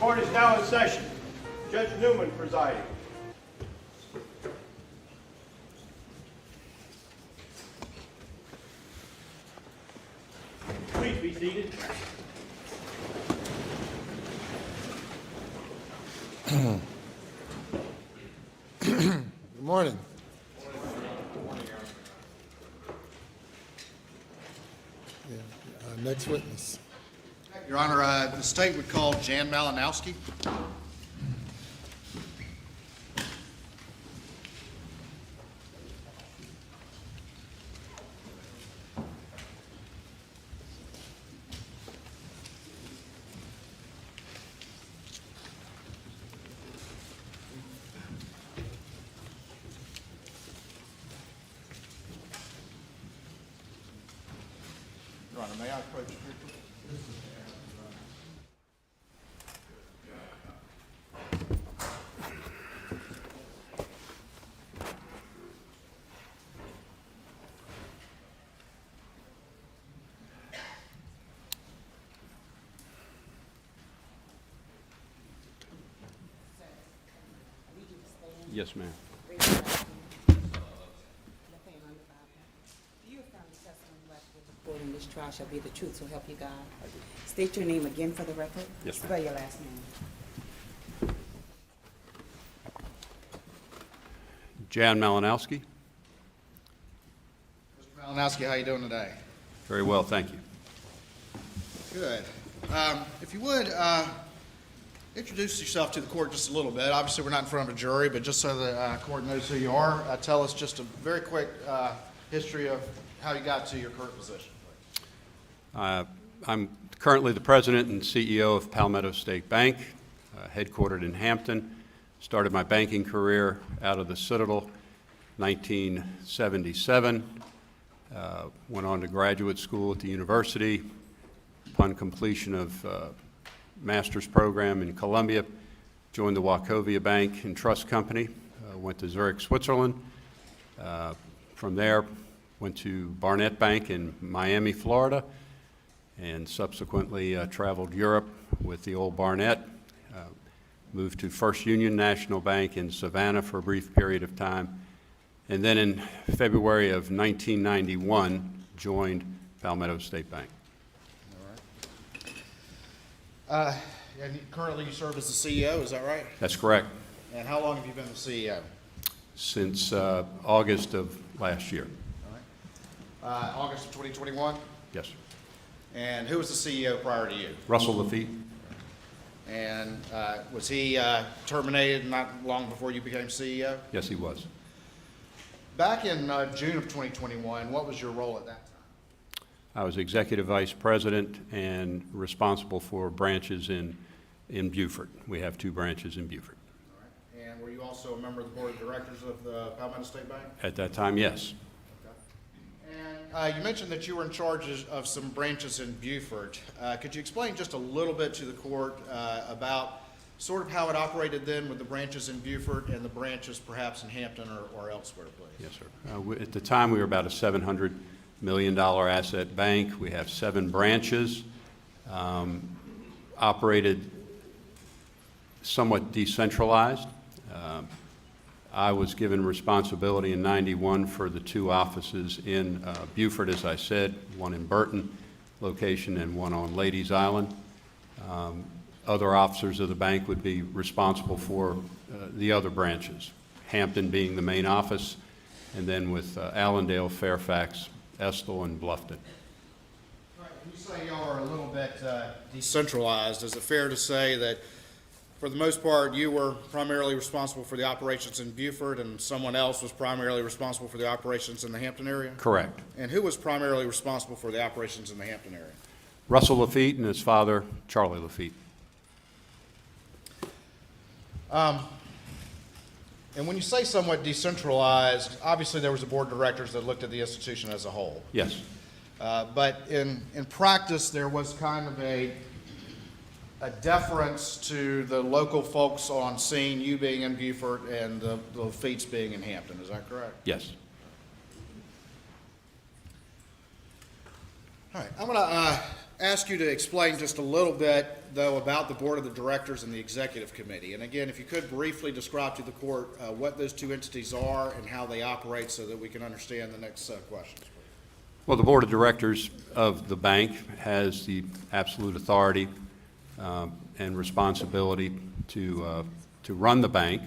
Court is now in session. Judge Newman presiding. Please be seated. Good morning. Next witness. Your Honor, the state would call Jan Malinowski. Your Honor, may I approach you? Yes, ma'am. Do you affirm the testimony you have to give before in this trial shall be the truth, so help you God? State your name again for the record. Yes, ma'am. Spell your last name. Jan Malinowski. Mr. Malinowski, how you doing today? Very well, thank you. Good. If you would, introduce yourself to the court just a little bit. Obviously, we're not in front of a jury, but just so the court knows who you are, tell us just a very quick history of how you got to your current position. I'm currently the president and CEO of Palmetto State Bank, headquartered in Hampton. Started my banking career out of the Citadel, 1977. Went on to graduate school at the university. Upon completion of master's program in Columbia, joined the Wachovia Bank and Trust Company, went to Zurich, Switzerland. From there, went to Barnett Bank in Miami, Florida, and subsequently traveled Europe with the old Barnett. Moved to First Union National Bank in Savannah for a brief period of time, and then in February of 1991, joined Palmetto State Bank. And currently you serve as the CEO, is that right? That's correct. And how long have you been the CEO? Since August of last year. All right. August of 2021? Yes, sir. And who was the CEO prior to you? Russell Lafitte. And was he terminated not long before you became CEO? Yes, he was. Back in June of 2021, what was your role at that time? I was executive vice president and responsible for branches in Beaufort. We have 2 branches in Beaufort. All right. And were you also a member of the board of directors of the Palmetto State Bank? At that time, yes. And you mentioned that you were in charge of some branches in Beaufort. Could you explain just a little bit to the court about sort of how it operated then with the branches in Beaufort and the branches perhaps in Hampton or elsewhere, please? Yes, sir. At the time, we were about a $700 million asset bank. We have 7 branches, operated somewhat decentralized. I was given responsibility in '91 for the 2 offices in Beaufort, as I said, one in Burton location and one on Ladies Island. Other officers of the bank would be responsible for the other branches, Hampton being the main office, and then with Allendale, Fairfax, Estill, and Bluffton. Right. You say y'all are a little bit decentralized. Is it fair to say that for the most part you were primarily responsible for the operations in Beaufort and someone else was primarily responsible for the operations in the Hampton area? Correct. And who was primarily responsible for the operations in the Hampton area? Russell Lafitte and his father, Charlie Lafitte. And when you say somewhat decentralized, obviously there was a board of directors that looked at the institution as a whole. Yes. But in practice, there was kind of a deference to the local folks on scene, you being in Beaufort and the Lafitte's being in Hampton. Is that correct? Yes. All right. I'm going to ask you to explain just a little bit, though, about the Board of the Directors and the Executive Committee. And again, if you could briefly describe to the court what those two entities are and how they operate so that we can understand the next set of questions. Well, the Board of Directors of the bank has the absolute authority and responsibility to run the bank,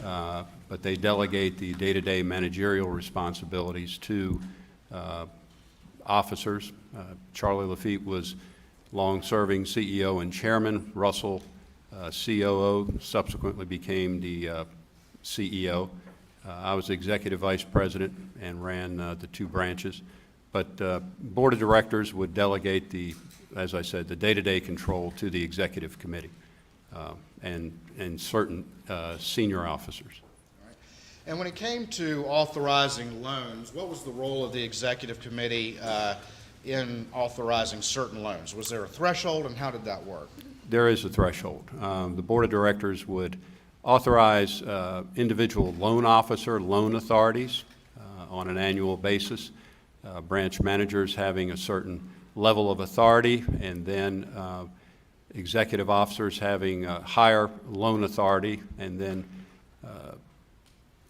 but they delegate the day-to-day managerial responsibilities to officers. Charlie Lafitte was long-serving CEO and chairman. Russell, COO, subsequently became the CEO. I was executive vice president and ran the two branches. But Board of Directors would delegate as I said, the day-to-day control to the Executive Committee and certain senior officers. All right. And when it came to authorizing loans, what was the role of the Executive Committee in authorizing certain loans? Was there a threshold, and how did that work? There is a threshold. The Board of Directors would authorize individual loan officer loan authorities on an annual basis. Branch managers having a certain level of authority, and then executive officers having a higher loan authority, and then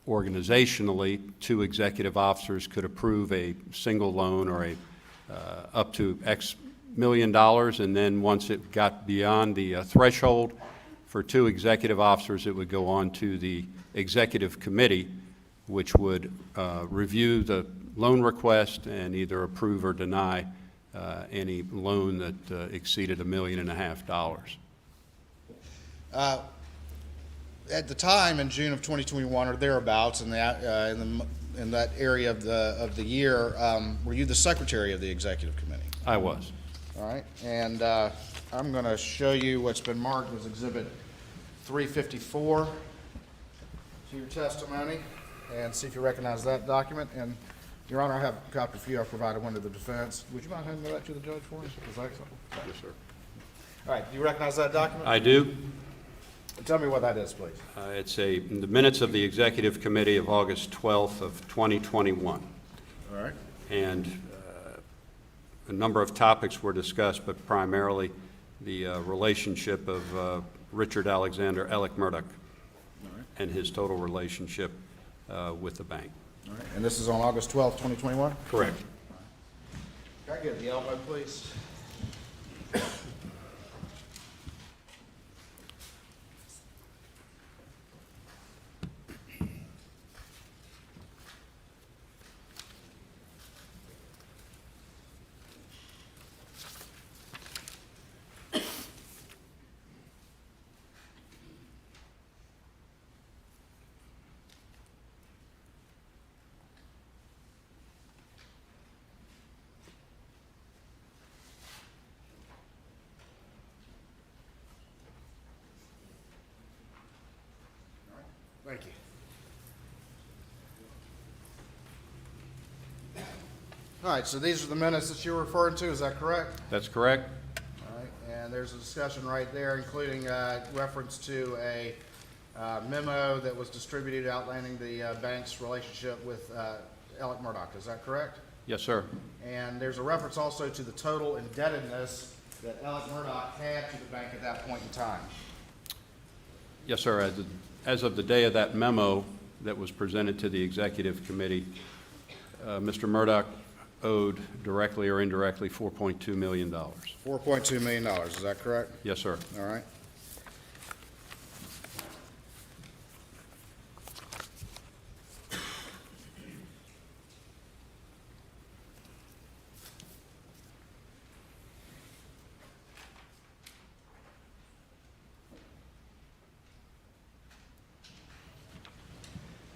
organizationally, two executive officers could approve a single loan or up to X million dollars, and then once it got beyond the threshold for two executive officers, it would go on to the Executive Committee, which would review the loan request and either approve or deny any loan that exceeded $1.5 million. At the time, in June of 2021 or thereabouts, in that area of the year, were you the secretary of the Executive Committee? I was. All right, and I'm going to show you what's been marked as Exhibit 354 to your testimony, and see if you recognize that document. And Your Honor, I have a copy for you. I provided one to the defense. Would you mind handing that to the judge for us? Is that acceptable? Yes, sir. All right, do you recognize that document? I do. Tell me what that is, please. It's in the minutes of the Executive Committee of August 12th of 2021. All right. And a number of topics were discussed, but primarily the relationship of Richard Alexander Murdaugh and his total relationship with the bank. All right. And this is on August 12th, 2021? Correct. Can I get the elbow, please? Thank you. All right, so these are the minutes that you're referring to, is that correct? That's correct. All right, and there's a discussion right there, including reference to a memo that was distributed outlining the bank's relationship with Murdaugh. Is that correct? Yes, sir. And there's a reference also to the total indebtedness that Murdaugh had to the bank at that point in time. Yes, sir. As of the day of that memo that was presented to the Executive Committee, Mr. Murdaugh owed directly or indirectly $4.2 million. $4.2 million, is that correct? Yes, sir. All right.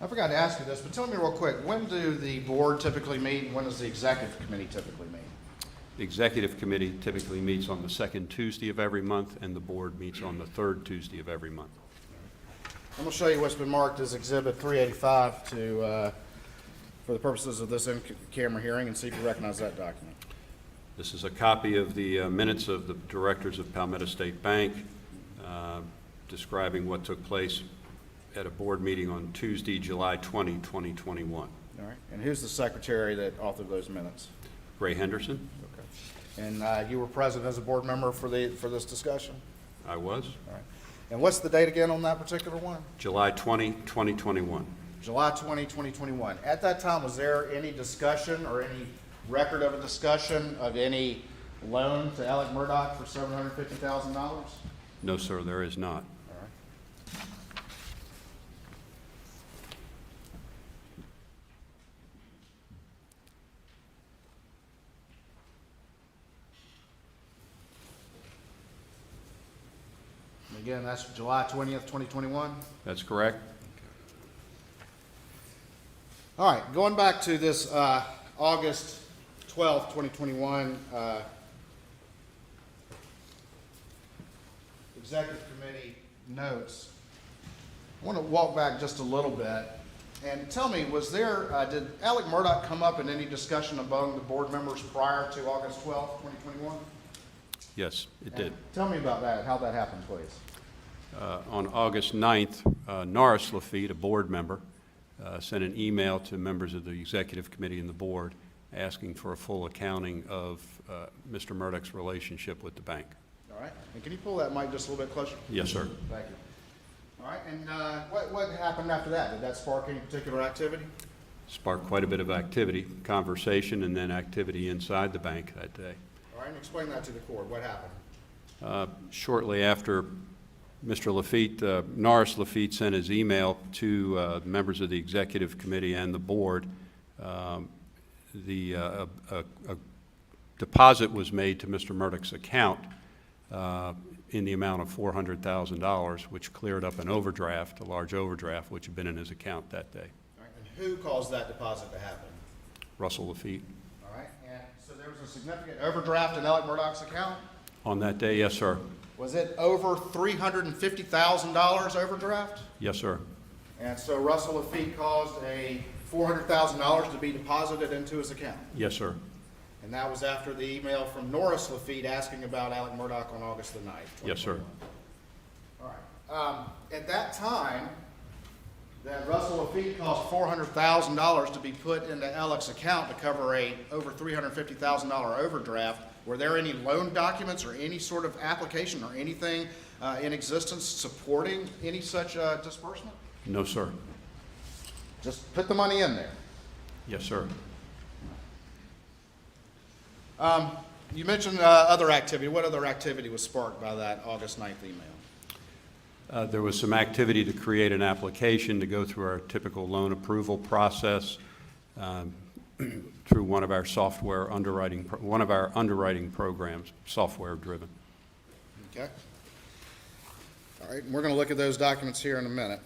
I forgot to ask you this, but tell me real quick, when do the board typically meet and when does the executive committee typically meet? The Executive Committee typically meets on the second Tuesday of every month, and the board meets on the third Tuesday of every month. I'm going to show you what's been marked as Exhibit 385 for the purposes of this in-camera hearing, and see if you recognize that document. This is a copy of the minutes of the directors of Palmetto State Bank describing what took place at a board meeting on Tuesday, July 20, 2021. All right. And who's the secretary that authored those minutes? Ray Henderson. And you were present as a board member for this discussion? I was. All right. And what's the date again on that particular one? July 20, 2021. July 20, 2021. At that time, was there any discussion or any record of a discussion of any loan to Alec Murdaugh for $750,000? No, sir, there is not. All right. And again, that's July 20th, 2021. That's correct. All right, going back to this August 12th, 2021 Executive Committee notes, I want to walk back just a little bit and tell me, was there, did Alec Murdaugh come up in any discussion among the board members prior to August 12th, 2021? Yes, it did. Tell me about that, how that happened, please. On August 9th, Norris Lafitte, a board member, sent an email to members of the executive committee and the board asking for a full accounting of Mr. Murdaugh's relationship with the bank. All right, and can you pull that mic just a little bit closer? Yes, sir. Thank you. All right, and what happened after that? Did that spark any particular activity? Sparked quite a bit of activity, conversation, and then activity inside the bank that day. All right, and explain that to the court. What happened? Shortly after Mr. Lafitte, Norris Lafitte sent his email to members of the executive committee and the board. A deposit was made to Mr. Murdaugh's account in the amount of $400,000, which cleared up an overdraft, a large overdraft, which had been in his account that day. All right, and who caused that deposit to happen? Russell Lafitte. All right, and so there was a significant overdraft in Alec Murdaugh's account? On that day, yes, sir. Was it over $350,000 overdraft? Yes, sir. And so Russell Lafitte caused a $400,000 to be deposited into his account? Yes, sir. And that was after the email from Norris Lafitte asking about Alec Murdaugh on August the 9th? Yes, sir. All right. At that time, that Russell Lafitte caused $400,000 to be put into Alec's account to cover a over $350,000 overdraft. Were there any loan documents or any sort of application or anything in existence supporting any such disbursement? No, sir. Just put the money in there. Yes, sir. You mentioned other activity. What other activity was sparked by that August 9th email? There was some activity to create an application to go through our typical loan approval process through one of our software underwriting, one of our underwriting programs, software driven. Okay. All right, and we're going to look at those documents here in a minute.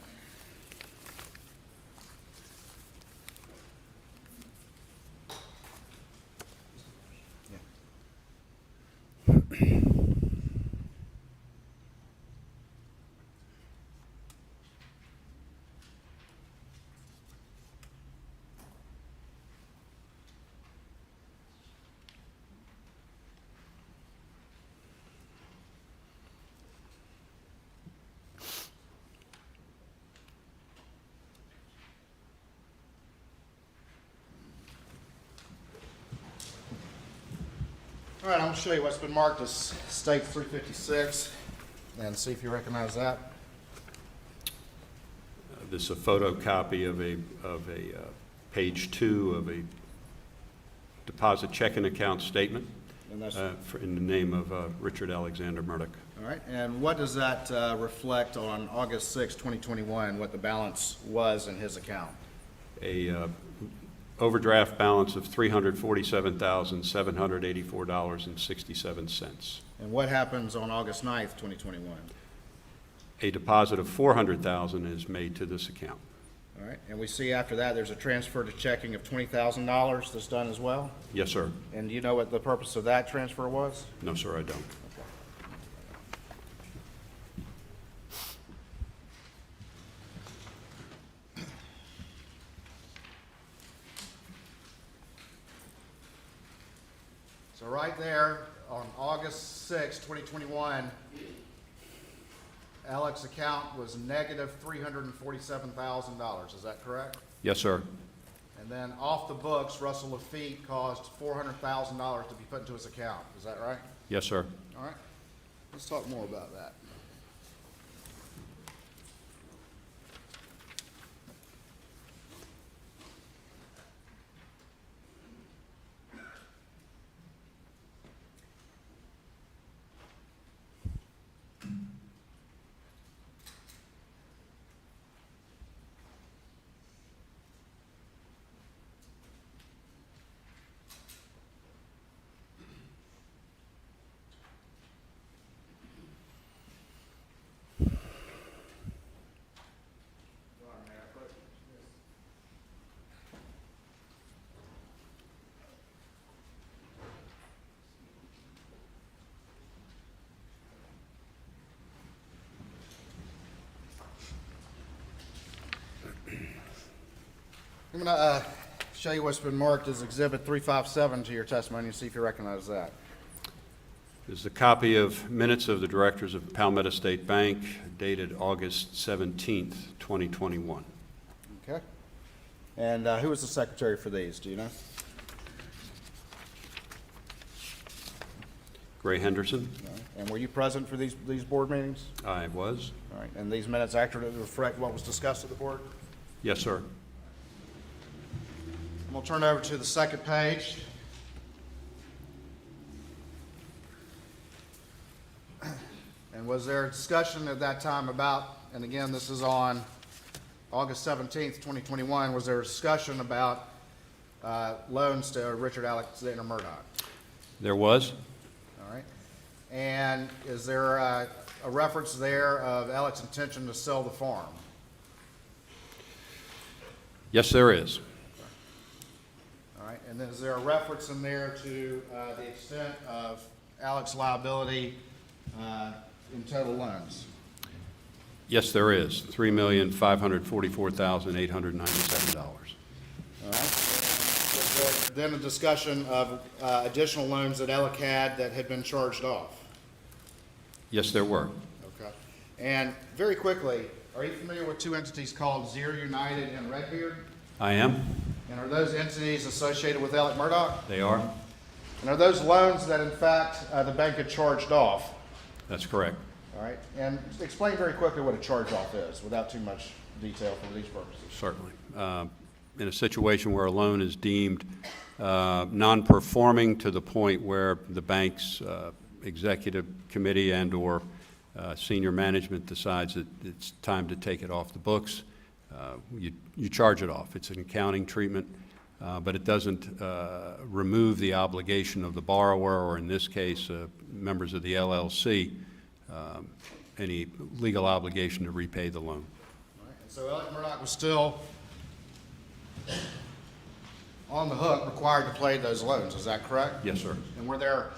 All right, I'm going to show you what's been marked as State 356 and see if you recognize that. This is a photocopy of a page 2 of a deposit checking account statement And that's, in the name of Richard Alexander Murdaugh. all right, and what does that reflect on August 6, 2021, what the balance was in his account? A overdraft balance of $347,784.67. And what happens on August 9th, 2021? A deposit of $400,000 is made to this account. All right, and we see after that there's a transfer to checking of $20,000 that's done as well? Yes, sir. And do you know what the purpose of that transfer was? No, sir, I don't. So right there on August 6, 2021, Alec's account was negative $347,000. Is that correct? Yes, sir. And then off the books, Russell Lafitte caused $400,000 to be put into his account. Is that right? Yes, sir. All right. Let's talk more about that. I'm going to show you what's been marked as Exhibit 357 to your testimony and see if you recognize that. This is a copy of minutes of the directors of Palmetto State Bank dated August 17th, 2021. Okay. And who was the secretary for these? Do you know? Gray Henderson. No. And were you present for these board meetings? I was. All right. And these minutes accurately reflect what was discussed at the board? Yes, sir. We'll turn over to the second page. And was there a discussion at that time about, and again, this is on August 17th, 2021, was there a discussion about loans to Richard Alexander Murdaugh? There was. All right. And is there a reference there of Alex's intention to sell the farm? Yes, there is. All right. And then is there a reference in there to the extent of Alex's liability in total loans? Yes, there is. $3,544,897. All right. Was there then a discussion of additional loans that Alec had been charged off? Yes, there were. Okay. And very quickly, are you familiar with two entities called Zier United and Redbeard? I am. And are those entities associated with Alec Murdaugh? They are. And are those loans that in fact the bank had charged off? That's correct. All right. And explain very quickly what a charge-off is without too much detail for these purposes. Certainly. In a situation where a loan is deemed non-performing to the point where the bank's executive committee and/or senior management decides that it's time to take it off the books, you charge it off. It's an accounting treatment, but it doesn't remove the obligation of the borrower, or in this case, members of the LLC, any legal obligation to repay the loan. All right. And so Alec Murdaugh was still on the hook, required to pay those loans. Is that correct? Yes, sir. And were there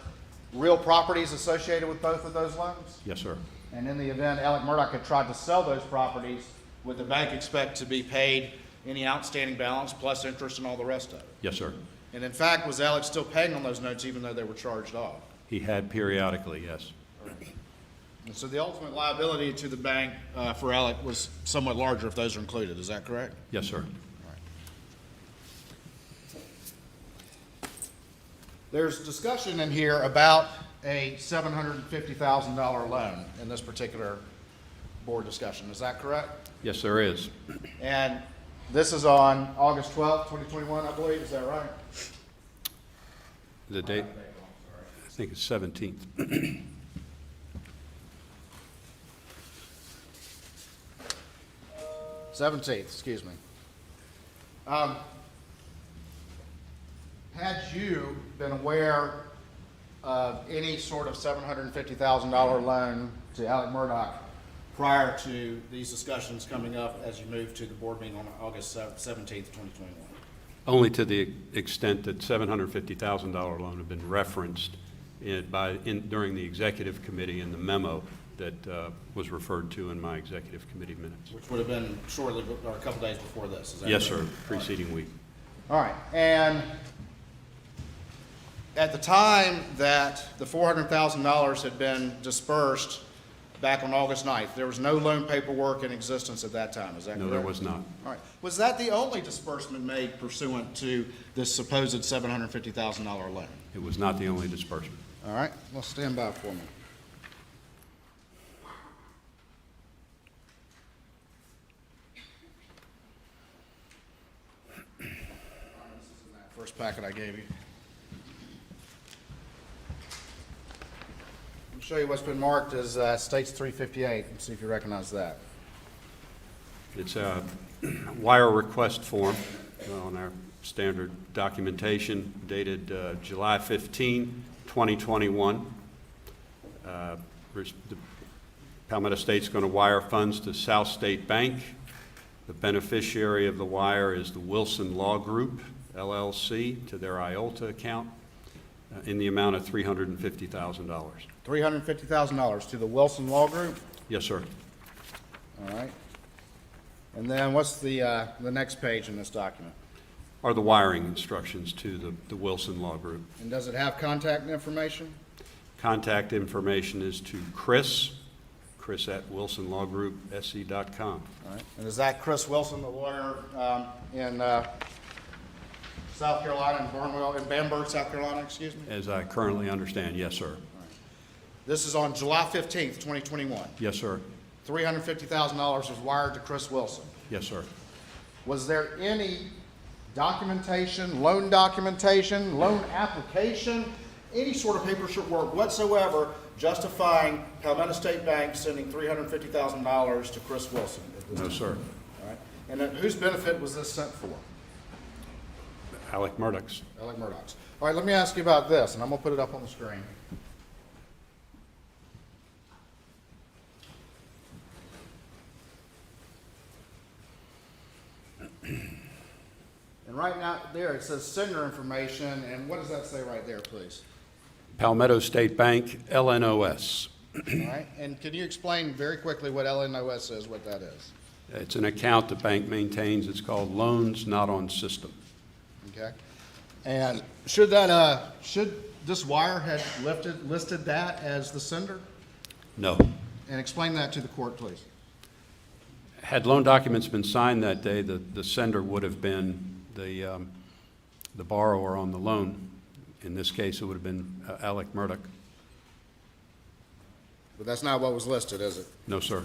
real properties associated with both of those loans? Yes, sir. And in the event Alec Murdaugh had tried to sell those properties, would the bank expect to be paid any outstanding balance plus interest and all the rest of it? Yes, sir. And in fact, was Alec still paying on those notes even though they were charged off? He had periodically, yes. And so the ultimate liability to the bank for Alec was somewhat larger if those are included. Is that correct? Yes, sir. There's discussion in here about a $750,000 loan in this particular board discussion. Is that correct? Yes, there is. And this is on August 12th, 2021, I believe. Is that right? The date, I think it's 17th. 17th, excuse me. Had you been aware of any sort of $750,000 loan to Alec Murdaugh prior to these discussions coming up as you move to the board meeting on August 17th, 2021? Only to the extent that $750,000 loan had been referenced during the executive committee in the memo that was referred to in my executive committee minutes. Which would have been shortly, or a couple days before this, is that Yes, correct? sir, preceding week. All right, and at the time that the $400,000 had been dispersed back on August 9th. There was no loan paperwork in existence at that time, is that correct? No, there was not. All right. Was that the only disbursement made pursuant to this supposed $750,000 loan? It was not the only disbursement. All right, well, stand by for me. This is in that first packet I gave you. I'll show you what's been marked as States 358 and see if you recognize that. It's a wire request form on our standard documentation dated July 15, 2021. The Palmetto State's going to wire funds to South State Bank. The beneficiary of the wire is the Wilson Law Group, LLC, to their IOLTA account in the amount of $350,000. $350,000 to the Wilson Law Group? Yes, sir. All right. And then what's the next page in this document? Are the wiring instructions to the Wilson Law Group. And does it have contact information? Contact information is to Chris at wilsonlawgroup.se.com. All right. And is that Chris Wilson, the lawyer in South Carolina, in Bamberg, South Carolina, excuse me? As I currently understand, yes, sir. This is on July 15th, 2021. Yes, sir. $350,000 was wired to Chris Wilson. Yes, sir. Was there any documentation, loan application, any sort of paperwork whatsoever justifying Palmetto State Bank sending $350,000 to Chris Wilson? No, sir. All right. And then whose benefit was this sent for? Alec Murdaugh's. Alec Murdaugh's. All right, let me ask you about this, and I'm going to put it up on the screen. And right now, there, it says sender information, and what does that say right there, please? Palmetto State Bank, LNOS. All right, and can you explain very quickly what LNOS is, what that is? It's an account the bank maintains. It's called Loans Not on System. Okay. And should this wire had listed that as the sender? No. And explain that to the court, please. Had loan documents been signed that day, the sender would have been the borrower on the loan. In this case, it would have been Alec Murdaugh. But that's not what was listed, is it? No, sir.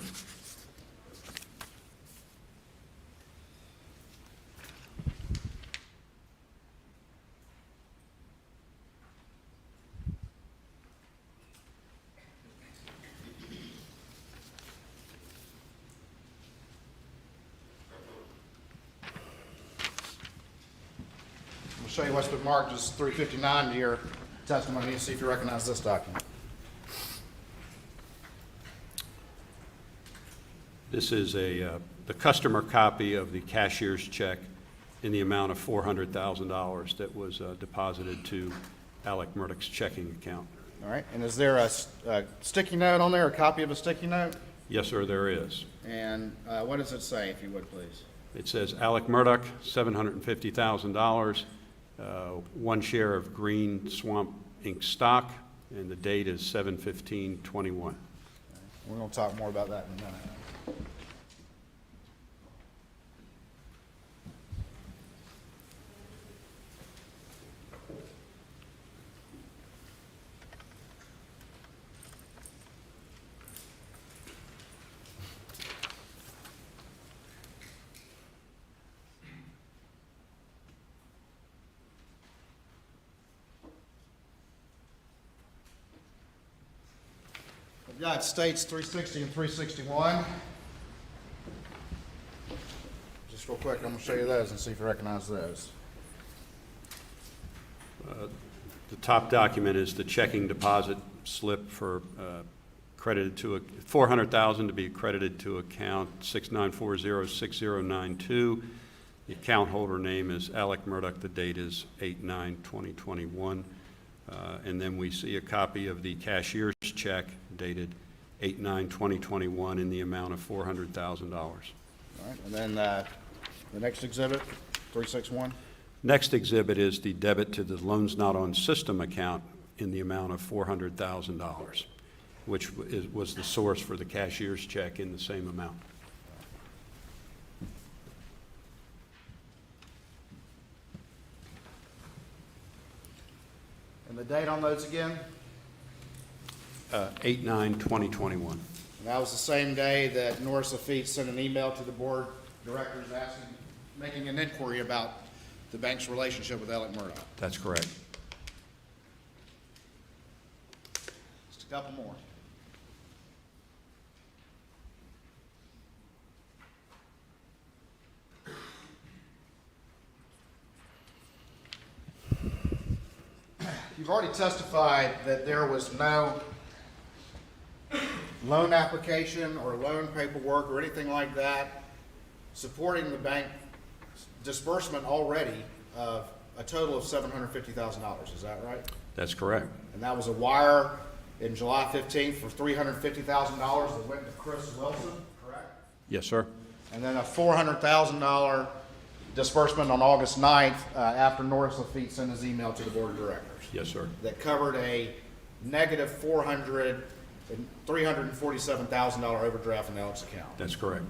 I'll show you what's been marked as 359 to your testimony and see if you recognize this document. This is the customer copy of the cashier's check in the amount of $400,000 that was deposited to Alec Murdaugh's checking account. All right, and is there a sticky note on there, a copy of a sticky note? Yes, sir, there is. And what does it say, if you would, please? It says Alec Murdaugh, $750,000, one share of Green Swamp Inc. stock, and the date is 7/15/21. We're going to talk more about that in a minute. We've got states 360 and 361. Just real quick, I'm going to show you those and see if you recognize those. The top document is the checking deposit slip for credited to $400,000 to be credited to account 69406092. The account holder name is Alec Murdaugh. The date is 8/9/2021. And then we see a copy of the cashier's check dated 8/9/2021 in the amount of $400,000. All right, and then the next exhibit, 361. Next exhibit is the debit to the Loans Not on System account in the amount of $400,000. which was the source for the cashier's check in the same amount. And the date on those again? 8/9/2021. And that was the same day that Norris Lafitte sent an email to the board directors making an inquiry about the bank's relationship with Alec Murdaugh. That's correct. Just a couple more. You've already testified that there was no loan application or loan paperwork or anything like that supporting the bank disbursement already of a total of $750,000. Is that right? That's correct. And that was a wire in July 15th for $350,000 that went to Chris Wilson, correct? Yes, sir. And then a $400,000 disbursement on August 9th after Norris Lafitte sent his email to the board of directors. Yes, sir. That covered a negative $347,000 overdraft in Alec's account. That's correct.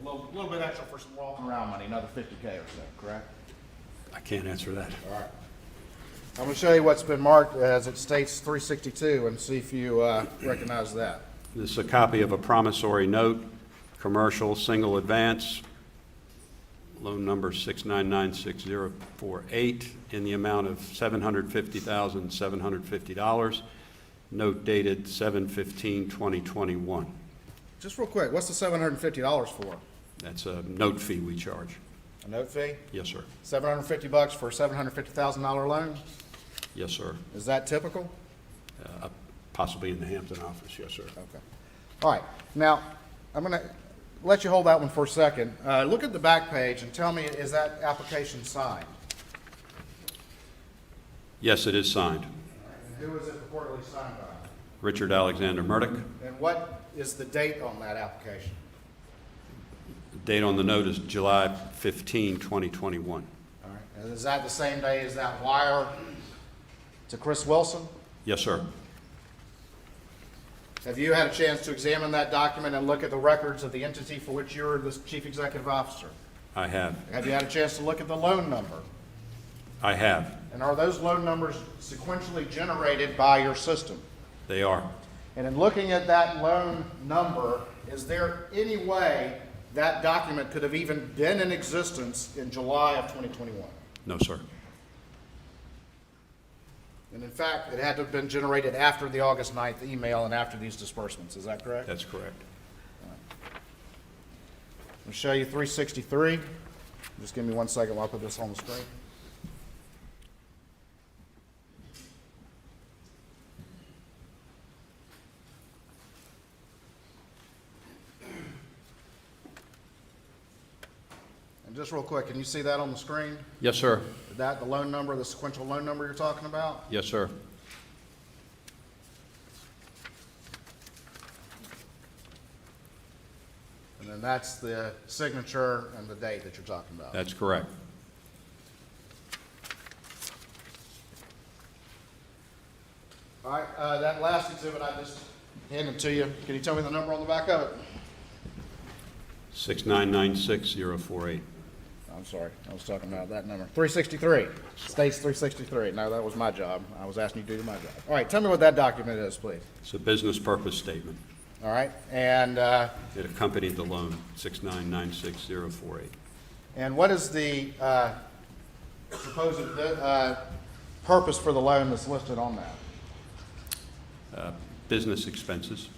A little bit extra for some walking around money, another $50K or so, correct? I can't answer that. All right. I'm going to show you what's been marked as it states 362 and see if you recognize that. This is a copy of a promissory note, commercial, single advance, loan number 6996048, in the amount of $750,750. Note dated 7/15/2021. Just real quick, what's the $750 for? That's a note fee we charge. A note fee? Yes, sir. $750 for a $750,000 loan? Yes, sir. Is that typical? Possibly in the Hampton office, yes, sir. Okay. All right. Now, I'm going to let you hold that one for a second. Look at the back page and tell me, is that application signed? Yes, it is signed. And who is it purportedly signed by? Richard Alexander Murdaugh. And what is the date on that application? The date on the note is July 15/2021. All right. And is that the same day as that wire to Chris Wilson? Yes, sir. Have you had a chance to examine that document and look at the records of the entity for which you're the chief executive officer? I have. Have you had a chance to look at the loan number? I have. And are those loan numbers sequentially generated by your system? They are. And in looking at that loan number, is there any way that document could have even been in existence in July of 2021? No, sir. And in fact, it had to have been generated after the August 9th email and after these disbursements. Is that correct? That's correct. I'll show you 363. Just give me 1 second while I put this on the screen. And just real quick, can you see that on the screen? Yes, sir. Is that the loan number, the sequential loan number you're talking about? Yes, sir. And then that's the signature and the date that you're talking about. That's correct. All right, that last exhibit I just handed to you, can you tell me the number on the back of it? 6996048. I'm sorry, I was talking about that number. 363, states 363. No, that was my job. I was asking you to do my job. All right, tell me what that document is, please. It's a business purpose statement. All right, and It accompanied the loan, 6996048. what is the supposed purpose for the loan that's listed on that? Business expenses.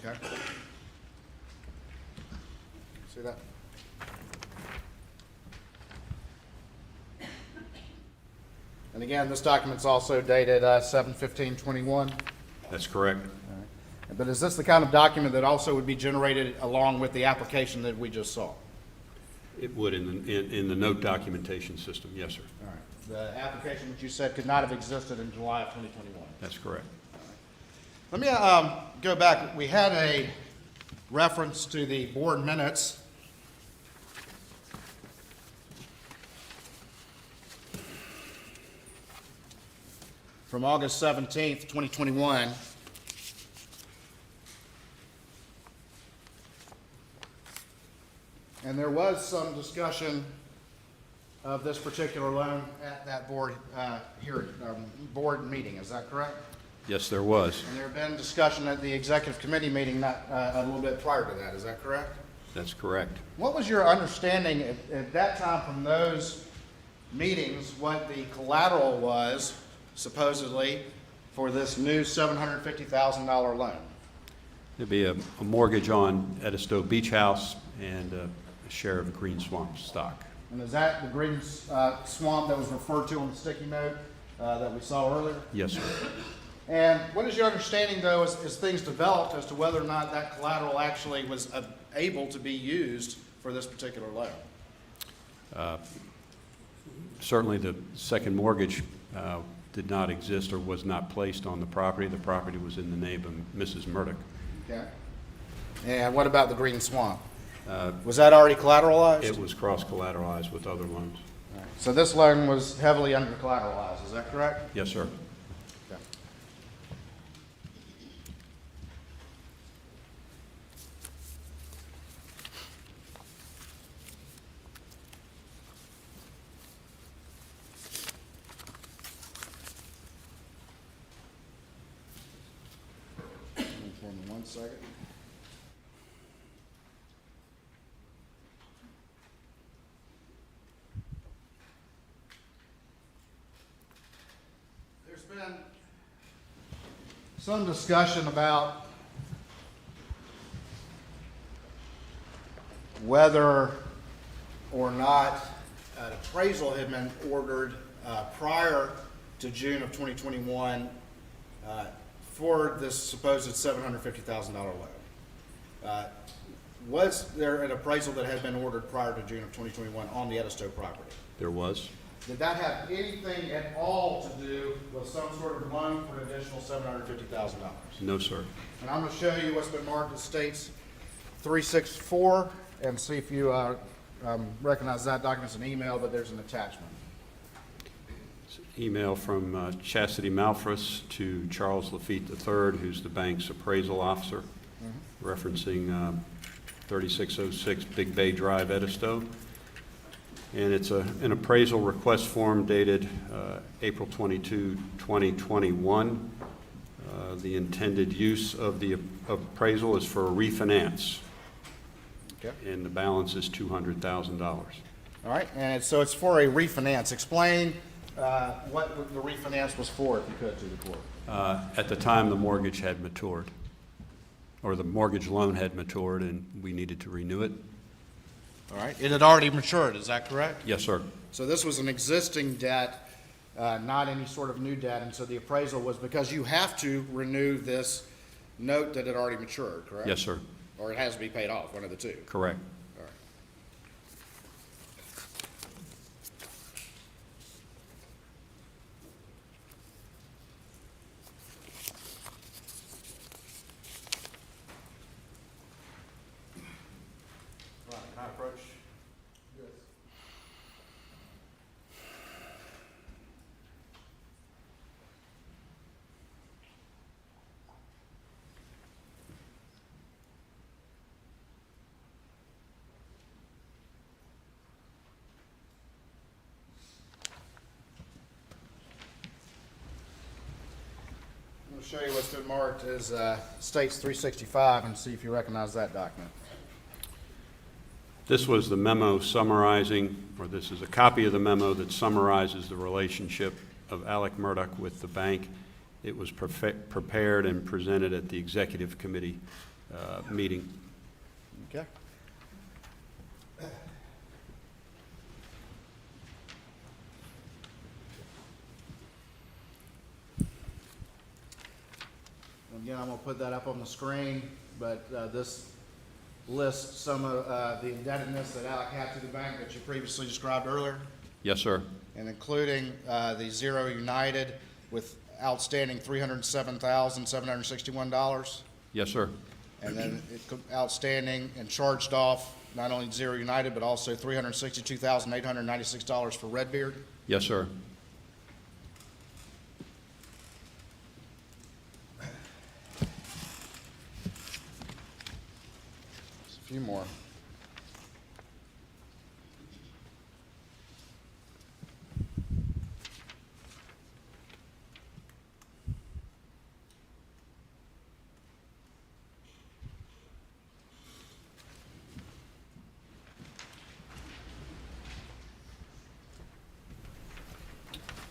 Okay. See that? And again, this document's also dated 7/15/21. That's correct. But is this the kind of document that also would be generated along with the application that we just saw? All It would in the note documentation system, yes, sir. right. The application that you said could not have existed in July of 2021. That's correct. Let me go back. We had a reference to the board minutes. From August 17th, 2021. And there was some discussion of this particular loan at that board board meeting, is that correct? Yes, there was. And there had been discussion at the executive committee meeting a little bit prior to that, is that correct? That's correct. What was your understanding at that time from those meetings, what the collateral was supposedly for this new $750,000 loan? There'd be a mortgage on Edisto Beach House and a share of Green Swamp stock. And is that the green swamp that was referred to on the sticky note that we saw earlier? Yes, sir. And what is your understanding, though, as things developed as to whether or not that collateral actually was able to be used for this particular loan? Certainly, the second mortgage did not exist or was not placed on the property. The property was in the name of Mrs. Murdaugh. Okay. And what about the green swamp? Was that already collateralized? It was cross-collateralized with other loans. All right. So this loan was heavily under collateralized, is that correct? Yes, sir. Okay. For me 1 second. There's been some discussion about whether or not an appraisal had been ordered prior to June of 2021 for this supposed $750,000 loan. Was there an appraisal that had been ordered prior to June of 2021 on the Edisto property? There was. Did that have anything at all to do with some sort of loan for an additional $750,000? No, sir. And I'm going to show you what's been marked as states 364 and see if you recognize that document. It's an email, but there's an attachment. Email from Chastity Malfris to Charles Lafitte III, who's the bank's appraisal officer, referencing 3606 Big Bay Drive, Edisto. And it's an appraisal request form dated April 22, 2021. The intended use of the appraisal is for a refinance. Okay. And the balance is $200,000. All right, and so it's for a refinance. Explain what the refinance was for, if you could, to the court. At the time, the mortgage had matured, or the mortgage loan had matured, and we needed to renew it. All right, it had already matured, is that correct? Yes, sir. So this was an existing debt, not any sort of new debt, and so the appraisal was because you have to renew this note that had already matured, correct? Yes, sir. Or it has to be paid off, one of the two. Correct. All right. Right, can I approach? Yes. I'm going to show you what's been marked as States 365 and see if you recognize that document. This was the memo summarizing, or this is a copy of the memo that summarizes the relationship of Alec Murdaugh with the bank. It was prepared and presented at the executive committee meeting. Okay. Again, I'm going to put that up on the screen, but this lists some of the indebtedness that Alec had to the bank that you previously described earlier, Yes, sir. and including the Zero United with outstanding $307,761, Yes, sir. and then outstanding and charged off not only Zero United, but also $362,896 for Redbeard. Yes, sir. Just a few more.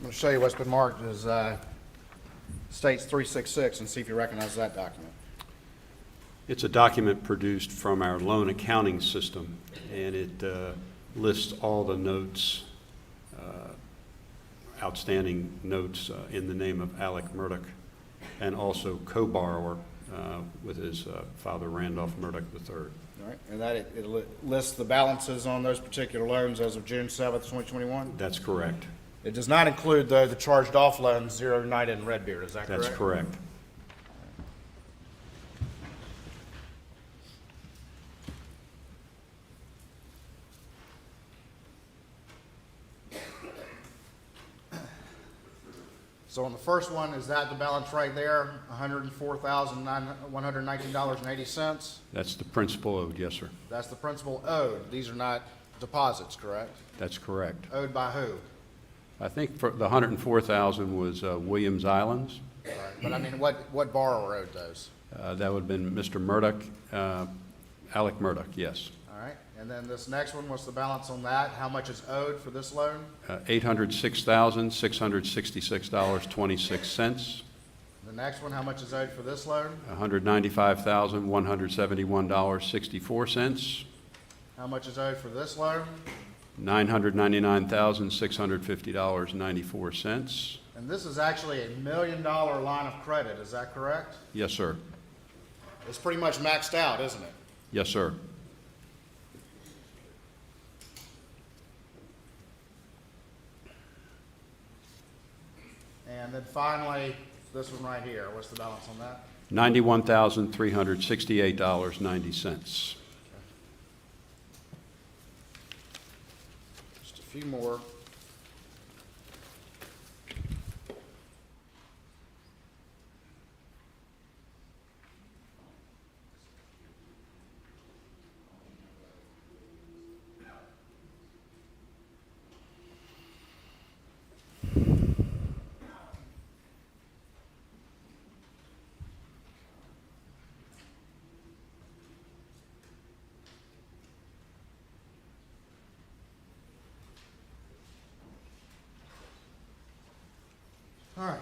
going to show you what's been marked as States 366 and see if you recognize that document. It's a document produced from our loan accounting system, and it lists all the notes, outstanding notes in the name of Alec Murdaugh, and also co-borrower with his father, Randolph Murdaugh III. All right, and that it lists the balances on those particular loans as of June 7th, 2021? That's correct. It does not include the charged-off loans, Zero United and Redbeard, is that correct? That's correct. So on the first one, is that the balance right there, $104,119.80? That's the principal owed, yes, sir. That's the principal owed. These are not deposits, correct? That's correct. Owed by who? I think for the $104,000 was Williams Islands. All right, but I mean, what borrower owed those? That would have been Mr. Murdaugh, Alec Murdaugh, yes. All right, and then this next one, what's the balance on that? How much is owed for this loan? $806,666.26. The next one, how much is owed for this loan? $195,171.64. How much is owed for this loan? $999,650.94. And this is actually a $1 million line of credit, is that correct? Yes, sir. It's pretty much maxed out, isn't it? Yes, sir. And then finally, this one right here, what's the balance on that? $91,368.90. Just a few more. All right.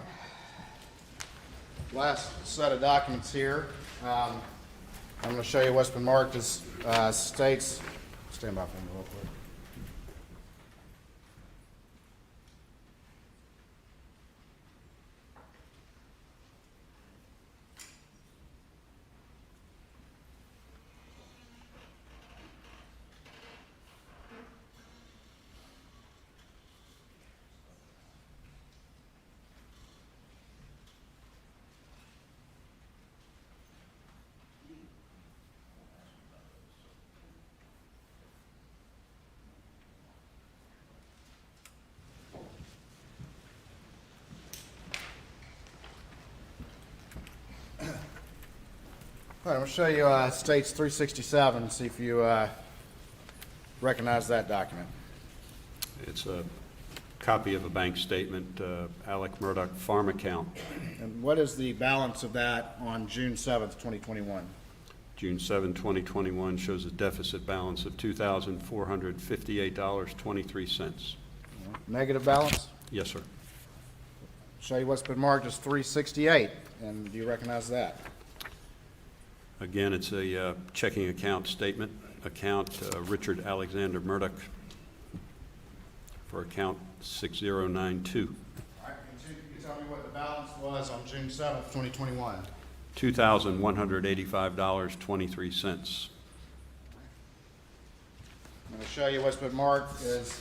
Last set of documents here. I'm going to show you what's been marked as states. Stand by for me real quick. All right, I'm going to show you States 367 and see if you recognize that document. It's a copy of a bank statement, Alec Murdaugh farm account. And what is the balance of that on June 7th, 2021? June 7, 2021 shows a deficit balance of $2,458.23. Negative balance? Yes, sir. Show you what's been marked as 368, and do you recognize that? Again, it's a checking account statement, Richard Alexander Murdaugh for account 6092. All right, can you tell me what the balance was on June 7th, 2021? $2,185.23. I'm going to show you what's been marked as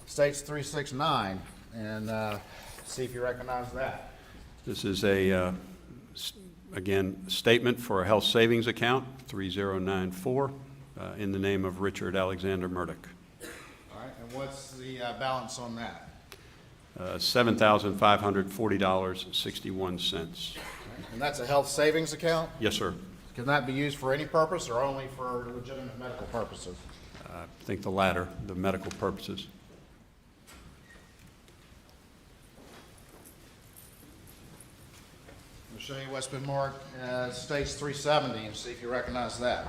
States 369, and see if you recognize that. This is a, again, statement for a health savings account, 3094, in the name of Richard Alexander Murdaugh. All right, and what's the balance on that? $7,540.61. And that's a health savings account? Yes, sir. Can that be used for any purpose or only for legitimate medical purposes? I think the latter, the medical purposes. I'll show you what's been marked as States 370 and see if you recognize that.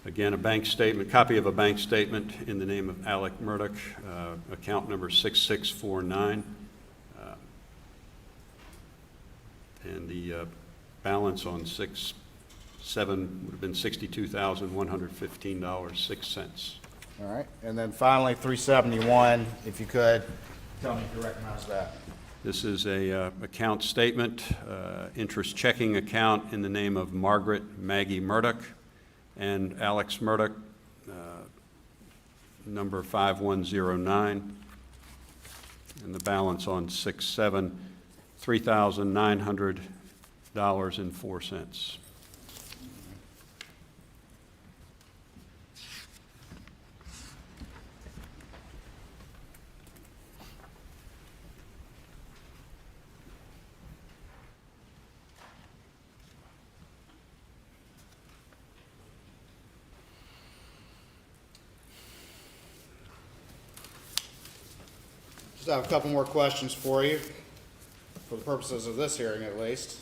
Again, a bank statement, copy of a bank statement in the name of Alec Murdaugh, account number 6649. And the balance on 6/7 would have been $62,115.06. All right, and then finally, 371, if you could, tell me if you recognize that. This is a account statement, interest checking account in the name of Margaret Maggie Murdaugh and Alex Murdaugh, number 5109, and the balance on 6/7, $3,900.04. Just have a couple more questions for you, for the purposes of this hearing at least.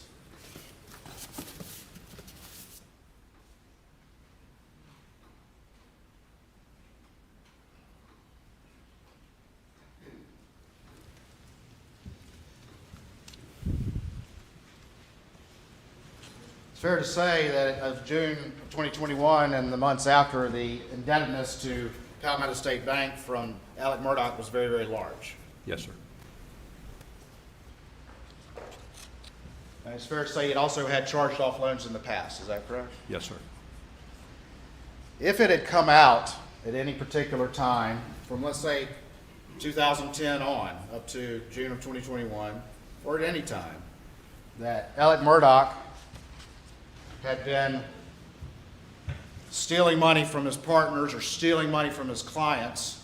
It's fair to say that of June of 2021 and the months after, the indebtedness to Palmetto State Bank from Alec Murdaugh was very, very large. Yes, sir. And it's fair to say it also had charged off loans in the past, is that correct? Yes, sir. If it had come out at any particular time, from let's say 2010 on, up to June of 2021, or at any time, that Alec Murdaugh had been stealing money from his partners or stealing money from his clients,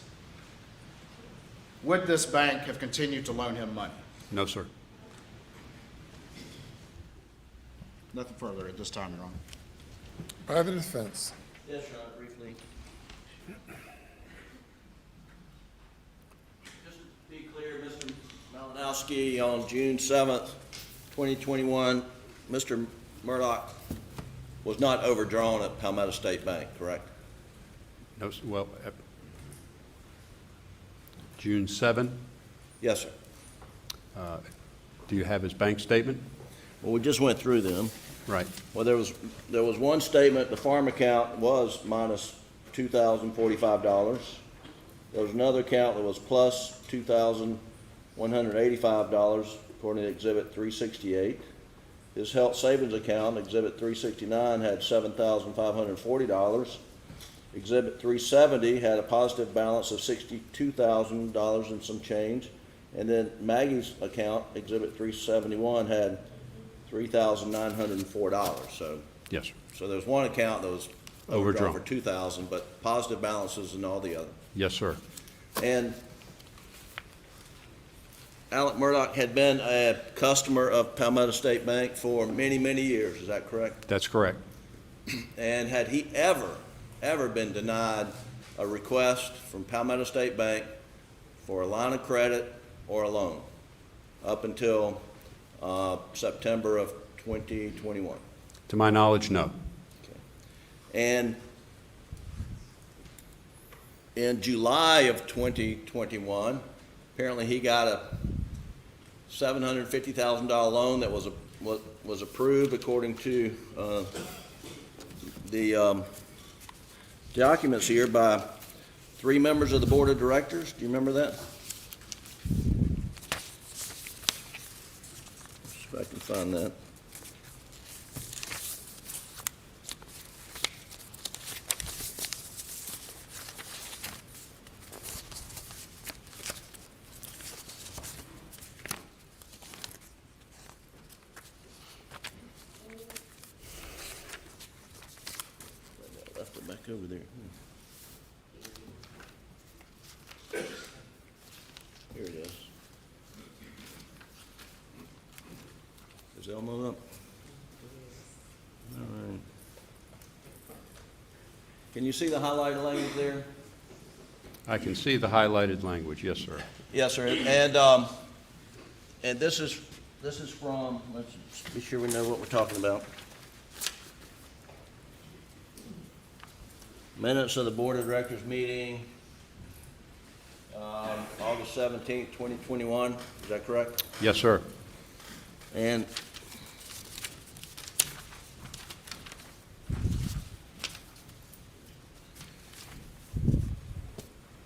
would this bank have continued to loan him money? No, sir. Nothing further at this time, Your Honor. By the defense. Yes, Your Honor, briefly. Just to be clear, Mr. Malinowski, on June 7th, 2021, Mr. Murdaugh was not overdrawn at Palmetto State Bank, correct? No, well, June 7. Yes, sir. Do you have his bank statement? Well, we just went through them. Right. Well, there was one statement, the farm account was minus $2,045. There was another account that was plus $2,185, according to Exhibit 368. His health savings account, Exhibit 369, had $7,540. Exhibit 370 had a positive balance of $62,000 and some change. And then Maggie's account, Exhibit 371, had $3,904. Yes, sir. So there's one account that was overdrawn for Overdrawn. $2,000, but positive balances in all the other. Yes, sir. And Alec Murdaugh had been a customer of Palmetto State Bank for many, many years. Is that correct? That's correct. And had he ever been denied a request from Palmetto State Bank for a line of credit or a loan up until September of 2021? To my knowledge, no. And in July of 2021, apparently he got a $750,000 loan that was approved according to the documents here by 3 members of the board of directors. Do you remember that? See if I can find that. Left it back over there. Here it is. Is Elmo up? All right. Can you see the highlighted language there? I can see the highlighted language. Yes, sir. Yes, sir. And this is from, let's be sure we know what we're talking about. Minutes of the Board of Directors meeting, August 17th, 2021, is that correct? Yes, sir. And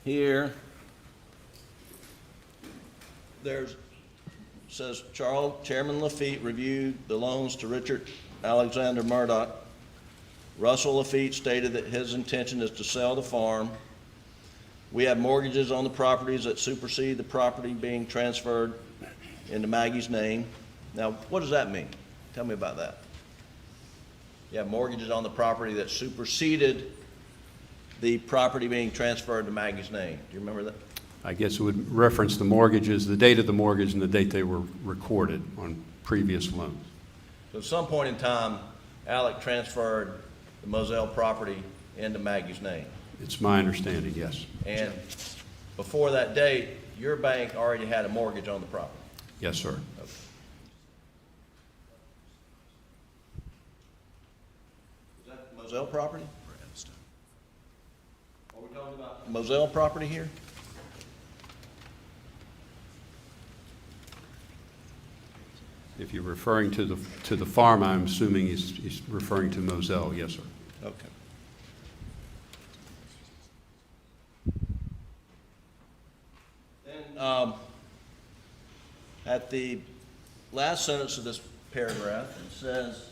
here, says Chairman Lafitte reviewed the loans to Richard Alexander Murdaugh. Russell Lafitte stated that his intention is to sell the farm. We have mortgages on the properties that supersede the property being transferred into Maggie's name. Now, what does that mean? Tell me about that. You have mortgages on the property that superseded the property being transferred to Maggie's name. Do you remember that? I guess it would reference the mortgages, the date of the mortgage and the date they were recorded on previous loans. So at some point in time, Alec transferred the Moselle property into Maggie's name. It's my understanding, yes. And before that date, your bank already had a mortgage on the property. Yes, sir. Okay. Is that Moselle property? Are we talking about Moselle property here? If you're referring to the farm, I'm assuming he's referring to Moselle, yes, sir. Okay. Then, at the last sentence of this paragraph, it says,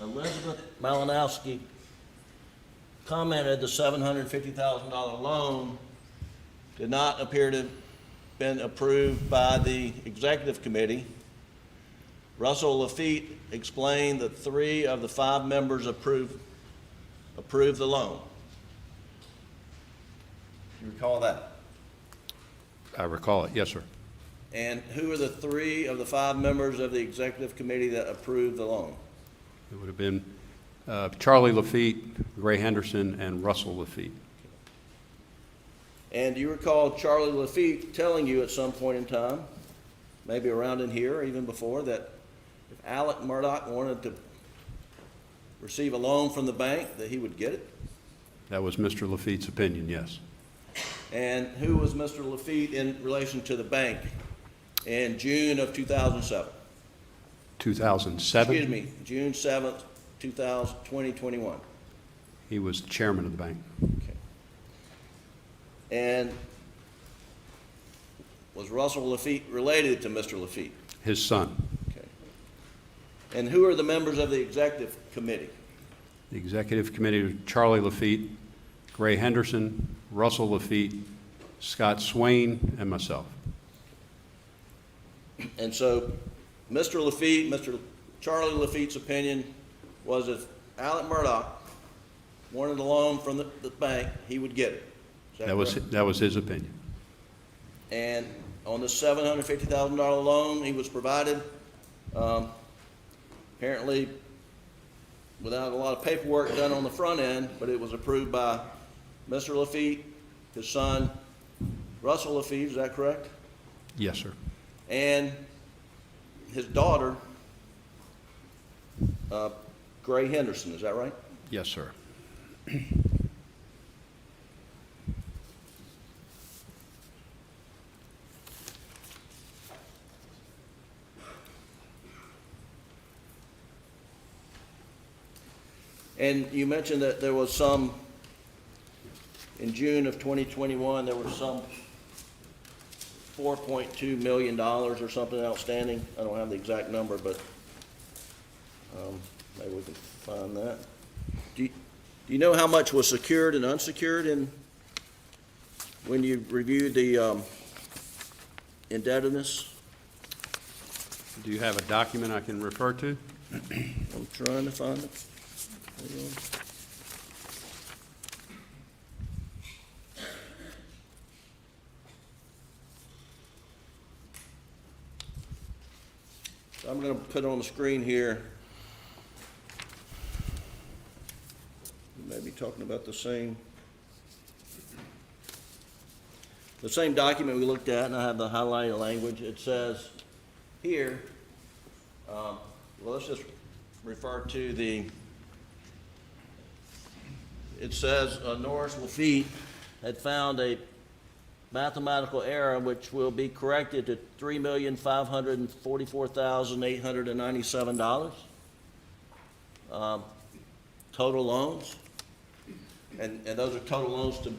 Elizabeth Malinowski commented the $750,000 loan did not appear to have been approved by the executive committee. Russell Lafitte explained that 3 of the 5 members approved the loan. Do you recall that? I recall it, yes, sir. And who are the 3 of the 5 members of the executive committee that approved the loan? It would have been Charlie Lafitte, Gray Henderson, and Russell Lafitte. And do you recall Charlie Lafitte telling you at some point in time, maybe around in here or even before, that if Alec Murdaugh wanted to receive a loan from the bank, that he would get it? That was Mr. Lafitte's opinion, yes. And who was Mr. Lafitte in relation to the bank in June of 2007? 2007? Excuse me, June 7th, 2021. He was chairman of the bank. Okay. And was Russell Lafitte related to Mr. Lafitte? His son. Okay. And who are the members of the executive committee? The executive committee was Charlie Lafitte, Gray Henderson, Russell Lafitte, Scott Swain, and myself. And so Mr. Lafitte, Mr. Charlie Lafitte's opinion was if Alec Murdaugh wanted a loan from the bank, he would get it. Is That was his opinion. And on the $750,000 loan he was provided, apparently without a lot of paperwork done on the front end, but it was approved by Mr. Lafitte, his son, Russell Lafitte, is that correct? Yes, sir. And his daughter, Gray Henderson, is that right? Yes, sir. And you mentioned that there was some, in June of 2021, there was some $4.2 million or something outstanding. I don't have the exact number, but maybe we can find that. Do you know how much was secured and unsecured when you reviewed the indebtedness? Do you have a document I can refer to? I'm trying to find it. Hang on. I'm going to put on the screen here. You may be talking about the same document we looked at, and I have the highlighted language. It says here, well, let's just refer to the it says Norris Lafitte had found a mathematical error which will be corrected to $3,544,897. Total loans. And those are total loans to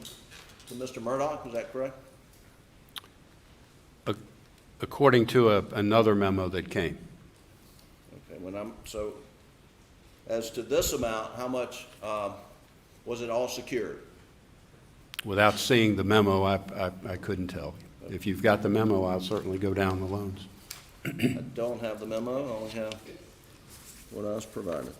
Mr. Murdaugh, is that correct? According to another memo that came. Okay, so as to this amount, how much was it all secured? Without seeing the memo, I couldn't tell. If you've got the memo, I'll certainly go down the loans. I don't have the memo, I only have what I was provided.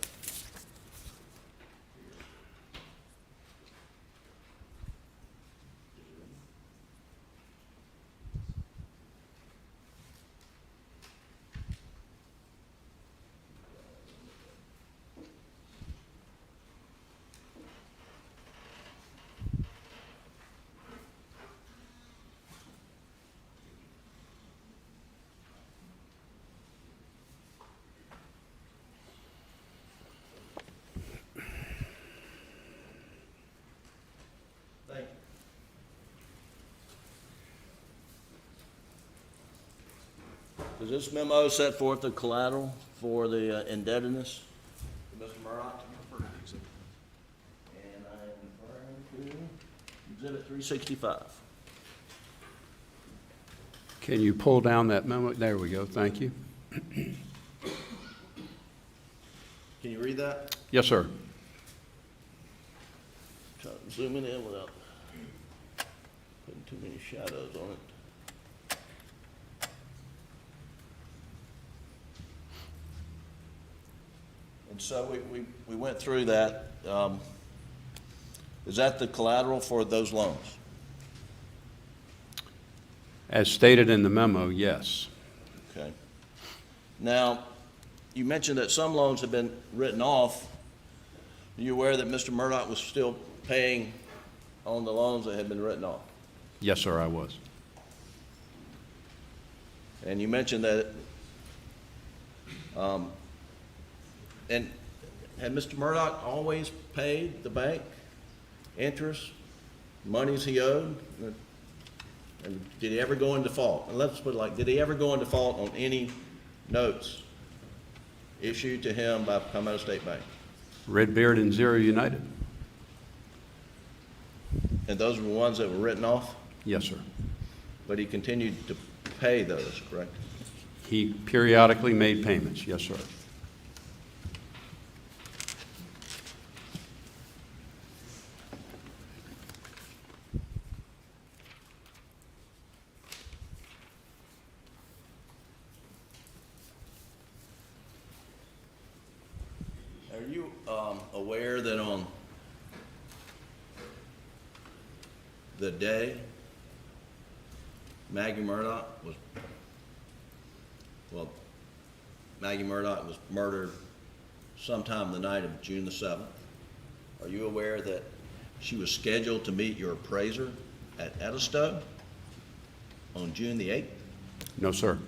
Thank you. Does this memo set forth the collateral for the indebtedness to Mr. Murdaugh? And I am referring to Exhibit 365. Can you pull down that memo? There we go, thank you. Can you read that? Yes, sir. Try to zoom it in without putting too many shadows on it. And so we went through that. Is that the collateral for those loans? As stated in the memo, yes. Okay. Now, you mentioned that some loans have been written off. Are you aware that Mr. Murdaugh was still paying on the loans that had been written off? Yes, sir, I was. And you mentioned that, and had Mr. Murdaugh always paid the bank interest, monies he owed? And did he ever go in default? And let's put it like, did he ever go in default on any notes issued to him by Palmetto State Bank? Redbeard and Zero United? And those were the ones that were written off? Yes, sir. But he continued to pay those, correct? He periodically made payments, yes, sir. Are you aware that on the day Maggie Murdaugh was murdered sometime the night of June the 7th? Are you aware that she was scheduled to meet your appraiser at Edisto on June the 8th? No, sir.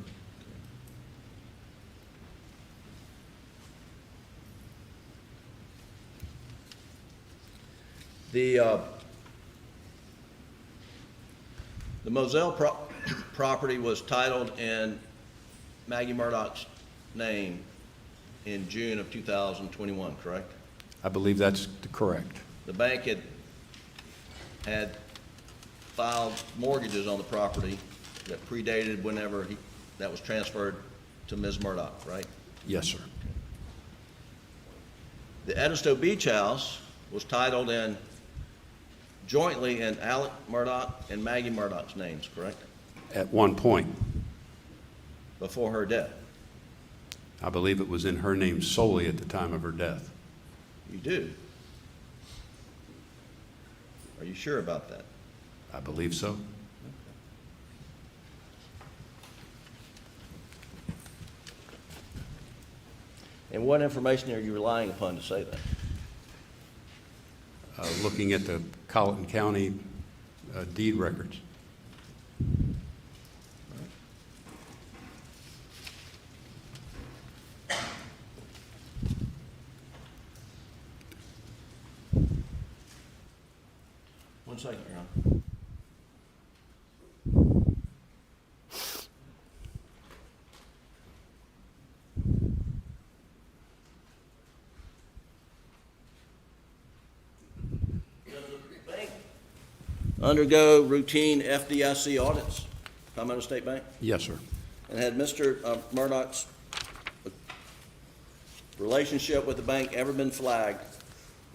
The Moselle property was titled in Maggie Murdaugh's name in June of 2021, correct? I believe that's correct. The bank had filed mortgages on the property that predated whenever that was transferred to Ms. Murdaugh, right? Yes, sir. The Edisto Beach House was titled in jointly in Alec Murdaugh and Maggie Murdaugh's names, correct? At one point, Before her death. I believe it was in her name solely at the time of her death. You do? Are you sure about that? I believe so. And what information are you relying upon to say that? Looking at the Colleton County deed records. One second, Your Honor. Undergo routine FDIC audits, Palmetto State Bank? Yes, sir. And had Mr. Murdaugh's relationship with the bank ever been flagged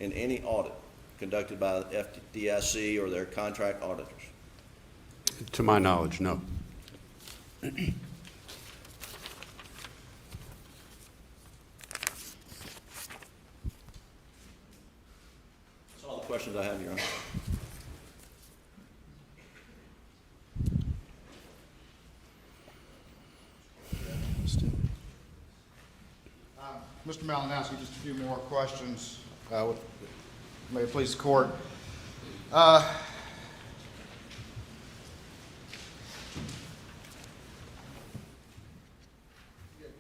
in any audit conducted by the FDIC or their contract auditors? To my knowledge, no. That's all the questions I have, Your Honor. Mr. Malinowski, just a few more questions. May it please the court. Get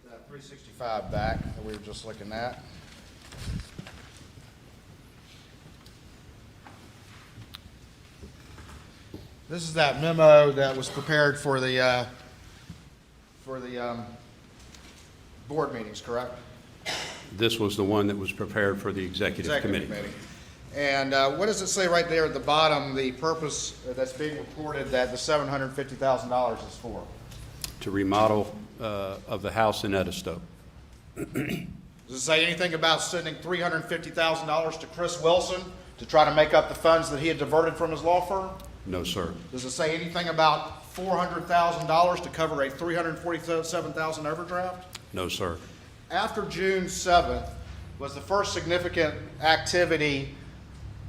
that 365 back that we were just looking at. This is that memo that was prepared for the board meetings, correct? This was the one that was prepared for the executive committee. And what does it say right there at the bottom, the purpose that's being reported that the $750,000 is for? To remodel of the house in Edisto. Does it say anything about sending $350,000 to Chris Wilson to try to make up the funds that he had diverted from his law firm? No, sir. Does it say anything about $400,000 to cover a $347,000 overdraft? No, sir. After June 7th was the first significant activity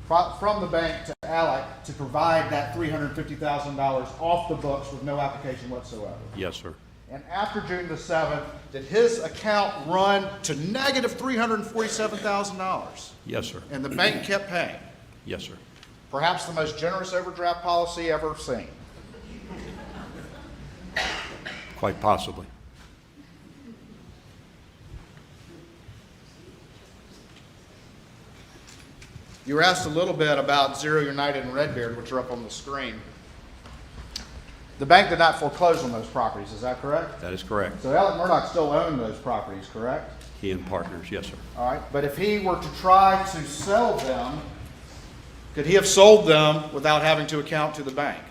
from the bank to Alec to provide that $350,000 off the books with no application whatsoever. Yes, sir. And after June the 7th, did his account run to negative $347,000? Yes, sir. And the bank kept paying. Yes, sir. Perhaps the most generous overdraft policy ever seen. Quite possibly. You were asked a little bit about Zero United and Redbeard, which are up on the screen. The bank did not foreclose on those properties, is that correct? That is correct. So Alec Murdaugh still owned those properties, correct? He and partners, yes, sir. All right, but if he were to try to sell them, could he have sold them without having to account to the bank?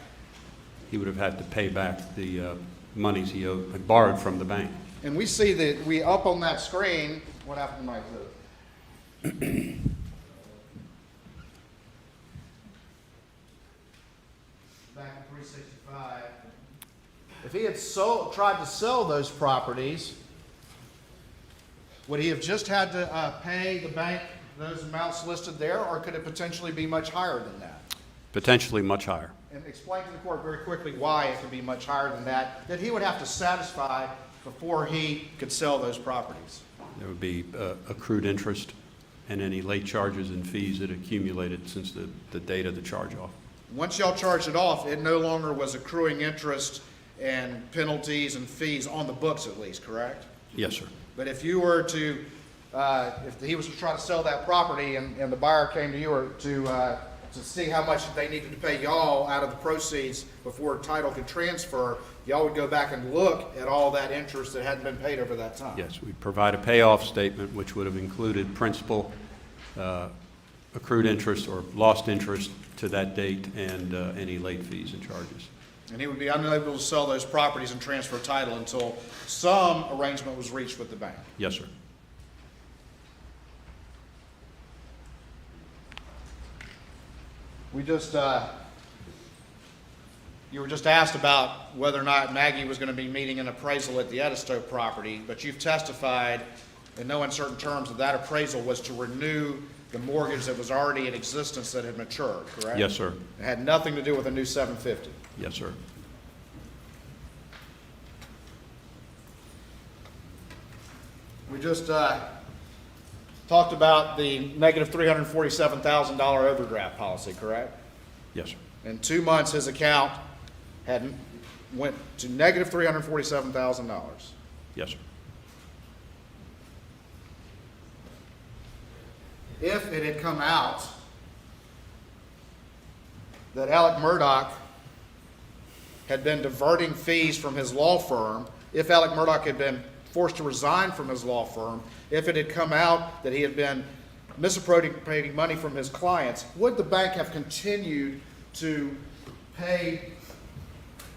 He would have had to pay back the monies he had borrowed from the bank. And we see that up on that screen, what happened to my exhibit? Back in 365. If he had tried to sell those properties, would he have just had to pay the bank those amounts listed there, or could it potentially be much higher than that? Potentially much higher. And explain to the court very quickly why it could be much higher than that he would have to satisfy before he could sell those properties. There would be accrued interest and any late charges and fees that accumulated since the date of the charge-off. Once y'all charged it off, it no longer was accruing interest and penalties and fees on the books at least, correct? Yes, sir. But if you were to, if he was to try to sell that property and the buyer came to you or to see how much they needed to pay y'all out of the proceeds before title could transfer, y'all would go back and look at all that interest that hadn't been paid over that time. Yes, we'd provide a payoff statement which would have included principal, accrued interest or lost interest to that date and any late fees and charges. And he would be unable to sell those properties and transfer title until some arrangement was reached with the bank. Yes, sir. We just, you were just asked about whether or not Maggie was going to be meeting an appraisal at the Edisto property, but you've testified in no uncertain terms that that appraisal was to renew the mortgage that was already in existence that had matured, correct? Yes, sir. It had nothing to do with a new 750. Yes, sir. We just talked about the negative $347,000 overdraft policy, correct? Yes, sir. In 2 months, his account went to negative $347,000. Yes, sir. If it had come out that Alec Murdaugh had been diverting fees from his law firm, if Alec Murdaugh had been forced to resign from his law firm, if it had come out that he had been misappropriating money from his clients, would the bank have continued to pay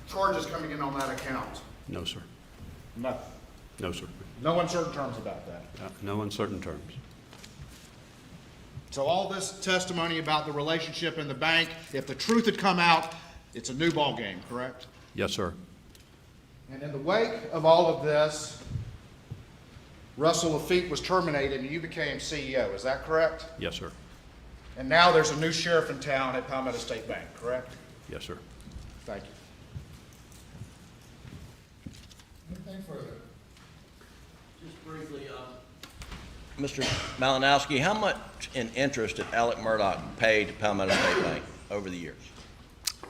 charges coming in on that account? No, sir. No. No, sir. No uncertain terms about that. No uncertain terms. So all this testimony about the relationship in the bank, if the truth had come out, it's a new ball game, correct? Yes, sir. And in the wake of all of this, Russell Lafitte was terminated and you became CEO, is that correct? Yes, sir. And now there's a new sheriff in town at Palmetto State Bank, correct? Yes, sir. Thank you. Anything further? Just briefly, Mr. Malinowski, how much in interest did Alec Murdaugh pay to Palmetto State Bank over the years?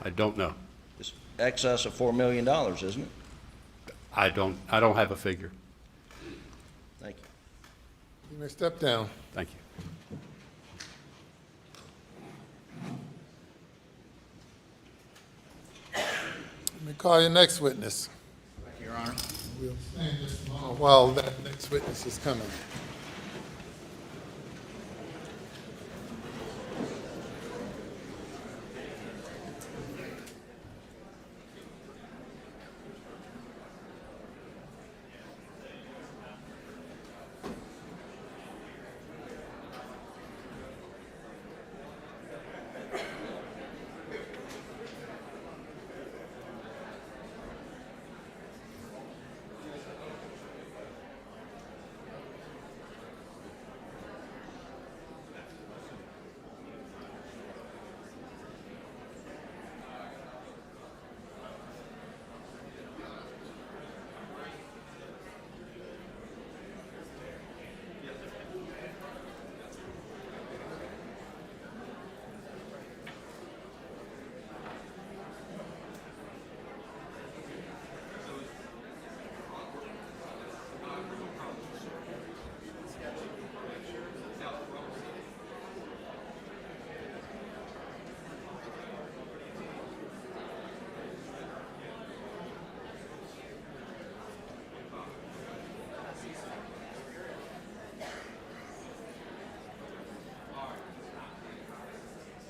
I don't know. It's excess of $4 million, isn't it? I don't have a figure. Thank you. You may step down. Thank you. Let me call your next witness. Thank you, Your Honor. We'll stand just a moment while that next witness is coming.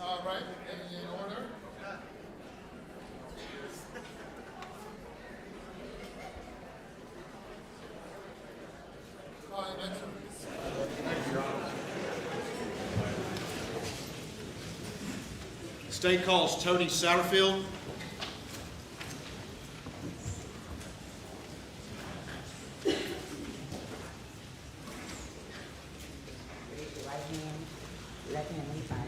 All right, any in order? Call your next witness. The state calls Tony Satterfield. Raise your right hand, left hand on the Bible.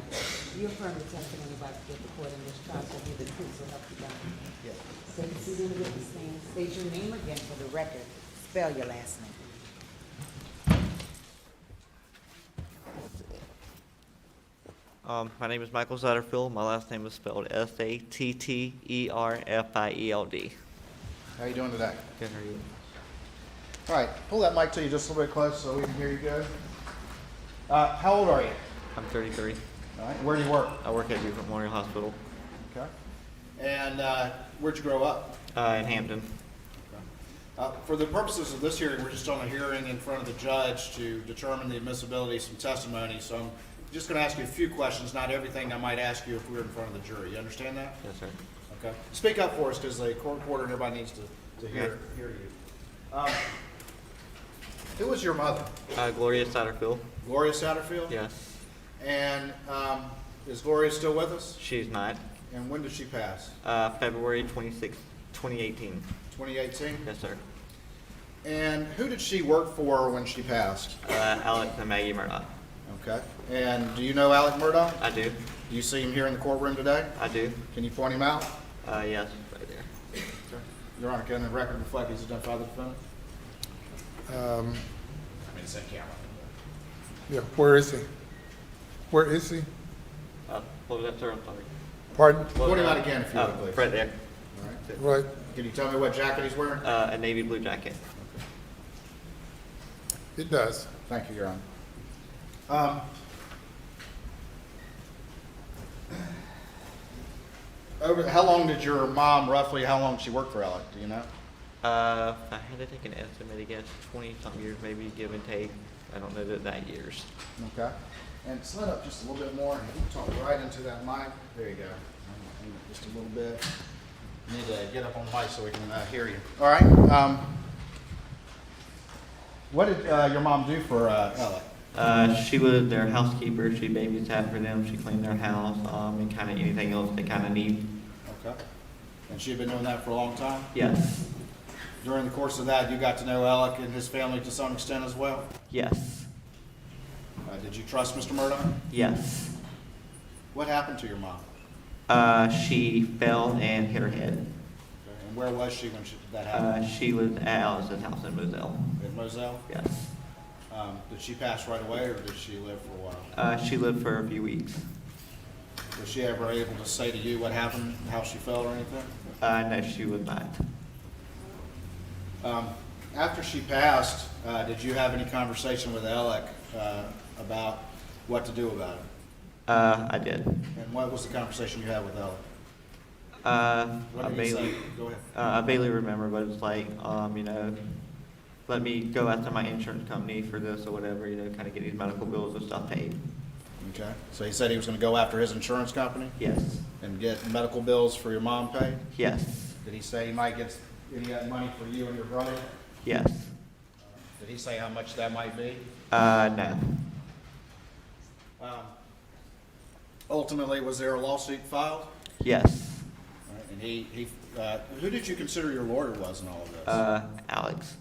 You affirm the testimony about to give the court in this trial shall be the truth, so help you God. Yes. Take a seat in the witness stand. State your name again for the record. Spell your last name. My name is Michael Satterfield. My last name is spelled Satterfield. How you doing today? Good, how are you? All right, pull that mic to you just a little bit close so we can hear you good. How old are you? I'm 33. All right, where do you work? I work at Beaufort Memorial Hospital Okay. And where'd you grow up? in Hampton. For the purposes of this hearing, we're just on a hearing in front of the judge to determine the admissibility of some testimony. So I'm just going to ask you a few questions, not everything I might ask you if we were in front of the jury. You understand that? Yes, sir. Okay. Speak up for us because the court reporter and everybody needs to hear you. Who was your mother? Gloria Satterfield. Gloria Satterfield? Yes. And is Gloria still with us? She's not. And when did she pass? February 26, 2018. 2018? Yes, sir. And who did she work for when she passed? Alex and Maggie Murdaugh. Okay. And do you know Alec Murdaugh? I do. Do you see him here in the courtroom today? I do. Can you point him out? Yes, right there. Your Honor, can the record reflect he's identified the defendant? It's in camera. Yeah, where is he? Where is he? What was that, sir? I'm sorry. Pardon? Point him out again if you would, please. Right there. All right. Right. Can you tell me what jacket he's wearing? A navy blue jacket. It does. Thank you, Your Honor. How long did your mom, roughly, how long did she work for Alec, do you know? If I had to take an estimate, I guess 20-something years, maybe give and take. I don't know that years. Okay. And slide up just a little bit more, and talk right into that mic. There you go. Hang it just a little bit. You need to get up on the mic so we can hear you. All right. What did your mom do for Alec? She was their housekeeper. She babysat for them. She cleaned their house, and kind of anything else they kind of need. Okay. And she had been doing that for a long time? Yes. During the course of that, you got to know Alec and his family to some extent as well? Yes. Did you trust Mr. Murdaugh? Yes. What happened to your mom? She fell and hit her head. Okay. And where was she when that happened? She was at Alice's house in Moselle. In Moselle? Yes. Did she pass right away, or did she live for a while? She lived for a few weeks. Was she ever able to say to you what happened, how she felt or anything? No, she was not. After she passed, did you have any conversation with Alec about what to do about it? I did. And what was the conversation you had with Alec? I What did he say? barely, Go ahead. I barely remember, but it's like, let me go after my insurance company for this or whatever, kind of get these medical bills and stuff paid. Okay. So he said he was going to go after his insurance company Yes. and get medical bills for your mom paid? Yes. Did he say he might get any money for you and your brother? Yes. Did he say how much that might be? No. Ultimately, was there a lawsuit filed? Yes. All right. And who did you consider your lawyer was in all of this? Alex.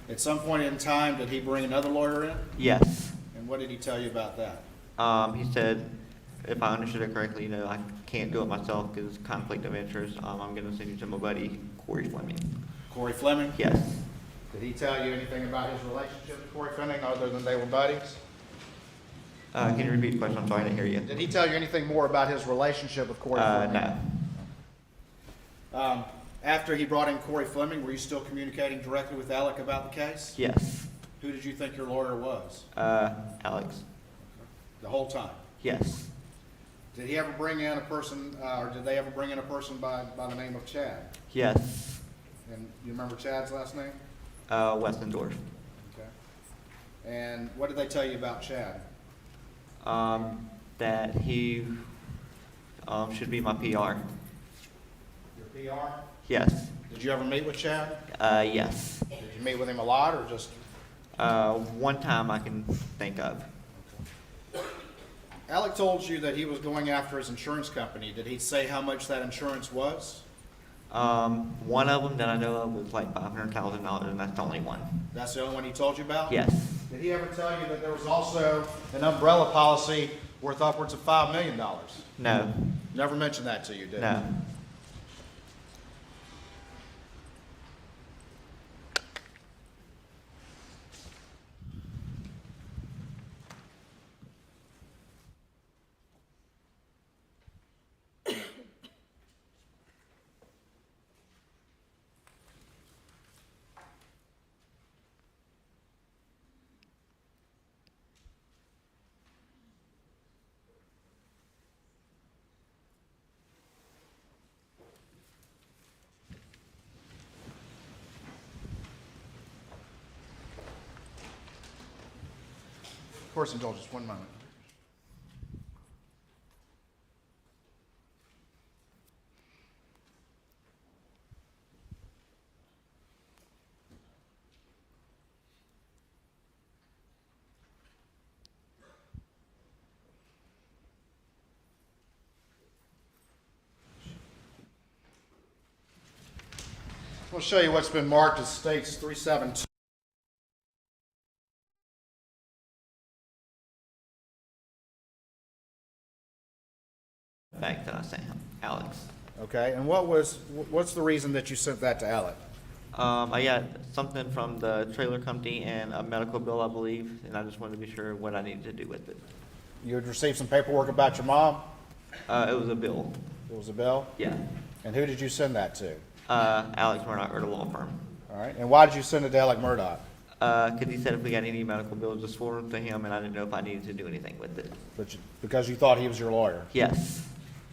At some point in time, did he bring another lawyer in? Yes. And what did he tell you about that? He said, if I understood it correctly, I can't do it myself because it's conflict of interest. I'm going to send you to my buddy, Corey Fleming. Corey Fleming? Yes. Did he tell you anything about his relationship with Corey Fleming other than they were buddies? Can you repeat the question? I'm sorry, I didn't hear you. Did he tell you anything more about his relationship with Corey Fleming? No. After he brought in Corey Fleming, were you still communicating directly with Alec about the case? Yes. Who did you think your lawyer was Alex. the whole time? Yes. Did he ever bring in a person, or did they ever bring in a person by the name of Chad? Yes. And you remember Chad's last name? Westendorf. Okay. And what did they tell you about Chad? That he should be my PR. Your PR? Yes. Did you ever meet with Chad? Yes. Did you meet with him a lot, or just? One time I can think of. Alec told you that he was going after his insurance company. Did he say how much that insurance was? One of them that I know of was like $500,000, and that's the only one. That's the only one he told you about? Yes. Did he ever tell you that there was also an umbrella policy worth upwards of $5 million? No. Never mentioned that to you, did he? No. Of course, indulge us 1 moment. We'll show you what's been marked as states 372. Back that I sent him, Alex. Okay, and what's the reason that you sent that to Alec? I got something from the trailer company and a medical bill, I believe, and I just wanted to be sure what I needed to do with it. You had received some paperwork about your mom? It was a bill. It was a bill? Yeah. And who did you send that to? Alex Murdaugh, or the law firm. All right, and why did you send it to Alec Murdaugh? Because he said if we got any medical bills, just forward them to him, and I didn't know if I needed to do anything with it. Because you thought he was your lawyer? Yes.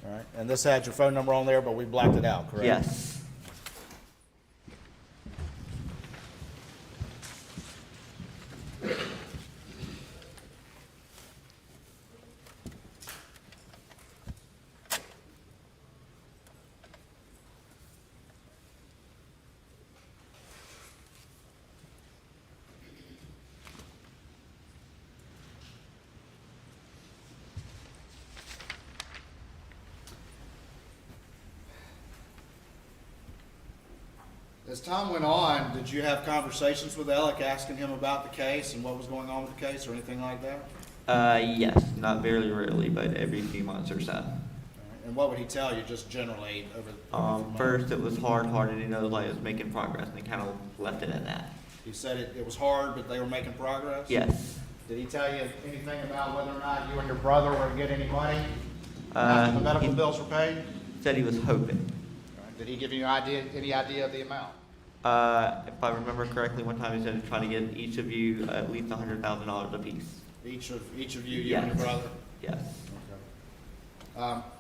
All right, and this had your phone number on there, but we blacked it out, correct? Yes. As time went on, did you have conversations with Alec asking him about the case and what was going on with the case or anything like that? Yes, not very rarely, but every few months or so. All right, and what would he tell you, just generally over the month? First, it was hard-hearted, you know, like it was making progress, and he kind of left it at that. He said it was hard, but they were making progress? Yes. Did he tell you anything about whether or not you and your brother were to get any money after the medical he bills were paid? said he was hoping. All right, did he give you any idea of the amount? If I remember correctly, one time he said he's trying to get each of you at least $100,000 apiece. Each of you, you and your Yes. brother? Yes.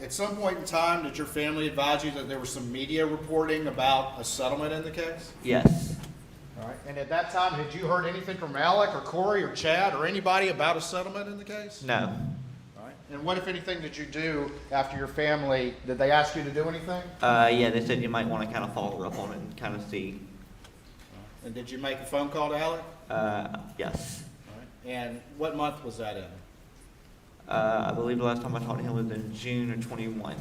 At some point in time, did your family advise you that there was some media reporting about a settlement in the case? Yes. All right. And at that time, had you heard anything from Alec or Corey or Chad or anybody about a settlement in the case? No. All right. And what, if anything, did you do after your family? Did they ask you to do anything? Yeah, they said you might want to kind of follow up on it and kind of see. And did you make a phone call to Alec? Yes. All right. And what month was that in? I believe the last time I talked to him was in June of 21.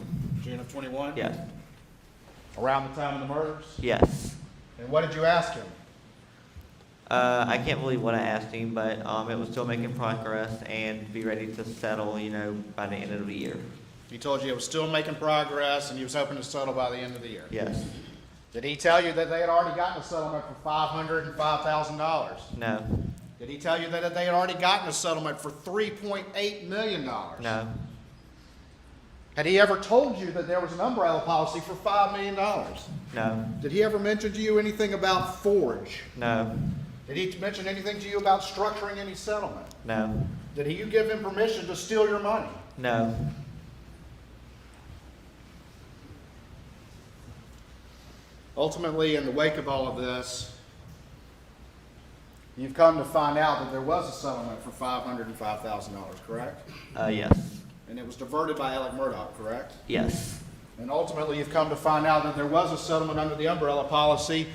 June of 21? Yes. Around the time of the murders? Yes. And what did you ask him? I can't believe what I asked him, but it was still making progress and be ready to settle, you know, by the end of the year. He told you it was still making progress and he was hoping to settle by the end of the year. Yes. Did he tell you that they had already gotten a settlement for $505,000? No. Did he tell you that they had already gotten a settlement for $3.8 million? No. Had he ever told you that there was an umbrella policy for $5 million? No. Did he ever mention to you anything about Forge? No. Did he mention anything to you about structuring any settlement? No. Did you give him permission to steal your money? No. Ultimately, in the wake of all of this, you've come to find out that there was a settlement for $505,000, correct? Yes. And it was diverted by Alec Murdaugh, correct? Yes. And ultimately, you've come to find out that there was a settlement under the umbrella policy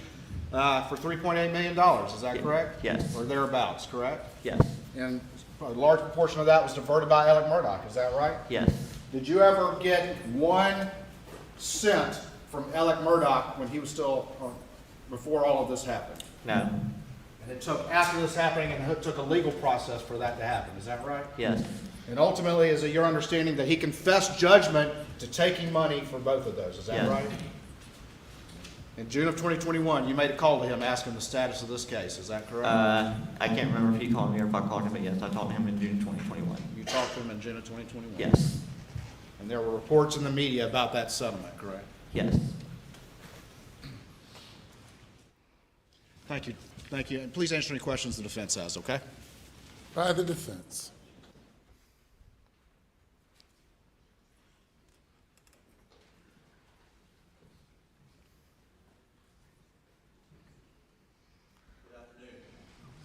for $3.8 million. Is that correct? Yes. Or thereabouts, correct? Yes. And a large proportion of that was diverted by Alec Murdaugh. Is that right? Yes. Did you ever get 1 cent from Alec Murdaugh when he was still, before all of this happened? No. And it took, after this happening, and it took a legal process for that to happen. Is that right? Yes. And ultimately, is it your understanding that he confessed judgment to taking money for both of those? Is that Yes. right? In June of 2021, you made a call to him asking the status of this case. Is that correct? I can't remember if he called me or if I called him, but yes, I talked to him in June 2021. You talked to him in June of 2021? Yes. And there were reports in the media about that settlement, correct? Yes. Thank you. Thank you. And please answer any questions the defense has, okay? By the defense.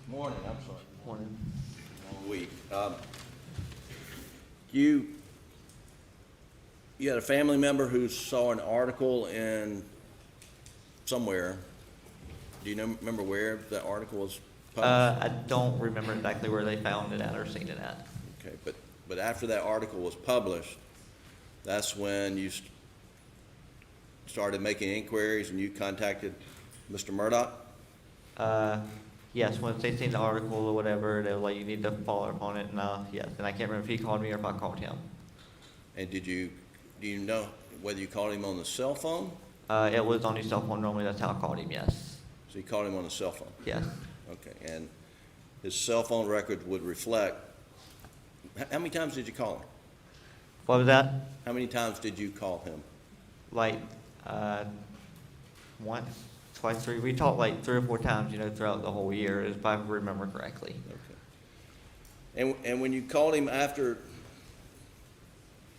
Morning, I'm sorry. Morning. Long week. You had a family member who saw an article in somewhere. Do you remember where that article was published? I don't remember exactly where they found it at or seen it at. Okay, but after that article was published, that's when you started making inquiries and you contacted Mr. Murdaugh? Yes, once they seen the article or whatever, they were like, you need to follow up on it, and yes, and I can't remember if he called me or if I called him. And do you know whether you called him on the cell phone? It was on his cell phone normally, that's how I called him, yes. So you called him on the cell phone? Yes. Okay, and his cell phone record would reflect, how many times did you call him? What was that? How many times did you call him? Like, once, twice, three, we talked like 3 or 4 times, you know, throughout the whole year, if I remember correctly. Okay. And when you called him after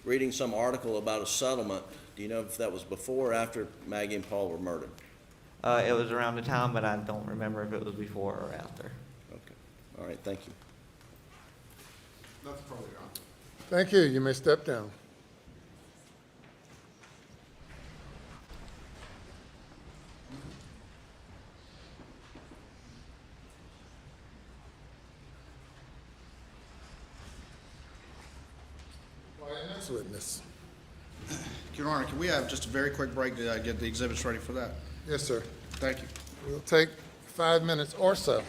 reading some article about a settlement. Do you know if that was before or after Maggie and Paul were murdered? It was around the time, but I don't remember if it was before or after. Okay, all right, thank you. Nothing further, Your Honor. Thank you. You may step down. Next witness. Your Honor, can we have just a very quick break to get the exhibits ready for that? Yes, sir. Thank you. We'll take 5 minutes or so.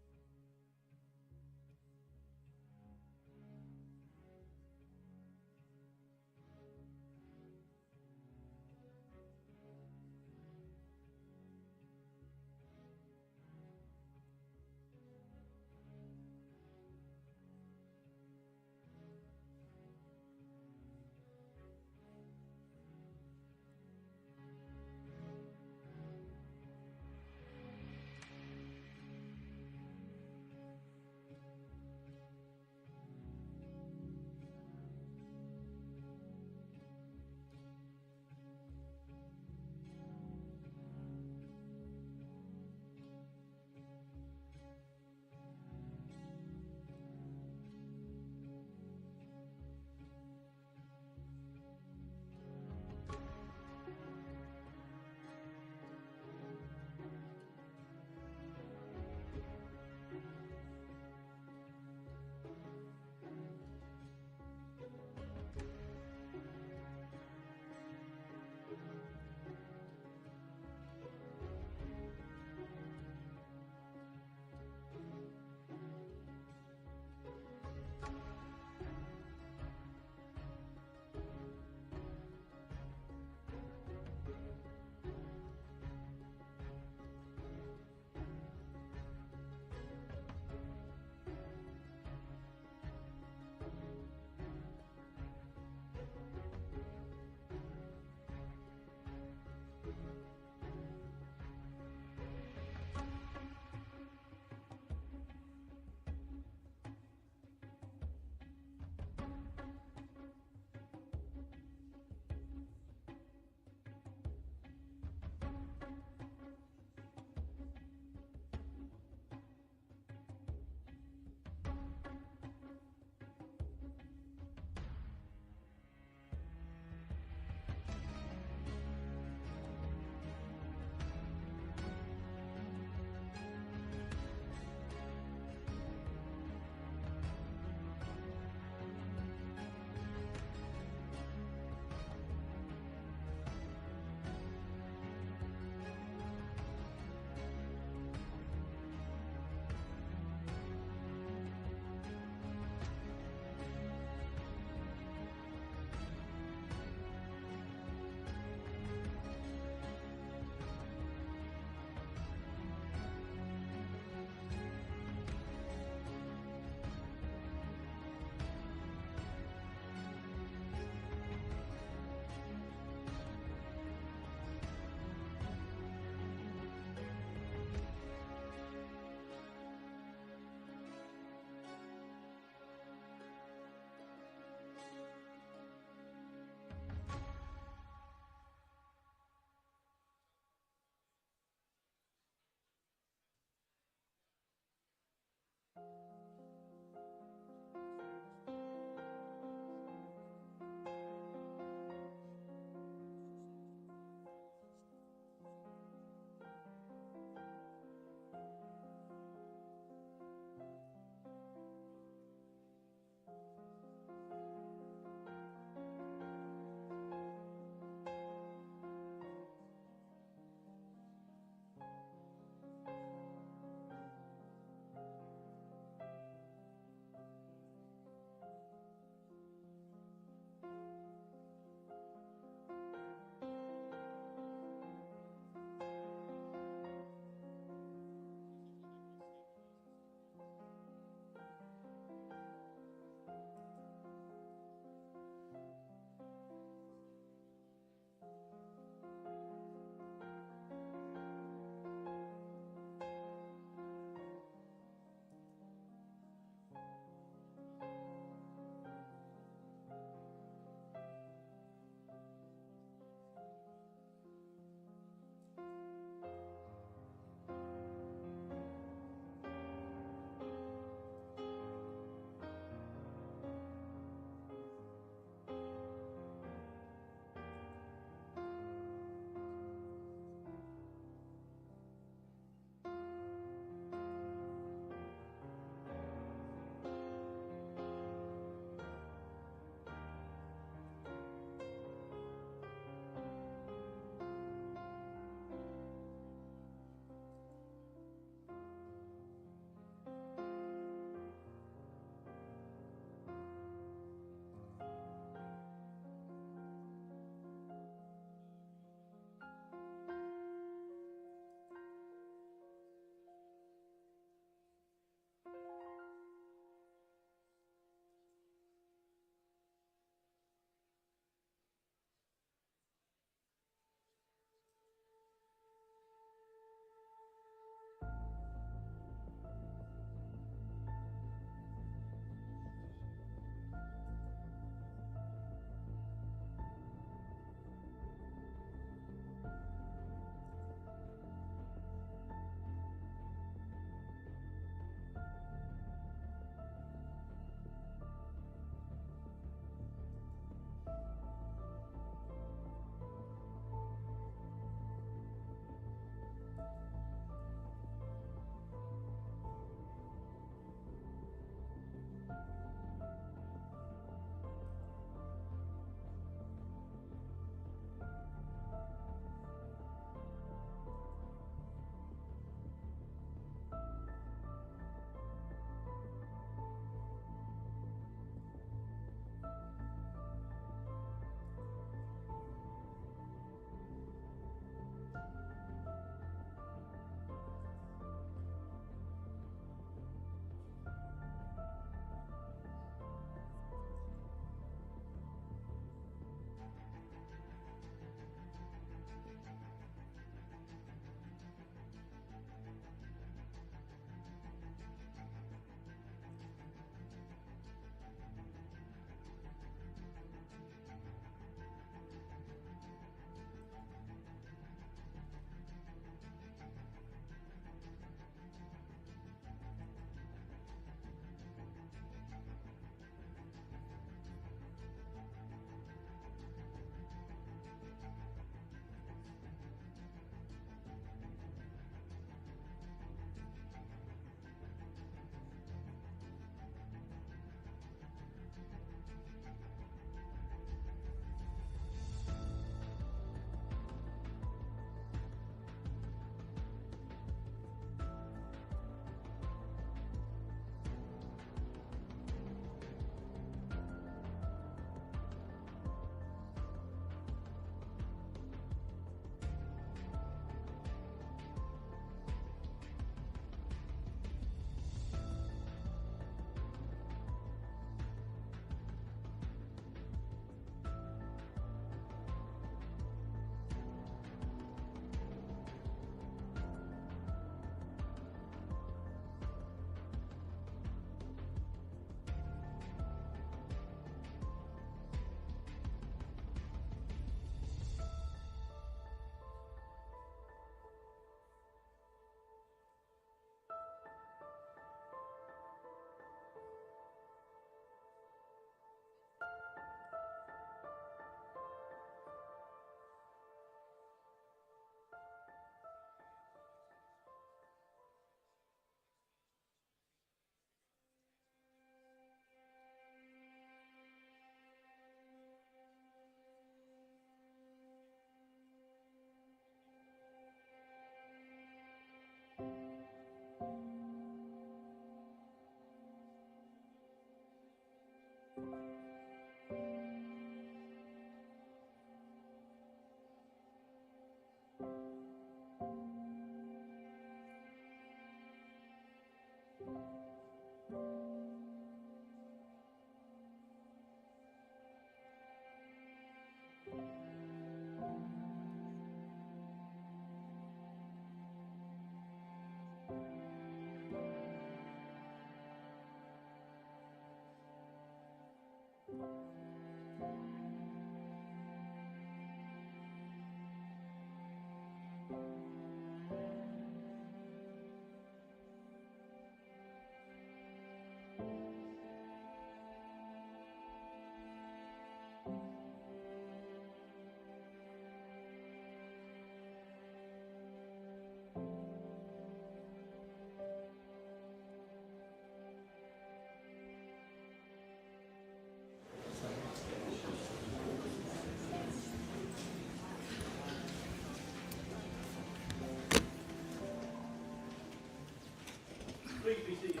Please be seated.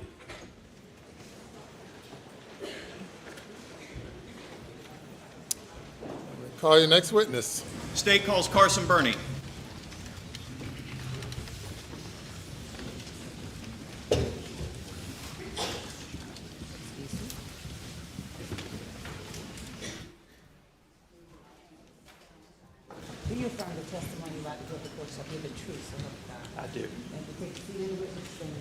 Call your next witness. State calls Carson Burney. Do you affirm the testimony about to give the court shall be the truth, so help you God? I do. And to take a seat in the witness stand.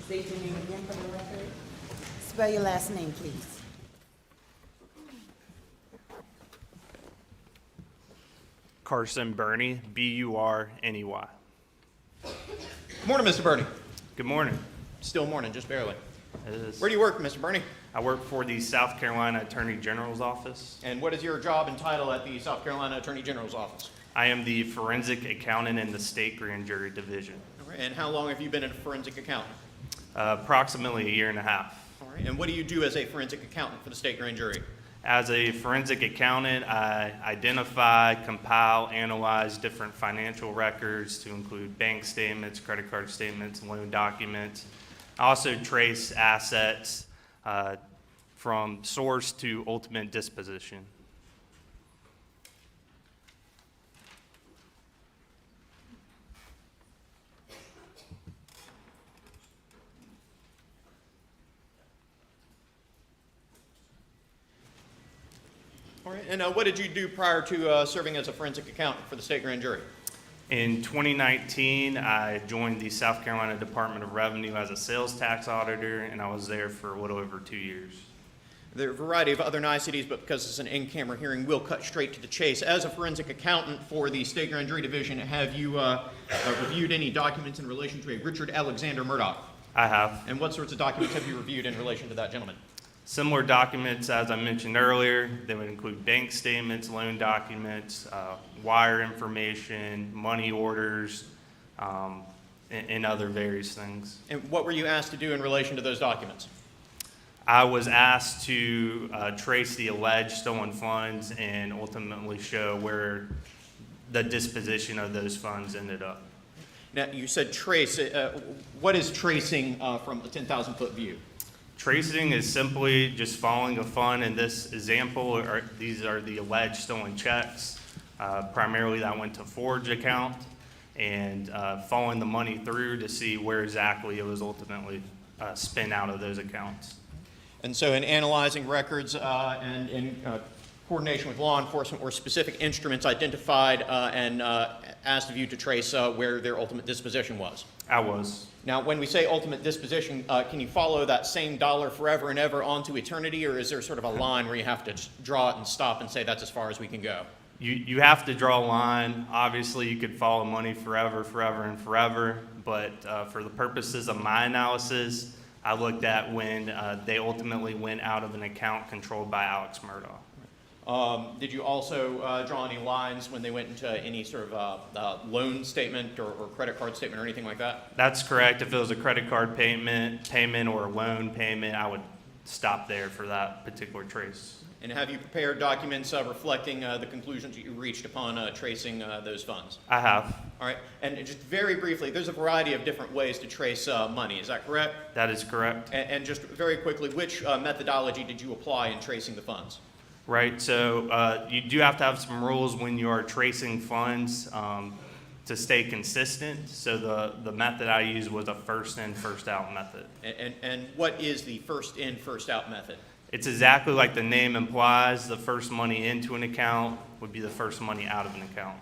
State your name again for the record. Spell your last name, please. Carson Burney, B-U-R-N-E-Y. Morning, Mr. Burney. Good morning. Still morning, just barely. It is- Where do you work, Mr. Burney? I work for the South Carolina Attorney General's office. And what is your job and title at the South Carolina Attorney General's office? I am the forensic accountant in the state grand jury division. All right, and how long have you been a forensic accountant? Approximately a year and a half. All right, and what do you do as a forensic accountant for the state grand jury? As a forensic accountant, I identify, compile, analyze different financial records to include bank statements, credit card statements, loan documents. I also trace assets from source to ultimate disposition. All right, and what did you do prior to serving as a forensic accountant for the state grand jury? In 2019, I joined the South Carolina Department of Revenue as a sales tax auditor, and I was there for a little over 2 years. There are a variety of other niceties, but because it's an in-camera hearing, we'll cut straight to the chase. As a forensic accountant for the state grand jury division, have you reviewed any documents in relation to a Richard Alexander Murdaugh? I have And what sorts of documents have you reviewed in relation to that gentleman? similar documents, as I mentioned earlier. They would include bank statements, loan documents, wire information, money orders, and other various things. And what were you asked to do in relation to those documents? I was asked to trace the alleged stolen funds and ultimately show where the disposition of those funds ended up. Now, you said trace. What is tracing from a 10,000-foot view? Tracing is simply just following a fund. In this example, these are the alleged stolen checks, primarily that went to Forge account, and following the money through to see where exactly it was ultimately spent out of those accounts. And so in analyzing records and in coordination with law enforcement, were specific instruments identified and asked of you to trace where their ultimate disposition was? I was. Now, when we say ultimate disposition, can you follow that same dollar forever and ever onto eternity, or is there sort of a line where you have to just draw it and stop and say that's as far as we can go? You have to draw a line. Obviously, you could follow money forever, and forever, but for the purposes of my analysis, I looked at when they ultimately went out of an account controlled by Alex Murdaugh. Did you also draw any lines when they went into any sort of loan statement or credit card statement or anything like that? That's correct. If it was a credit card payment or a loan payment, I would stop there for that particular trace. And have you prepared documents reflecting the conclusions that you reached upon tracing those funds? I have. All right. And just very briefly, there's a variety of different ways to trace money. Is that correct? That is correct. And just very quickly, which methodology did you apply in tracing the funds? Right. So you do have to have some rules when you are tracing funds to stay consistent. So the method I used was a first in, first out method. And what is the first in, first out method? It's exactly like the name implies. The first money into an account would be the first money out of an account.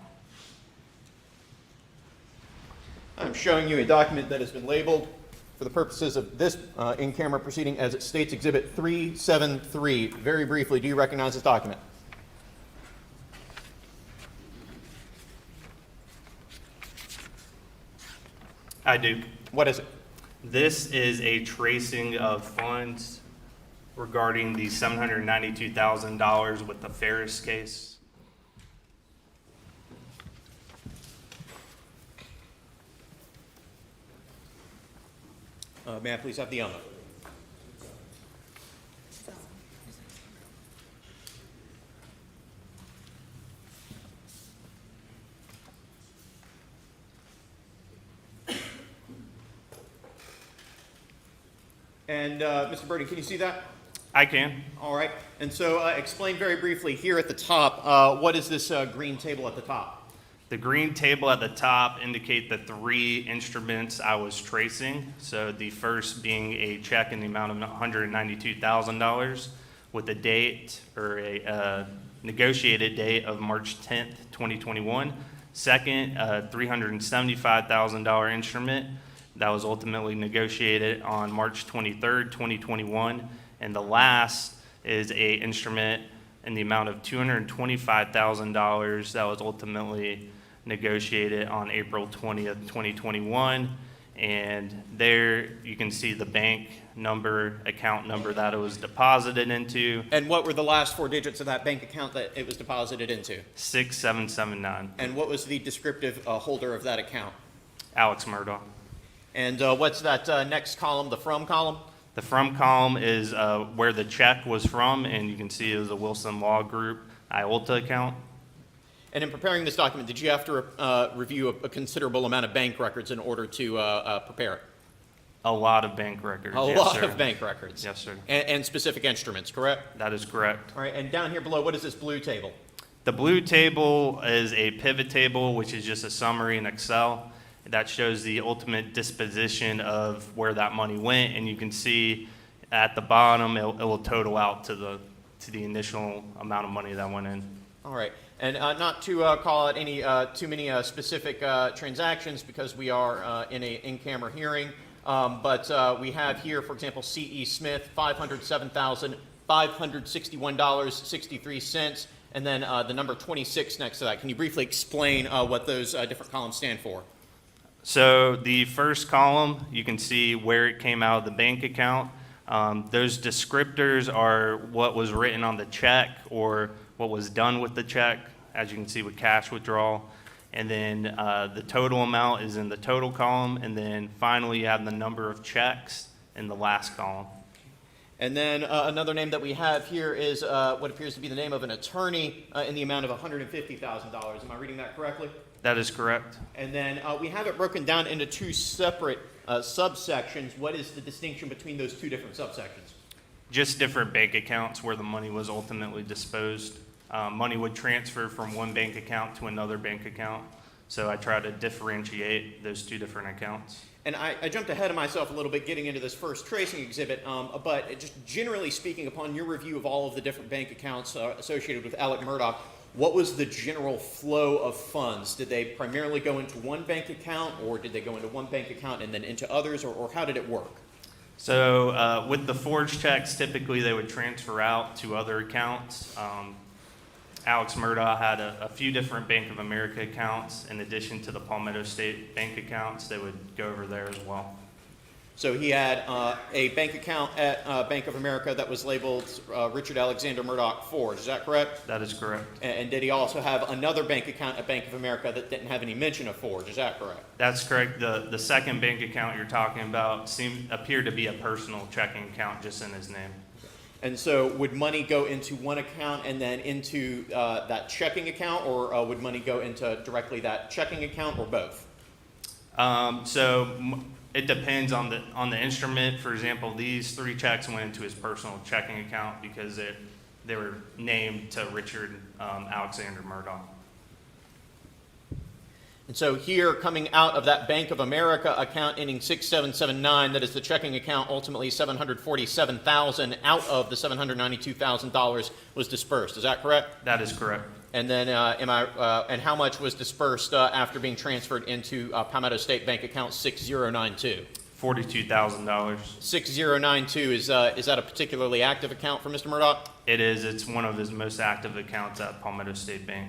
I'm showing you a document that has been labeled for the purposes of this in-camera proceeding as it states Exhibit 373. Very briefly, do you recognize this document? I do. What is it? This is a tracing of funds regarding the $792,000 with the Ferris case. May I please have the honor? And Mr. Burden, can you see that? I can. All right. And so explain very briefly here at the top, what is this green table at the top? The green table at the top indicate the 3 instruments I was tracing. So the first being a check in the amount of $192,000 with a date or a negotiated date of March 10th, 2021. Second, a $375,000 instrument that was ultimately negotiated on March 23rd, 2021. And the last is a instrument in the amount of $225,000 that was ultimately negotiated on April 20th, 2021. And there you can see the bank number, account number that it was deposited into. And what were the last 4 digits of that bank account that it was deposited into? 6779. And what was the descriptive holder of that account? Alex Murdaugh. And what's that next column, the from column? The from column is where the check was from, and you can see it was a Wilson Law Group IOLTA account. And in preparing this document, did you have to review a considerable amount of bank records in order to prepare it? A lot of bank records. A yes, lot sir. of bank records. Yes, sir. And specific instruments, correct? That is correct. All right, and down here below, what is this blue table? The blue table is a pivot table, which is just a summary in Excel. That shows the ultimate disposition of where that money went, and you can see at the bottom, it will total out to the initial amount of money that went in. All right, and not to call out any too many specific transactions because we are in an in-camera hearing, but we have here, for example, C.E. Smith, $507,561.63, and then the number 26 next to that. Can you briefly explain what those different columns stand for? So the first column, you can see where it came out of the bank account. Those descriptors are what was written on the check or what was done with the check, as you can see with cash withdrawal. And then the total amount is in the total column. And then finally, you have the number of checks in the last column. And then another name that we have here is what appears to be the name of an attorney in the amount of $150,000. Am I reading that correctly? That is correct. And then we have it broken down into 2 separate subsections. What is the distinction between those 2 different subsections? Just different bank accounts where the money was ultimately disposed. Money would transfer from one bank account to another bank account. So I try to differentiate those 2 different accounts. And I jumped ahead of myself a little bit getting into this first tracing exhibit, but just generally speaking, upon your review of all of the different bank accounts associated with Alec Murdaugh, what was the general flow of funds? Did they primarily go into one bank account, or did they go into one bank account and then into others, or how did it work? So with the forged checks, typically they would transfer out to other accounts. Alex Murdaugh had a few different Bank of America accounts in addition to the Palmetto State bank accounts. They would go over there as well. So he had a bank account at Bank of America that was labeled Richard Alexander Murdaugh Forge. Is that correct? That is correct. And did he also have another bank account at Bank of America that didn't have any mention of Forge? Is that correct? That's correct. The second bank account you're talking about appeared to be a personal checking account just in his name. And so would money go into one account and then into that checking account, or would money go into directly that checking account, or both? It depends on the instrument. For example, these 3 checks went into his personal checking account because they were named to Richard Alexander Murdaugh. And so here, coming out of that Bank of America account ending 6779, that is the checking account, ultimately $747,000 out of the $792,000 was dispersed. Is that correct? That is correct. And then, and how much was dispersed after being transferred into Palmetto State Bank account 6092? $42,000. 6092 is that a particularly active account for Mr. Murdaugh? It is. It's one of his most active accounts at Palmetto State Bank.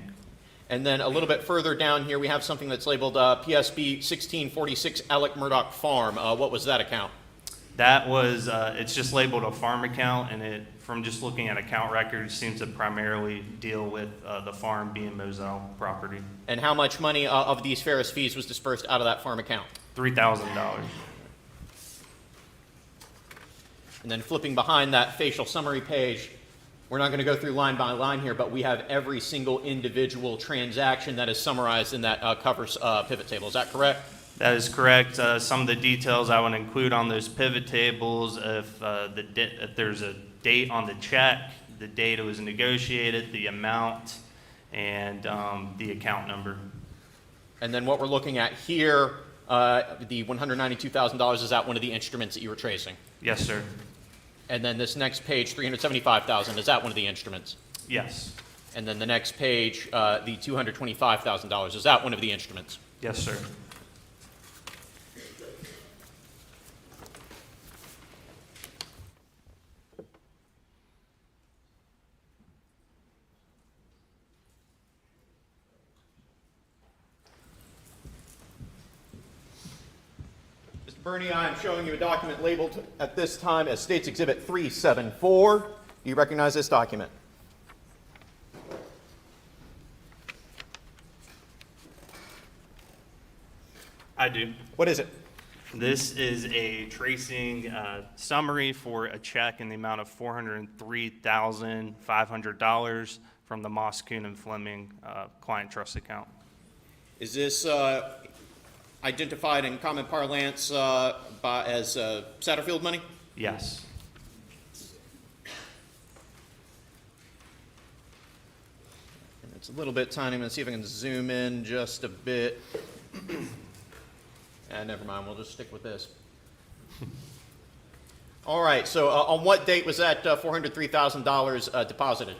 And then a little bit further down here, we have something that's labeled PSB 1646 Alec Murdaugh Farm. What was that account? That was, it's just labeled a farm account, and it, from just looking at account records, seems to primarily deal with the farm being Moselle property. And how much money of these Ferris fees was dispersed out of that farm account? $3,000. And then flipping behind that facial summary page, we're not going to go through line by line here, but we have every single individual transaction that is summarized in that covers pivot table. Is that correct? That is correct. Some of the details I would include on those pivot tables, if there's a date on the check, the date it was negotiated, the amount, and the account number. And then what we're looking at here, the $192,000, is that one of the instruments that you were tracing? Yes, sir. And then this next page, $375,000, is that one of the instruments? Yes. And then the next page, the $225,000, is that one of the instruments? Yes, sir. Mr. Bernie, I am showing you a document labeled at this time as States Exhibit 374. Do you recognize this document? I do. What is it? This is a tracing summary for a check in the amount of $403,500 from the Moss, Kuhn, and Fleming client trust account. Is this identified in common parlance as Satterfield money? Yes. And it's a little bit tiny. I'm going to see if I can zoom in just a bit. Never mind. We'll just stick with this. All right. So on what date was that $403,000 deposited?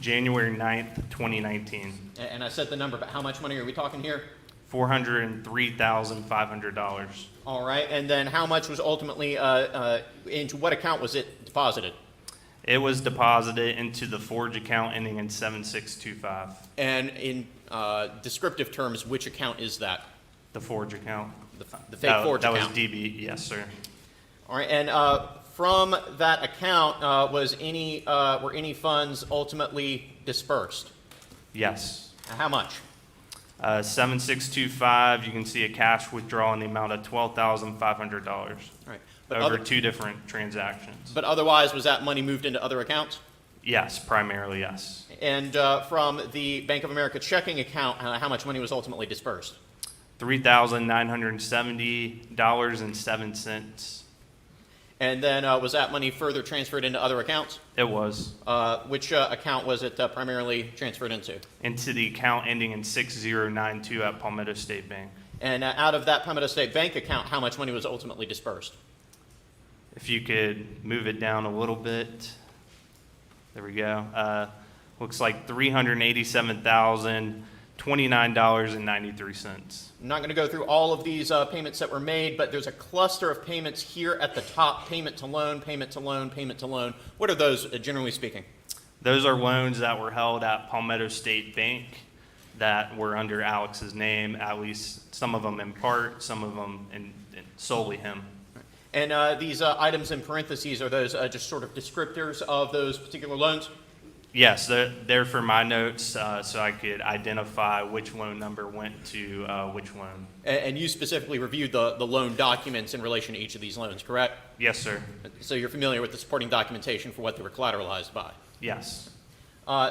January 9th, 2019. And I said the number, but how much money are we talking here? $403,500. All right. And then how much was ultimately, into what account was it deposited? It was deposited into the Forge account ending in 7625. And in descriptive terms, which account is that? The Forge account. The fake Forge account? That was DB, yes, sir. All right. And from that account, were any funds ultimately dispersed? Yes. How much? 7625, you can see a cash withdrawal in the amount of $12,500 All right. But over two different transactions. But otherwise, was that money moved into other accounts? Yes, primarily yes. And from the Bank of America checking account, how much money was ultimately dispersed? $3,970.07. And then was that money further transferred into other accounts? It was. Which account was it primarily transferred into? Into the account ending in 6092 at Palmetto State Bank. And out of that Palmetto State Bank account, how much money was ultimately dispersed? If you could move it down a little bit. There we go. Looks like $387,029.93. I'm not going to go through all of these payments that were made, but there's a cluster of payments here at the top: payment to loan, payment to loan, payment to loan. What are those, generally speaking? Those are loans that were held at Palmetto State Bank that were under Alex's name, at least some of them in part, some of them in solely him. And these items in parentheses, are those just sort of descriptors of those particular loans? Yes, they're for my notes, so I could identify which loan number went to which loan. And you specifically reviewed the loan documents in relation to each of these loans, correct? Yes, sir. So you're familiar with the supporting documentation for what they were collateralized by? Yes,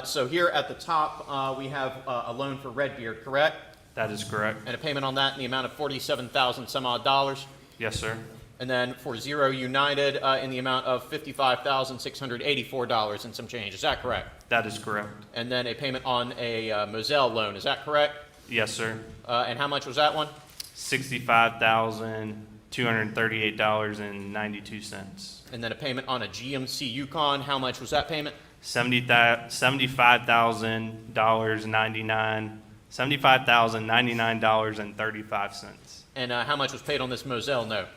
So here at the top, we have a loan for Redbeard, correct? that is correct. And a payment on that in the amount of $47,000 some odd dollars. Yes, sir. And then for Zero United in the amount of $55,684 and some change. Is that correct? That is correct. And then a payment on a Moselle loan. Is that correct? Yes, sir. And how much was that one? $65,238.92. And then a payment on a GMC Yukon. How much was that payment? $75,099.35. And how much was paid on this Moselle note?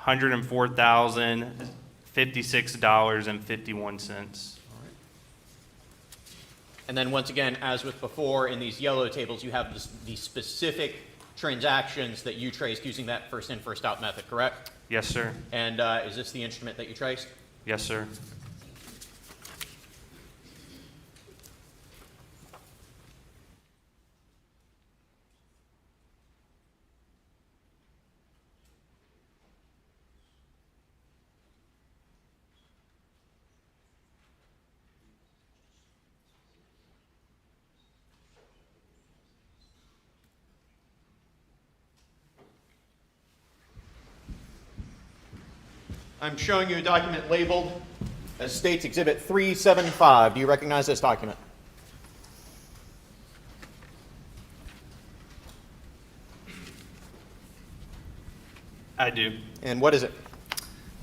$104,056.51. And then once again, as with before, in these yellow tables, you have the specific transactions that you traced using that first in, first out method, correct? Yes, sir. And is this the instrument that you traced? Yes, sir. I'm showing you a document labeled as States Exhibit 375. Do you recognize this document? I do. And what is it?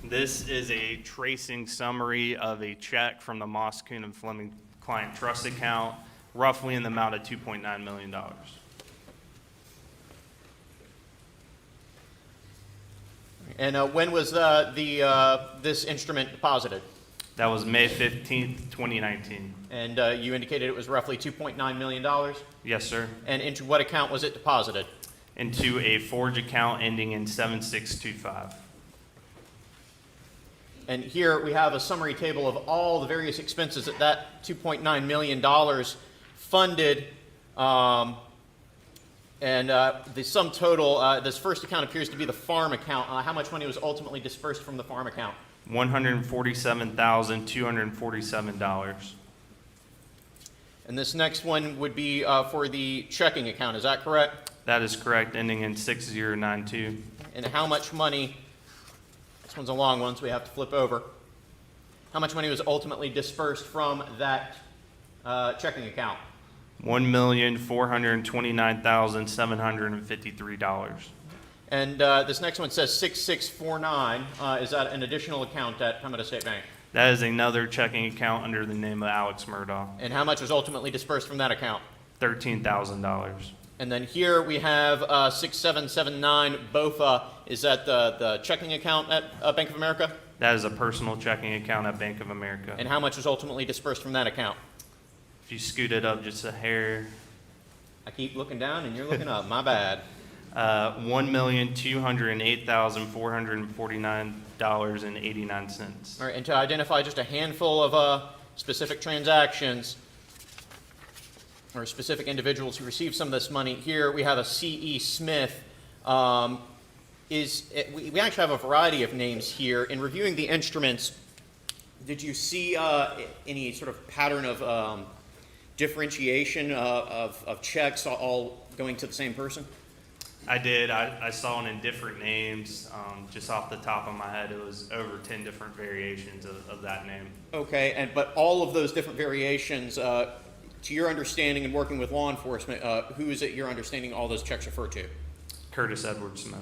This is a tracing summary of a check from the Moss, Kuhn, and Fleming client trust account, roughly in the amount of $2.9 million. And when was this instrument deposited? That was May 15th, 2019. And you indicated it was roughly $2.9 million? Yes, sir. And into what account was it deposited? Into a Forge account ending in 7625. And here we have a summary table of all the various expenses that $2.9 million funded. The sum total, this first account appears to be the farm account. How much money was ultimately dispersed from the farm account? $147,247. And this next one would be for the checking account, is that correct? That is correct, ending in 6092. And how much money, this one's a long one, so we have to flip over. How much money was ultimately dispersed from that checking account? $1,429,753. And this next one says 6649. Is that an additional account at Pembina State Bank? That is another checking account under the name of Alex Murdaugh. And how much was ultimately dispersed from that account? $13,000. And then here we have 6779 BOFA. Is that the checking account at Bank of America? That is a personal checking account at Bank of America. And how much was ultimately dispersed from that account? If you scoot it up just a hair, I keep looking down and you're looking up. My bad. $1,208,449.89. All right, and to identify just a handful of specific transactions or specific individuals who received some of this money, here we have a C.E. Smith. We actually have a variety of names here. In reviewing the instruments, did you see any sort of pattern of differentiation of checks all going to the same person? I did. I saw it in different names. Just off the top of my head, it was over 10 different variations of that name. Okay, but all of those different variations, to your understanding and working with law enforcement, who is it your understanding all those checks refer to? Curtis Edward Smith.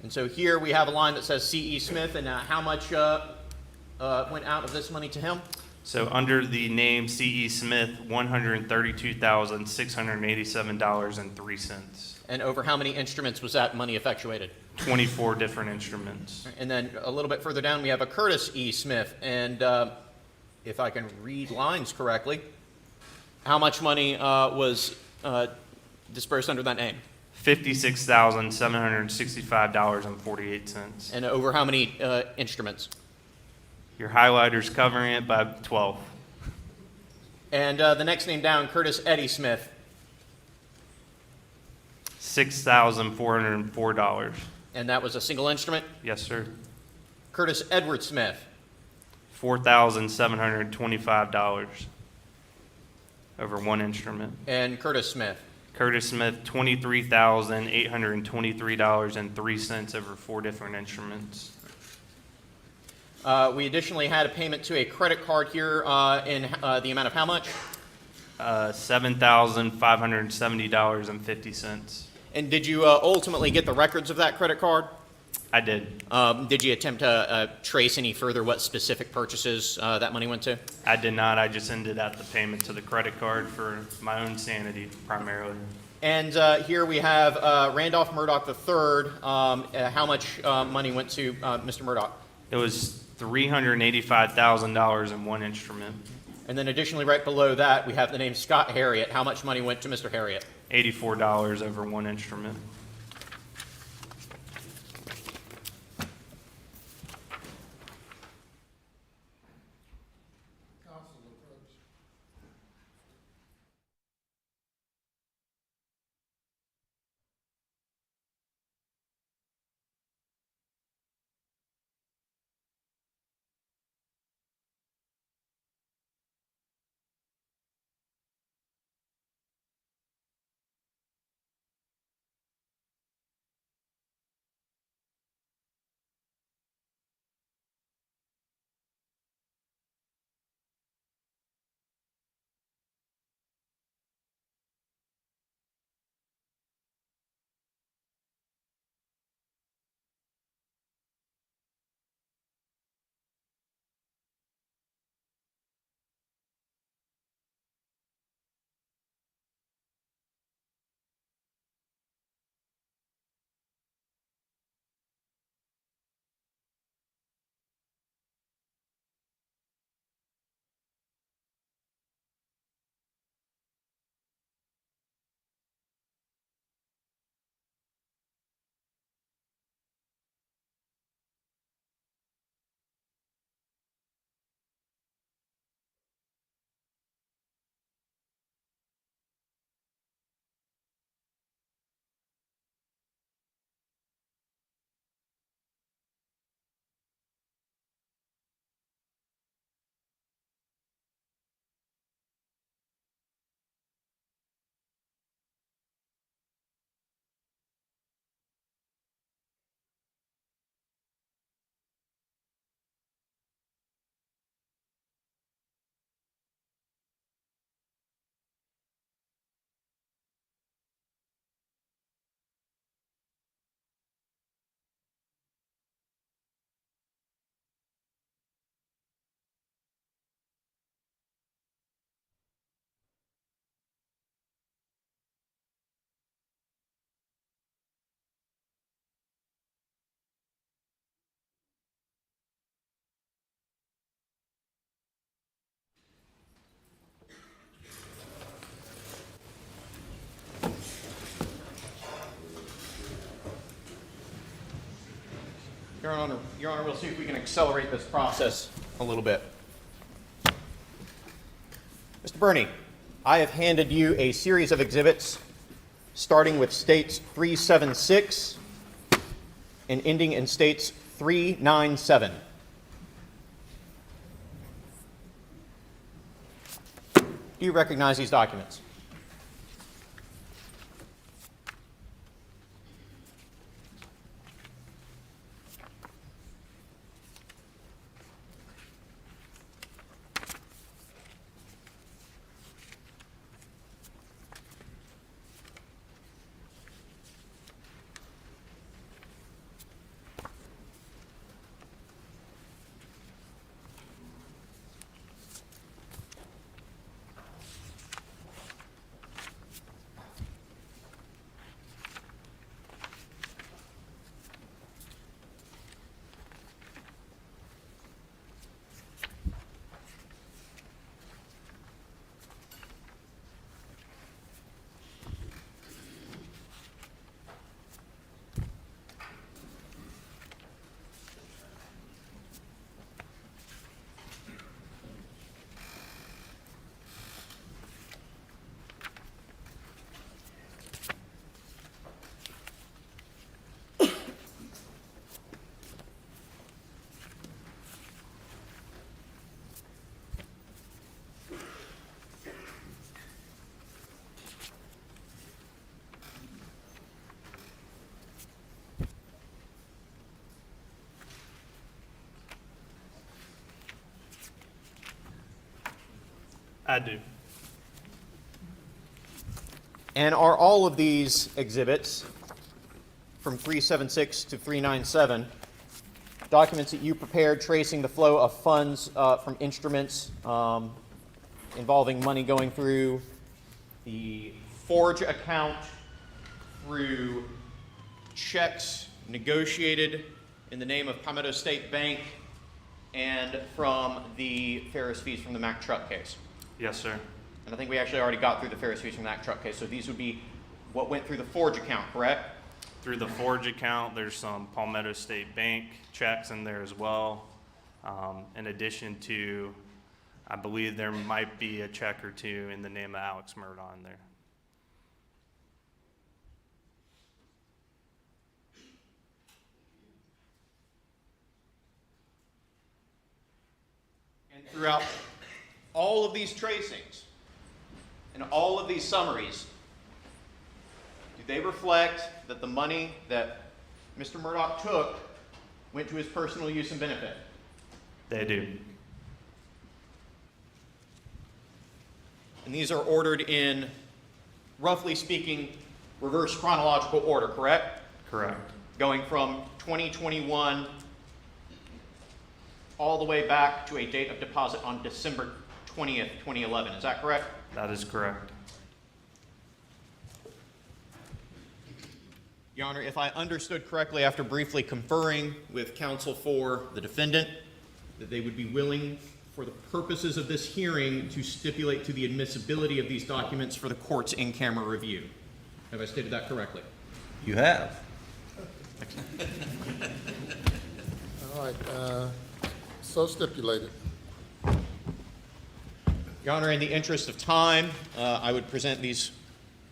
And so here we have a line that says C.E. Smith, and how much went out of this money to him? So under the name C.E. Smith, $132,687.03. And over how many instruments was that money effectuated? 24 different instruments. And then a little bit further down, we have a Curtis E. Smith. And if I can read lines correctly, how much money was dispersed under that name? $56,765.48. And over how many instruments? Your highlighter's covering it by 12. And the next name down, Curtis Eddie Smith. $6,404. And that was a single instrument? Yes, sir. Curtis Edward Smith. $4,725 over one instrument. And Curtis Smith. Curtis Smith, $23,823.03 over 4 different instruments. We additionally had a payment to a credit card here in the amount of how much? $7,570.50. And did you ultimately get the records of that credit card? I did. Did you attempt to trace any further what specific purchases that money went to? I did not. I just ended at the payment to the credit card for my own sanity, primarily. And here we have Randolph Murdaugh III. How much money went to Mr. Murdaugh? It was $385,000 in one instrument. And then additionally, right below that, we have the name Scott Harriet. How much money went to Mr. Harriet? $84 over one instrument. Your Honor, we'll see if we can accelerate this process a little bit. Mr. Burney, I have handed you a series of exhibits starting with states 376 and ending in states 397. Do you recognize these documents? I do. And are all of these exhibits from 376 to 397 documents that you prepared tracing the flow of funds from instruments involving money going through the Forge account, through checks negotiated in the name of Palmetto State Bank, and from the Ferris fees from the Mack truck case? Yes, sir. And I think we actually already got through the Ferris fees from that truck case. So these would be what went through the Forge account, correct? Through the Forge account, there's some Palmetto State Bank checks in there as well. In addition to, I believe there might be a check or two in the name of Alex Murdaugh in there. And throughout all of these tracings and all of these summaries, do they reflect that the money that Mr. Murdaugh took went to his personal use and benefit? They do. And these are ordered in, roughly speaking, reverse chronological order, correct? Correct. Going from 2021 all the way back to a date of deposit on December 20th, 2011. Is that correct? That is correct. Your Honor, if I understood correctly after briefly conferring with counsel for the defendant, that they would be willing, for the purposes of this hearing, to stipulate to the admissibility of these documents for the court's in-camera review. Have I stated that correctly? You have. All right, so stipulated. Your Honor, in the interest of time, I would present these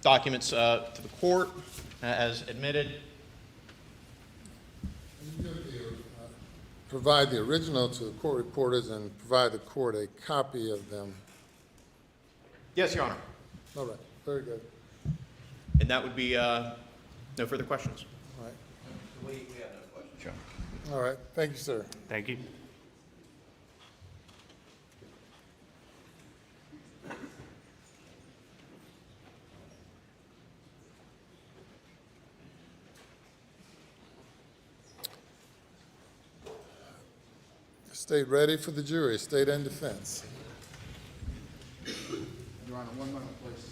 documents to the court as admitted. Provide the original to the court reporters and provide the court a copy of them. Yes, Your Honor. All right, very good. And that would be no further questions. All right, We have no questions. all right, thank you, sir. Thank you. State ready for the jury, state and defense. Your Honor, 1 moment, please.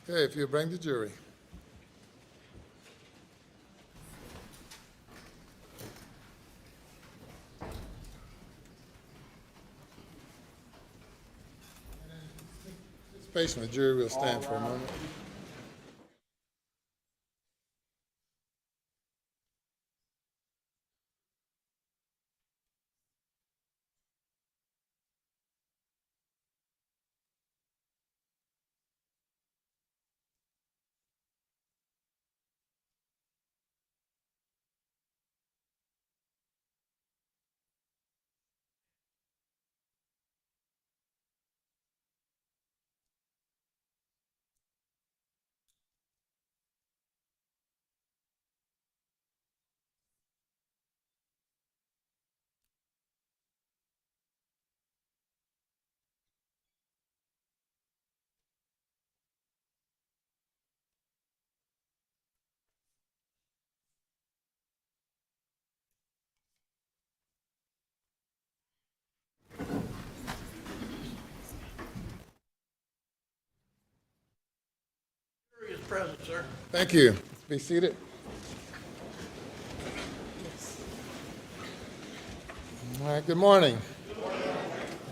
Okay, if you'll bring the jury. Participation of the jury will stand for a moment. Jury is present, sir. Thank you. Be seated. All right, good morning.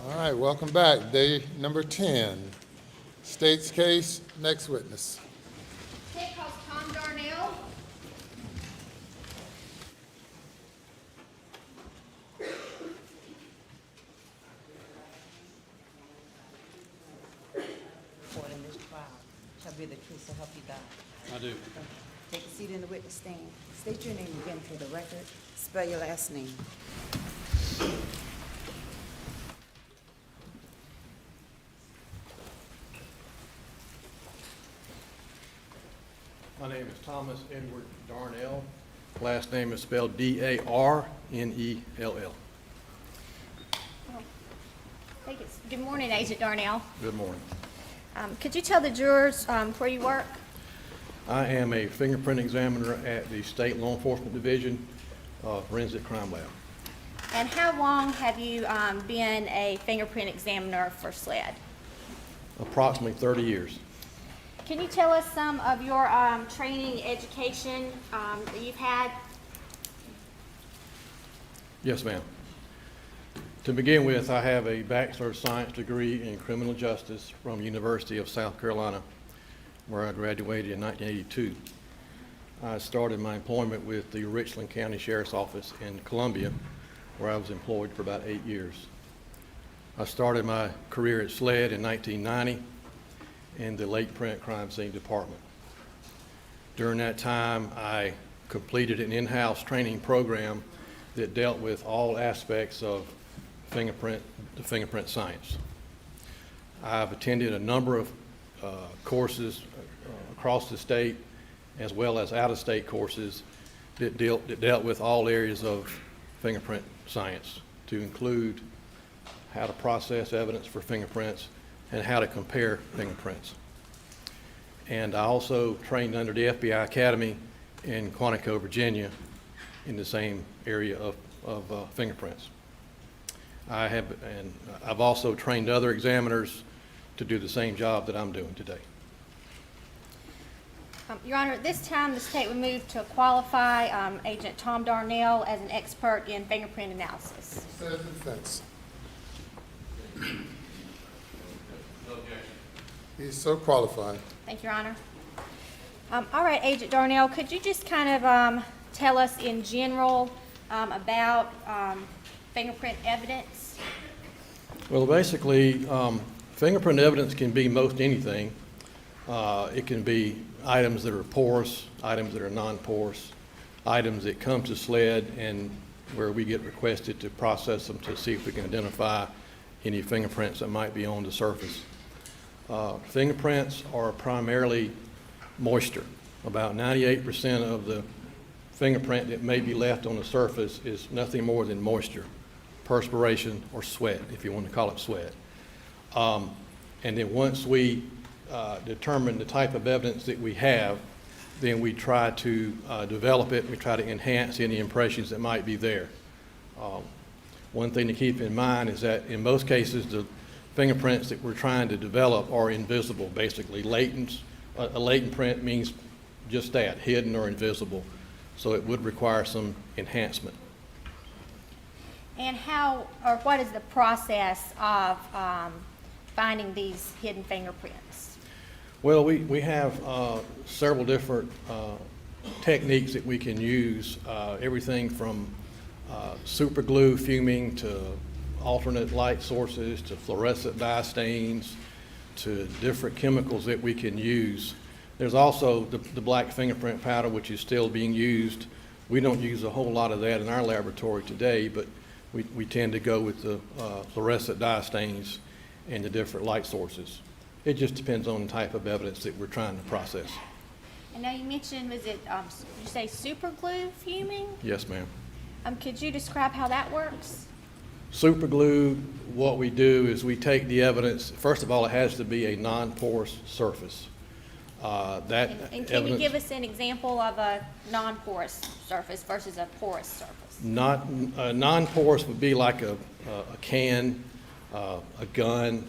All right, welcome back. Day number 10. State's case, next witness. State calls Tom Darnell. Court in this trial shall be the truth, so help you God. I do. Take a seat in the witness stand. State your name again for the record. Spell your last name. My name is Thomas Edward Darnell. Last name is spelled D-A-R-N-E-L-L. Good morning, Agent Darnell. Good morning. Could you tell the jurors where you work? I am a fingerprint examiner at the State Law Enforcement Division Forensic Crime Lab. And how long have you been a fingerprint examiner for SLED? Approximately 30 years. Can you tell us some of your training, education that you've had? Yes, ma'am. To begin with, I have a Bachelor of Science degree in Criminal Justice from University of South Carolina, where I graduated in 1982. I started my employment with the Richland County Sheriff's Office in Columbia, where I was employed for about 8 years. I started my career at SLED in 1990 in the Late Print Crime Scene Department. During that time, I completed an in-house training program that dealt with all aspects of the fingerprint science. I've attended a number of courses across the state, as well as out-of-state courses that dealt with all areas of fingerprint science, to include how to process evidence for fingerprints and how to compare fingerprints. And I also trained under the FBI Academy in Quantico, Virginia, in the same area of fingerprints. I've also trained other examiners to do the same job that I'm doing today. Your Honor, at this time, the state would move to qualify Agent Tom Darnell as an expert in fingerprint analysis. Says the defense. He's so qualified. Thank you, Your Honor. All right, Agent Darnell, could you just kind of tell us in general about fingerprint evidence? Well, basically, fingerprint evidence can be most anything. It can be items that are porous, items that are non-porous, items that come to SLED and where we get requested to process them to see if we can identify any fingerprints that might be on the surface. Fingerprints are primarily moisture. About 98% of the fingerprint that may be left on the surface is nothing more than moisture, perspiration, or sweat, if you want to call it sweat. And then once we determine the type of evidence that we have, then we try to develop it. We try to enhance any impressions that might be there. One thing to keep in mind is that in most cases, the fingerprints that we're trying to develop are invisible, basically latent a latent print means just that, hidden or invisible. So it would require some enhancement. And how, or what is the process of finding these hidden fingerprints? Well, we have several different techniques that we can use, everything from super glue fuming to alternate light sources to fluorescent dye stains to different chemicals that we can use. There's also the black fingerprint powder, which is still being used. We don't use a whole lot of that in our laboratory today, but we tend to go with the fluorescent dye stains and the different light sources. It just depends on the type of evidence that we're trying to process. And now you mentioned, was it, you say super glue fuming? Yes, ma'am. Could you describe how that works? Super glue, what we do is we take the evidence, first of all, it has to be a non-porous surface. And can you give us an example of a non-porous surface versus a porous surface? Non-porous would be like a can, a gun,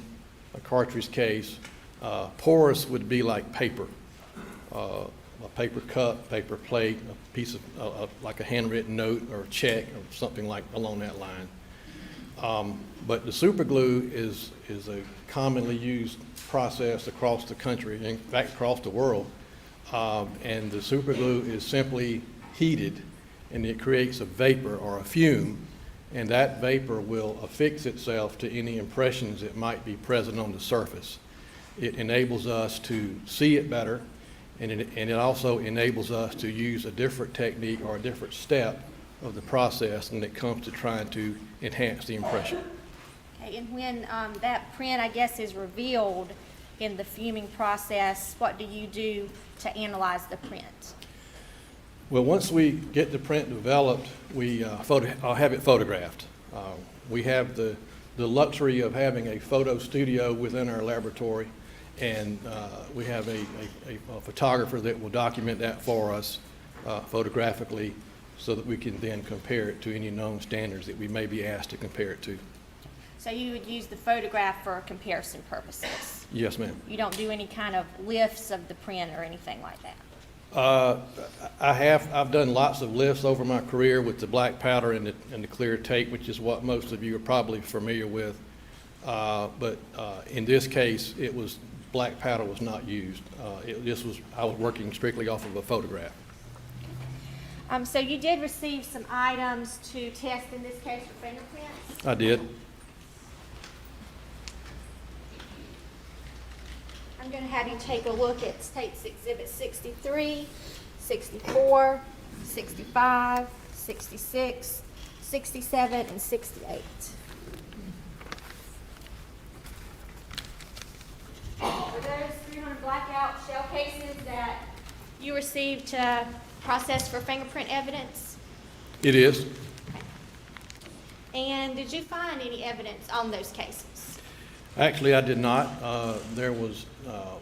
a cartridge case. Porous would be like paper, a paper cup, paper plate, a piece of like a handwritten note or a check or something like along that line. But the super glue is a commonly used process across the country, in fact across the world. And the super glue is simply heated and it creates a vapor or a fume, and that vapor will affix itself to any impressions that might be present on the surface. It enables us to see it better, and it also enables us to use a different technique or a different step of the process when it comes to trying to enhance the impression. Okay, and when that print, I guess, is revealed in the fuming process, what do you do to analyze the print? Well, once we get the print developed, we have it photographed. We have the luxury of having a photo studio within our laboratory, and we have a photographer that will document that for us photographically so that we can then compare it to any known standards that we may be asked to compare it to. So you would use the photograph for comparison purposes? Yes, ma'am. You don't do any kind of lifts of the print or anything like that? I've done lots of lifts over my career with the black powder and the clear tape, which is what most of you are probably familiar with. But in this case, black powder was not used. I was working strictly off of a photograph. So you did receive some items to test in this case for fingerprints? I did. I'm going to have you take a look at State's Exhibit 63, 64, 65, 66, 67, and 68. Are those 300 blackout shell cases that you received to process for fingerprint evidence? It is. And did you find any evidence on those cases? Actually, I did not. There was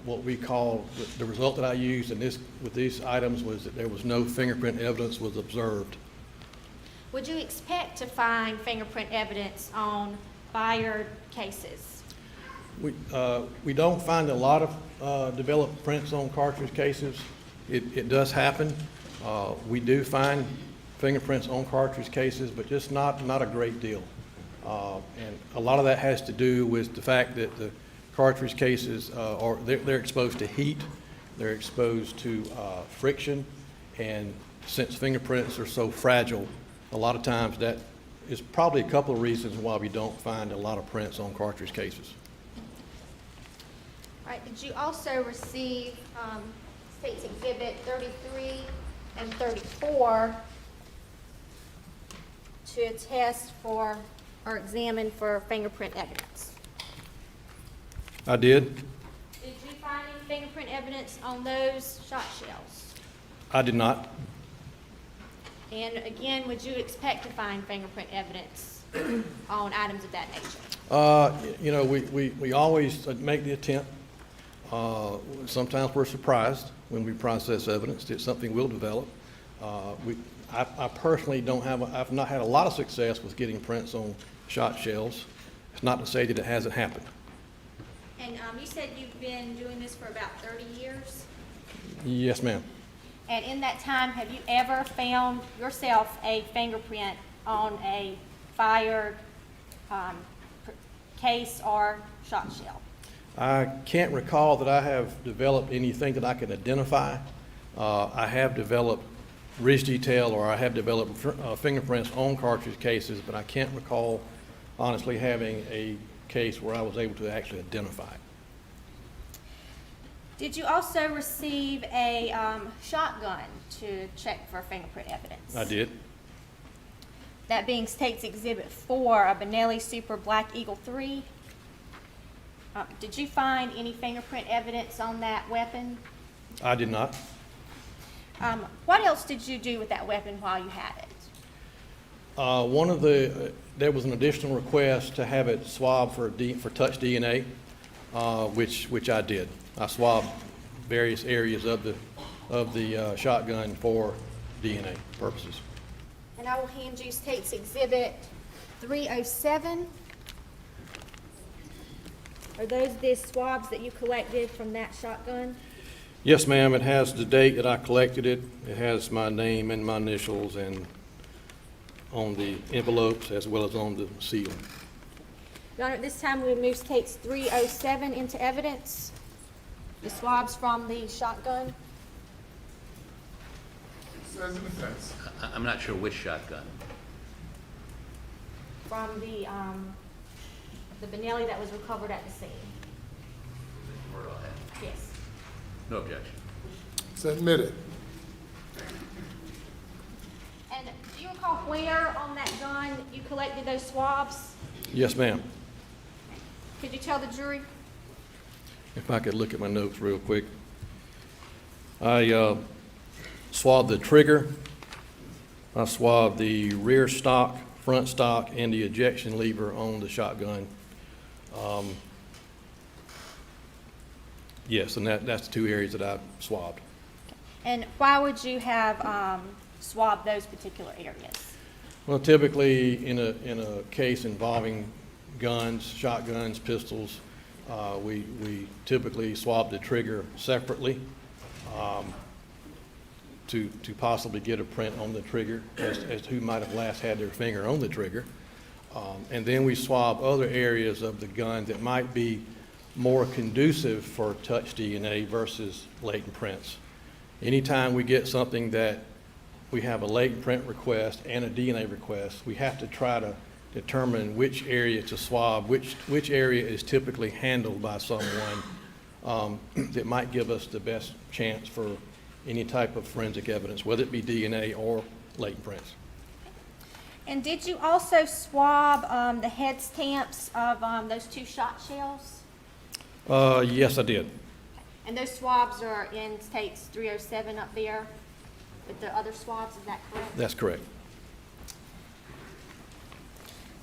what we call, the result that I used with these items was that there was no fingerprint evidence was observed. Would you expect to find fingerprint evidence on buyer cases? We don't find a lot of developed prints on cartridge cases. It does happen. We do find fingerprints on cartridge cases, but just not a great deal. And a lot of that has to do with the fact that the cartridge cases they're exposed to heat, they're exposed to friction, and since fingerprints are so fragile, a lot of times that is probably a couple of reasons why we don't find a lot of prints on cartridge cases. All right, did you also receive State's Exhibit 33 and 34 to test for or examine for fingerprint evidence? I did. Did you find any fingerprint evidence on those shot shells? I did not. And again, would you expect to find fingerprint evidence on items of that nature? You know, we always make the attempt. Sometimes we're surprised when we process evidence that something will develop. I personally I've not had a lot of success with getting prints on shot shells. It's not to say that it hasn't happened. And you said you've been doing this for about 30 years? Yes, ma'am. And in that time, have you ever found yourself a fingerprint on a fired case or shot shell? I can't recall that I have developed anything that I can identify. I have developed ridge detail, or I have developed fingerprints on cartridge cases, but I can't recall honestly having a case where I was able to actually identify it. Did you also receive a shotgun to check for fingerprint evidence? I did. That being State's Exhibit 4, a Benelli Super Black Eagle 3. Did you find any fingerprint evidence on that weapon? I did not. What else did you do with that weapon while you had it? There was an additional request to have it swabbed for touch DNA, which I did. I swabbed various areas of the shotgun for DNA purposes. And I will hand you State's Exhibit 307. Are those the swabs that you collected from that shotgun? Yes, ma'am. It has the date that I collected it. It has my name and my initials and on the envelopes as well as on the seal. Your Honor, at this time we move State's 307 into evidence. The swabs from the shotgun. Says in the defense. I'm not sure which shotgun. From the Benelli that was recovered at the scene. Murdaugh had. Yes. No objection. It's admitted. And do you recall where on that gun you collected those swabs? Yes, ma'am. Could you tell the jury? If I could look at my notes real quick. I swabbed the trigger. I swabbed the rear stock, front stock, and the ejection lever on the shotgun. Yes, and that's the two areas that I swabbed. And why would you have swabbed those particular areas? Well, typically in a case involving guns, shotguns, pistols, we typically swab the trigger separately to possibly get a print on the trigger as to who might have last had their finger on the trigger. And then we swab other areas of the gun that might be more conducive for touch DNA versus latent prints. Anytime we get something that we have a latent print request and a DNA request, we have to try to determine which area to swab, which area is typically handled by someone that might give us the best chance for any type of forensic evidence, whether it be DNA or latent prints. And did you also swab the head stamps of those two shot shells? Yes, I did. And those swabs are in State's 307 up there with the other swabs, is that correct? That's correct.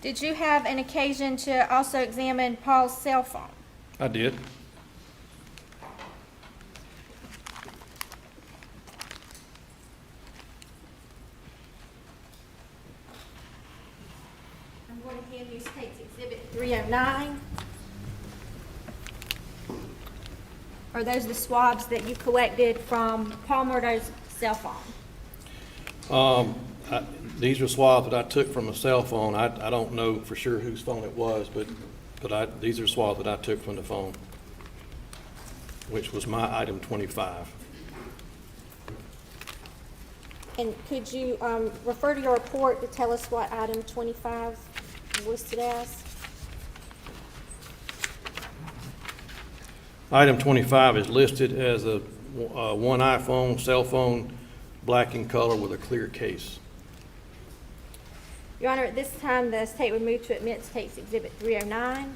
Did you have an occasion to also examine Paul's cell phone? I did. I'm going to hand you State's Exhibit 309. Are those the swabs that you collected from Paul Murdaugh's cell phone? These are swabs that I took from a cell phone. I don't know for sure whose phone it was, but these are swabs that I took from the phone, which was my item 25. And could you refer to your report to tell us what item 25 is listed as? Item 25 is listed as a one iPhone cell phone, black in color with a clear case. Your Honor, at this time, the state would move to admit State's Exhibit 309.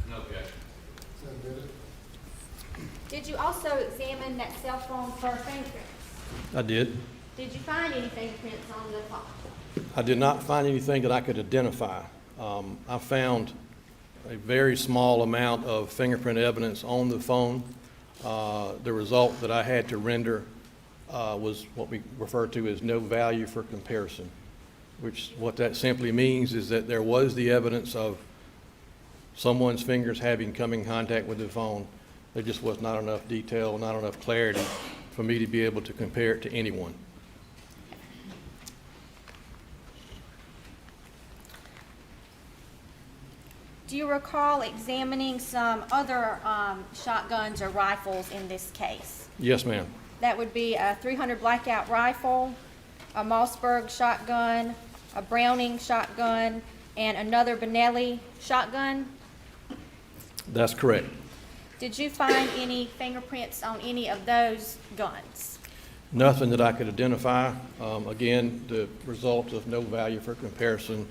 No objection. It's admitted. Did you also examine that cell phone for fingerprints? I did. Did you find any fingerprints on the phone? I did not find anything that I could identify. I found a very small amount of fingerprint evidence on the phone. The result that I had to render was what we refer to as no value for comparison, which what that simply means is that there was the evidence of someone's fingers having come in contact with the phone, there just was not enough detail, not enough clarity for me to be able to compare it to anyone. Do you recall examining some other shotguns or rifles in this case? Yes, ma'am. That would be a .300 blackout rifle, a Mossberg shotgun, a Browning shotgun, and another Benelli shotgun. That's correct. Did you find any fingerprints on any of those guns? Nothing that I could identify. Again, the result of no value for comparison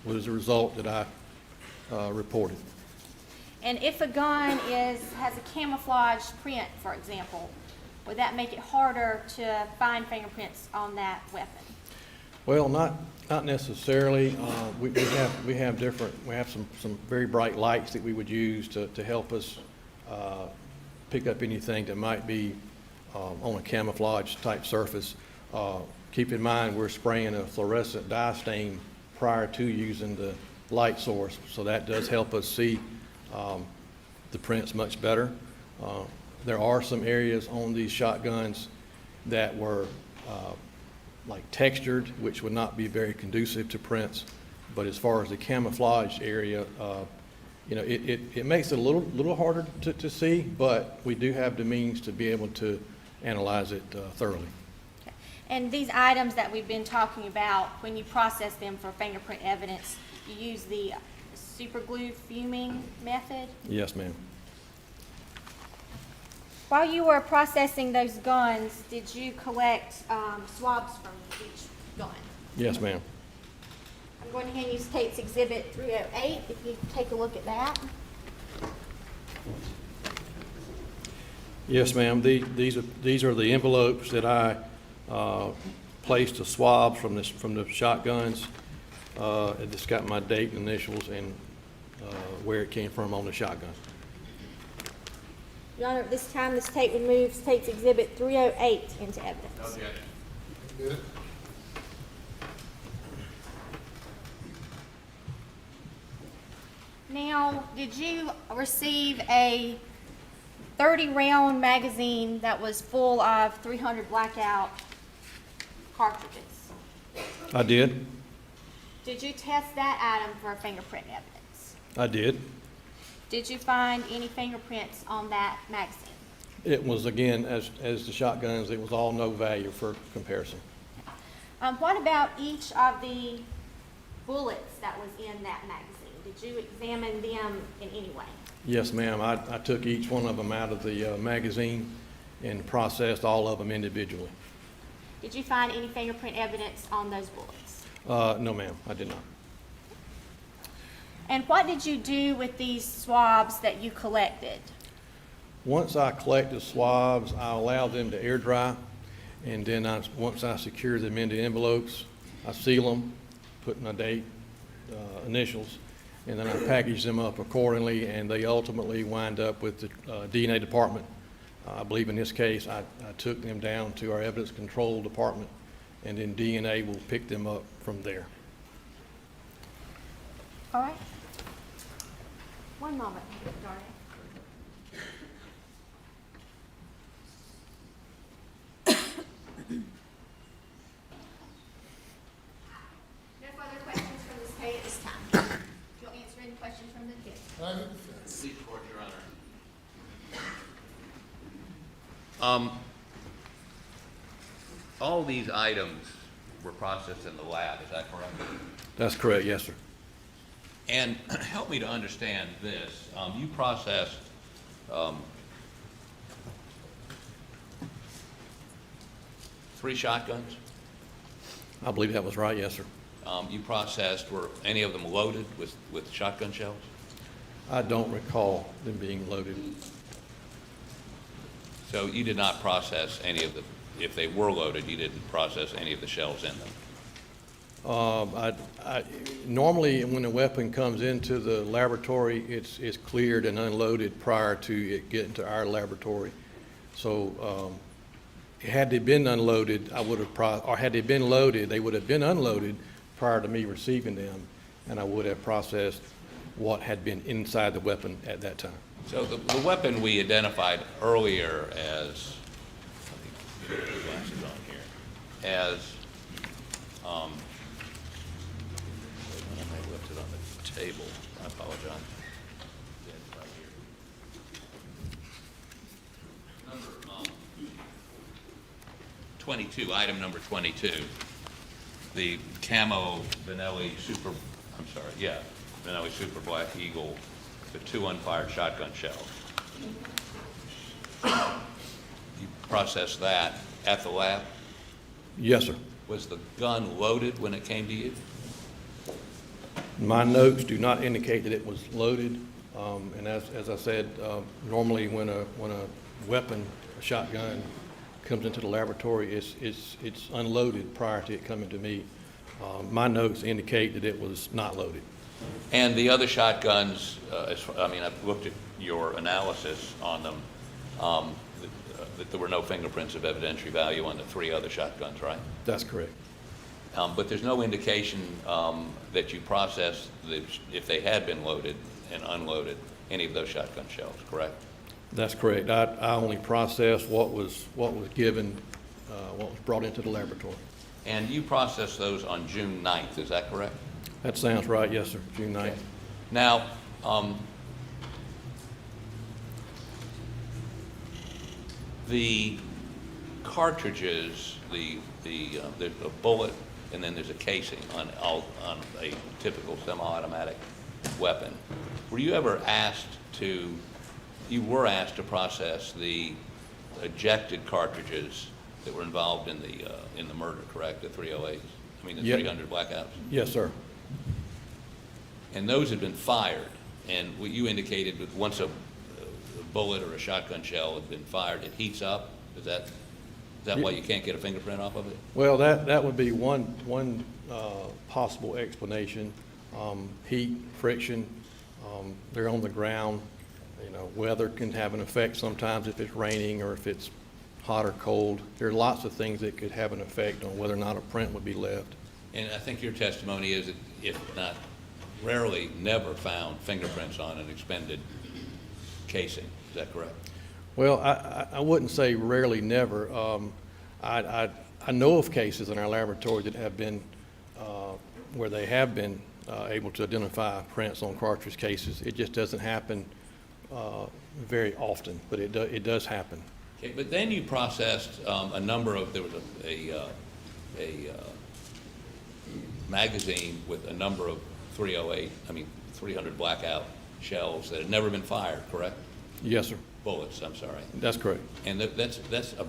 was the result that I reported. And if a gun has a camouflage print, for example, would that make it harder to find fingerprints on that weapon? Well, not necessarily. We have some very bright lights that we would use to help us pick up anything that might be on a camouflage type surface. Keep in mind, we're spraying a fluorescent dye stain prior to using the light source, so that does help us see the prints much better. There are some areas on these shotguns that were like textured, which would not be very conducive to prints. But as far as the camouflage area, you know, it makes it a little harder to see, but we do have the means to be able to analyze it thoroughly. Okay. And these items that we've been talking about, when you process them for fingerprint evidence, you use the super glue fuming method? Yes, ma'am. While you were processing those guns, did you collect swabs from each gun? Yes, ma'am. I'm going to hand you State's Exhibit 308, if you take a look at that. Yes, ma'am. These are the envelopes that I placed the swabs from the shotguns. It's got my date and initials and where it came from on the shotgun. Your Honor, at this time, the state would move State's Exhibit 308 into evidence. Good. Now, did you receive a 30-round magazine that was full of 300 blackout cartridges? I did. Did you test that item for fingerprint evidence? I did. Did you find any fingerprints on that magazine? It was, again, as the shotguns, it was all no value for comparison. What about each of the bullets that was in that magazine? Did you examine them in any way? Yes, ma'am. I took each one of them out of the magazine and processed all of them individually. Did you find any fingerprint evidence on those bullets? No, ma'am, I did not. And what did you do with these swabs that you collected? Once I collect the swabs, I allow them to air dry, and then once I secure them into envelopes, I seal them, put my date, initials, and then I package them up accordingly, and they ultimately wind up with the DNA department. I believe in this case, I took them down to our evidence control department, and then DNA will pick them up from there. All right. One moment, Darnell. No further questions from the state at this time. You'll answer any questions from the kids. Please, Court, Your Honor. All these items were processed in the lab, is that correct? That's correct, yes, sir. And help me to understand this. You processed 3 shotguns? I believe that was right, yes, sir. You processed, were any of them loaded with shotgun shells? I don't recall them being loaded. So you did not process any of the, if they were loaded, you didn't process any of the shells in them? Normally, when a weapon comes into the laboratory, it's cleared and unloaded prior to it getting to our laboratory. So had they been unloaded, or had they been loaded, they would have been unloaded prior to me receiving them, and I would have processed what had been inside the weapon at that time. So the weapon we identified earlier as, let me put the glasses on here, as, I may left it on the table, I apologize. It's right here. Number 22, item number 22, the camo Benelli Benelli Super Black Eagle, the 2 unfired shotgun shells. You processed that at the lab? Yes, sir. Was the gun loaded when it came to you? My notes do not indicate that it was loaded, and as I said, normally when a weapon, a shotgun, comes into the laboratory, it's unloaded prior to it coming to me. My notes indicate that it was not loaded. And the other shotguns, I've looked at your analysis on them, that there were no fingerprints of evidentiary value on the 3 other shotguns, right? That's correct. But there's no indication that you processed, if they had been loaded and unloaded, any of those shotgun shells, correct? That's correct. I only processed what was given, what was brought into the laboratory. And you processed those on June 9th, is that correct? That sounds right, yes, sir, June 9th. Okay. Now, the cartridges, there's a bullet and then there's a casing on a typical semi-automatic weapon. Were you ever asked to process the ejected cartridges that were involved in the murder, correct? The 308s? I mean, the Yep. 300 blackouts? Yes, sir. And those had been fired, and what you indicated that once a bullet or a shotgun shell had been fired, it heats up? Is that why you can't get a fingerprint off of it? Well, that would be one possible explanation. Heat, friction, they're on the ground. You know, weather can have an effect sometimes if it's raining or if it's hot or cold. There are lots of things that could have an effect on whether or not a print would be left. And I think your testimony is that, if not rarely, never found fingerprints on an expended casing. Is that correct? Well, I wouldn't say rarely, never. I know of cases in our laboratory that have been, where they have been able to identify prints on cartridge cases. It just doesn't happen very often, but it does happen. Okay, but then you processed a number of, there was a magazine with a number of 300 blackout shells that had never been fired, correct? Yes, sir. Bullets, I'm sorry. That's correct. And that's a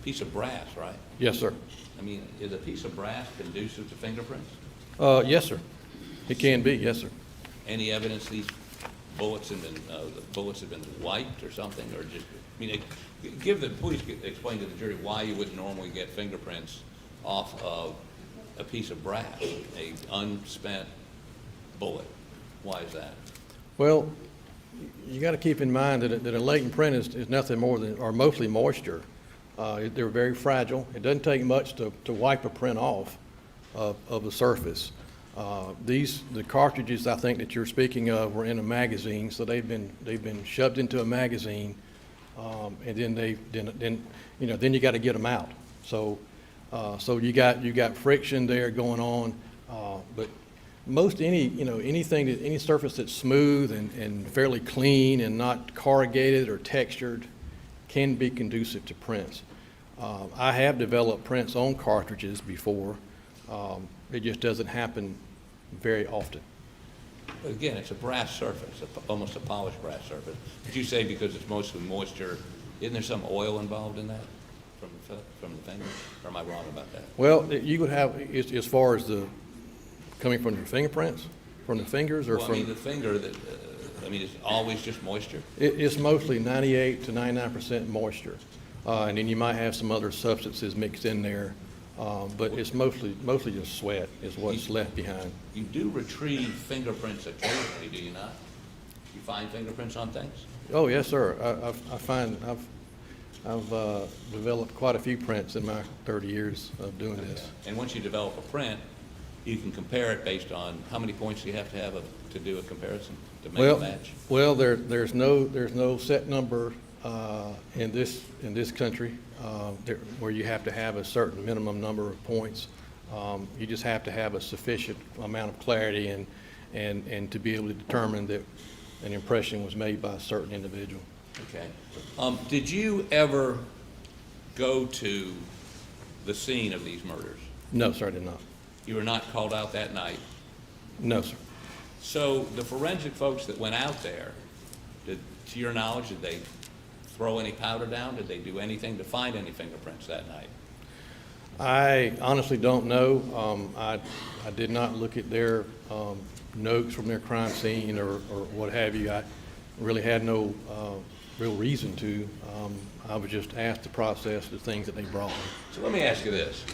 piece of brass, right? Yes, sir. I mean, is a piece of brass conducive to fingerprints? Yes, sir. It can be, yes, sir. Any evidence these bullets have been wiped or something, or just, I mean, please explain to the jury why you wouldn't normally get fingerprints off of a piece of brass, a unspent bullet. Why is that? Well, you got to keep in mind that a latent print is nothing more than, or mostly moisture. They're very fragile. It doesn't take much to wipe a print off of the surface. The cartridges I think that you're speaking of were in a magazine, so they've been shoved into a magazine, and then then you got to get them out. So you got friction there going on, but most any surface that's smooth and fairly clean and not corrugated or textured can be conducive to prints. I have developed prints on cartridges before. It just doesn't happen very often. But again, it's a brass surface, almost a polished brass surface. Did you say because it's mostly moisture, isn't there some oil involved in that from the fingers? Or am I wrong about that? Well, you could have, as far as coming from your fingerprints, from the fingers, or well, from... I mean, the finger, it's always just moisture? It's mostly 98 to 99% moisture. And then you might have some other substances mixed in there, but it's mostly just sweat is what's left behind. You do retrieve fingerprints occasionally, do you not? You find fingerprints on things? Oh, yes, sir. I've developed quite a few prints in my 30 years of doing this. And once you develop a print, you can compare it based on how many points you have to do a comparison to make Well, a match? well, there's no set number in this country where you have to have a certain minimum number of points. You just have to have a sufficient amount of clarity and to be able to determine that an impression was made by a certain individual. Okay. Did you ever go to the scene of these murders? No, sir, I did not. You were not called out that night? No, sir. So the forensic folks that went out there, to your knowledge, did they throw any powder down? Did they do anything to find any fingerprints that night? I honestly don't know. I did not look at their notes from their crime scene or what have you. I really had no real reason to. I was just asked to process the things that they brought me. So let me ask you this.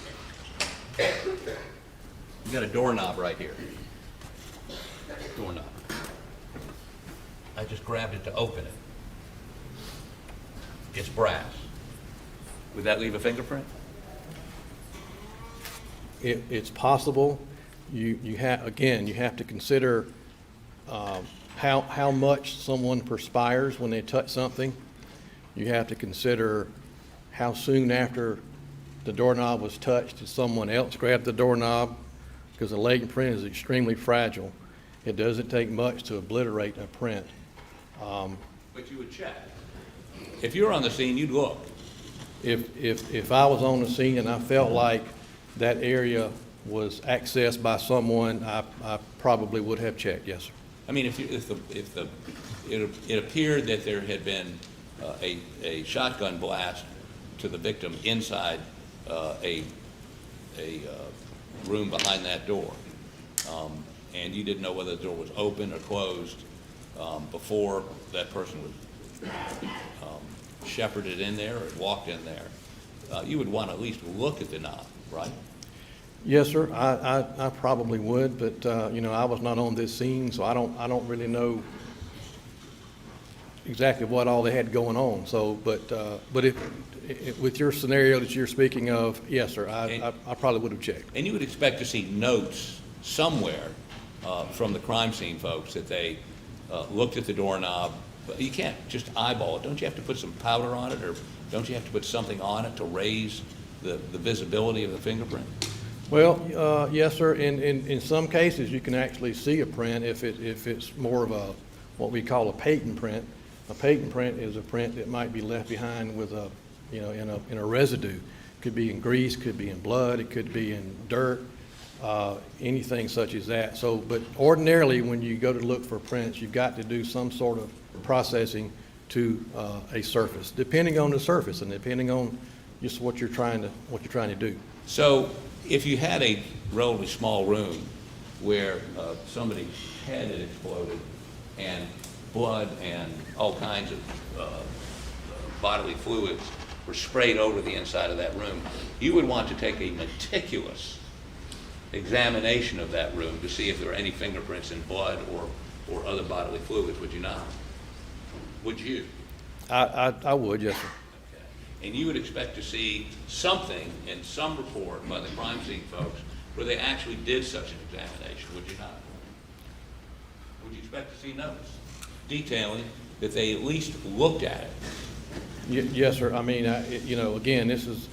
You got a doorknob right here. Doorknob. I just grabbed it to open it. It's brass. Would that leave a fingerprint? It's possible. You have to consider how much someone perspires when they touch something. You have to consider how soon after the doorknob was touched did someone else grab the doorknob, because a latent print is extremely fragile. It doesn't take much to obliterate a print. But you would check. If you're on the scene, you'd look. If I was on the scene and I felt like that area was accessed by someone, I probably would have checked, yes, sir. I mean, it appeared that there had been a shotgun blast to the victim inside a room behind that door, and you didn't know whether the door was open or closed before that person was shepherded in there or walked in there, you would want to at least look at the knob, right? Yes, sir. I probably would, but I was not on this scene, so I don't really know exactly what all they had going on. So, but if with your scenario that you're speaking of, yes, sir, I probably would have checked. And you would expect to see notes somewhere from the crime scene folks that they looked at the doorknob. But you can't just eyeball it. Don't you have to put some powder on it, or don't you have to put something on it to raise the visibility of the fingerprint? Well, yes, sir. In some cases, you can actually see a print if it's more of a what we call a patent print. A patent print is a print that might be left behind with a in a residue. Could be in grease, could be in blood, it could be in dirt, anything such as that. So, but ordinarily, when you go to look for prints, you've got to do some sort of processing to a surface, depending on the surface and depending on just what you're trying to do. So if you had a relatively small room where somebody's head had exploded and blood and all kinds of bodily fluids were sprayed over the inside of that room, you would want to take a meticulous examination of that room to see if there are any fingerprints in blood or other bodily fluids, would you not? Would you? I would, yes, sir. And you would expect to see something in some report by the crime scene folks where they actually did such an examination, would you not? Would you expect to see notes detailing that they at least looked at it? Yes, sir. I mean, again, this is,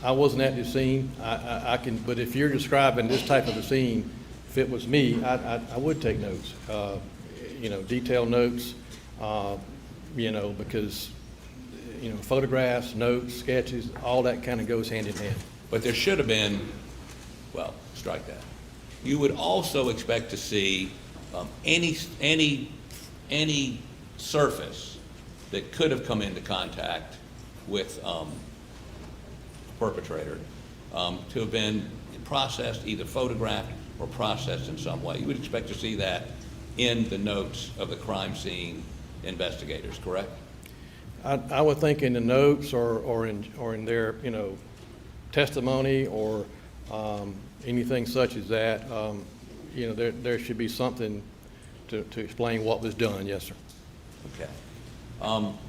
I wasn't at the scene. I can, but if you're describing this type of a scene, if it was me, I would take notes, detailed notes, because photographs, notes, sketches, all that kind of goes hand in hand. But there should have been, well, strike that. You would also expect to see any surface that could have come into contact with a perpetrator to have been processed, either photographed or processed in some way. You would expect to see that in the notes of the crime scene investigators, correct? I would think in the notes or in their testimony or anything such as that, there should be something to explain what was done. Yes, sir. Okay.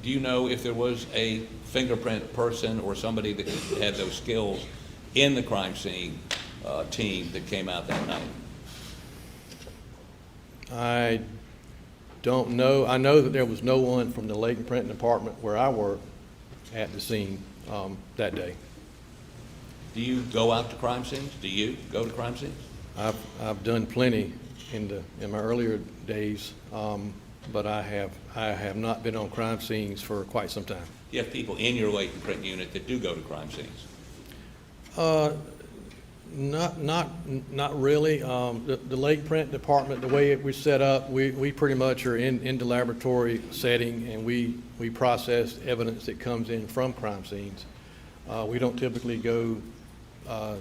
Do you know if there was a fingerprint person or somebody that had those skills in the crime scene team that came out that night? I don't know. I know that there was no one from the Lake Print Department where I work at the scene that day. Do you go out to crime scenes? Do you go to crime scenes? I've done plenty in my earlier days, but I have not been on crime scenes for quite some time. You have people in your latent print unit that do go to crime scenes. Not really. The Lake Print Department, the way it was set up, we pretty much are in the laboratory setting, and we process evidence that comes in from crime scenes. We don't typically go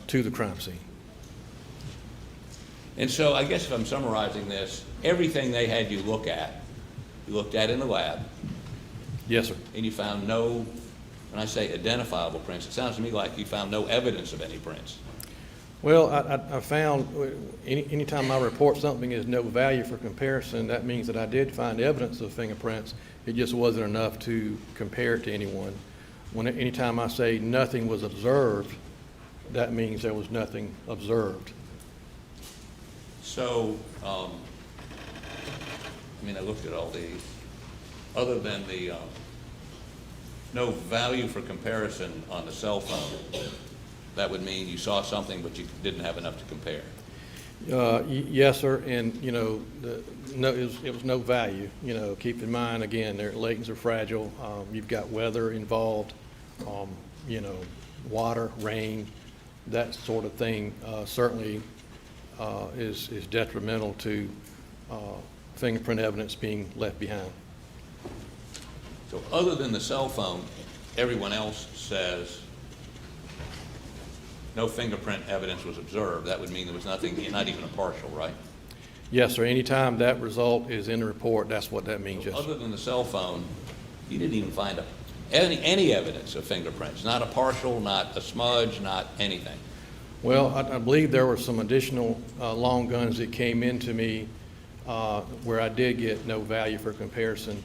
to the crime scene. And so I guess if I'm summarizing this, everything they had you looked at in the lab. Yes, sir. And you found no, when I say identifiable prints, it sounds to me like you found no evidence of any prints. Well, I found anytime I report something as no value for comparison, that means that I did find evidence of fingerprints. It just wasn't enough to compare it to anyone. Anytime I say nothing was observed, that means there was nothing observed. So, I looked at all these. Other than the no value for comparison on the cell phone, that would mean you saw something but you didn't have enough to compare. Yes, sir, and it was no value. Keep in mind, again, their latents are fragile. You've got weather involved, water, rain, that sort of thing certainly is detrimental to fingerprint evidence being left behind. So other than the cell phone, everyone else says no fingerprint evidence was observed. That would mean there was nothing, not even a partial, right? Yes, sir. Anytime that result is in the report, that's what that means, yes, sir. Other than the cell phone, you didn't even find any evidence of fingerprints, not a partial, not a smudge, not anything. Well, I believe there were some additional long guns that came into me where I did get no value for comparison,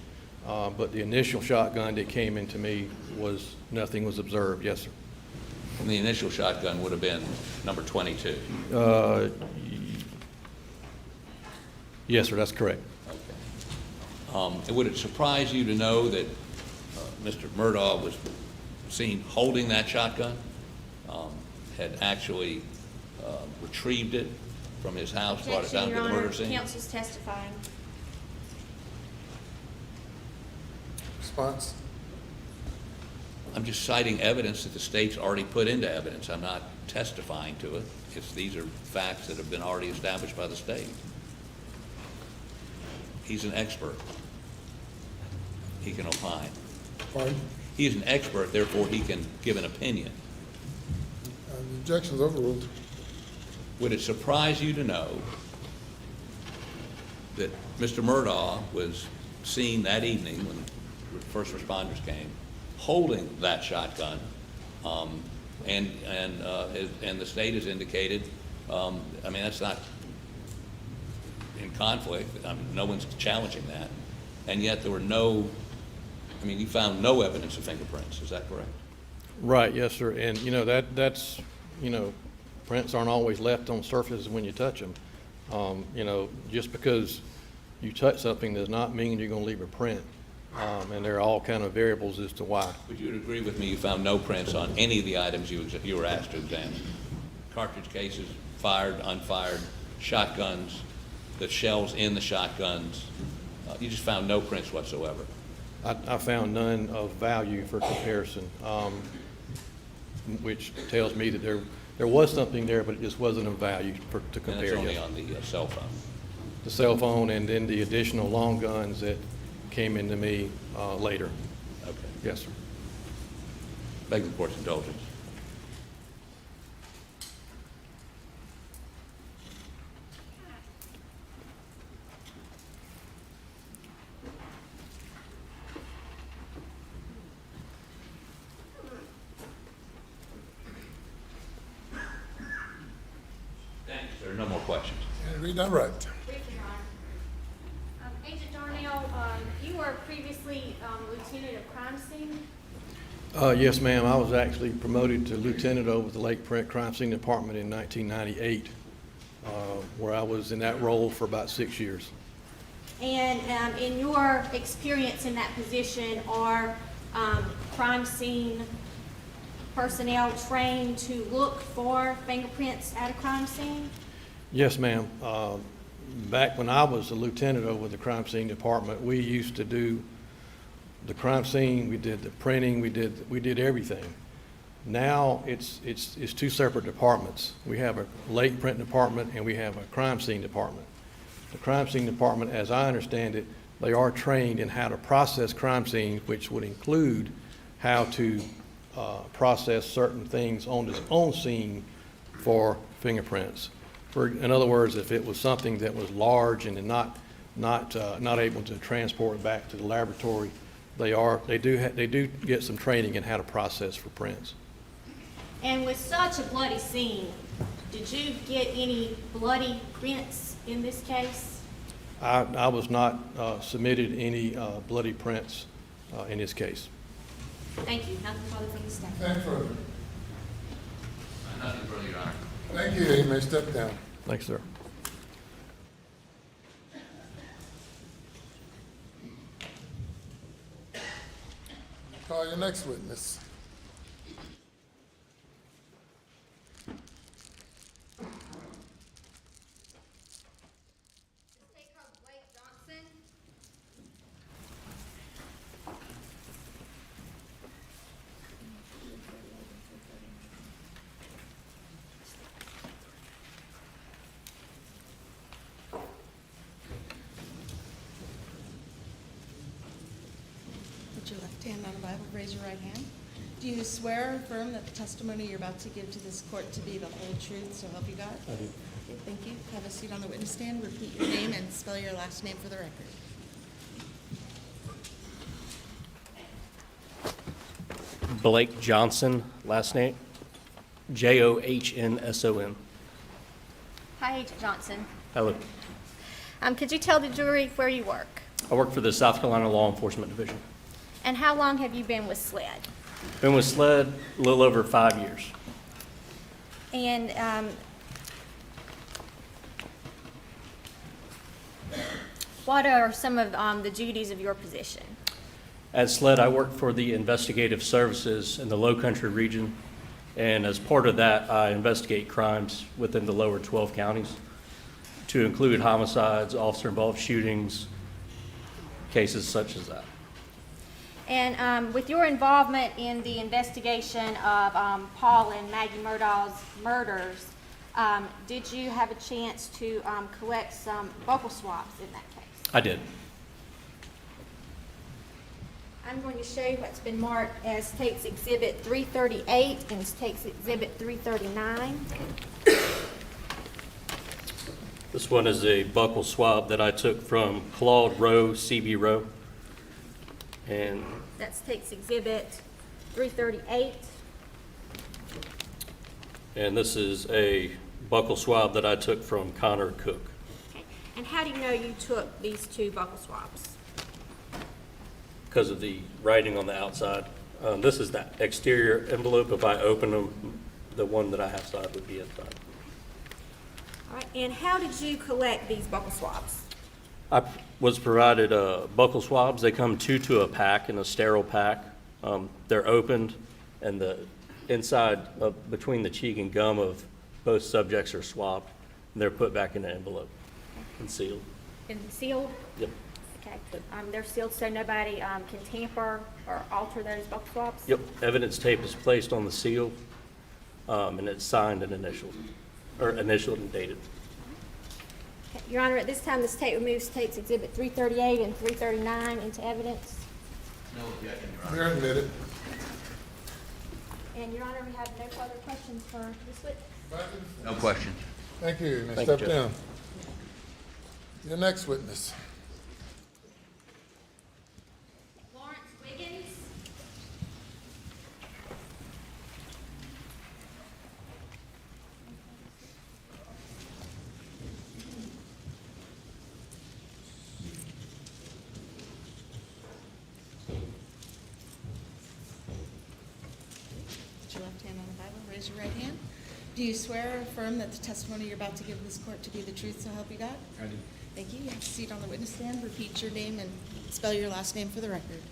but the initial shotgun that came into me was nothing was observed, yes, sir. And the initial shotgun would have been number 22. Yes, sir, that's correct. Okay. Would it surprise you to know that Mr. Murdaugh was seen holding that shotgun, had actually retrieved it from his house, brought it down to the murder scene? Counsel's testifying. Response? I'm just citing evidence that the state's already put into evidence. I'm not testifying to it. These are facts that have been already established by the state. He's an expert. He can opine. Pardon? He is an expert, therefore he can give an opinion. The objection's overruled. Would it surprise you to know that Mr. Murdaugh was seen that evening when first responders came, holding that shotgun, and the state has indicated, that's not in conflict. No one's challenging that, and yet there were you found no evidence of fingerprints. Is that correct? Right, yes, sir, and that's prints aren't always left on surfaces when you touch them. Just because you touch something does not mean you're going to leave a print. And there are all kind of variables as to why. Would you agree with me you found no prints on any of the items you were asked to examine? Cartridge cases, fired, unfired, shotguns, the shells in the shotguns. You just found no prints whatsoever. I found none of value for comparison, which tells me that there was something there, but it just wasn't of value to compare. And it's only on the cell phone. The cell phone and then the additional long guns that came into me later. Okay. Yes, sir. Beg the court's indulgence. Thanks. There are no more questions. Read that right. Agent Darnell, you were previously lieutenant of crime scene? Yes, ma'am. I was actually promoted to lieutenant over the Lake Print Crime Scene Department in 1998, where I was in that role for about 6 years. And in your experience in that position, are crime scene personnel trained to look for fingerprints at a crime scene? Yes, ma'am. Back when I was a lieutenant over the crime scene department, we used to do the crime scene, we did the printing, we did everything. Now it's two separate departments. We have a lake print department and we have a crime scene department. The crime scene department, as I understand it, they are trained in how to process crime scenes, which would include how to process certain things on its own scene for fingerprints. In other words, if it was something that was large and not able to transport it back to the laboratory, they do get some training in how to process for prints. And with such a bloody scene, did you get any bloody prints in this case? I was not submitted any bloody prints in this case. Thank you. Nothing further from the staff. Thank you. Nothing further, Your Honor. Thank you. You may step down. Thanks, sir. Call your next witness. Put your left hand on the Bible, raise your right hand. Do you swear or affirm that the testimony you're about to give to this court to be the whole truth, so help you God? I do. Okay, thank you. Have a seat on the witness stand. Repeat your name and spell your last name for the record. Blake Johnson, last name, Johnsson. Hi, Agent Johnson. Hello. Could you tell the jury where you work? I work for the South Carolina Law Enforcement Division. And how long have you been with SLED? Been with SLED a little over 5 years. And what are some of the duties of your position? At SLED, I work for the investigative services in the Low Country region, and as part of that, I investigate crimes within the lower 12 counties, to include homicides, officer-involved shootings, cases such as that. And with your involvement in the investigation of Paul and Maggie Murdaugh's murders, did you have a chance to collect some vocal swabs in that case? I did. I'm going to show you what's been marked as State's Exhibit 338 and State's Exhibit 339. This one is a buccal swab that I took from Claude Rowe, CB Rowe. And That's State's Exhibit 338. And this is a buccal swab that I took from Connor Cook. Okay. And how do you know you took these two buccal swabs? Because of the writing on the outside. This is that exterior envelope. If I open them, the one that I have side would be inside. All right. And how did you collect these buccal swabs? I was provided buccal swabs. They come two to a pack in a sterile pack. They're opened, and the inside between the cheek and gum of both subjects are swabbed. And they're put back in an envelope and sealed. And sealed? Yep. Okay. They're sealed so nobody can tamper or alter those buccal swabs? Yep. Evidence tape is placed on the seal, and it's signed and initialed and dated. Okay. Your Honor, at this time, the state removes State's Exhibit 338 and 339 into evidence. No objection, Your Honor. They're admitted. And Your Honor, we have no further questions for this witness. No questions. Thank you. You may Thank you, step Judge. down. Your next witness. Lawrence Wiggins. raise your right hand. Do you swear or affirm that the testimony you're about to give this court to be the truth, so help you God? I do. Thank you. You have a seat on the witness stand. Repeat your name and spell your last name for the record.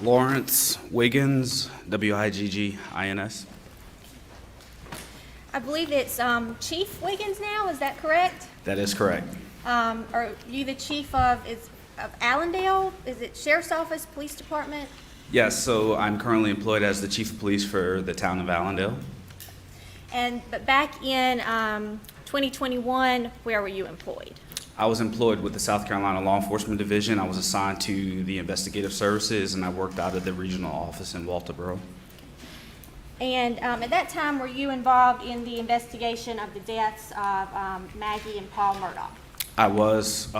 Lawrence Wiggins, Wiggins. I believe it's Chief Wiggins now, is that correct? That is correct. Are you the chief of Allendale? Is it Sheriff's Office, Police Department? Yes, so I'm currently employed as the chief of police for the town of Allendale. But back in 2021, where were you employed? I was employed with the South Carolina Law Enforcement Division. I was assigned to the investigative services, and I worked out of the regional office in Walterboro. And at that time, were you involved in the investigation of the deaths of Maggie and Paul Murdaugh? I was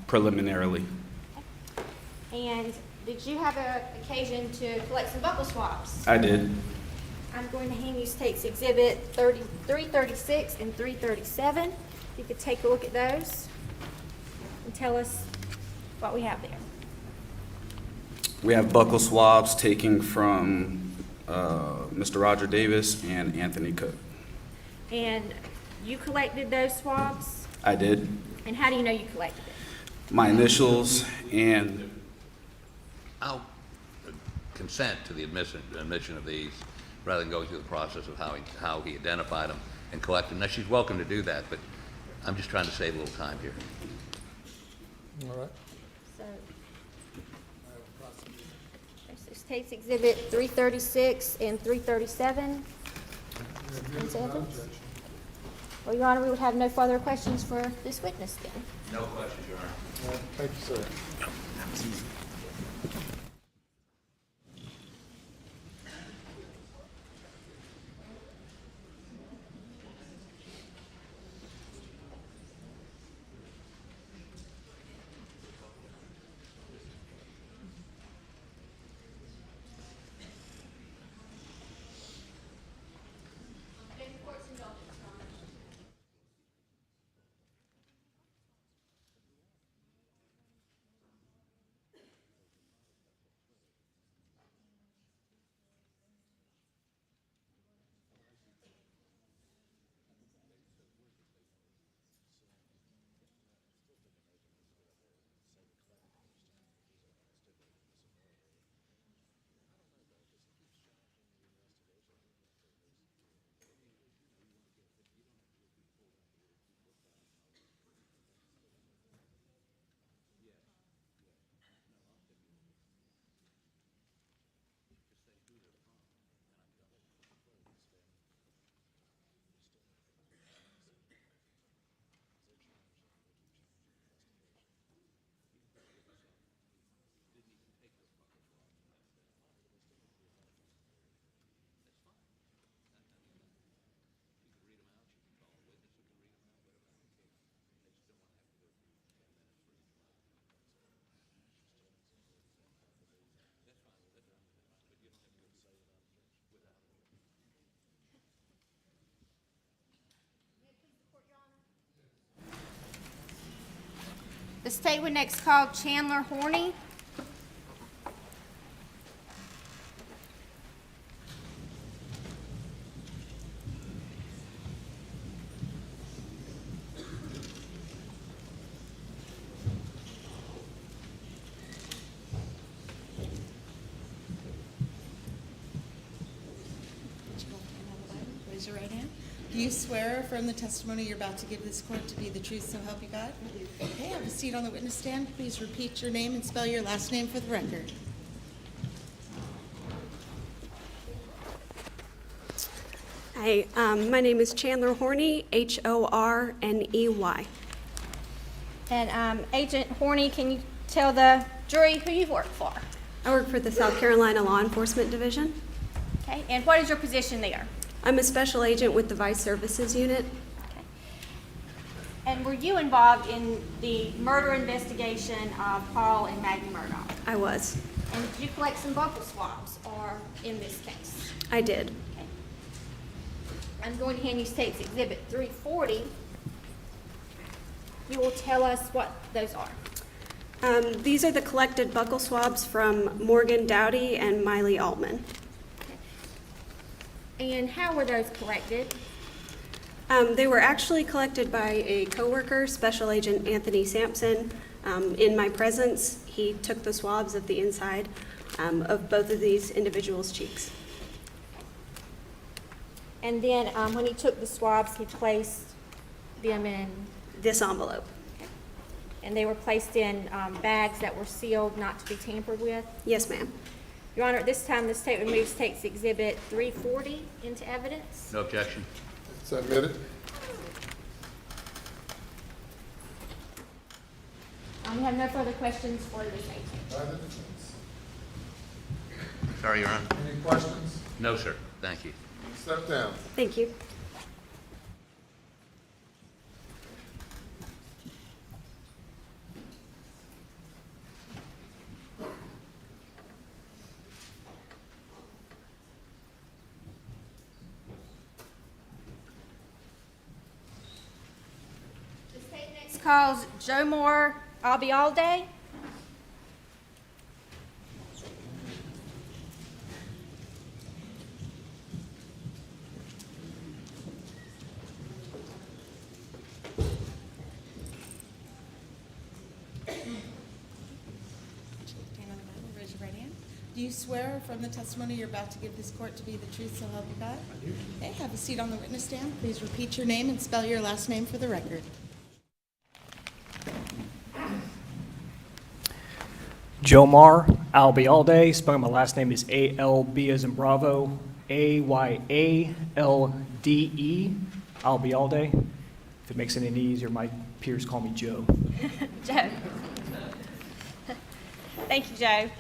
preliminarily. And did you have an occasion to collect some buckle swabs? I did. I'm going to hand you State's Exhibit 336 and 337. If you could take a look at those and tell us what we have there. We have buccal swabs taken from Mr. Roger Davis and Anthony Cook. And you collected those swabs? I did. And how do you know you collected it? My initials and I'll consent to the admission of these rather than going through the process of how he identified them and collected them. Now, she's welcome to do that, but I'm just trying to save a little time here. All right. So, there's State's Exhibit 336 and 337. Ms. Evans? Well, Your Honor, we would have no further questions for this witness then. No questions, Your Honor. All right. Thank you, sir. The State would next call Chandler Horney. Raise your right hand. Do you swear or affirm the testimony you're about to give this court to be the truth, so help you God? Okay, have a seat on the witness stand. Please repeat your name and spell your last name for the record. Hi, my name is Chandler Horney, Horney. And Agent Horney, can you tell the jury who you've worked for? I work for the South Carolina Law Enforcement Division. Okay, and what is your position there? I'm a special agent with the Vice Services Unit. Okay. And were you involved in the murder investigation of Paul and Maggie Murdaugh? I was. And did you collect some buccal swabs or in this case? I did. Okay. I'm going to hand you State's Exhibit 340. You will tell us what those are. These are the collected buccal swabs from Morgan Dowdy and Miley Altman. And how were those collected? They were actually collected by a coworker, Special Agent Anthony Sampson. In my presence, he took the swabs of the inside of both of these individuals' cheeks. And then when he took the swabs, he placed them in? This envelope. And they were placed in bags that were sealed, not to be tampered with? Yes, ma'am. Your Honor, at this time, the state removes takes Exhibit 340 into evidence. No objection. Submitted. We have no further questions for the state. By the defense. Sorry, Your Honor. Any questions? No, sir. Thank you. Step down. Thank you. The state next calls Joe Moore, I'll be all day. Stand on the Bible, raise your right hand. Do you swear from the testimony you're about to give this court to be the truth, so help you God? I do. Okay, have a seat on the witness stand. Please repeat your name and spell your last name for the record. Joe Marr, Albialde, spelling my last name is A-L-B as in Bravo, A-Y-A-L-D-E, Albialde. If it makes it any easier, my peers call me Joe. Joe. Thank you, Joe.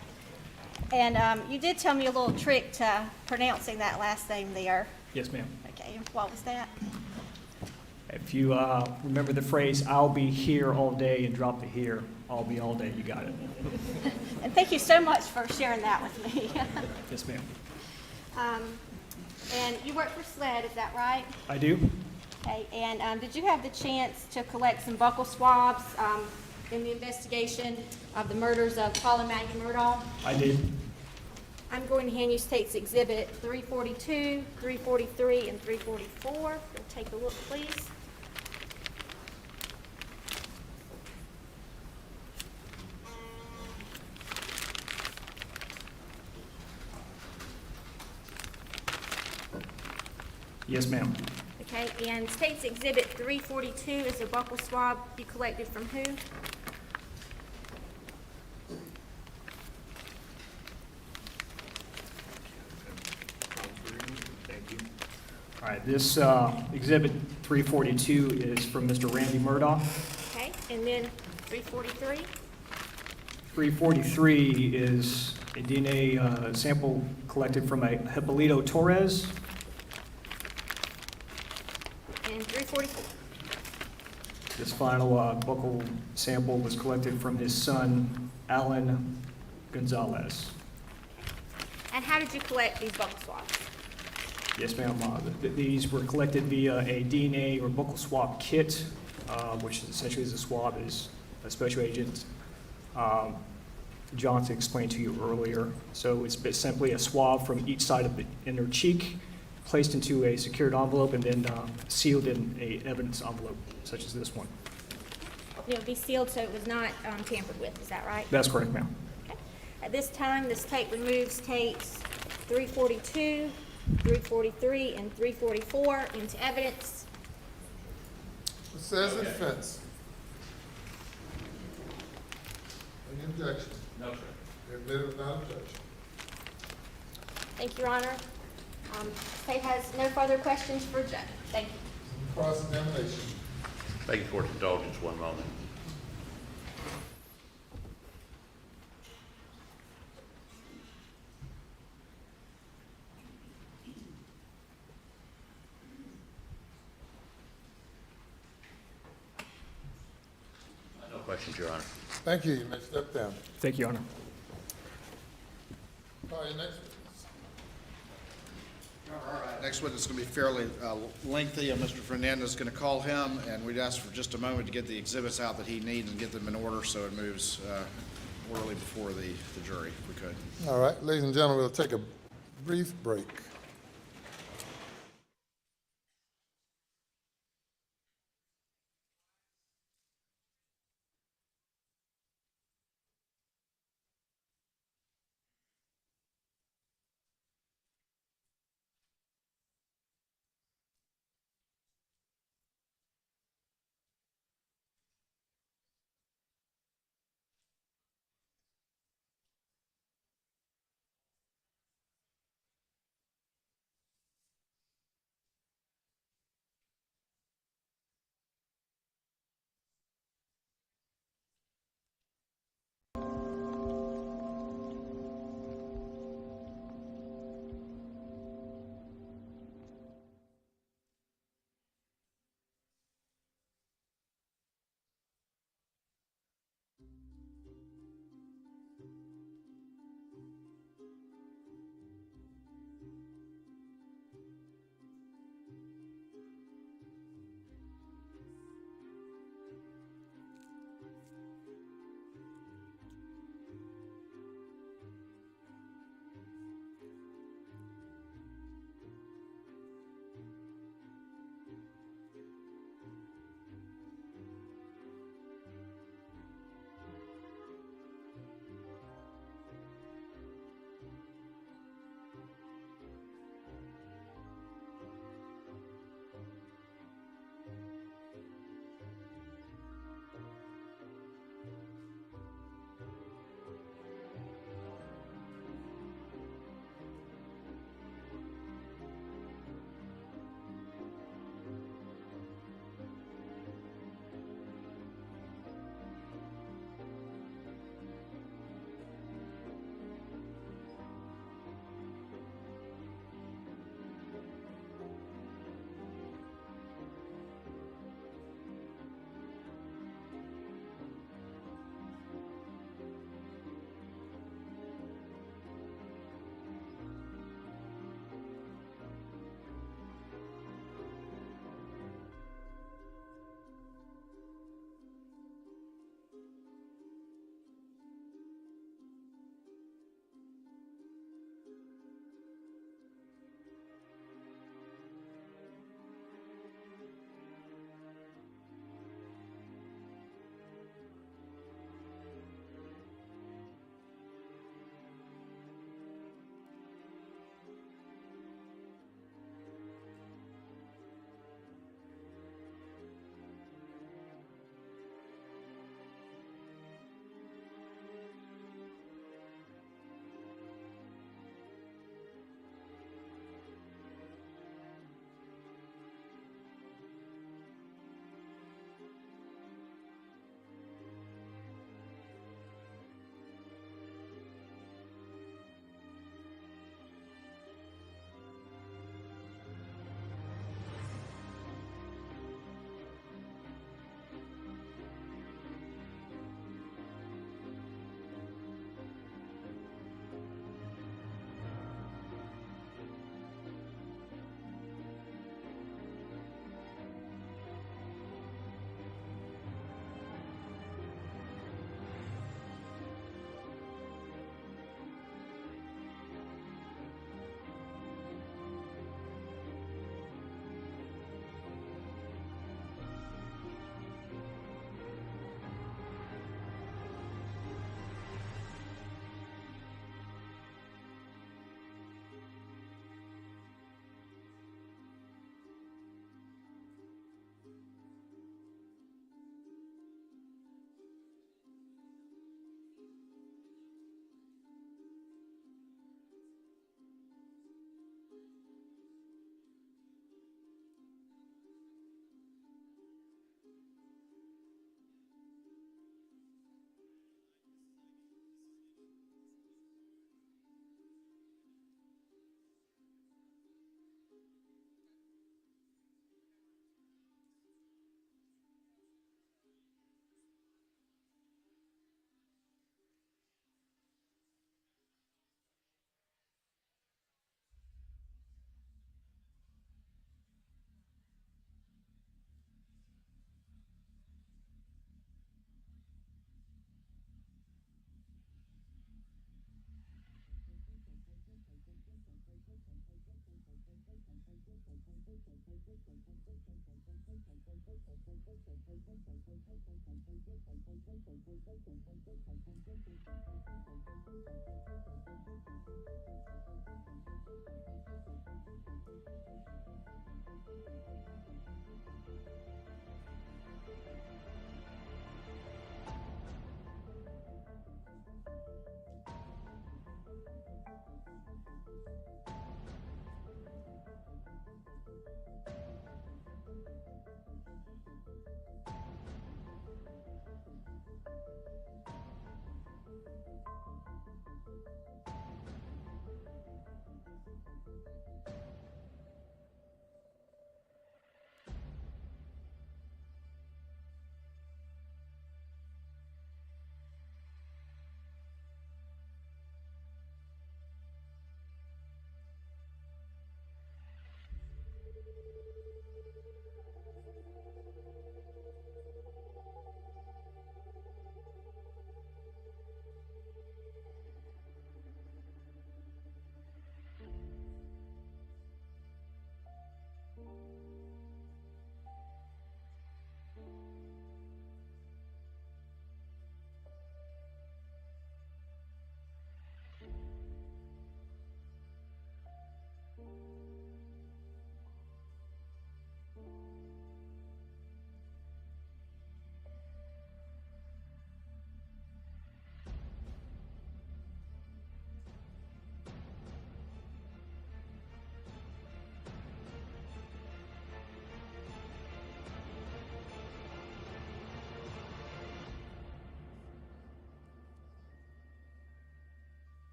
And you did tell me a little trick to pronouncing that last name there. Yes, ma'am. Okay, what was that? If you remember the phrase, I'll be here all day and drop the here, I'll be all day, you got it. And thank you so much for sharing that with me. Yes, ma'am. And you work for SLED, is that right? I do. Okay, and did you have the chance to collect some buccal swabs in the investigation of the murders of Paul and Maggie Murdaugh? I did. I'm going to hand you State's Exhibit 342, 343, and 344. You'll take a look, please. Yes, ma'am. Okay, and State's Exhibit 342 is a buccal swab you collected from who? Thank you. All right, this Exhibit 342 is from Mr. Randy Murdaugh. Okay, and then 343? 343 is a DNA sample collected from a Hippolito Torres. And 344? This final buccal sample was collected from his son, Alan Gonzalez. And how did you collect these buccal swabs? Yes, ma'am. These were collected via a DNA or buccal swab kit, which essentially is a swab, as a Special Agent Johnson explained to you earlier. So it's simply a swab from each side of the inner cheek, placed into a secured envelope, and then sealed in a evidence envelope, such as this one. It would be sealed so it was not tampered with, is that right? That's correct, ma'am. Okay. At this time, this tape removes tapes 342, 343, and 344 into evidence. What says the defense? Any objection? No, sir. Admitted without objection. Thank you, Your Honor. State has no further questions for Joe. Thank you. Cross-examination. Thank you for your indulgence one moment. No questions, Your Honor. Thank you. You may step down. Thank you, Your Honor. Call your next witness. All right. next witness is going to be fairly lengthy, and Mr. Fernandez is going to call him, and we'd ask for just a moment to get the exhibits out that he needs and get them in order so it moves orderly before the jury, if we could. All right, ladies and gentlemen, we'll take a brief break.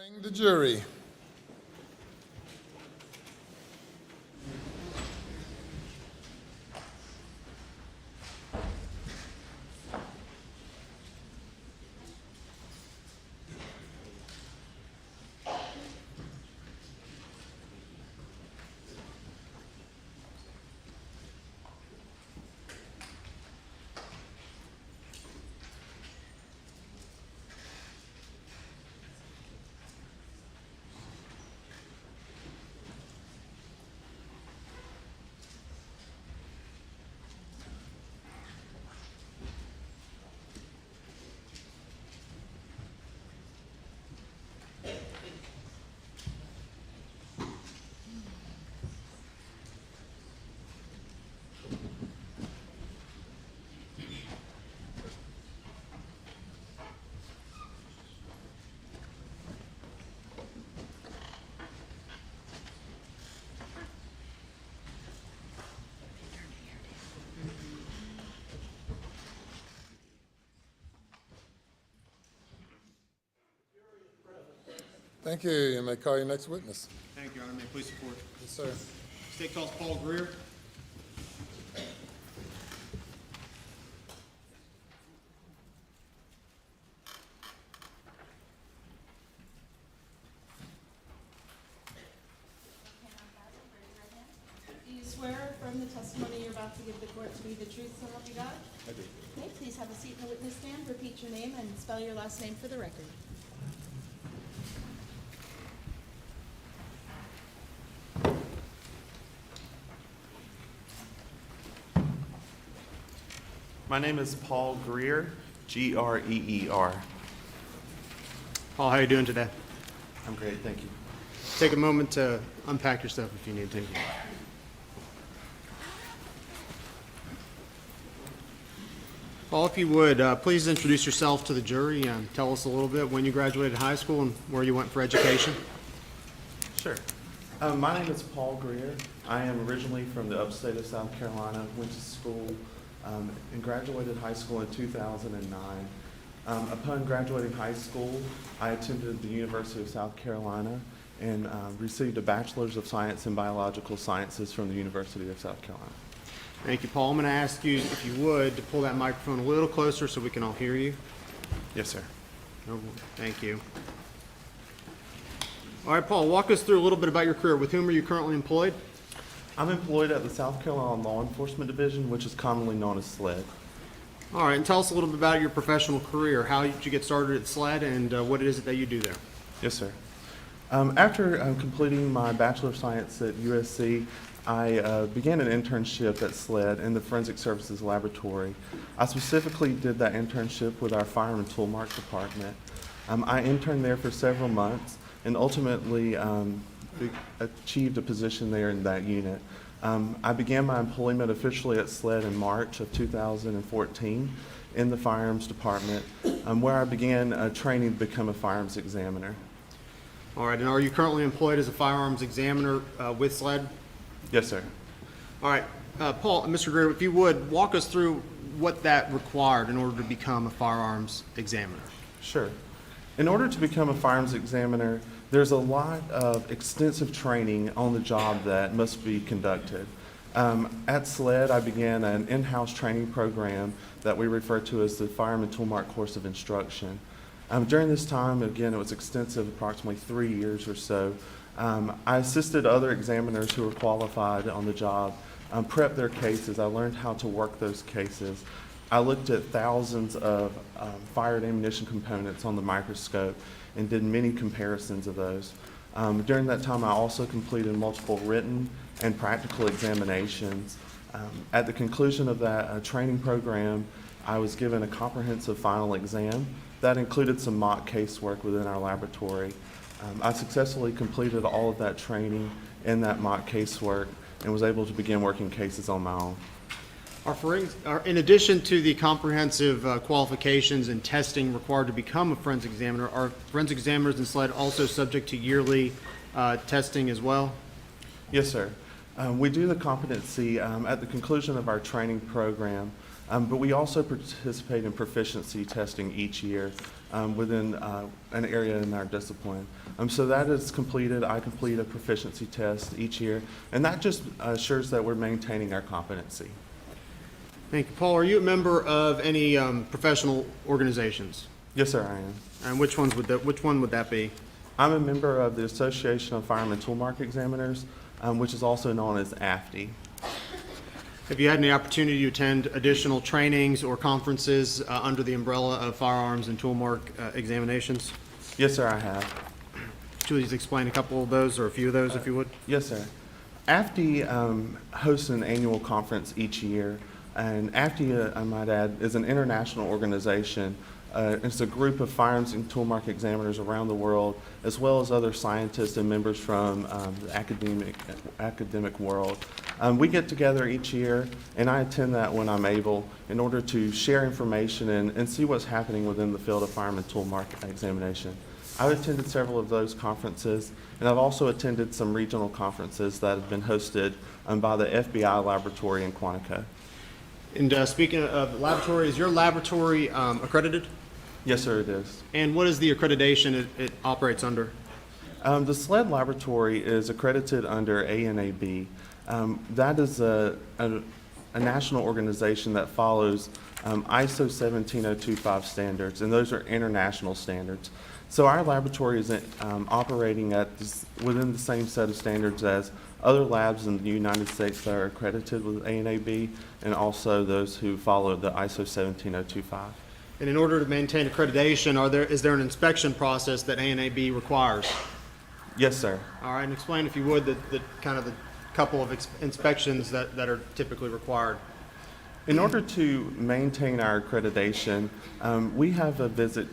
Calling the jury. Thank you. You may call your next witness. Thank you, Your Honor. May I please report? Yes, sir. State calls Paul Greer. Do you swear affirm the testimony you're about to give the court to be the truth, so help you God? I do. Okay, please have a seat in the witness stand, repeat your name, and spell your last name for the record. My name is Paul Greer, Greer. Paul, how are you doing today? I'm great, thank you. Take a moment to unpack your stuff if you need to. Paul, if you would, please introduce yourself to the jury and tell us a little bit when you graduated high school and where you went for education. Sure. My name is Paul Greer. I am originally from the upstate of South Carolina, went to school and graduated high school in 2009. Upon graduating high school, I attended the University of South Carolina and received a Bachelor's of Science in Biological Sciences from the University of South Carolina. Thank you, Paul. I'm going to ask you, if you would, to pull that microphone a little closer so we can all hear you. Yes, sir. Oh, thank you. All right, Paul, walk us through a little bit about your career. With whom are you currently employed? I'm employed at the South Carolina Law Enforcement Division, which is commonly known as SLED. All right, and tell us a little bit about your professional career. How did you get started at SLED, and what is it that you do there? Yes, sir. After completing my Bachelor of Science at USC, I began an internship at SLED in the Forensic Services Laboratory. I specifically did that internship with our Firearm and Toolmark department. I interned there for several months and ultimately achieved a position there in that unit. I began my employment officially at SLED in March of 2014 in the Firearms Department, where I began training to become a firearms examiner. All right, and are you currently employed as a firearms examiner with SLED? Yes, sir. All right, Paul, Mr. Greer, if you would, walk us through what that required in order to become a firearms examiner. Sure. In order to become a firearms examiner, there's a lot of extensive training on the job that must be conducted. At SLED, I began an in-house training program that we refer to as the Firearm and Toolmark Course of Instruction. During this time, again, it was extensive, approximately 3 years or so. I assisted other examiners who were qualified on the job, prep their cases. I learned how to work those cases. I looked at thousands of fired ammunition components on the microscope and did many comparisons of those. During that time, I also completed multiple written and practical examinations. At the conclusion of that training program, I was given a comprehensive final exam. That included some mock casework within our laboratory. I successfully completed all of that training and that mock casework and was able to begin working cases on my own. In addition to the comprehensive qualifications and testing required to become a forensic examiner, are forensic examiners in SLED also subject to yearly testing as well? Yes, sir. We do the competency at the conclusion of our training program. But we also participate in proficiency testing each year within an area in our discipline. So that is completed. I complete a proficiency test each year, and that just assures that we're maintaining our competency. Thank you. Paul, are you a member of any professional organizations? Yes, sir, I am. And which one would that be? I'm a member of the Association of Firemen Tool Mark Examiners, which is also known as AFTE. Have you had any opportunity to attend additional trainings or conferences under the umbrella of firearms and tool mark examinations? Yes, sir, I have. Could you please explain a couple of those or a few of those, if you would? Yes, sir. AFTE hosts an annual conference each year, and AFTE, I might add, is an international organization. It's a group of firearms and tool mark examiners around the world, as well as other scientists and members from the academic world. We get together each year, and I attend that when I'm able in order to share information and see what's happening within the field of firearm and tool mark examination. I've attended several of those conferences, and I've also attended some regional conferences that have been hosted by the FBI laboratory in Quantico. And speaking of laboratory, is your laboratory accredited? Yes, sir, it is. And what is the accreditation it operates under? The SLED laboratory is accredited under ANAB. That is a national organization that follows ISO 17025 standards, and those are international standards. So our laboratory is operating within the same set of standards as other labs in the United States that are accredited with ANAB, and also those who follow the ISO 17025. And in order to maintain accreditation, is there an inspection process that ANAB requires? Yes, sir. All right, and explain, if you would, the couple of inspections that are typically required. In order to maintain our accreditation, we have a visit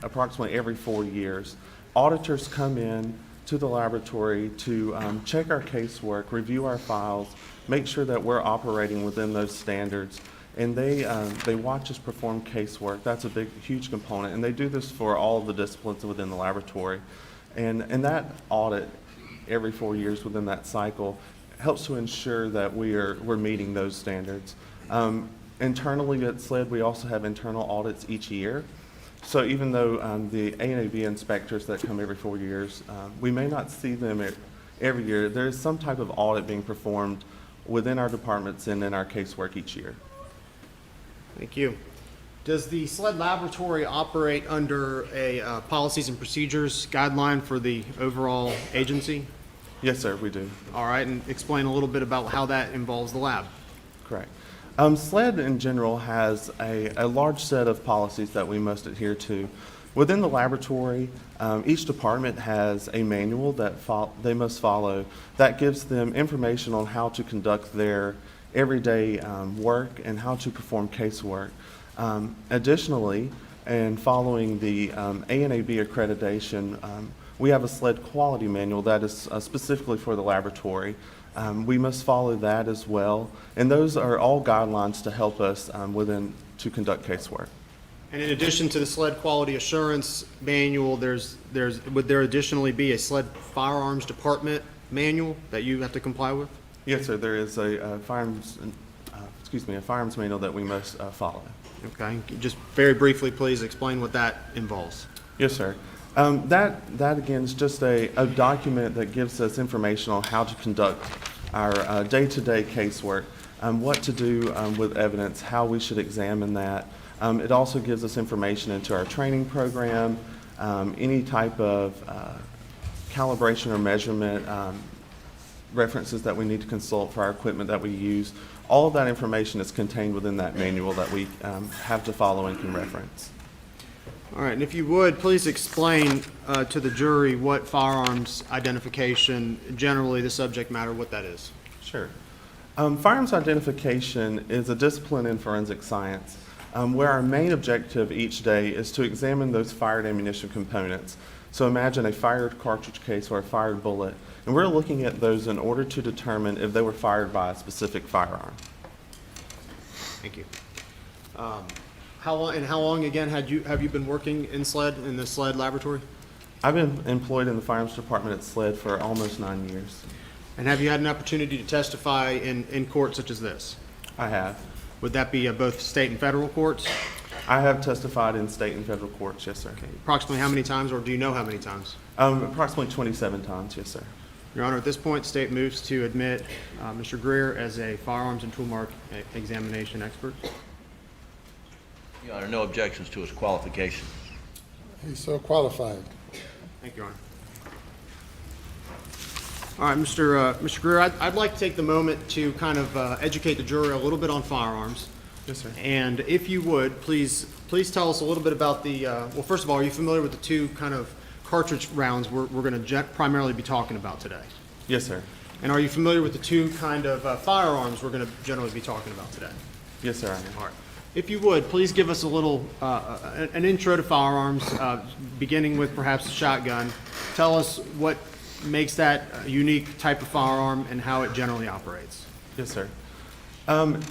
approximately every 4 years. Auditors come in to the laboratory to check our casework, review our files, make sure that we're operating within those standards. And they watch us perform casework. That's a huge component. And they do this for all of the disciplines within the laboratory. And that audit every 4 years within that cycle helps to ensure that we're meeting those standards. Internally at SLED, we also have internal audits each year. So even though the ANAB inspectors that come every 4 years, we may not see them every year, there is some type of audit being performed within our departments and in our casework each year. Thank you. Does the SLED laboratory operate under a policies and procedures guideline for the overall agency? Yes, sir, we do. All right, and explain a little bit about how that involves the lab. Correct. SLED in general has a large set of policies that we must adhere to. Within the laboratory, each department has a manual that they must follow that gives them information on how to conduct their everyday work and how to perform casework. Additionally, and following the ANAB accreditation, we have a SLED quality manual that is specifically for the laboratory. We must follow that as well, and those are all guidelines to help us to conduct casework. And in addition to the SLED quality assurance manual, would there additionally be a SLED firearms department manual that you have to comply with? Yes, sir. There is a firearms manual that we must follow. Okay. Just very briefly, please explain what that involves. Yes, sir. That again is just a document that gives us information on how to conduct our day-to-day casework, what to do with evidence, how we should examine that. It also gives us information into our training program, any type of calibration or measurement references that we need to consult for our equipment that we use. All of that information is contained within that manual that we have to follow and can reference. All right, and if you would, please explain to the jury what firearms identification, generally the subject matter, what that is. Sure. Firearms identification is a discipline in forensic science where our main objective each day is to examine those fired ammunition components. So imagine a fired cartridge case or a fired bullet, and we're looking at those in order to determine if they were fired by a specific firearm. Thank you. How long again have you been working in the SLED laboratory? I've been employed in the firearms department at SLED for almost 9 years. And have you had an opportunity to testify in court such as this? I have. Would that be both state and federal courts? I have testified in state and federal courts, yes, sir. Approximately how many times, or do you know how many times? Approximately 27 times, yes, sir. Your Honor, at this point, the state moves to admit Mr. Greer as a firearms and tool mark examination expert. Your Honor, no objections to his qualifications. He's so qualified. Thank you, Your Honor. All right, Mr. Greer, I'd like to take the moment to kind of educate the jury a little bit on firearms. Yes, sir. And if you would, please tell us a little bit about the, well, first of all, are you familiar with the two kind of cartridge rounds we're going to primarily be talking about today? Yes, sir. And are you familiar with the two kind of firearms we're going to generally be talking about today? Yes, sir, I am. All right. If you would, please give us a little, an intro to firearms, beginning with perhaps the shotgun. Tell us what makes that a unique type of firearm and how it generally operates. Yes, sir.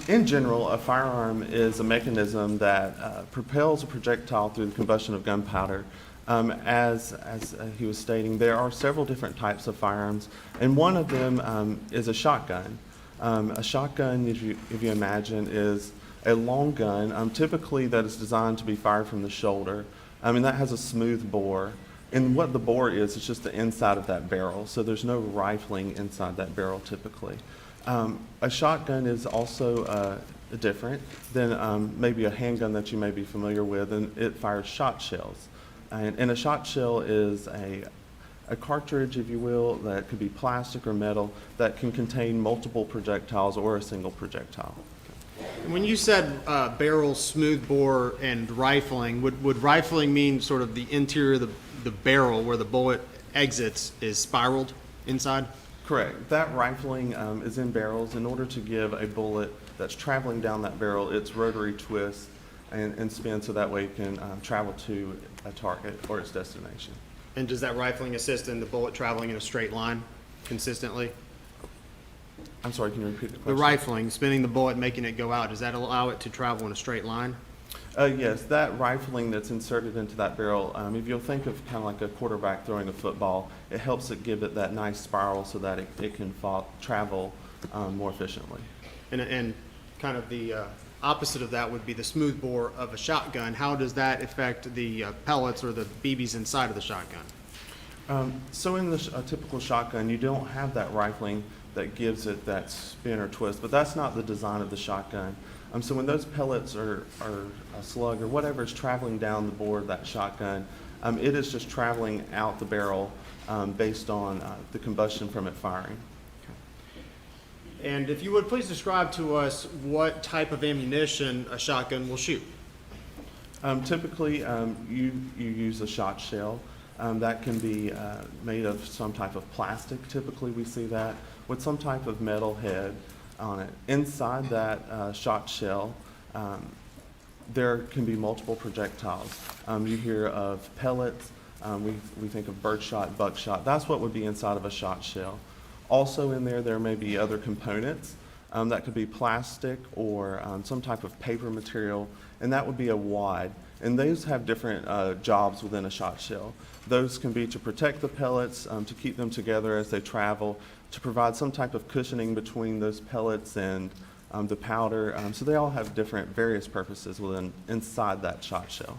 In general, a firearm is a mechanism that propels a projectile through the combustion of gunpowder. As he was stating, there are several different types of firearms, and one of them is a shotgun. A shotgun, if you imagine, is a long gun, typically that is designed to be fired from the shoulder. And that has a smooth bore. And what the bore is, it's just the inside of that barrel, so there's no rifling inside that barrel typically. A shotgun is also different than maybe a handgun that you may be familiar with, and it fires shot shells. And a shot shell is a cartridge, if you will, that could be plastic or metal that can contain multiple projectiles or a single projectile. When you said barrel, smooth bore, and rifling, would rifling mean sort of the interior of the barrel where the bullet exits is spiraled inside? Correct. That rifling is in barrels. In order to give a bullet that's traveling down that barrel its rotary twist and spin so that way it can travel to a target or its destination. And does that rifling assist in the bullet traveling in a straight line consistently? I'm sorry, can you repeat the question? The rifling, spinning the bullet, making it go out, does that allow it to travel in a straight line? Yes, that rifling that's inserted into that barrel, if you'll think of kind of like a quarterback throwing a football, it helps it give it that nice spiral so that it can travel more efficiently. And kind of the opposite of that would be the smooth bore of a shotgun. How does that affect the pellets or the BBs inside of the shotgun? So in a typical shotgun, you don't have that rifling that gives it that spin or twist, but that's not the design of the shotgun. So when those pellets or a slug or whatever is traveling down the bore of that shotgun, it is just traveling out the barrel based on the combustion from it firing. And if you would please describe to us what type of ammunition a shotgun will shoot. Typically, you use a shot shell. That can be made of some type of plastic. Typically, we see that with some type of metal head on it. Inside that shot shell, there can be multiple projectiles. You hear of pellets. We think of birdshot, buckshot. That's what would be inside of a shot shell. Also in there may be other components. That could be plastic or some type of paper material, and that would be a wad. And those have different jobs within a shot shell. Those can be to protect the pellets, to keep them together as they travel, to provide some type of cushioning between those pellets and the powder. So they all have different various purposes inside that shot shell.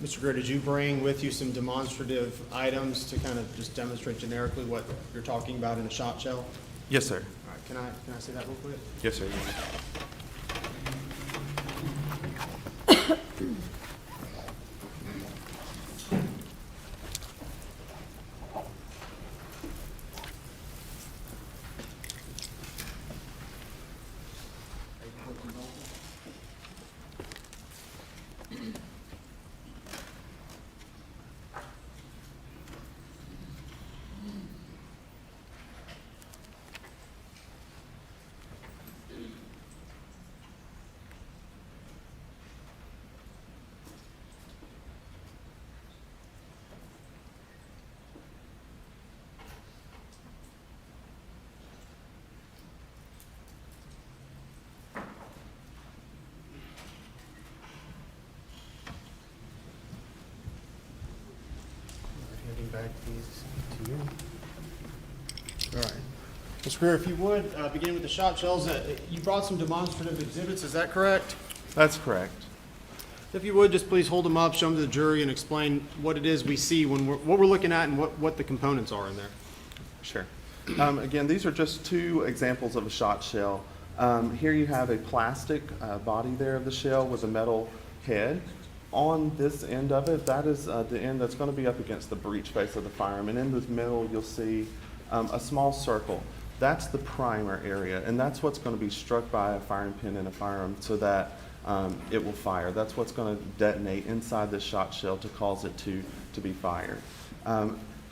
Mr. Greer, did you bring with you some demonstrative items to kind of just demonstrate generically what you're talking about in a shot shell? Yes, sir. All right, can I say that real quick? Yes, sir. Handing back these to you. All right. Mr. Greer, if you would, begin with the shot shells. You brought some demonstrative exhibits, is that correct? That's correct. If you would, just please hold them up, show them to the jury, and explain what it is we see when what we're looking at and what the components are in there. Sure. Again, these are just two examples of a shot shell. Here you have a plastic body there of the shell with a metal head. On this end of it, that is the end that's going to be up against the breech face of the firearm. And in the middle, you'll see a small circle. That's the primer area, and that's what's going to be struck by a firing pin in a firearm so that it will fire. That's what's going to detonate inside this shot shell to cause it to be fired.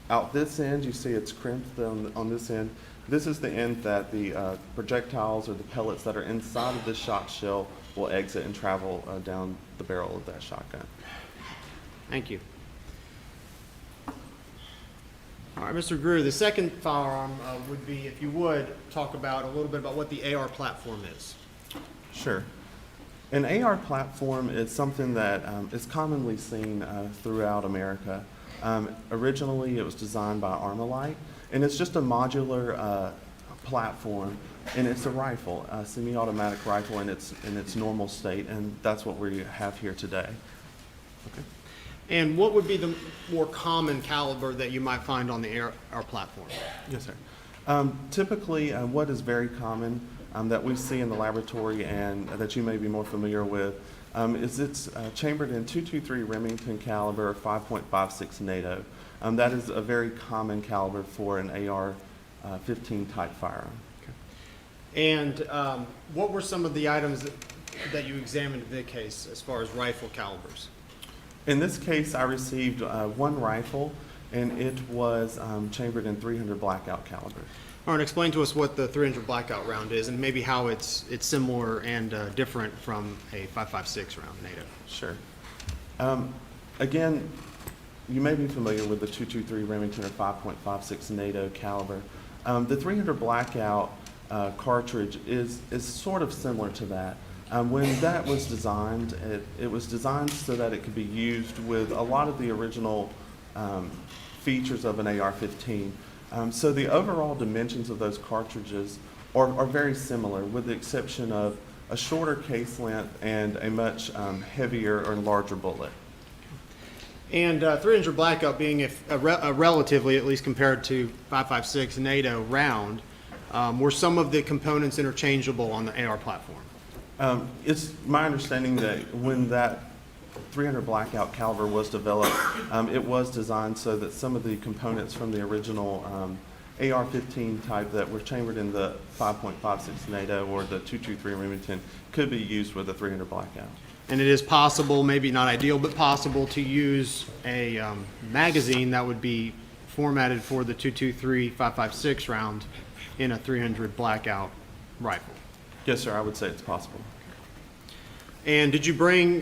Out this end, you see it's crimped on this end. This is the end that the projectiles or the pellets that are inside of this shot shell will exit and travel down the barrel of that shotgun. Thank you. All right, Mr. Greer, the second firearm would be, if you would, talk about a little bit about what the AR platform is. Sure. An AR platform is something that is commonly seen throughout America. Originally, it was designed by Armalite, and it's just a modular platform, and it's a rifle, a semi-automatic rifle in its normal state, and that's what we have here today. Okay. And what would be the more common caliber that you might find on the AR platform? Yes, sir. Typically, what is very common that we see in the laboratory and that you may be more familiar with is it's chambered in .223 Remington caliber, 5.56 NATO. That is a very common caliber for an AR-15 type firearm. Okay. And what were some of the items that you examined in this case as far as rifle calibers? In this case, I received one rifle, and it was chambered in .300 blackout caliber. All right, explain to us what the .300 blackout round is, and maybe how it's similar and different from a .556 round NATO. Sure. Again, you may be familiar with the .223 Remington or 5.56 NATO caliber. The .300 blackout cartridge is sort of similar to that. When that was designed, it was designed so that it could be used with a lot of the original features of an AR-15. So the overall dimensions of those cartridges are very similar, with the exception of a shorter case length and a much heavier or larger bullet. And .300 blackout being a relatively, at least compared to 5.56 NATO round, were some of the components interchangeable on the AR platform? It's my understanding that when that .300 blackout caliber was developed, it was designed so that some of the components from the original AR-15 type that were chambered in the 5.56 NATO or the .223 Remington could be used with a .300 blackout. And it is possible, maybe not ideal, but possible to use a magazine that would be formatted for the .223 5.56 round in a .300 blackout rifle. Yes, sir, I would say it's possible. And did you bring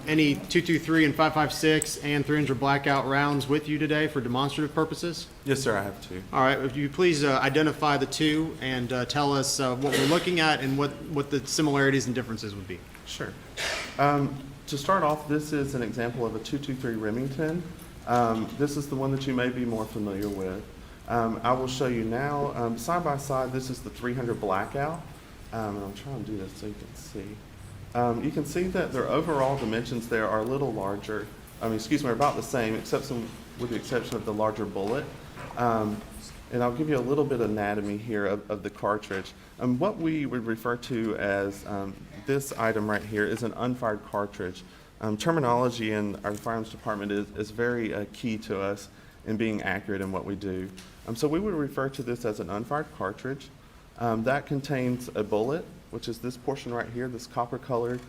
any .223 and 5.56 and .300 blackout rounds with you today for demonstrative purposes? Yes, sir, I have two. All right, if you please identify the two and tell us what we're looking at and what the similarities and differences would be. Sure. To start off, this is an example of a .223 Remington. This is the one that you may be more familiar with. I will show you now. Side by side, this is the .300 blackout. And I'm trying to do this so you can see. You can see that their overall dimensions there are a little larger. Are about the same, with the exception of the larger bullet. And I'll give you a little bit of anatomy here of the cartridge. What we would refer to as this item right here is an unfired cartridge. Terminology in our firearms department is very key to us in being accurate in what we do. So we would refer to this as an unfired cartridge. That contains a bullet, which is this portion right here, this copper-colored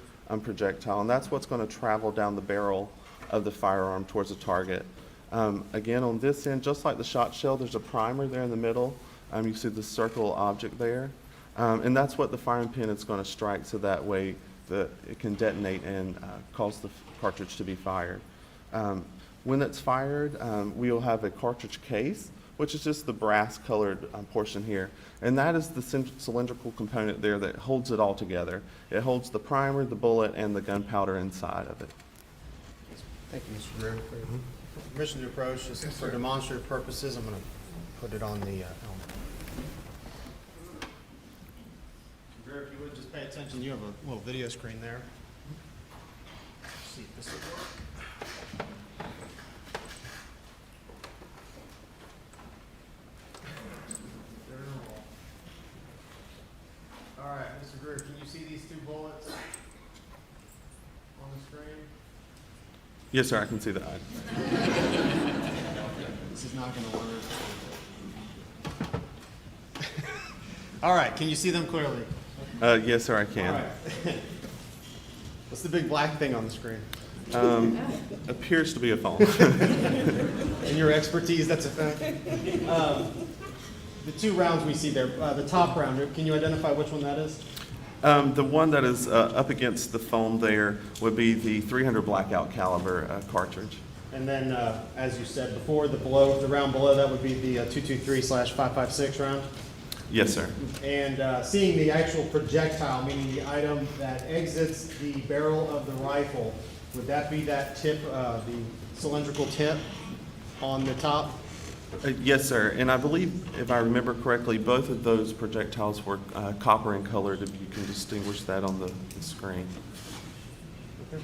projectile, and that's what's going to travel down the barrel of the firearm towards the target. Again, on this end, just like the shot shell, there's a primer there in the middle. You see the circle object there, and that's what the firing pin is going to strike, so that way it can detonate and cause the cartridge to be fired. When it's fired, we'll have a cartridge case, which is just the brass-colored portion here. And that is the cylindrical component there that holds it all together. It holds the primer, the bullet, and the gunpowder inside of it. Thank you, Mr. Greer. Permission to approach, just for demonstrative purposes, I'm going to put it on the helmet. pay attention, you have a little video screen there. Let's see if this will work. All right, Mr. Greer, can you see these two bullets on the screen? Yes, sir, I can see that. This is not going to work. All right, can you see them clearly? Yes, sir, I can. All right. What's the big black thing on the screen? Appears to be a phone. In your expertise, that's a fact. The two rounds we see there, the top round, can you identify which one that is? The one that is up against the phone there would be the 300 blackout caliber cartridge. And then, as you said before, the round below that would be the 223/556 round. Yes, sir. And seeing the actual projectile, meaning the item that exits the barrel of the rifle, would that be that tip, the cylindrical tip on the top? Yes, sir. And I believe, if I remember correctly, both of those projectiles were copper in color. If you can distinguish that on the screen. Okay.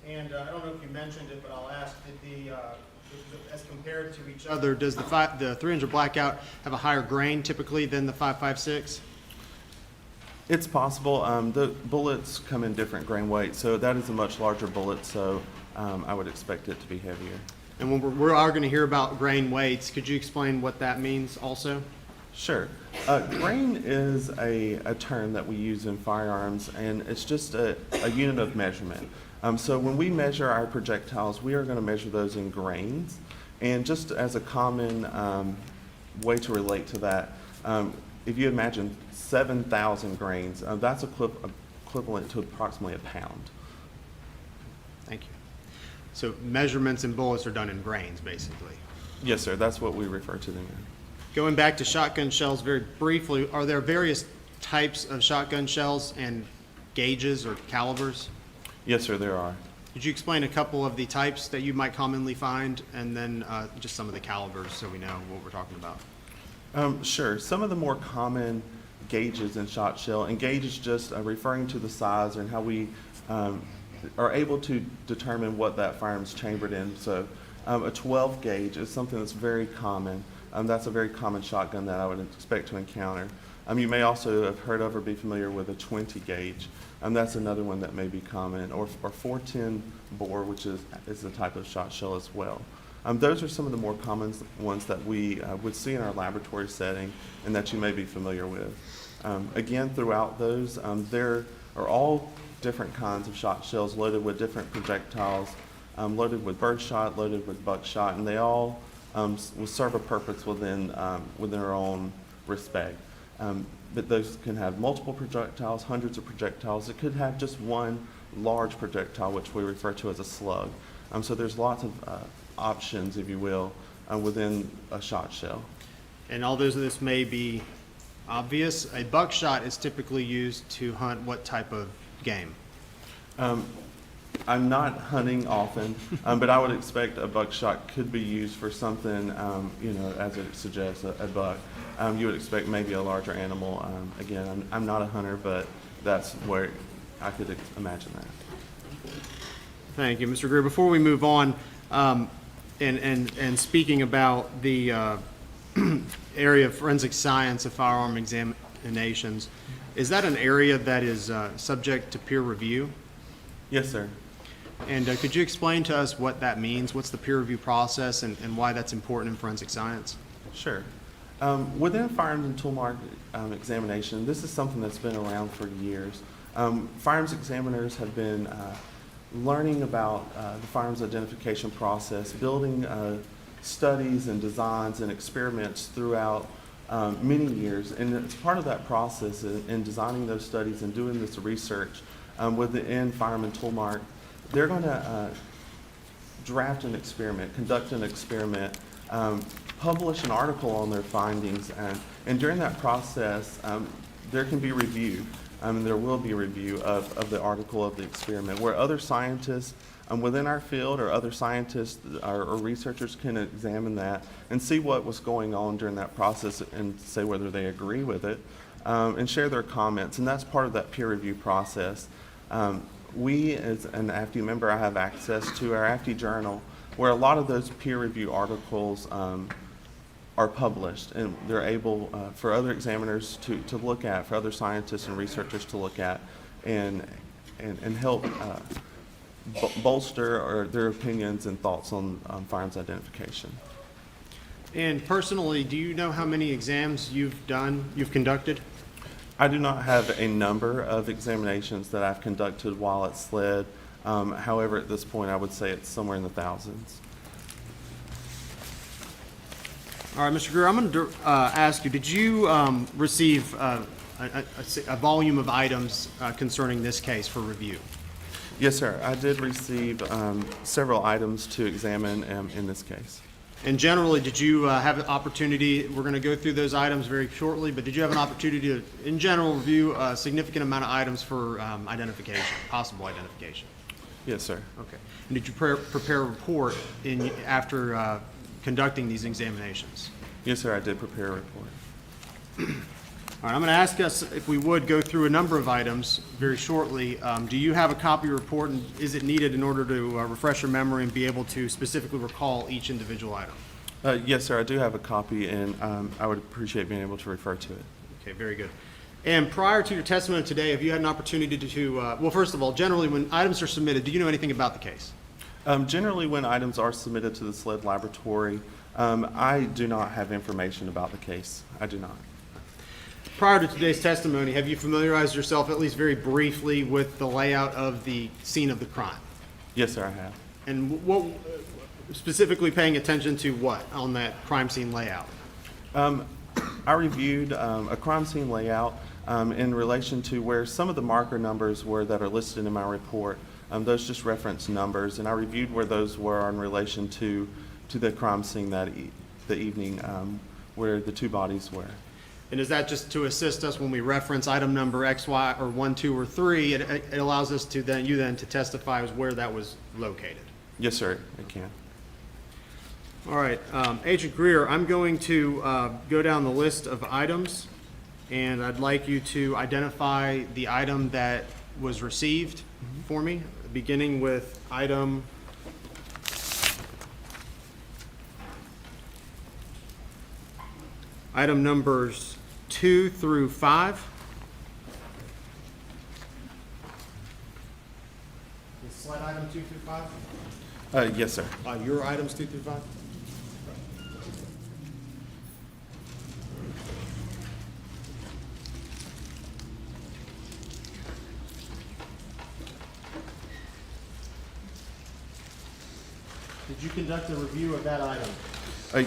And I don't know if you mentioned it, but I'll ask, as compared to each other, does the 300 blackout have a higher grain typically than the 5.56? It's possible. The bullets come in different grain weights, so that is a much larger bullet, so I would expect it to be heavier. And when we are going to hear about grain weights, could you explain what that means also? Sure. Grain is a term that we use in firearms, and it's just a unit of measurement. So when we measure our projectiles, we are going to measure those in grains. And just as a common way to relate to that, if you imagine 7,000 grains, that's equivalent to approximately a pound. Thank you. So measurements and bullets are done in grains, basically. Yes, sir. That's what we refer to them in. Going back to shotgun shells very briefly, are there various types of shotgun shells and gauges or calibers? Yes, sir, there are. Could you explain a couple of the types that you might commonly find, and then just some of the calibers so we know what we're talking about? Sure. Some of the more common gauges in shot shell, and gauge is just referring to the size and how we are able to determine what that firearm's chambered in. So a 12 gauge is something that's very common. That's a very common shotgun that I would expect to encounter. You may also have heard of or be familiar with a 20 gauge. That's another one that may be common, or 410 bore, which is a type of shot shell as well. Those are some of the more common ones that we would see in our laboratory setting and that you may be familiar with. Again, throughout those, there are all different kinds of shot shells loaded with different projectiles, loaded with birdshot, loaded with buckshot, and they all will serve a purpose within their own respect. But those can have multiple projectiles, hundreds of projectiles. It could have just one large projectile, which we refer to as a slug. So there's lots of options, if you will, within a shot shell. And although this may be obvious, a buckshot is typically used to hunt what type of game? I'm not hunting often, but I would expect a buckshot could be used for something, as it suggests, a buck. You would expect maybe a larger animal. Again, I'm not a hunter, but that's where I could imagine that. Thank you, Mr. Greer. Before we move on, and speaking about the area of forensic science of firearm examinations, is that an area that is subject to peer review? Yes, sir. And could you explain to us what that means? What's the peer review process and why that's important in forensic science? Sure. Within firearms and tool mark examination, this is something that's been around for years. Firearms examiners have been learning about the firearms identification process, building studies and designs and experiments throughout many years. And it's part of that process in designing those studies and doing this research within firearm and tool mark. They're going to draft an experiment, conduct an experiment, publish an article on their findings, and during that process, there can be review, and there will be review of the article of the experiment, where other scientists within our field, or other scientists or researchers can examine that and see what was going on during that process and say whether they agree with it, and share their comments. And that's part of that peer review process. We, as an AFTE member, I have access to our AFTE journal, where a lot of those peer review articles are published, and they're able for other examiners to look at, for other scientists and researchers to look at, and help bolster or their opinions and thoughts on firearms identification. And personally, do you know how many exams you've conducted? I do not have a number of examinations that I've conducted while at SLED. However, at this point, I would say it's somewhere in the thousands. All right, Mr. Greer, I'm going to ask you, did you receive a volume of items concerning this case for review? Yes, sir. I did receive several items to examine in this case. And generally, did you have an opportunity, we're going to go through those items very shortly, but did you have an opportunity to, in general, review a significant amount of items for identification, possible identification? Yes, sir. Okay. And did you prepare a report after conducting these examinations? Yes, sir. I did prepare a report. All right, I'm going to ask us if we would go through a number of items very shortly. Do you have a copy of your report, and is it needed in order to refresh your memory and be able to specifically recall each individual item? Yes, sir. I do have a copy, and I would appreciate being able to refer to it. Okay, very good. And prior to your testimony today, have you had an opportunity to well, first of all, generally when items are submitted, do you know anything about the case? Generally, when items are submitted to the SLED laboratory, I do not have information about the case. I do not. Prior to today's testimony, have you familiarized yourself, at least very briefly, with the layout of the scene of the crime? Yes, sir, I have. And what, specifically paying attention to what on that crime scene layout? I reviewed a crime scene layout in relation to where some of the marker numbers were that are listed in my report. Those just reference numbers, and I reviewed where those were in relation to the crime scene the evening where the two bodies were. And is that just to assist us when we reference item number X, Y, or 1, 2, or 3? It allows us to then to testify as where that was located. Yes, sir, it can. All right, Agent Greer, I'm going to go down the list of items, and I'd like you to identify the item that was received for me, beginning with item numbers 2 through 5. The slide item 2 through 5? Yes, sir. Your items 2 through 5? Did you conduct a review of that item?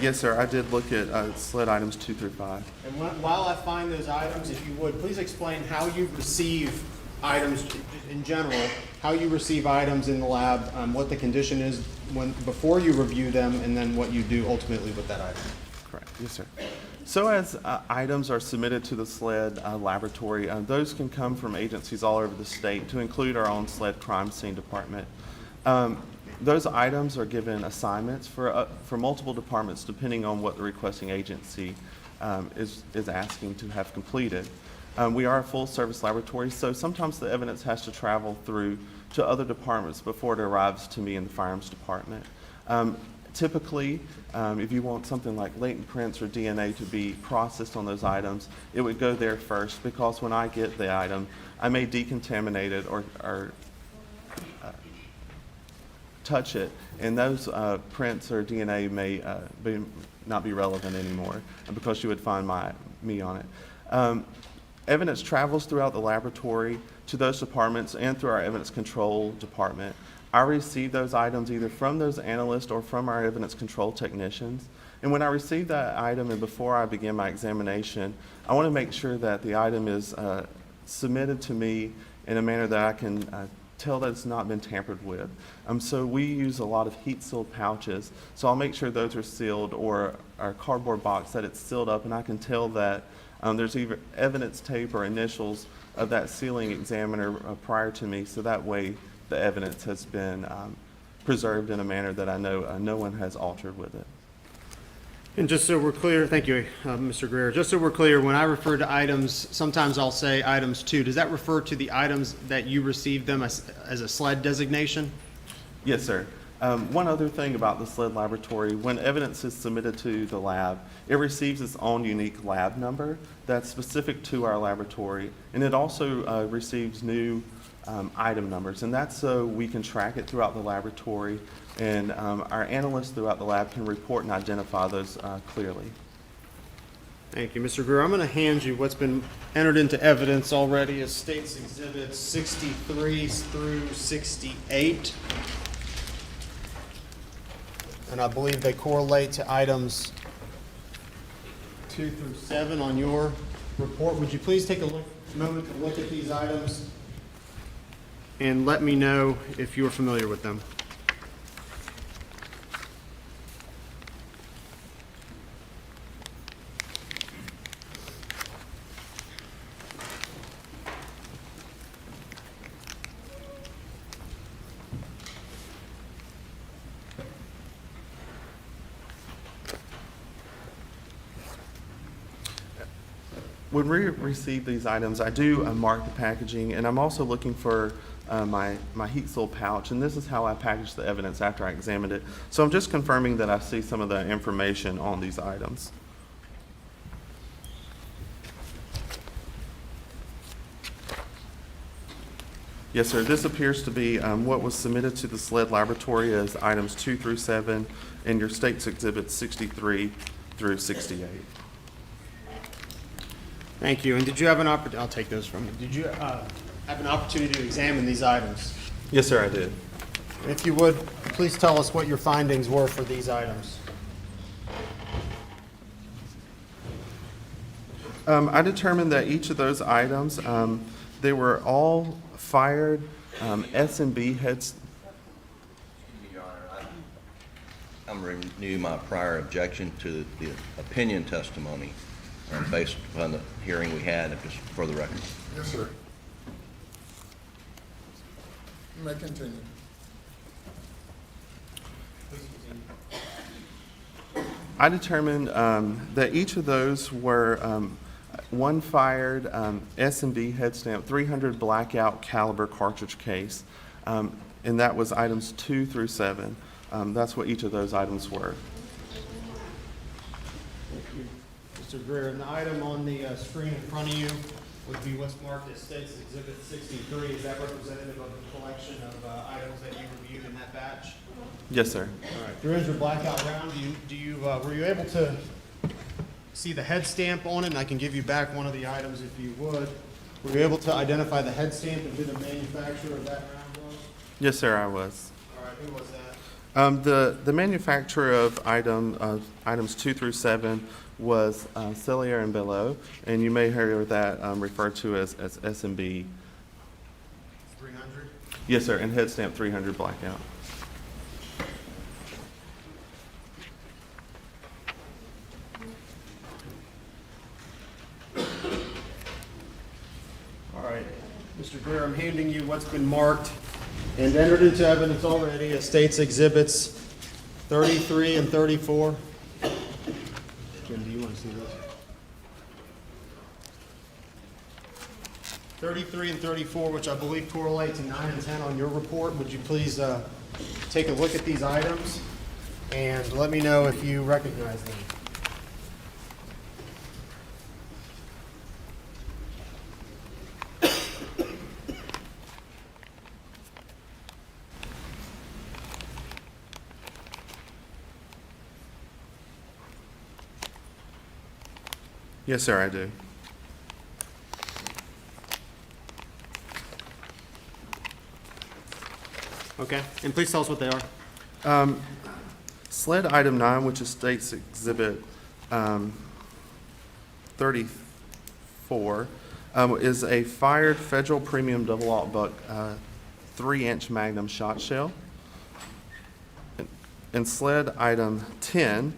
Yes, sir. I did look at SLED items 2 through 5. And while I find those items, if you would, please explain how you receive items in general, how you receive items in the lab, what the condition is before you review them, and then what you do ultimately with that item. Correct. Yes, sir. So as items are submitted to the SLED laboratory, those can come from agencies all over the state, to include our own SLED crime scene department. Those items are given assignments for multiple departments depending on what the requesting agency is asking to have completed. We are a full-service laboratory, so sometimes the evidence has to travel through to other departments before it arrives to me in the firearms department. Typically, if you want something like latent prints or DNA to be processed on those items, it would go there first, because when I get the item, I may decontaminate it or touch it, and those prints or DNA may not be relevant anymore because you would find me on it. Evidence travels throughout the laboratory to those departments and through our evidence control department. I receive those items either from those analysts or from our evidence control technicians. And when I receive that item and before I begin my examination, I want to make sure that the item is submitted to me in a manner that I can tell that it's not been tampered with. So we use a lot of heat-sealed pouches, so I'll make sure those are sealed, or our cardboard box that it's sealed up, and I can tell that there's either evidence tape or initials of that sealing examiner prior to me, so that way the evidence has been preserved in a manner that I know no one has altered with it. And just so we're clear, thank you, Mr. Greer. Just so we're clear, when I refer to items, sometimes I'll say items 2. Does that refer to the items that you received them as a SLED designation? Yes, sir. One other thing about the SLED laboratory, when evidence is submitted to the lab, it receives its own unique lab number that's specific to our laboratory, and it also receives new item numbers, and that's so we can track it throughout the laboratory, and our analysts throughout the lab can report and identify those clearly. Thank you, Mr. Greer. I'm going to hand you what's been entered into evidence already as States Exhibits 63 through 68. And I believe they correlate to items 2 through 7 on your report. Would you please take a moment to look at these items and let me know if you're familiar with them? When we receive these items, I do mark the packaging, and I'm also looking for my heat seal pouch, and this is how I package the evidence after I examined it. So I'm just confirming that I see some of the information on these items. Yes, sir. This appears to be what was submitted to the SLED laboratory as items 2 through 7 in your State's Exhibits 63 through 68. Thank you. And did you have an opportunity, I'll take those from you. Did you have an opportunity to examine these items? Yes, sir, I did. If you would, please tell us what your findings were for these items. I determined that each of those items, they were all fired S&B heads. Your Honor, I'm renewing my prior objection to the opinion testimony based upon the hearing we had, just for the record. Yes, sir. You may continue. I determined that each of those were one fired S&B head stamp 300 blackout caliber cartridge case, and that was items 2 through 7. That's what each of those items were. Mr. Greer, and the item on the screen in front of you would be what's marked as State's Exhibit 63. Is that representative of the collection of items that you reviewed in that batch? Yes, sir. All right. 300 blackout round. Were you able to see the head stamp on it? And I can give you back one of the items if you would. Were you able to identify the head stamp and who the manufacturer of that round was? Yes, sir, I was. All right. Who was that? The manufacturer of items 2 through 7 was Cellier and Bellow, and you may hear that referred to as S&B. 300? Yes, sir, and head stamp 300 blackout. All right. Mr. Greer, I'm handing you what's been marked and entered into evidence already as State's Exhibits 33 and 34. Jim, do you want to see this? 33 and 34, which I believe correlate to 9 and 10 on your report. Would you please take a look at these items and let me know if you recognize them? Yes, sir, I do. Okay, and please tell us what they are. SLED item 9, which is State's Exhibit 34, is a fired Federal Premium Double-Aught Buck 3-inch Magnum shot shell. And SLED item 10,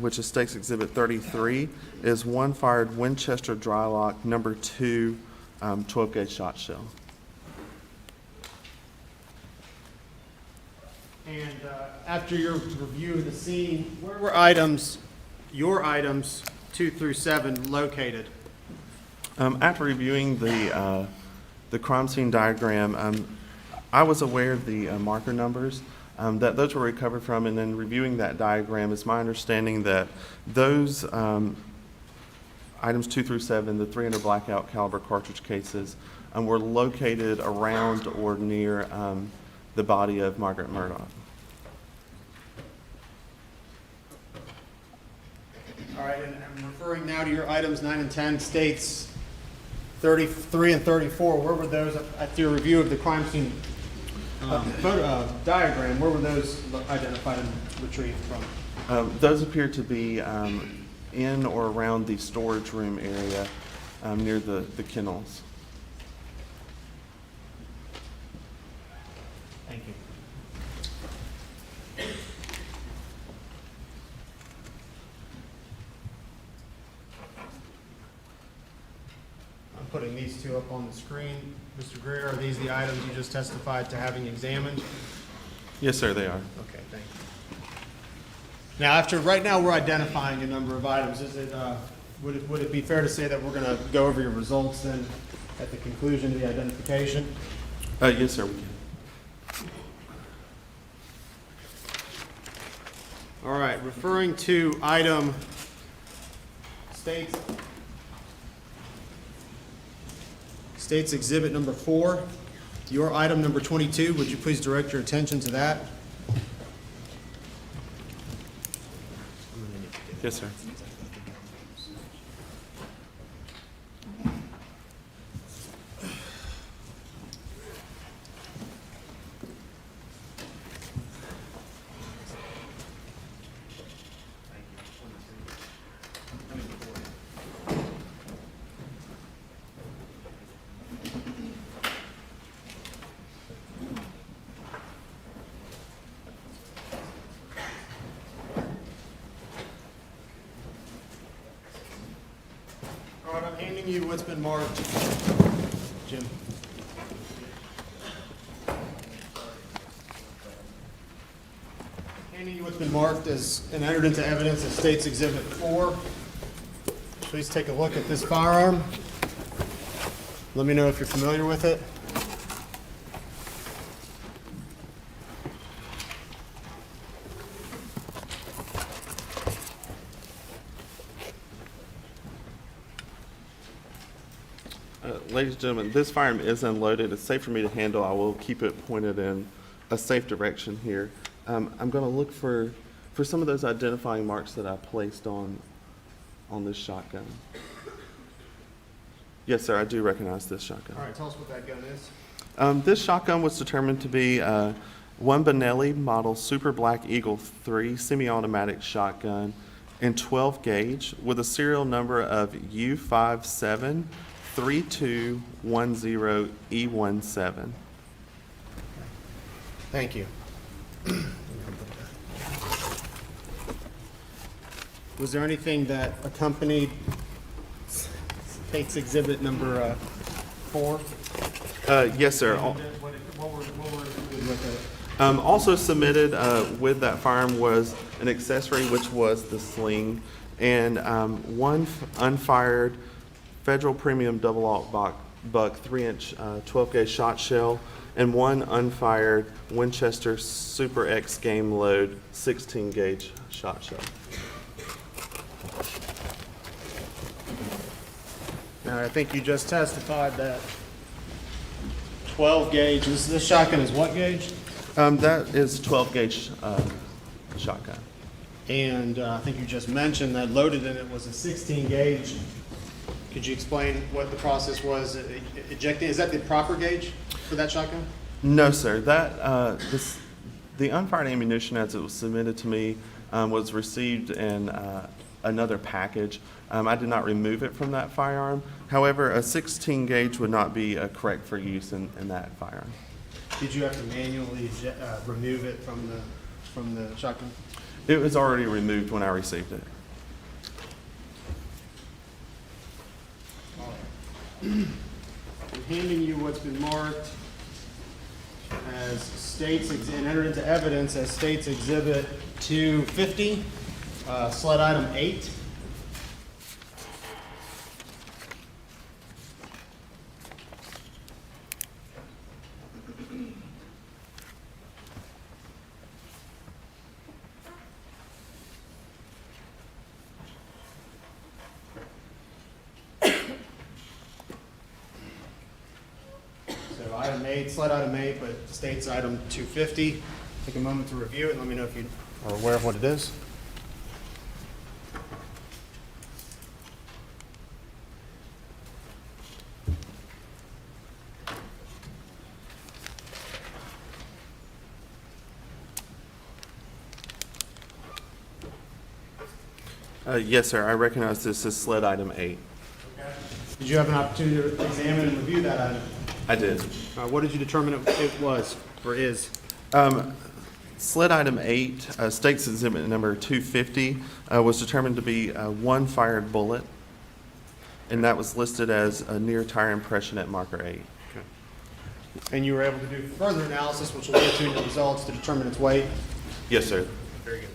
which is State's Exhibit 33, is one fired Winchester Drylock number 2 12-gauge shot shell. And after your review of the scene, where were items, your items 2 through 7 located? After reviewing the crime scene diagram, I was aware of the marker numbers that those were recovered from, and then reviewing that diagram, it's my understanding that those items 2 through 7, the 300 blackout caliber cartridge cases, were located around or near the body of Margaret Murdaugh. All right, and I'm referring now to your items 9 and 10, states 33 and 34. Where were those, after your review of the crime scene diagram, where were those identified and retrieved from? Those appear to be in or around the storage room area near the kennels. Thank you. I'm putting these two up on the screen. Mr. Greer, are these the items you just testified to having examined? Yes, sir, they are. Okay, thank you. Now, right now we're identifying a number of items. Would it be fair to say that we're going to go over your results then at the conclusion of the identification? Yes, sir, we can. All right, referring to item State's Exhibit number 4, your item number 22, would you please direct your attention to that? Yes, sir. All right, I'm handing you what's been marked. Jim. Handing you what's been marked as and entered into evidence as State's Exhibit 4. Please take a look at this firearm. Let me know if you're familiar with it. Ladies and gentlemen, this firearm is unloaded. It's safe for me to handle. I will keep it pointed in a safe direction here. I'm going to look for some of those identifying marks that I placed on this shotgun. Yes, sir, I do recognize this shotgun. All right, tell us what that gun is. This shotgun was determined to be one Benelli model Super Black Eagle 3 semi-automatic shotgun in 12 gauge with a serial number of U573210E17. Thank you. Was there anything that accompanied State's Exhibit number 4? Yes, sir. What were included with it? Also submitted with that firearm was an accessory, which was the sling, and one unfired Federal Premium double-aught buck 3-inch 12-gauge shot shell, and one unfired Winchester Super X Game Load 16-gauge shot shell. Now, I think you just testified that 12 gauge. This shotgun is what gauge? That is 12-gauge shotgun. And I think you just mentioned that loaded in it was a 16 gauge. Could you explain what the process was ejecting? Is that the proper gauge for that shotgun? No, sir. That the unfired ammunition, as it was submitted to me, was received in another package. I did not remove it from that firearm. However, a 16 gauge would not be correct for use in that firearm. Did you have to manually remove it from the shotgun? It was already removed when I received it. I'm handing you what's been marked as states, and entered into evidence as States Exhibit 250, sled item 8. So item 8, slide item 8, but states item 250. Take a moment to review it and let me know if you are aware of what it is. Yes, sir. I recognize this as sled item 8. Did you have an opportunity to examine and review that item? I did. What did you determine it was or is? Sled item 8, States Exhibit number 250, was determined to be one fired bullet, and that was listed as a near tire impression at marker 8. And you were able to do further analysis, which will get to in the results, to determine its weight? Yes, sir. Very good.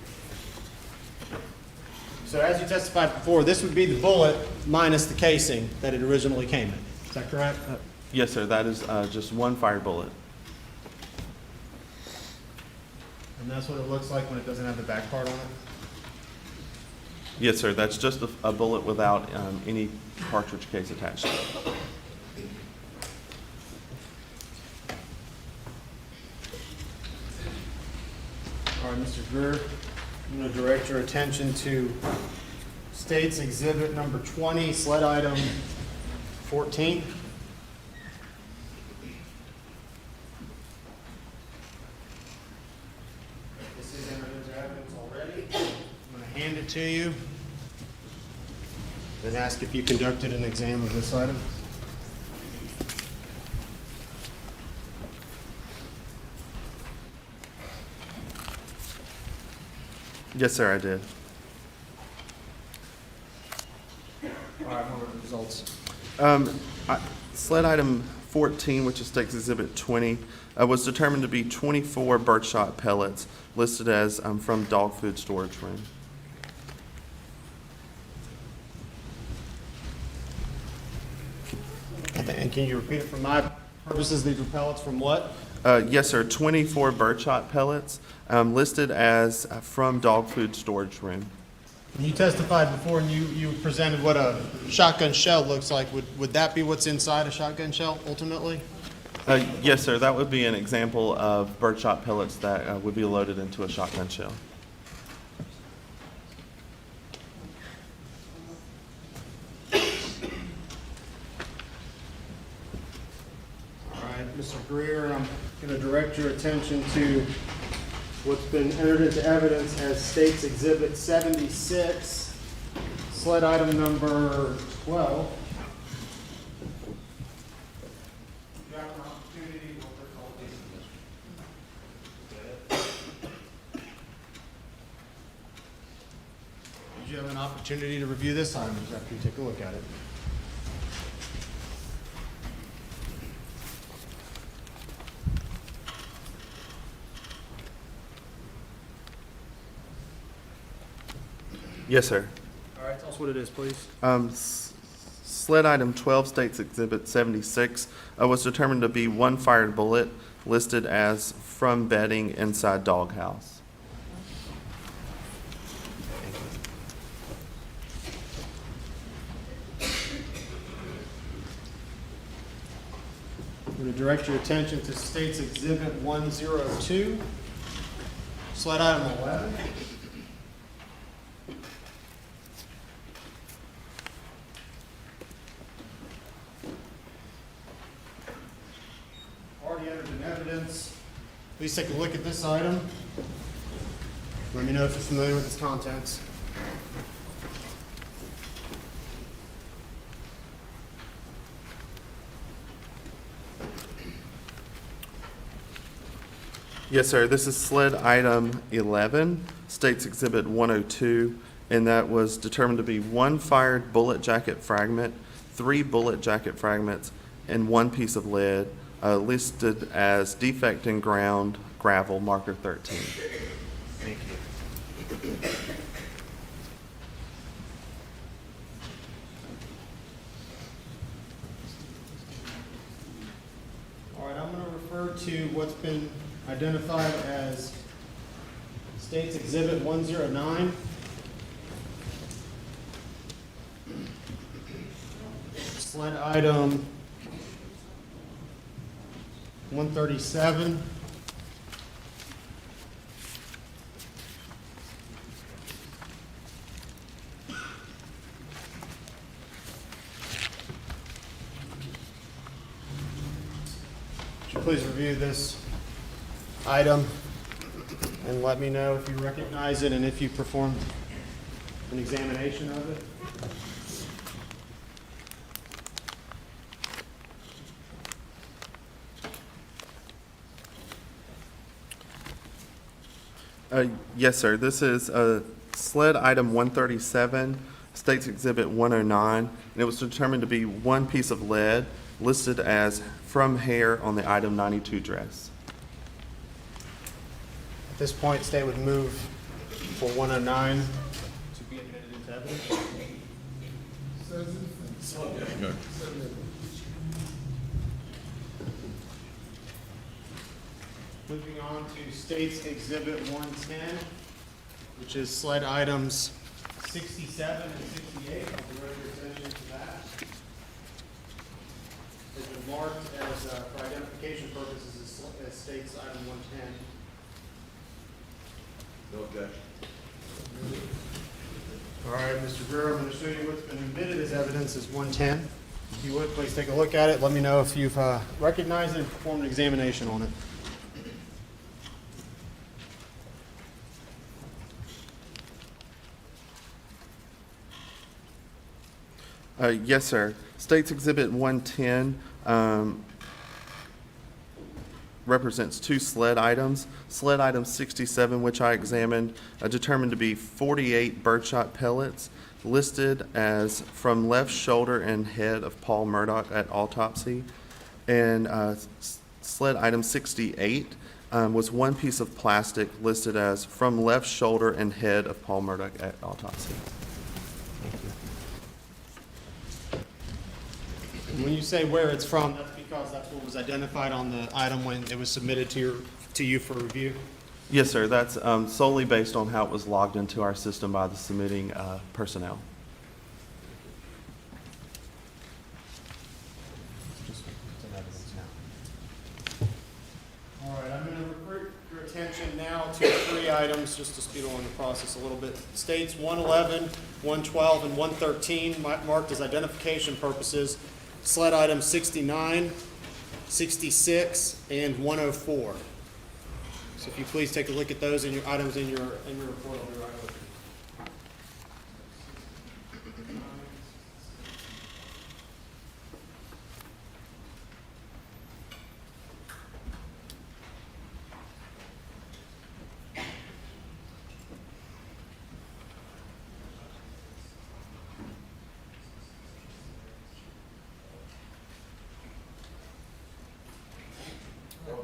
So as you testified before, this would be the bullet minus the casing that it originally came in. Is that correct? Yes, sir. That is just one fired bullet. And that's what it looks like when it doesn't have the back part on it? Yes, sir. That's just a bullet without any cartridge case attached to it. All right, Mr. Greer, I'm going to direct your attention to States Exhibit number 20, sled item 14. This is entered into evidence already. I'm going to hand it to you, then ask if you conducted an exam of this item. Yes, sir, I did. All right, what were the results? Sled item 14, which is States Exhibit 20, was determined to be 24 birdshot pellets listed as from dog food storage room. And can you repeat it for my purposes? These were pellets from what? Yes, sir, 24 birdshot pellets listed as from dog food storage room. You testified before and you presented what a shotgun shell looks like. Would that be what's inside a shotgun shell ultimately? Yes, sir, that would be an example of birdshot pellets that would be loaded into a shotgun shell. Mr. Greer, I'm going to direct your attention to what's been entered into evidence as States Exhibit 76, sled item number 12. You have an opportunity. Did you have an opportunity to review this item after you take a look at it? Yes, sir. All right, tell us what it is, please. Sled item 12, States Exhibit 76, was determined to be one fired bullet listed as from bedding inside doghouse. I'm going to direct your attention to States Exhibit 102, slide item 11. Already entered in evidence. Please take a look at this item. Let me know if you're familiar with its contents. Yes, sir. This is sled item 11, States Exhibit 102, and that was determined to be one fired bullet jacket fragment, 3 bullet jacket fragments, and 1 piece of lead, listed as defect in ground gravel, marker 13. Thank you. All right, I'm going to refer to what's been identified as State's Exhibit 109. Sled item 137. Would you please review this item and let me know if you recognize it and if you performed an examination of it? Yes, sir. This is sled item 137, State's Exhibit 109, and it was determined to be one piece of lead listed as from hair on the item 92 dress. At this point, State would move for 109 to be admitted into evidence. Moving on to State's Exhibit 110, which is sled items 67 and 68. I'll direct your attention to that. It's been marked as, for identification purposes, as State's item 110. No objection. All right, Mr. Greer, I'm going to show you what's been admitted as evidence as 110. If you would, please take a look at it. Let me know if you've recognized it and performed an examination on it. Yes, sir. State's Exhibit 110 represents two sled items. Sled item 67, which I examined, determined to be 48 birdshot pellets listed as from left shoulder and head of Paul Murdaugh at autopsy. And sled item 68 was one piece of plastic listed as from left shoulder and head of Paul Murdaugh at autopsy. When you say where it's from, that's because that's what was identified on the item when it was submitted to you for review? Yes, sir. That's solely based on how it was logged into our system by the submitting personnel. All right, I'm going to recruit your attention now to three items, just to speed along the process a little bit. States 111, 112, and 113 marked as identification purposes. Sled items 69, 66, and 104. So if you please take a look at those in your items in your report, I'll be right with you.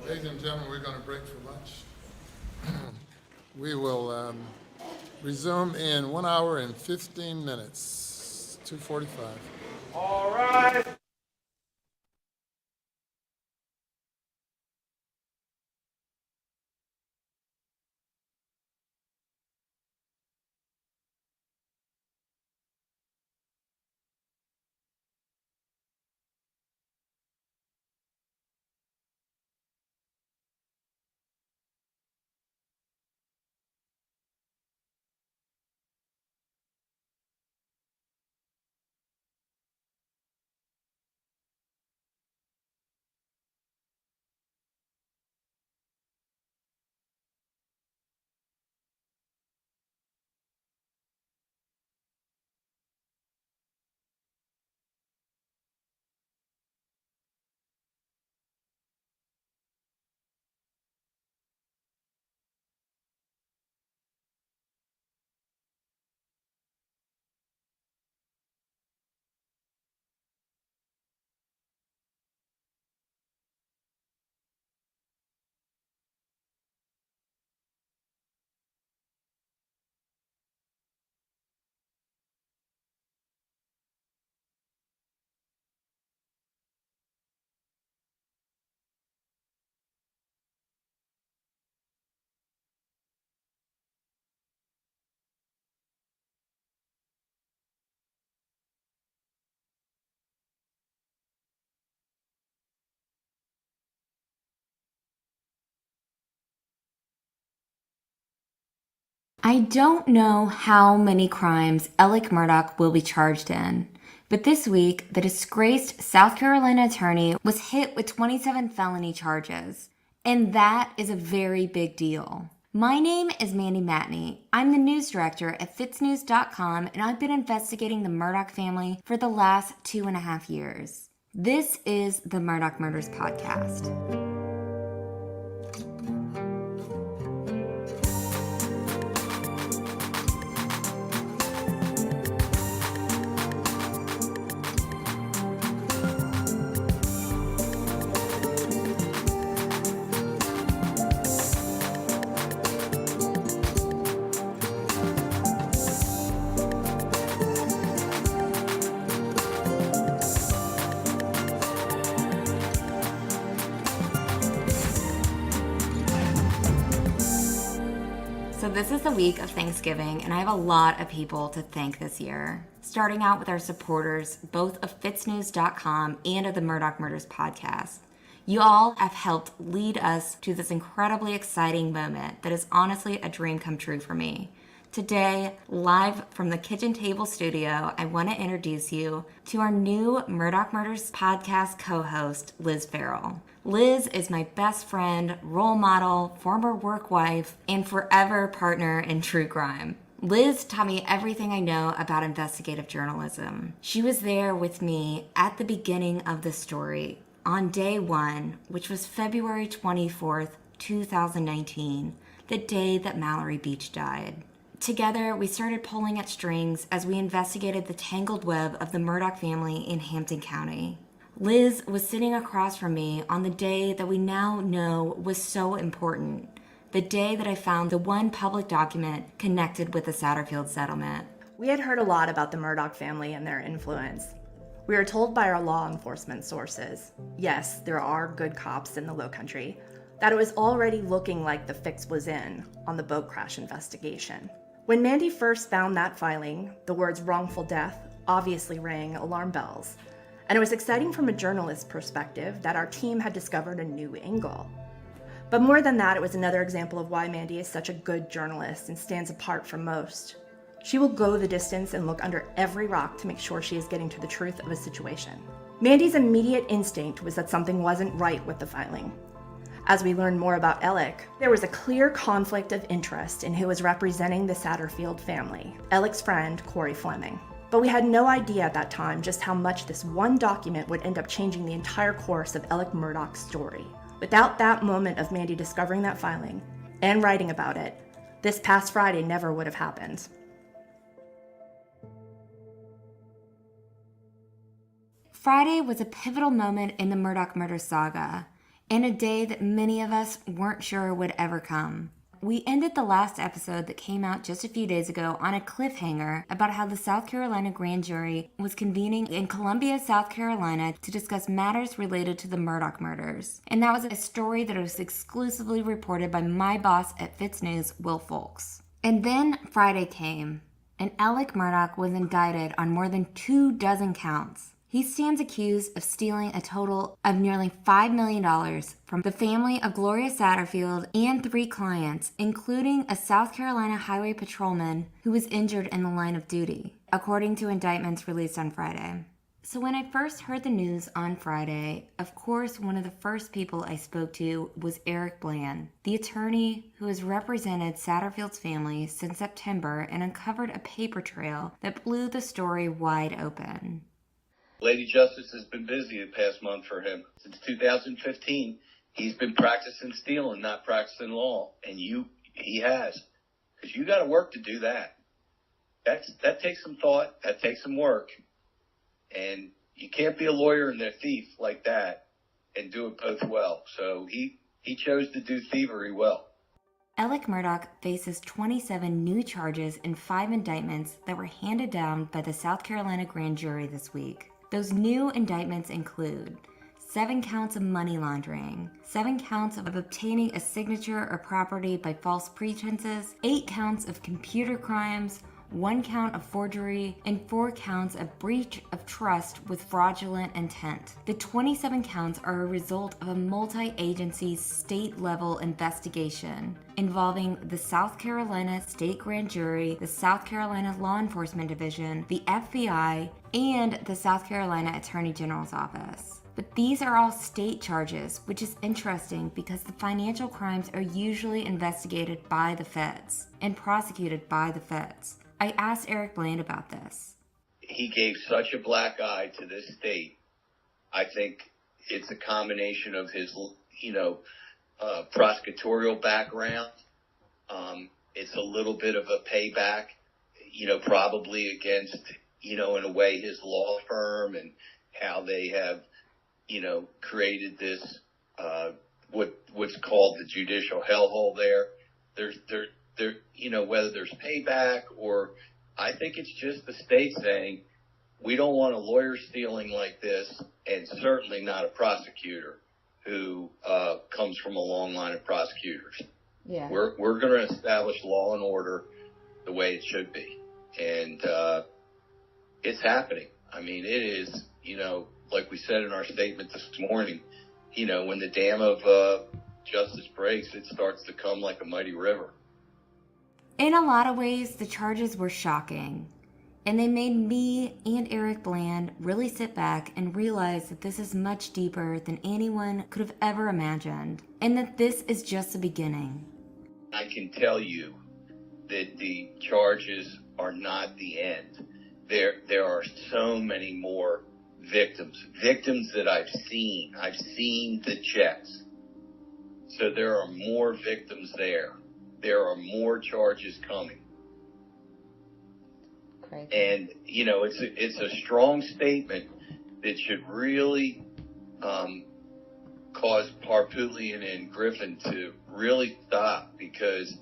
Ladies and gentlemen, we're going to break for lunch. We will resume in 1 hour and 15 minutes, 2:45. All right. I don't know how many crimes Alec Murdaugh will be charged in, but this week, the disgraced South Carolina attorney was hit with 27 felony charges, and that is a very big deal. My name is Mandy Matney. I'm the news director at fitsnews.com, and I've been investigating the Murdaugh family for the last 2.5 years. This is the Murdaugh Murders Podcast. So this is the week of Thanksgiving, and I have a lot of people to thank this year. Starting out with our supporters, both of fitsnews.com and of the Murdaugh Murders Podcast. You all have helped lead us to this incredibly exciting moment that is honestly a dream come true for me. Today, live from the kitchen table studio, I want to introduce you to our new Murdaugh Murders Podcast co-host, Liz Farrell. Liz is my best friend, role model, former work wife, and forever partner in true crime. Liz taught me everything I know about investigative journalism. She was there with me at the beginning of the story on day one, which was February 24th, 2019, the day that Mallory Beach died. Together, we started pulling at strings as we investigated the tangled web of the Murdaugh family in Hampton County. Liz was sitting across from me on the day that we now know was so important, the day that I found the one public document connected with the Satterfield settlement. We had heard a lot about the Murdaugh family and their influence. We were told by our law enforcement sources, yes, there are good cops in the Lowcountry, that it was already looking like the fix was in on the boat crash investigation. When Mandy first found that filing, the words wrongful death obviously rang alarm bells. And it was exciting from a journalist's perspective that our team had discovered a new angle. But more than that, it was another example of why Mandy is such a good journalist and stands apart from most. She will go the distance and look under every rock to make sure she is getting to the truth of a situation. Mandy's immediate instinct was that something wasn't right with the filing. As we learned more about Alec, there was a clear conflict of interest in who was representing the Satterfield family, Alec's friend, Corey Fleming. But we had no idea at that time just how much this one document would end up changing the entire course of Alec Murdaugh's story. Without that moment of Mandy discovering that filing and writing about it, this past Friday never would have happened. Friday was a pivotal moment in the Murdaugh murder saga, and a day that many of us weren't sure would ever come. We ended the last episode that came out just a few days ago on a cliffhanger about how the South Carolina grand jury was convening in Columbia, South Carolina to discuss matters related to the Murdaugh murders. And that was a story that was exclusively reported by my boss at FitzNews, Will Folks. And then Friday came, and Alec Murdaugh was indicted on more than 24 counts. He stands accused of stealing a total of nearly $5 million from the family of Gloria Satterfield and 3 clients, including a South Carolina highway patrolman who was injured in the line of duty, according to indictments released on Friday. So when I first heard the news on Friday, of course, one of the first people I spoke to was Eric Bland, the attorney who has represented Satterfield's family since September and uncovered a paper trail that blew the story wide open. Lady Justice has been busy the past month for him. Since 2015, he's been practicing stealing, not practicing law. And he has. Because you got to work to do that. That takes some thought. That takes some work. And you can't be a lawyer and a thief like that and do it both well. So he chose to do thievery well. Alec Murdaugh faces 27 new charges and 5 indictments that were handed down by the South Carolina grand jury this week. Those new indictments include 7 counts of money laundering, 7 counts of obtaining a signature or property by false pretenses, 8 counts of computer crimes, 1 count of forgery, and 4 counts of breach of trust with fraudulent intent. The 27 counts are a result of a multi-agency state-level investigation involving the South Carolina State Grand Jury, the South Carolina Law Enforcement Division, the FBI, and the South Carolina Attorney General's Office. But these are all state charges, which is interesting because the financial crimes are usually investigated by the feds and prosecuted by the feds. I asked Eric Bland about this. He gave such a black eye to this state. I think it's a combination of his, prosecutorial background. It's a little bit of a payback, probably against, in a way, his law firm and how they have, created this, what's called the judicial hellhole there. Whether there's payback or I think it's just the state saying, we don't want a lawyer stealing like this, and certainly not a prosecutor who comes from a long line of prosecutors. Yeah. We're going to establish law and order the way it should be. And it's happening. I mean, it is, like we said in our statement this morning, when the dam of justice breaks, it starts to come like a mighty river. In a lot of ways, the charges were shocking, and they made me and Eric Bland really sit back and realize that this is much deeper than anyone could have ever imagined, and that this is just the beginning. I can tell you that the charges are not the end. There are so many more victims that I've seen. I've seen the checks. So there are more victims there. There are more charges coming. Crazy. And, it's a strong statement that should really cause Parpulian and Griffin to really stop, because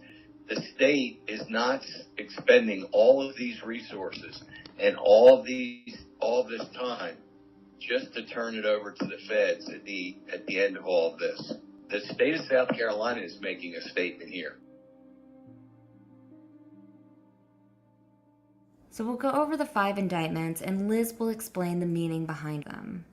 the state is not expending all of these resources and all of this time just to turn it over to the feds at the end of all of this. The state of South Carolina is making a statement here. So we'll go over the 5 indictments, and Liz will explain the meaning behind them.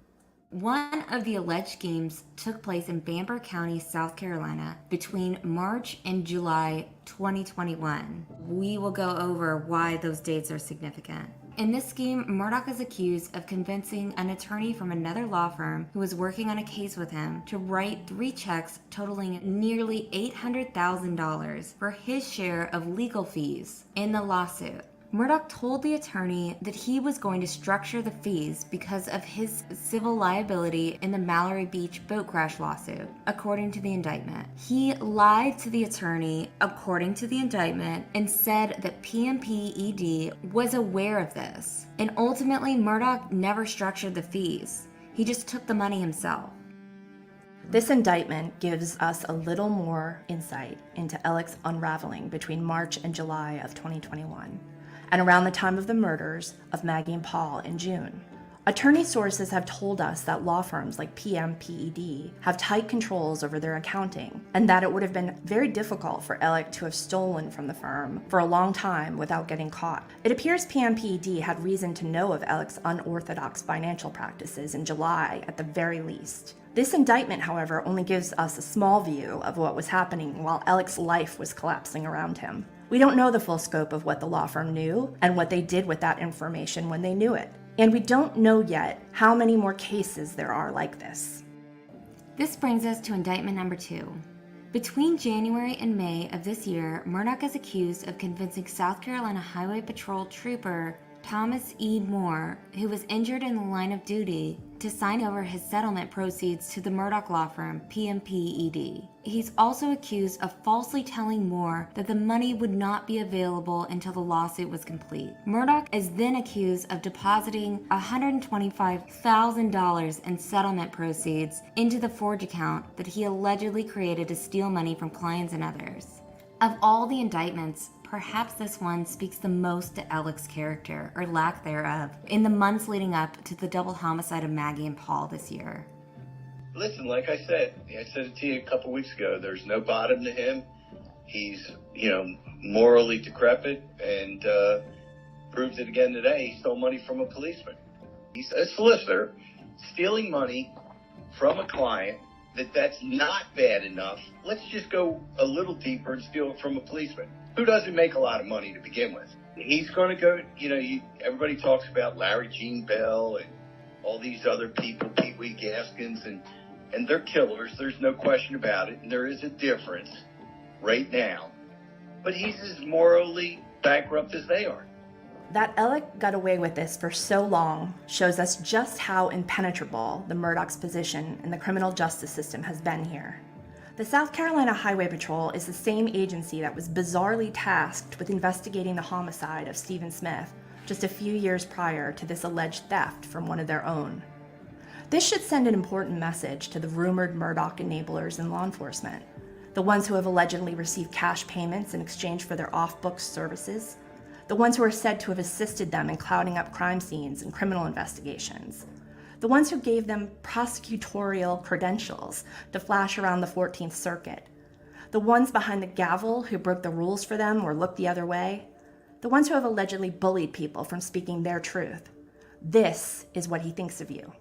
One of the alleged schemes took place in Bamberg County, South Carolina, between March and July 2021. We will go over why those dates are significant. In this scheme, Murdaugh is accused of convincing an attorney from another law firm who was working on a case with him to write 3 checks totaling nearly $800,000 for his share of legal fees in the lawsuit. Murdaugh told the attorney that he was going to structure the fees because of his civil liability in the Mallory Beach boat crash lawsuit, according to the indictment. He lied to the attorney, according to the indictment, and said that PMPED was aware of this. And ultimately, Murdaugh never structured the fees. He just took the money himself. This indictment gives us a little more insight into Alec's unraveling between March and July of 2021. And around the time of the murders of Maggie and Paul in June. Attorney sources have told us that law firms like PMPED have tight controls over their accounting, and that it would have been very difficult for Alec to have stolen from the firm for a long time without getting caught. It appears PMPED had reason to know of Alec's unorthodox financial practices in July at the very least. This indictment, however, only gives us a small view of what was happening while Alec's life was collapsing around him. We don't know the full scope of what the law firm knew and what they did with that information when they knew it. And we don't know yet how many more cases there are like this. This brings us to indictment number 2. Between January and May of this year, Murdaugh is accused of convincing South Carolina Highway Patrol Trooper Thomas E. Moore, who was injured in the line of duty, to sign over his settlement proceeds to the Murdaugh law firm, PMPED. He's also accused of falsely telling Moore that the money would not be available until the lawsuit was complete. Murdaugh is then accused of depositing $125,000 in settlement proceeds into the Forge account that he allegedly created to steal money from clients and others. Of all the indictments, perhaps this one speaks the most to Alec's character, or lack thereof, in the months leading up to the double homicide of Maggie and Paul this year. Listen, like I said it to you a couple weeks ago, there's no bottom to him. He's, morally decrepit, and Proved it again today. He stole money from a policeman. He's a solicitor stealing money from a client. That's not bad enough. Let's just go a little deeper and steal it from a policeman who doesn't make a lot of money to begin with. He's going to go, everybody talks about Larry Gene Bell and all these other people, Pee Wee Gaskins, and they're killers. There's no question about it. And there is a difference right now. But he's as morally bankrupt as they are. That Alec got away with this for so long shows us just how impenetrable the Murdaugh's position in the criminal justice system has been here. The South Carolina Highway Patrol is the same agency that was bizarrely tasked with investigating the homicide of Stephen Smith just a few years prior to this alleged theft from one of their own. This should send an important message to the rumored Murdaugh enablers in law enforcement, the ones who have allegedly received cash payments in exchange for their off-books services, the ones who are said to have assisted them in clouding up crime scenes and criminal investigations, the ones who gave them prosecutorial credentials to flash around the 14th Circuit, the ones behind the gavel who broke the rules for them or looked the other way, the ones who have allegedly bullied people from speaking their truth. This is what he thinks of you.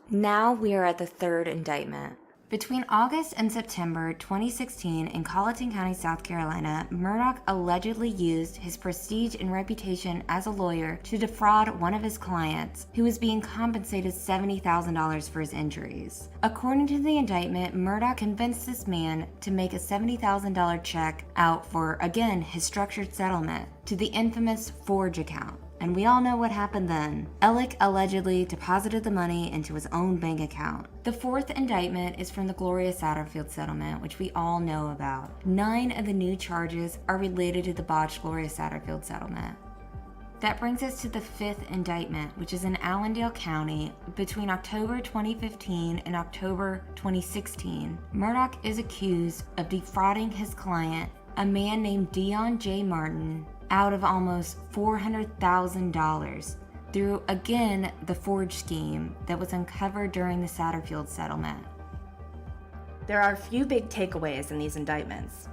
Now we are at the third indictment. Between August and September 2016 in Colleton County, South Carolina, Murdaugh allegedly used his prestige and reputation as a lawyer to defraud one of his clients, who was being compensated $70,000 for his injuries. According to the indictment, Murdaugh convinced this man to make a $70,000 check out for, again, his structured settlement to the infamous Forge account. And we all know what happened then. Alec allegedly deposited the money into his own bank account. The fourth indictment is from the Gloria Satterfield settlement, which we all know about. 9 of the new charges are related to the botched Gloria Satterfield settlement. That brings us to the fifth indictment, which is in Allendale County. Between October 2015 and October 2016, Murdaugh is accused of defrauding his client, a man named Dion J. Martin, out of almost $400,000 through, again, the Forge scheme that was uncovered during the Satterfield settlement. There are a few big takeaways in these indictments.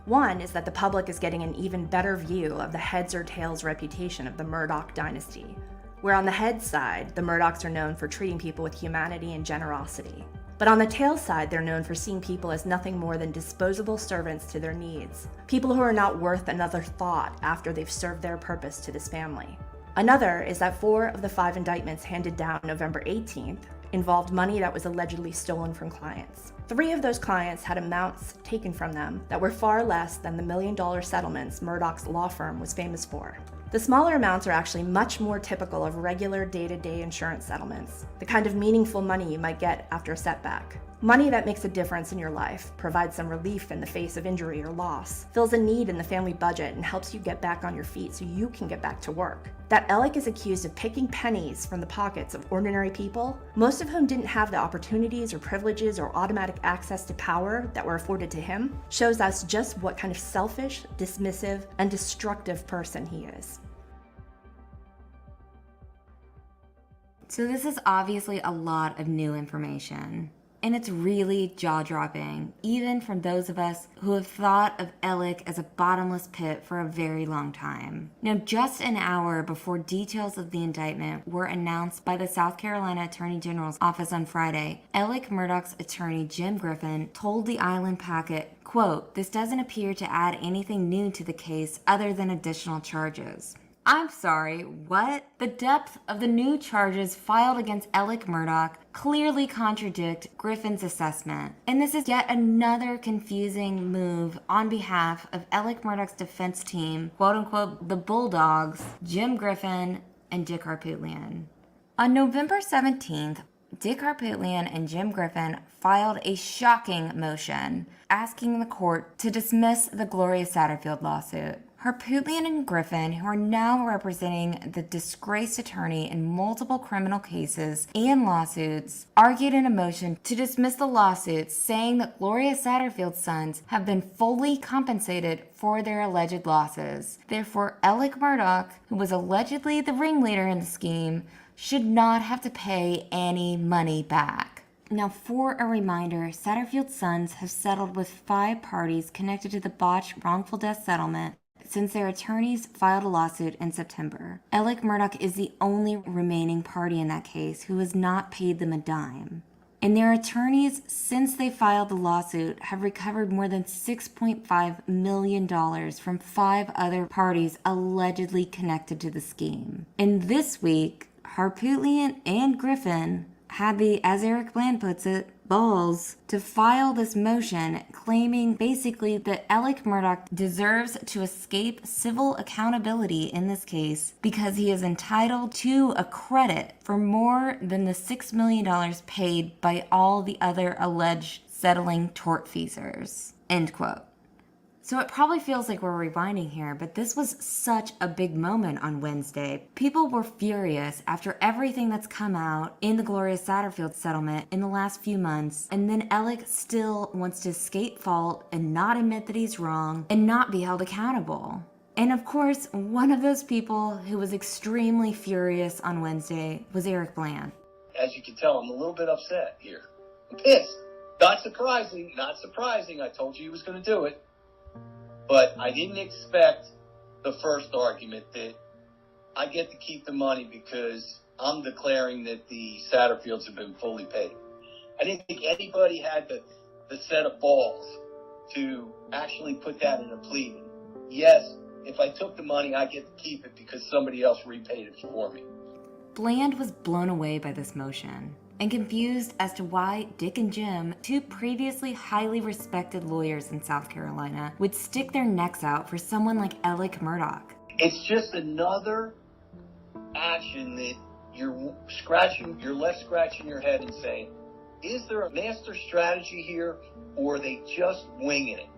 One is that the public is getting an even better view of the heads or tails reputation of the Murdaugh dynasty, where on the head side, the Murdaughs are known for treating people with humanity and generosity. But on the tail side, they're known for seeing people as nothing more than disposable servants to their needs, people who are not worth another thought after they've served their purpose to this family. Another is that 4 of the 5 indictments handed down November 18th involved money that was allegedly stolen from clients. 3 of those clients had amounts taken from them that were far less than the $1 million settlements Murdaugh's law firm was famous for. The smaller amounts are actually much more typical of regular day-to-day insurance settlements, the kind of meaningful money you might get after a setback. Money that makes a difference in your life, provides some relief in the face of injury or loss, fills a need in the family budget, and helps you get back on your feet so you can get back to work. That Alec is accused of picking pennies from the pockets of ordinary people, most of whom didn't have the opportunities or privileges or automatic access to power that were afforded to him, shows us just what kind of selfish, dismissive, and destructive person he is. So this is obviously a lot of new information, and it's really jaw-dropping, even from those of us who have thought of Alec as a bottomless pit for a very long time. Now, just an hour before details of the indictment were announced by the South Carolina Attorney General's office on Friday, Alec Murdaugh's attorney, Jim Griffin, told the Island Packet, quote, "This doesn't appear to add anything new to the case other than additional charges." I'm sorry, what? The depth of the new charges filed against Alec Murdaugh clearly contradict Griffin's assessment. And this is yet another confusing move on behalf of Alec Murdaugh's defense team, quote unquote, the Bulldogs, Jim Griffin and Dick Harpootlian. On November 17th, Dick Harpootlian and Jim Griffin filed a shocking motion asking the court to dismiss the Gloria Satterfield lawsuit. Harpootlian and Griffin, who are now representing the disgraced attorney in multiple criminal cases and lawsuits, argued in a motion to dismiss the lawsuits, saying that Gloria Satterfield's sons have been fully compensated for their alleged losses. Therefore, Alec Murdaugh, who was allegedly the ringleader in the scheme, should not have to pay any money back. Now, for a reminder, Satterfield's sons have settled with 5 parties connected to the botched wrongful death settlement since their attorneys filed a lawsuit in September. Alec Murdaugh is the only remaining party in that case who has not paid them a dime. And their attorneys, since they filed the lawsuit, have recovered more than $6.5 million from 5 other parties allegedly connected to the scheme. And this week, Harpootlian and Griffin had the, as Eric Bland puts it, balls to file this motion claiming basically that Alec Murdaugh deserves to escape civil accountability in this case because he is entitled to a credit for more than the $6 million paid by all the other alleged settling tortfeasors. End quote. So it probably feels like we're rewinding here, but this was such a big moment on Wednesday. People were furious after everything that's come out in the Gloria Satterfield settlement in the last few months, and then Alec still wants to escape fault and not admit that he's wrong and not be held accountable. And of course, one of those people who was extremely furious on Wednesday was Eric Bland. As you can tell, I'm a little bit upset here. I'm pissed. Not surprising, not surprising. I told you he was going to do it. But I didn't expect the first argument that I get to keep the money because I'm declaring that the Satterfields have been fully paid. I didn't think anybody had the set of balls to actually put that in a pleading. Yes, if I took the money, I get to keep it because somebody else repaid it for me. Bland was blown away by this motion and confused as to why Dick and Jim, 2 previously highly respected lawyers in South Carolina, would stick their necks out for someone like Alec Murdaugh. It's just another action that you're left scratching your head and saying, is there a master strategy here, or are they just winging it?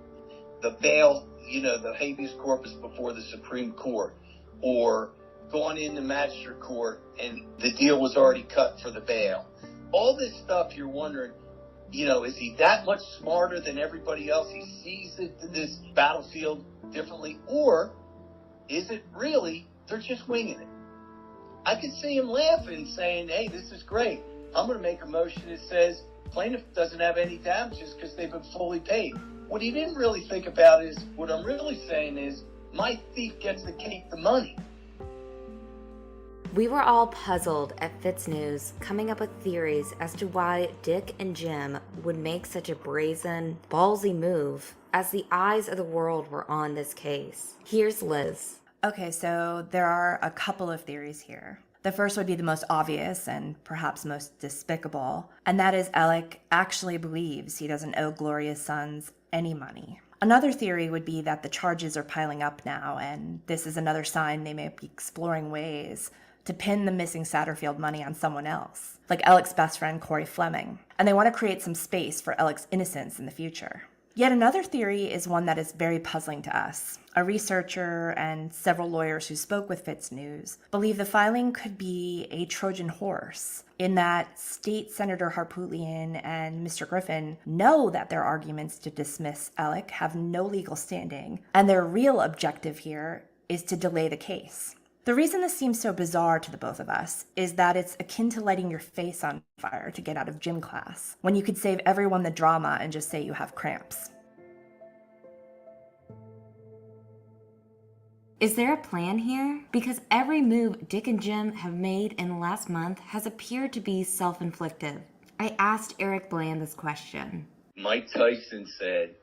The bail, the habeas corpus before the Supreme Court, or going into magistrate court and the deal was already cut for the bail. All this stuff, you're wondering, is he that much smarter than everybody else? He sees this battlefield differently, or is it really they're just winging it? I could see him laughing, saying, hey, this is great. I'm going to make a motion that says plaintiff doesn't have any damages because they've been fully paid. What he didn't really think about is, what I'm really saying is, my thief gets to keep the money. We were all puzzled at Fitz News, coming up with theories as to why Dick and Jim would make such a brazen, ballsy move as the eyes of the world were on this case. Here's Liz. Okay, so there are a couple of theories here. The first would be the most obvious and perhaps most despicable, and that is Alec actually believes he doesn't owe Gloria's sons any money. Another theory would be that the charges are piling up now, and this is another sign they may be exploring ways to pin the missing Satterfield money on someone else, like Alec's best friend Corey Fleming, and they want to create some space for Alec's innocence in the future. Yet another theory is one that is very puzzling to us. A researcher and several lawyers who spoke with Fitz News believe the filing could be a Trojan horse, in that State Senator Harpootlian and Mr. Griffin know that their arguments to dismiss Alec have no legal standing, and their real objective here is to delay the case. The reason this seems so bizarre to the both of us is that it's akin to lighting your face on fire to get out of gym class, when you could save everyone the drama and just say you have cramps. Is there a plan here? Because every move Dick and Jim have made in the last month has appeared to be self-inflicted. I asked Eric Bland this question. Mike Tyson said,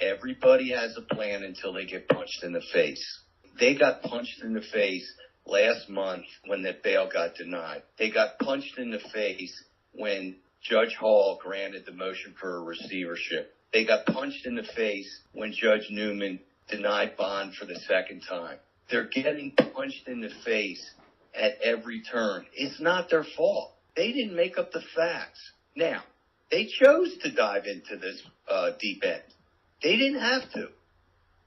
everybody has a plan until they get punched in the face. They got punched in the face last month when that bail got denied. They got punched in the face when Judge Hall granted the motion for a receivership. They got punched in the face when Judge Newman denied bond for the second time. They're getting punched in the face at every turn. It's not their fault. They didn't make up the facts. Now, they chose to dive into this deep end. They didn't have to.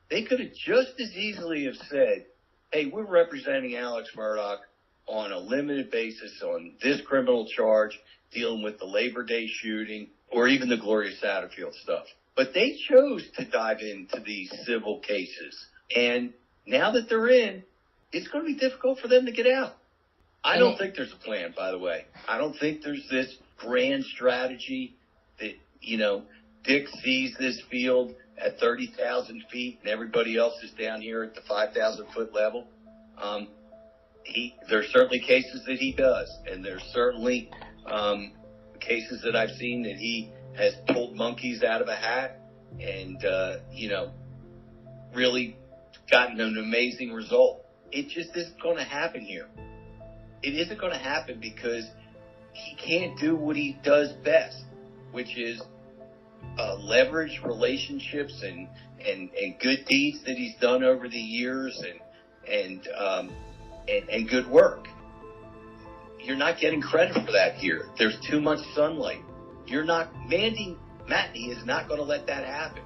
They could have just as easily have said, hey, we're representing Alex Murdaugh on a limited basis on this criminal charge, dealing with the Labor Day shooting, or even the Gloria Satterfield stuff. But they chose to dive into these civil cases. And now that they're in, it's going to be difficult for them to get out. I don't think there's a plan, by the way. I don't think there's this grand strategy that, Dick sees this field at 30,000 feet and everybody else is down here at the 5,000 foot level. There's certainly cases that he does, and there's certainly cases that I've seen that he has pulled monkeys out of a hat and, really gotten an amazing result. It just isn't going to happen here. It isn't going to happen because he can't do what he does best, which is leverage relationships and good deeds that he's done over the years and good work. You're not getting credit for that here. There's too much sunlight. Mandy Matney is not going to let that happen.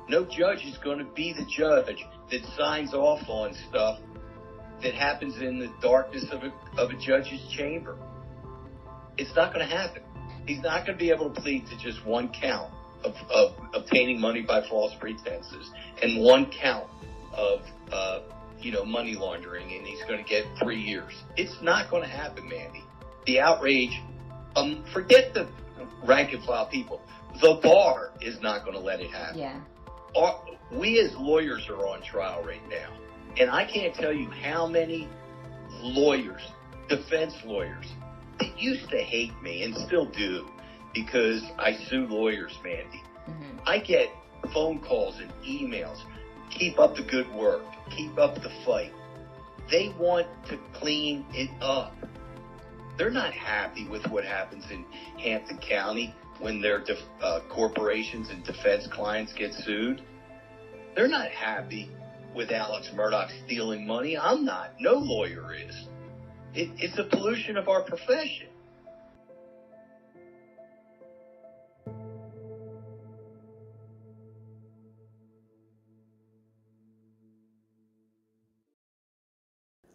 No judge is going to be the judge that signs off on stuff that happens in the darkness of a judge's chamber. It's not going to happen. He's not going to be able to plead to just one count of obtaining money by false pretenses and one count of money laundering, and he's going to get 3 years. It's not going to happen, Mandy. The outrage, forget the rank and file people. The bar is not going to let it happen. Yeah. We as lawyers are on trial right now, and I can't tell you how many lawyers, defense lawyers, that used to hate me and still do because I sue lawyers, Mandy. Mm-hmm. I get phone calls and emails. Keep up the good work. Keep up the fight. They want to clean it up. They're not happy with what happens in Hampton County when their corporations and defense clients get sued. They're not happy with Alex Murdaugh stealing money. I'm not. No lawyer is. It's a pollution of our profession.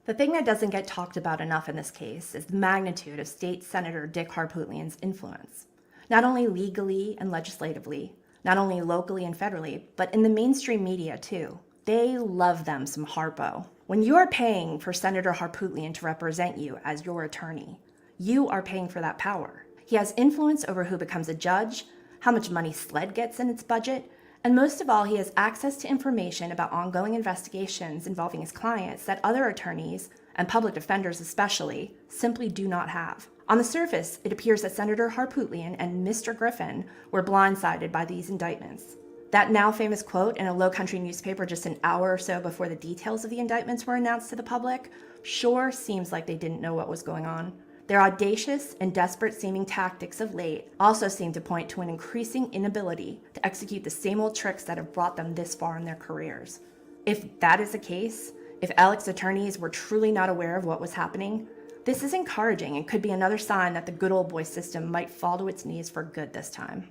The thing that doesn't get talked about enough in this case is the magnitude of State Senator Dick Harpootlian's influence, not only legally and legislatively, not only locally and federally, but in the mainstream media too. They love them some Harpo. When you are paying for Senator Harpootlian to represent you as your attorney, you are paying for that power. He has influence over who becomes a judge, how much money SLED gets in its budget, and most of all, he has access to information about ongoing investigations involving his clients that other attorneys, and public defenders especially, simply do not have. On the surface, it appears that Senator Harpootlian and Mr. Griffin were blindsided by these indictments. That now famous quote in a low-country newspaper just an hour or so before the details of the indictments were announced to the public sure seems like they didn't know what was going on. Their audacious and desperate-seeming tactics of late also seem to point to an increasing inability to execute the same old tricks that have brought them this far in their careers. If that is the case, if Alex's attorneys were truly not aware of what was happening, this is encouraging and could be another sign that the good old boy system might fall to its knees for good this time.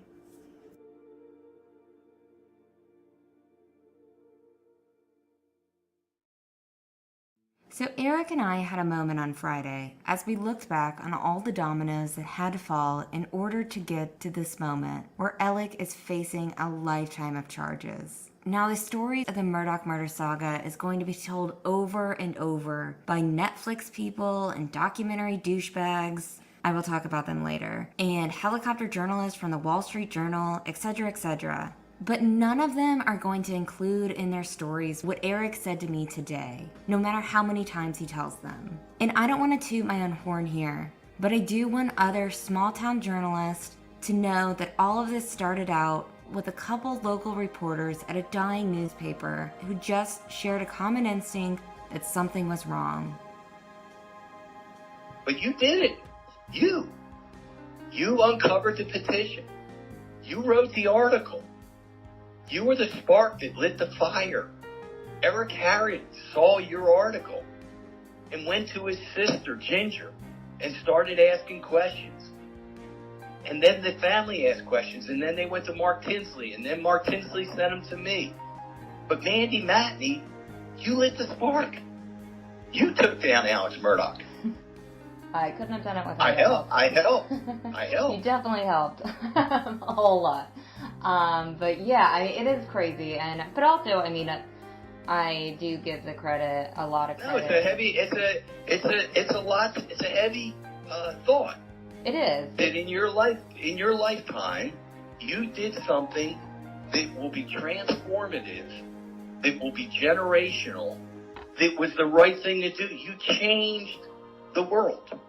So Eric and I had a moment on Friday as we looked back on all the dominoes that had to fall in order to get to this moment where Alec is facing a lifetime of charges. Now the story of the Murdaugh murder saga is going to be told over and over by Netflix people and documentary douchebags. I will talk about them later. And helicopter journalists from the Wall Street Journal, etc., etc. But none of them are going to include in their stories what Eric said to me today, no matter how many times he tells them. And I don't want to toot my own horn here, but I do want other small-town journalists to know that all of this started out with a couple local reporters at a dying newspaper who just shared a common instinct that something was wrong. But you did it. You uncovered the petition. You wrote the article. You were the spark that lit the fire. Eric Harriet saw your article and went to his sister, Ginger, and started asking questions. And then the family asked questions, and then they went to Mark Tinsley, and then Mark Tinsley sent them to me. But Mandy Matney, you lit the spark. You took down Alex Murdaugh. I couldn't have done it without I helped. You definitely helped a whole lot. But yeah, I mean, it is crazy, but also, I mean, I do give the credit, a lot of credit. No, it's a heavy thought. It is. that in your lifetime, you did something that will be transformative, that will be generational, that was the right thing to do. You changed the world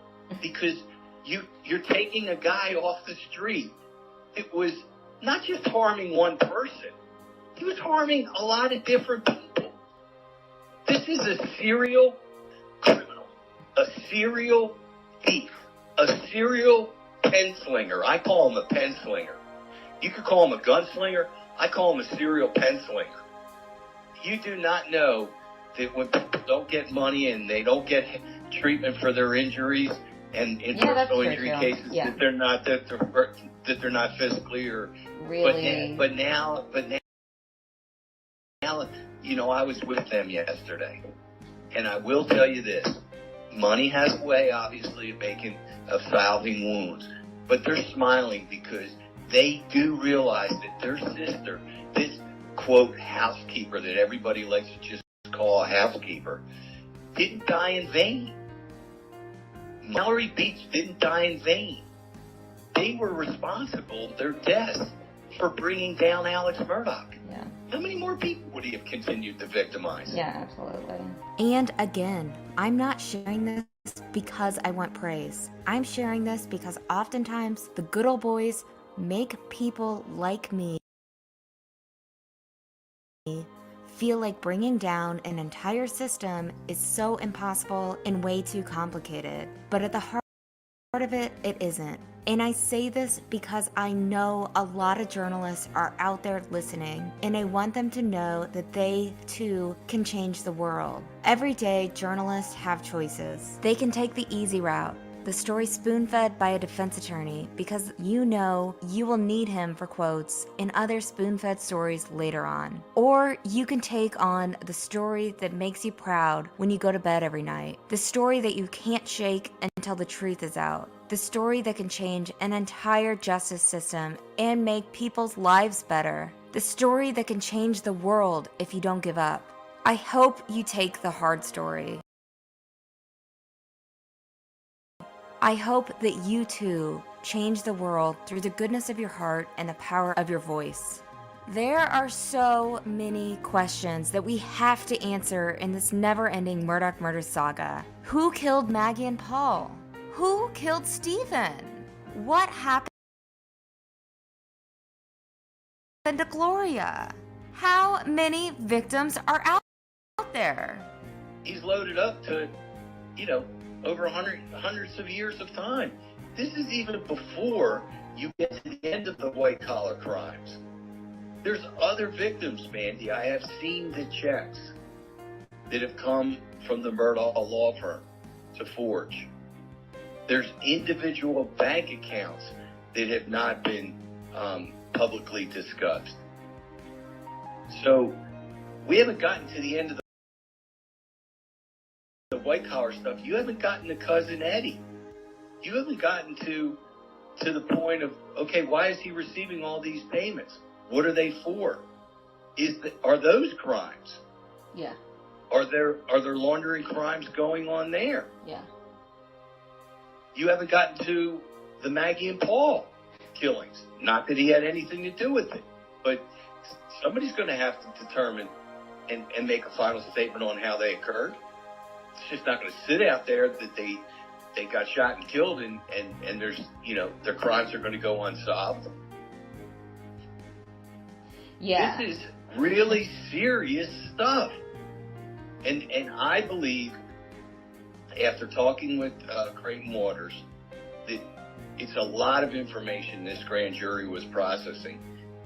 because you're taking a guy off the street that was not just harming one person, he was harming a lot of different people. This is a serial criminal, a serial thief, a serial penslinger. I call him a penslinger. You could call him a gunslinger. I call him a serial penslinger. You do not know that when people don't get money and they don't get treatment for their injuries, and in personal injury cases that they're not physically or really. But now, I was with them yesterday, and I will tell you this: money has a way, obviously, of salving wounds, but they're smiling because they do realize that their sister, this quote housekeeper that everybody likes to just call a housekeeper, didn't die in vain. Mallory Beach didn't die in vain. They were responsible, their deaths, for bringing down Alex Murdaugh. Yeah. How many more people would he have continued to victimize? Yeah, absolutely. And again, I'm not sharing this because I want praise. I'm sharing this because oftentimes the good old boys make people like me feel like bringing down an entire system is so impossible and way too complicated. But at the heart of it, it isn't. And I say this because I know a lot of journalists are out there listening, and I want them to know that they too can change the world. Every day, journalists have choices. They can take the easy route, the story spoon-fed by a defense attorney, because you know you will need him for quotes in other spoon-fed stories later on. Or you can take on the story that makes you proud when you go to bed every night, the story that you can't shake until the truth is out, the story that can change an entire justice system and make people's lives better, the story that can change the world if you don't give up. I hope you take the hard story. I hope that you too change the world through the goodness of your heart and the power of your voice. There are so many questions that we have to answer in this never-ending Murdaugh murder saga. Who killed Maggie and Paul? Who killed Stephen? What happened to Gloria? How many victims are out there? He's loaded up to, over hundreds of years of time. This is even before you get to the end of the white-collar crimes. There's other victims, Mandy. I have seen the checks that have come from the Murdaugh law firm to forge. There's individual bank accounts that have not been publicly discussed. So we haven't gotten to the end of the white-collar stuff. You haven't gotten to Cousin Eddie. You haven't gotten to the point of, okay, why is he receiving all these payments? What are they for? Are those crimes? Yeah. Are there laundering crimes going on there? Yeah. You haven't gotten to the Maggie and Paul killings. Not that he had anything to do with it, but somebody's going to have to determine and make a final statement on how they occurred. It's just not going to sit out there that they got shot and killed and there's, their crimes are going to go unsolved. Yeah. This is really serious stuff. And I believe, after talking with Creighton Waters, that it's a lot of information this grand jury was processing,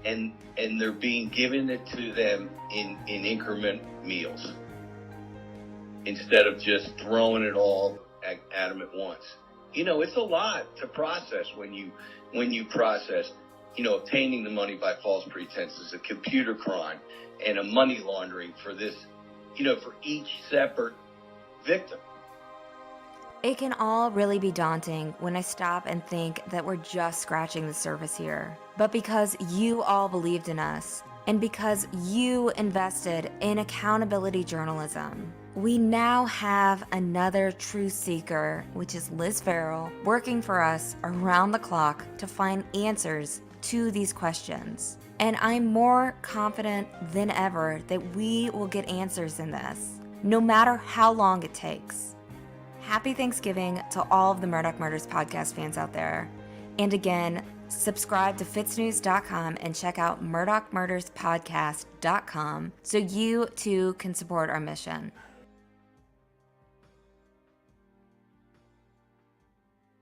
and they're being given it to them in increment meals instead of just throwing it all at them at once. It's a lot to process when you process, obtaining the money by false pretenses, a computer crime, and a money laundering for this, for each separate victim. It can all really be daunting when I stop and think that we're just scratching the surface here. But because you all believed in us, and because you invested in accountability journalism, We now have another truth seeker, which is Liz Farrell, working for us around the clock to find answers to these questions. And I'm more confident than ever that we will get answers in this, no matter how long it takes. Happy Thanksgiving to all of the Murdaugh Murders podcast fans out there. And again, subscribe to fitsnews.com and check out murdaughmurderspodcast.com so you too can support our mission.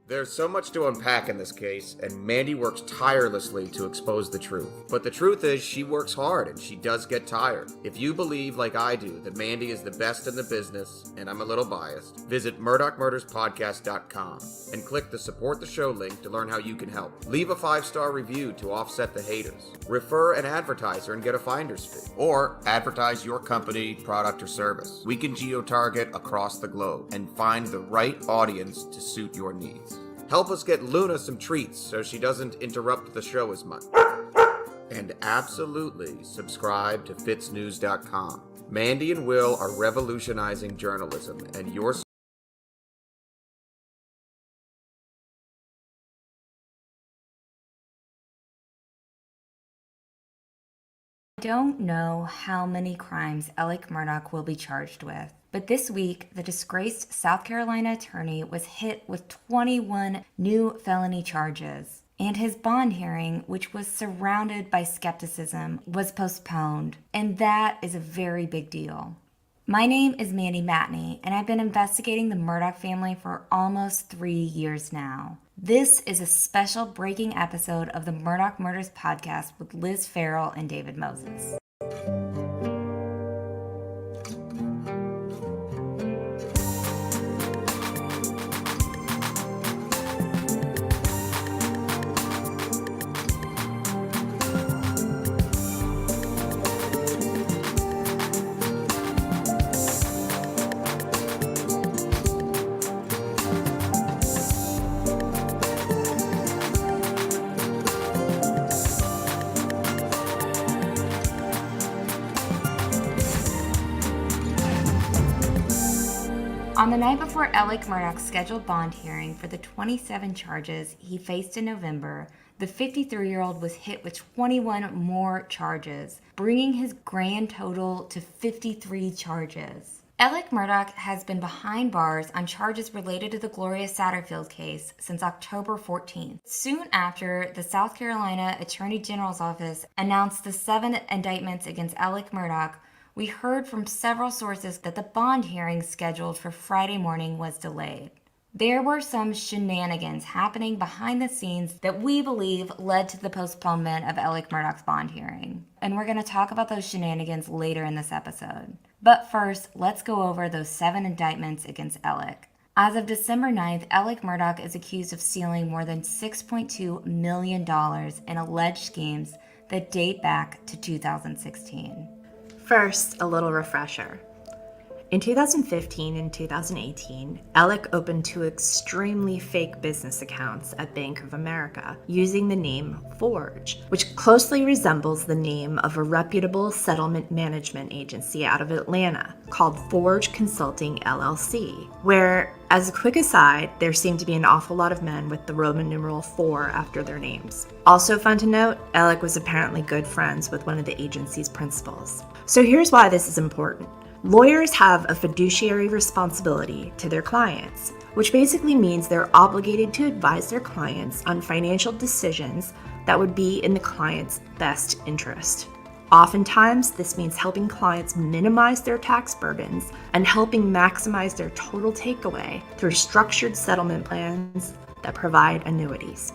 There's so much to unpack in this case, and Mandy works tirelessly to expose the truth. But the truth is, she works hard and she does get tired. If you believe, like I do, that Mandy is the best in the business, and I'm a little biased, visit MurdaughMurdersPodcast.com and click the Support the Show link to learn how you can help. Leave a 5-star review to offset the haters. Refer an advertiser and get a finder's fee. Or advertise your company, product, or service. We can geo-target across the globe and find the right audience to suit your needs. Help us get Luna some treats so she doesn't interrupt the show as much. And absolutely subscribe to fitsnews.com. Mandy and Will are revolutionizing journalism, and your I don't know how many crimes Alec Murdaugh will be charged with, but this week, the disgraced South Carolina attorney was hit with 21 new felony charges, and his bond hearing, which was surrounded by skepticism, was postponed, and that is a very big deal. My name is Mandy Matney, and I've been investigating the Murdaugh family for almost 3 years now. This is a special breaking episode of the Murdaugh Murders podcast with Liz Farrell and David Moses. On the night before Alec Murdaugh's scheduled bond hearing for the 27 charges he faced in November, the 53-year-old was hit with 21 more charges, bringing his grand total to 53 charges. Alec Murdaugh has been behind bars on charges related to the Gloria Satterfield case since October 14th. Soon after, the South Carolina Attorney General's office announced the 7 indictments against Alec Murdaugh. We heard from several sources that the bond hearing scheduled for Friday morning was delayed. There were some shenanigans happening behind the scenes that we believe led to the postponement of Alec Murdaugh's bond hearing. And we're going to talk about those shenanigans later in this episode. But first, let's go over those 7 indictments against Alec. As of December 9th, Alec Murdaugh is accused of stealing more than $6.2 million in alleged schemes that date back to 2016. First, a little refresher. In 2015 and 2018, Alec opened 2 extremely fake business accounts at Bank of America using the name Forge, which closely resembles the name of a reputable settlement management agency out of Atlanta called Forge Consulting LLC, where, as a quick aside, there seemed to be an awful lot of men with the Roman numeral 4 after their names. Also fun to note, Alec was apparently good friends with one of the agency's principals. So here's why this is important. Lawyers have a fiduciary responsibility to their clients, which basically means they're obligated to advise their clients on financial decisions that would be in the client's best interest. Oftentimes, this means helping clients minimize their tax burdens and helping maximize their total takeaway through structured settlement plans that provide annuities.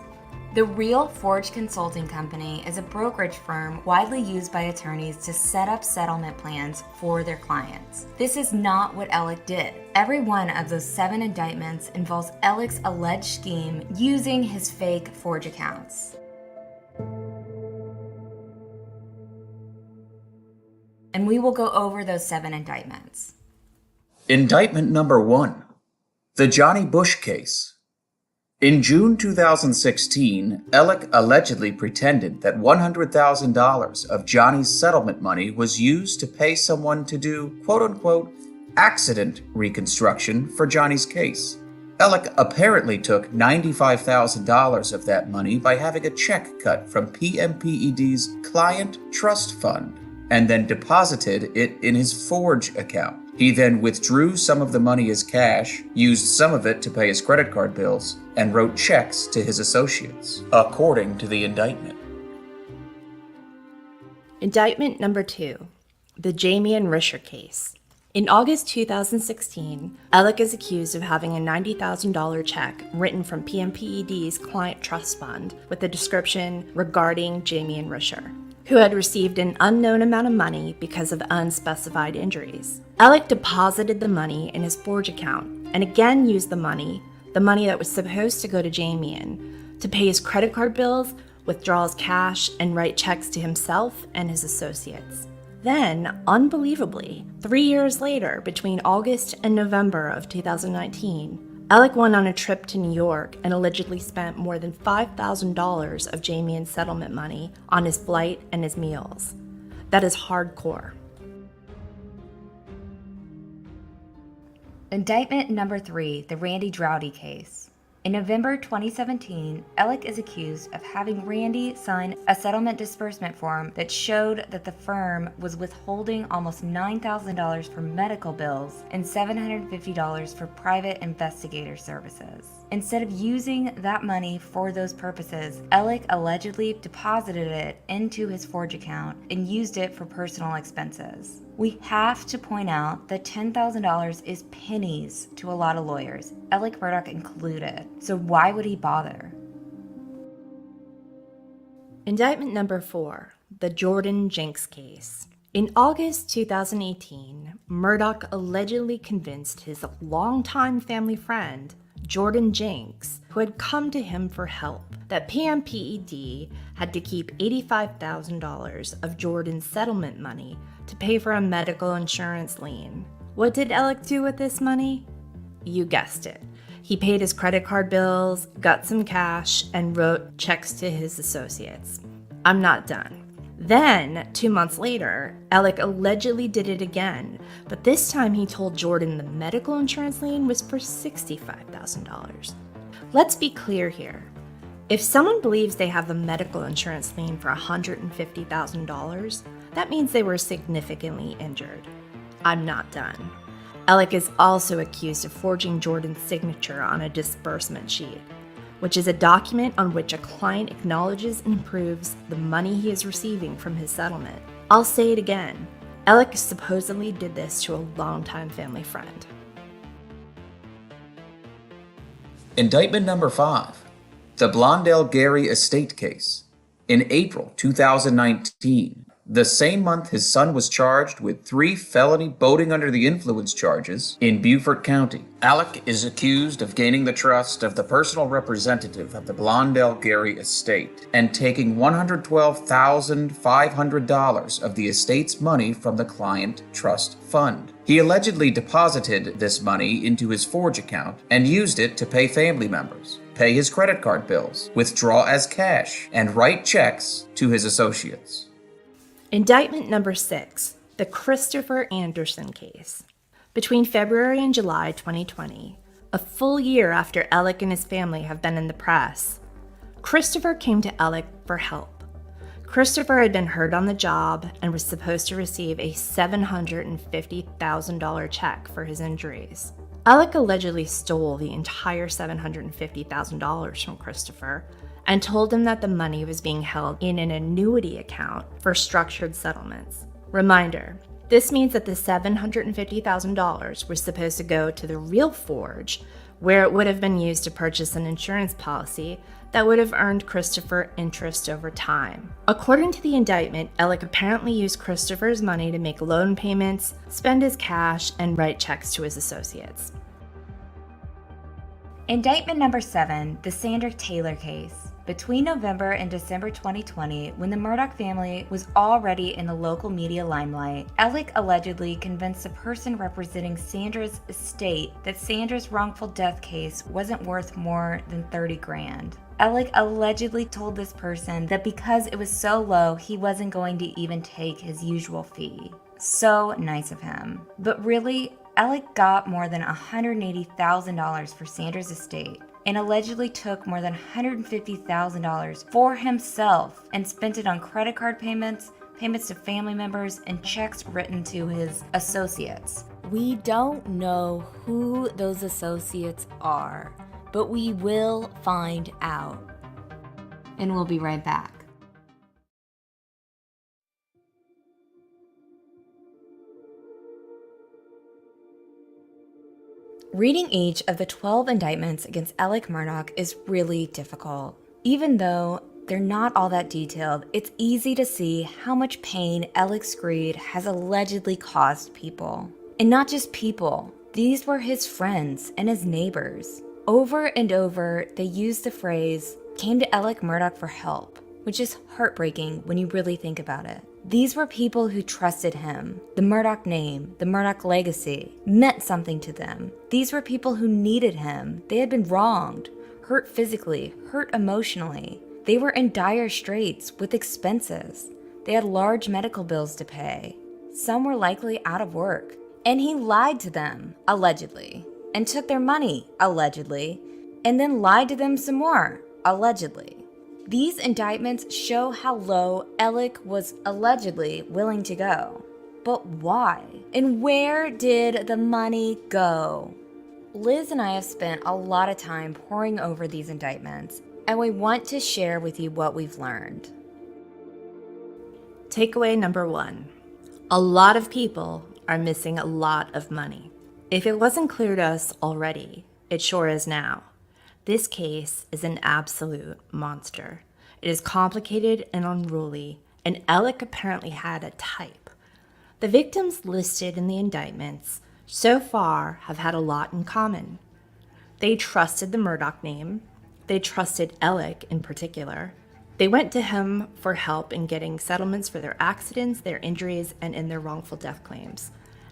The Real Forge Consulting Company is a brokerage firm widely used by attorneys to set up settlement plans for their clients. This is not what Alec did. Every one of those 7 indictments involves Alec's alleged scheme using his fake Forge accounts. And we will go over those 7 indictments. Indictment number 1, the Johnny Bush case. In June 2016, Alec allegedly pretended that $100,000 of Johnny's settlement money was used to pay someone to do, quote-unquote, accident reconstruction for Johnny's case. Alec apparently took $95,000 of that money by having a check cut from PMPED's client trust fund and then deposited it in his Forge account. He then withdrew some of the money as cash, used some of it to pay his credit card bills, and wrote checks to his associates, according to the indictment. Indictment number 2, the Jamie and Risher case. In August 2016, Alec is accused of having a $90,000 check written from PMPED's client trust fund with a description regarding Jamie and Risher, who had received an unknown amount of money because of unspecified injuries. Alec deposited the money in his Forge account and again used the money that was supposed to go to Jamie, to pay his credit card bills, withdraw his cash, and write checks to himself and his associates. Then, unbelievably, 3 years later, between August and November of 2019, Alec went on a trip to New York and allegedly spent more than $5,000 of Jamie's settlement money on his flight and his meals. That is hardcore. Indictment number 3, the Randy Droughty case. In November 2017, Alec is accused of having Randy sign a settlement disbursement form that showed that the firm was withholding almost $9,000 for medical bills and $750 for private investigator services. Instead of using that money for those purposes, Alec allegedly deposited it into his Forge account and used it for personal expenses. We have to point out that $10,000 is pennies to a lot of lawyers, Alec Murdaugh included. So why would he bother? Indictment number 4, the Jordan Jenks case. In August 2018, Murdaugh allegedly convinced his longtime family friend, Jordan Jenks, who had come to him for help, that PMPED had to keep $85,000 of Jordan's settlement money to pay for a medical insurance lien. What did Alec do with this money? You guessed it. He paid his credit card bills, got some cash, and wrote checks to his associates. I'm not done. Then, 2 months later, Alec allegedly did it again, but this time he told Jordan the medical insurance lien was for $65,000. Let's be clear here. If someone believes they have the medical insurance lien for $150,000, that means they were significantly injured. I'm not done. Alec is also accused of forging Jordan's signature on a disbursement sheet, which is a document on which a client acknowledges and proves the money he is receiving from his settlement. I'll say it again. Alec supposedly did this to a longtime family friend. Indictment number 5, the Blondell Gary estate case. In April 2019, the same month his son was charged with 3 felony boating under the influence charges in Beaufort County. Alec is accused of gaining the trust of the personal representative of the Blondell Gary estate and taking $112,500 of the estate's money from the client trust fund. He allegedly deposited this money into his Forge account and used it to pay family members, pay his credit card bills, withdraw as cash, and write checks to his associates. Indictment number 6, the Christopher Anderson case. Between February and July 2020, a full year after Alec and his family have been in the press, Christopher came to Alec for help. Christopher had been hurt on the job and was supposed to receive a $750,000 check for his injuries. Alec allegedly stole the entire $750,000 from Christopher and told him that the money was being held in an annuity account for structured settlements. Reminder, this means that the $750,000 was supposed to go to the real Forge, where it would have been used to purchase an insurance policy that would have earned Christopher interest over time. According to the indictment, Alec apparently used Christopher's money to make loan payments, spend his cash, and write checks to his associates. Indictment number 7, the Sandra Taylor case. Between November and December 2020, when the Murdaugh family was already in the local media limelight, Alec allegedly convinced a person representing Sandra's estate that Sandra's wrongful death case wasn't worth more than $30,000. Alec allegedly told this person that because it was so low, he wasn't going to even take his usual fee. So nice of him. But really, Alec got more than $180,000 for Sandra's estate and allegedly took more than $150,000 for himself and spent it on credit card payments, payments to family members, and checks written to his associates. We don't know who those associates are, but we will find out. And we'll be right back. Reading each of the 12 indictments against Alec Murdaugh is really difficult. Even though they're not all that detailed, it's easy to see how much pain Alec's greed has allegedly caused people. And not just people, these were his friends and his neighbors. Over and over, they used the phrase, "came to Alec Murdaugh for help," which is heartbreaking when you really think about it. These were people who trusted him. The Murdaugh name, the Murdaugh legacy, meant something to them. These were people who needed him. They had been wronged, hurt physically, hurt emotionally. They were in dire straits with expenses. They had large medical bills to pay. Some were likely out of work. And he lied to them, allegedly, and took their money, allegedly, and then lied to them some more, allegedly. These indictments show how low Alec was allegedly willing to go. But why? And where did the money go? Liz and I have spent a lot of time poring over these indictments, and we want to share with you what we've learned. Takeaway number 1. A lot of people are missing a lot of money. If it wasn't clear to us already, it sure is now. This case is an absolute monster. It is complicated and unruly, and Alec apparently had a type. The victims listed in the indictments so far have had a lot in common. They trusted the Murdaugh name. They trusted Alec in particular. They went to him for help in getting settlements for their accidents, their injuries, and in their wrongful death claims.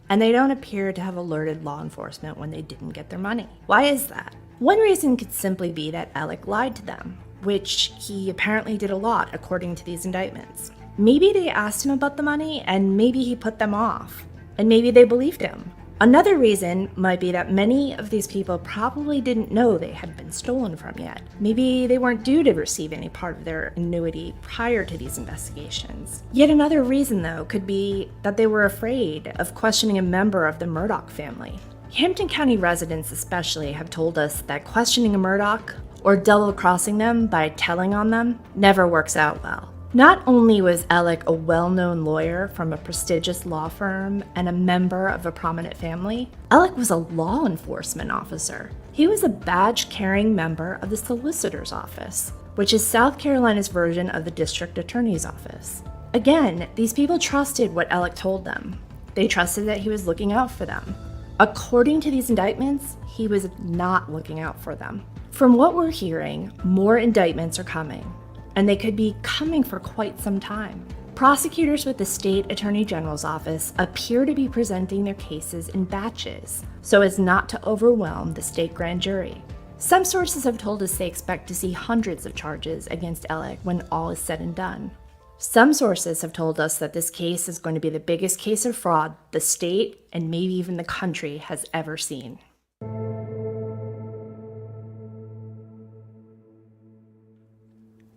And they don't appear to have alerted law enforcement when they didn't get their money. Why is that? One reason could simply be that Alec lied to them, which he apparently did a lot according to these indictments. Maybe they asked him about the money and maybe he put them off, and maybe they believed him. Another reason might be that many of these people probably didn't know they had been stolen from yet. Maybe they weren't due to receive any part of their annuity prior to these investigations. Yet another reason, though, could be that they were afraid of questioning a member of the Murdaugh family. Hampton County residents especially have told us that questioning a Murdaugh or double-crossing them by telling on them never works out well. Not only was Alec a well-known lawyer from a prestigious law firm and a member of a prominent family, Alec was a law enforcement officer. He was a badge-carrying member of the solicitor's office, which is South Carolina's version of the district attorney's office. Again, these people trusted what Alec told them. They trusted that he was looking out for them. According to these indictments, he was not looking out for them. From what we're hearing, more indictments are coming, and they could be coming for quite some time. Prosecutors with the State Attorney General's office appear to be presenting their cases in batches, so as not to overwhelm the state grand jury. Some sources have told us they expect to see hundreds of charges against Alec when all is said and done. Some sources have told us that this case is going to be the biggest case of fraud the state and maybe even the country has ever seen.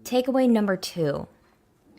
Takeaway number 2.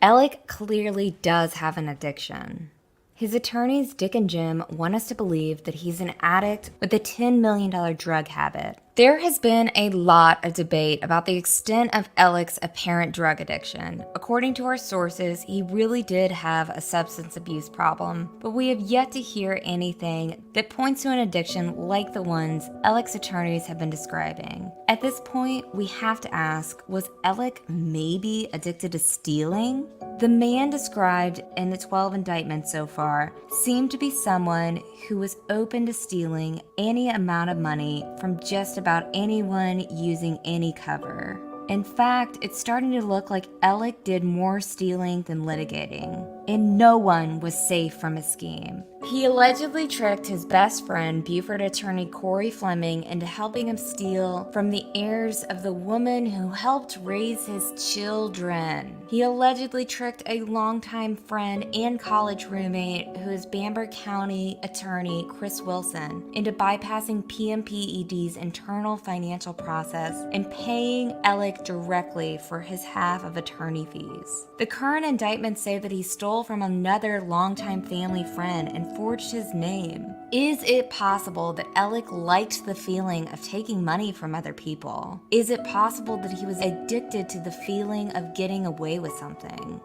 Alec clearly does have an addiction. His attorneys, Dick and Jim, want us to believe that he's an addict with a $10 million drug habit. There has been a lot of debate about the extent of Alec's apparent drug addiction. According to our sources, he really did have a substance abuse problem, but we have yet to hear anything that points to an addiction like the ones Alec's attorneys have been describing. At this point, we have to ask, was Alec maybe addicted to stealing? The man described in the 12 indictments so far seemed to be someone who was open to stealing any amount of money from just about anyone using any cover. In fact, it's starting to look like Alec did more stealing than litigating, and no one was safe from his scheme. He allegedly tricked his best friend, Buford attorney Corey Fleming, into helping him steal from the heirs of the woman who helped raise his children. He allegedly tricked a longtime friend and college roommate, who is Bamberg County attorney Chris Wilson, into bypassing PMPED's internal financial process and paying Alec directly for his half of attorney fees. The current indictments say that he stole from another longtime family friend and forged his name. Is it possible that Alec liked the feeling of taking money from other people? Is it possible that he was addicted to the feeling of getting away with something?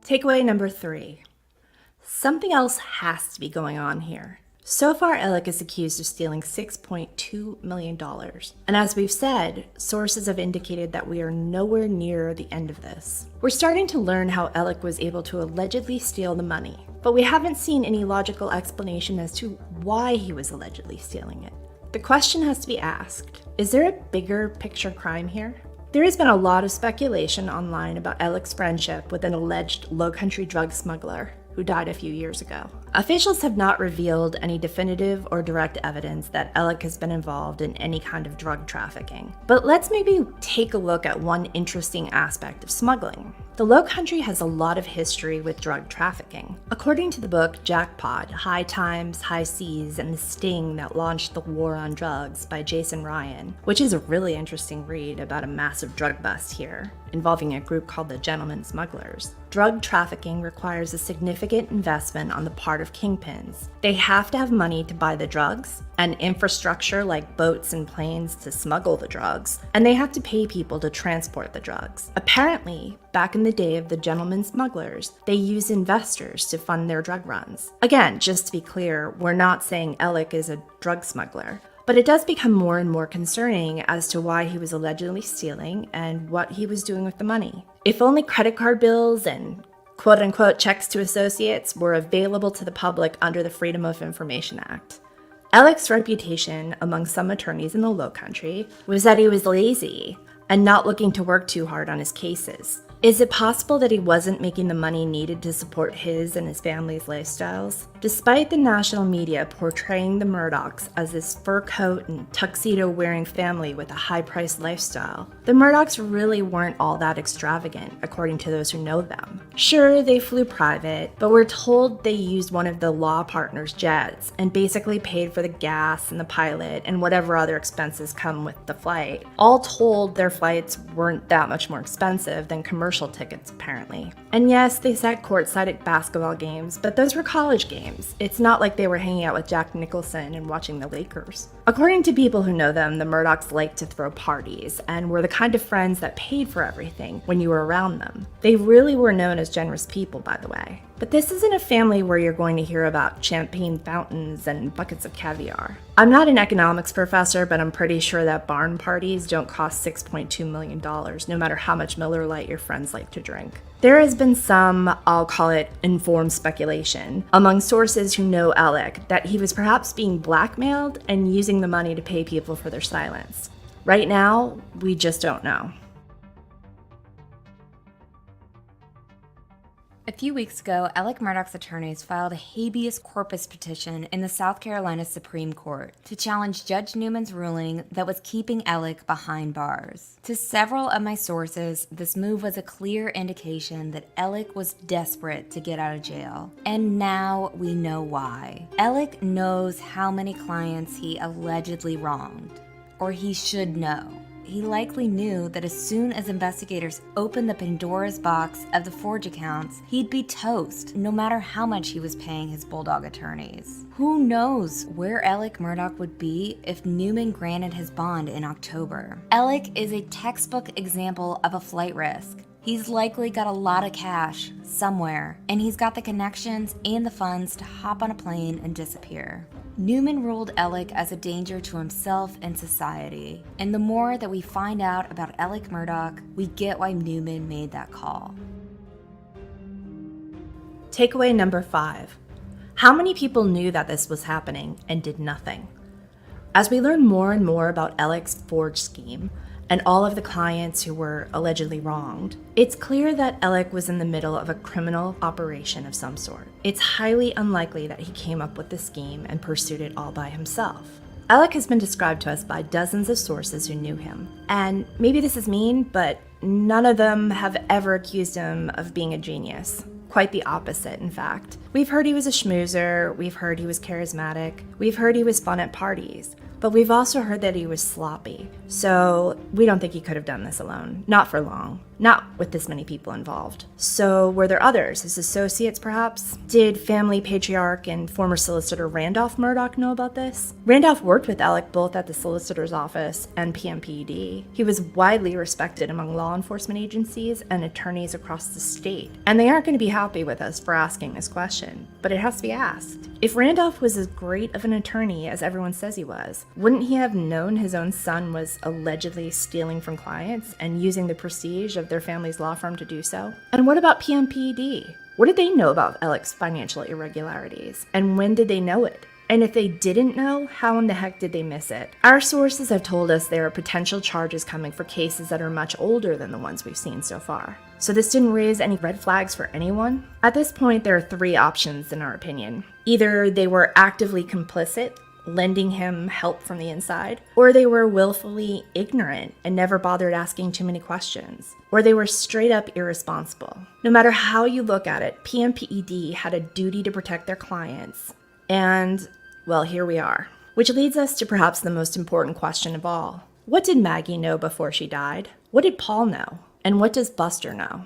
Takeaway number 3. Something else has to be going on here. So far, Alec is accused of stealing $6.2 million. And as we've said, sources have indicated that we are nowhere near the end of this. We're starting to learn how Alec was able to allegedly steal the money, but we haven't seen any logical explanation as to why he was allegedly stealing it. The question has to be asked, is there a bigger picture crime here? There has been a lot of speculation online about Alec's friendship with an alleged low-country drug smuggler who died a few years ago. Officials have not revealed any definitive or direct evidence that Alec has been involved in any kind of drug trafficking. But let's maybe take a look at one interesting aspect of smuggling. The Low Country has a lot of history with drug trafficking. According to the book Jackpot, High Times, High Seas, and the Sting That Launched the War on Drugs by Jason Ryan, which is a really interesting read about a massive drug bust here, involving a group called the Gentlemen Smugglers. Drug trafficking requires a significant investment on the part of kingpins. They have to have money to buy the drugs, and infrastructure like boats and planes to smuggle the drugs, and they have to pay people to transport the drugs. Apparently, back in the day of the Gentlemen Smugglers, they used investors to fund their drug runs. Again, just to be clear, we're not saying Alec is a drug smuggler, but it does become more and more concerning as to why he was allegedly stealing and what he was doing with the money. If only credit card bills and quote-unquote checks to associates were available to the public under the Freedom of Information Act. Alec's reputation among some attorneys in the Low Country was that he was lazy and not looking to work too hard on his cases. Is it possible that he wasn't making the money needed to support his and his family's lifestyles? Despite the national media portraying the Murdaughs as this fur coat and tuxedo-wearing family with a high-priced lifestyle, the Murdaughs really weren't all that extravagant, according to those who know them. Sure, they flew private, but we're told they used one of the law partners' jets and basically paid for the gas and the pilot and whatever other expenses come with the flight. All told, their flights weren't that much more expensive than commercial tickets, apparently. And yes, they sat courtside at basketball games, but those were college games. It's not like they were hanging out with Jack Nicholson and watching the Lakers. According to people who know them, the Murdaughs liked to throw parties and were the kind of friends that paid for everything when you were around them. They really were known as generous people, by the way. But this isn't a family where you're going to hear about champagne fountains and buckets of caviar. I'm not an economics professor, but I'm pretty sure that barn parties don't cost $6.2 million, no matter how much Miller Lite your friends like to drink. There has been some, I'll call it informed speculation, among sources who know Alec that he was perhaps being blackmailed and using the money to pay people for their silence. Right now, we just don't know. A few weeks ago, Alec Murdaugh's attorneys filed a habeas corpus petition in the South Carolina Supreme Court to challenge Judge Newman's ruling that was keeping Alec behind bars. To several of my sources, this move was a clear indication that Alec was desperate to get out of jail. And now we know why. Alec knows how many clients he allegedly wronged, or he should know. He likely knew that as soon as investigators opened the Pandora's box of the forge accounts, he'd be toast, no matter how much he was paying his Bulldog attorneys. Who knows where Alec Murdaugh would be if Newman granted his bond in October? Alec is a textbook example of a flight risk. He's likely got a lot of cash somewhere, and he's got the connections and the funds to hop on a plane and disappear. Newman ruled Alec as a danger to himself and society, and the more that we find out about Alec Murdaugh, we get why Newman made that call. Takeaway number 5. How many people knew that this was happening and did nothing? As we learn more and more about Alec's forge scheme, and all of the clients who were allegedly wronged, it's clear that Alec was in the middle of a criminal operation of some sort. It's highly unlikely that he came up with the scheme and pursued it all by himself. Alec has been described to us by dozens of sources who knew him. And maybe this is mean, but none of them have ever accused him of being a genius. Quite the opposite, in fact. We've heard he was a schmoozer, we've heard he was charismatic, we've heard he was fun at parties, but we've also heard that he was sloppy. So we don't think he could have done this alone. Not for long. Not with this many people involved. So were there others, his associates perhaps? Did family patriarch and former solicitor Randolph Murdaugh know about this? Randolph worked with Alec both at the solicitor's office and PMPED. He was widely respected among law enforcement agencies and attorneys across the state. And they aren't going to be happy with us for asking this question, but it has to be asked. If Randolph was as great of an attorney as everyone says he was, wouldn't he have known his own son was allegedly stealing from clients and using the prestige of their family's law firm to do so? And what about PMPED? What did they know about Alec's financial irregularities? And when did they know it? And if they didn't know, how in the heck did they miss it? Our sources have told us there are potential charges coming for cases that are much older than the ones we've seen so far. So this didn't raise any red flags for anyone? At this point, there are three options in our opinion. Either they were actively complicit, lending him help from the inside, or they were willfully ignorant and never bothered asking too many questions, or they were straight up irresponsible. No matter how you look at it, PMPED had a duty to protect their clients, and, well, here we are. Which leads us to perhaps the most important question of all. What did Maggie know before she died? What did Paul know? And what does Buster know?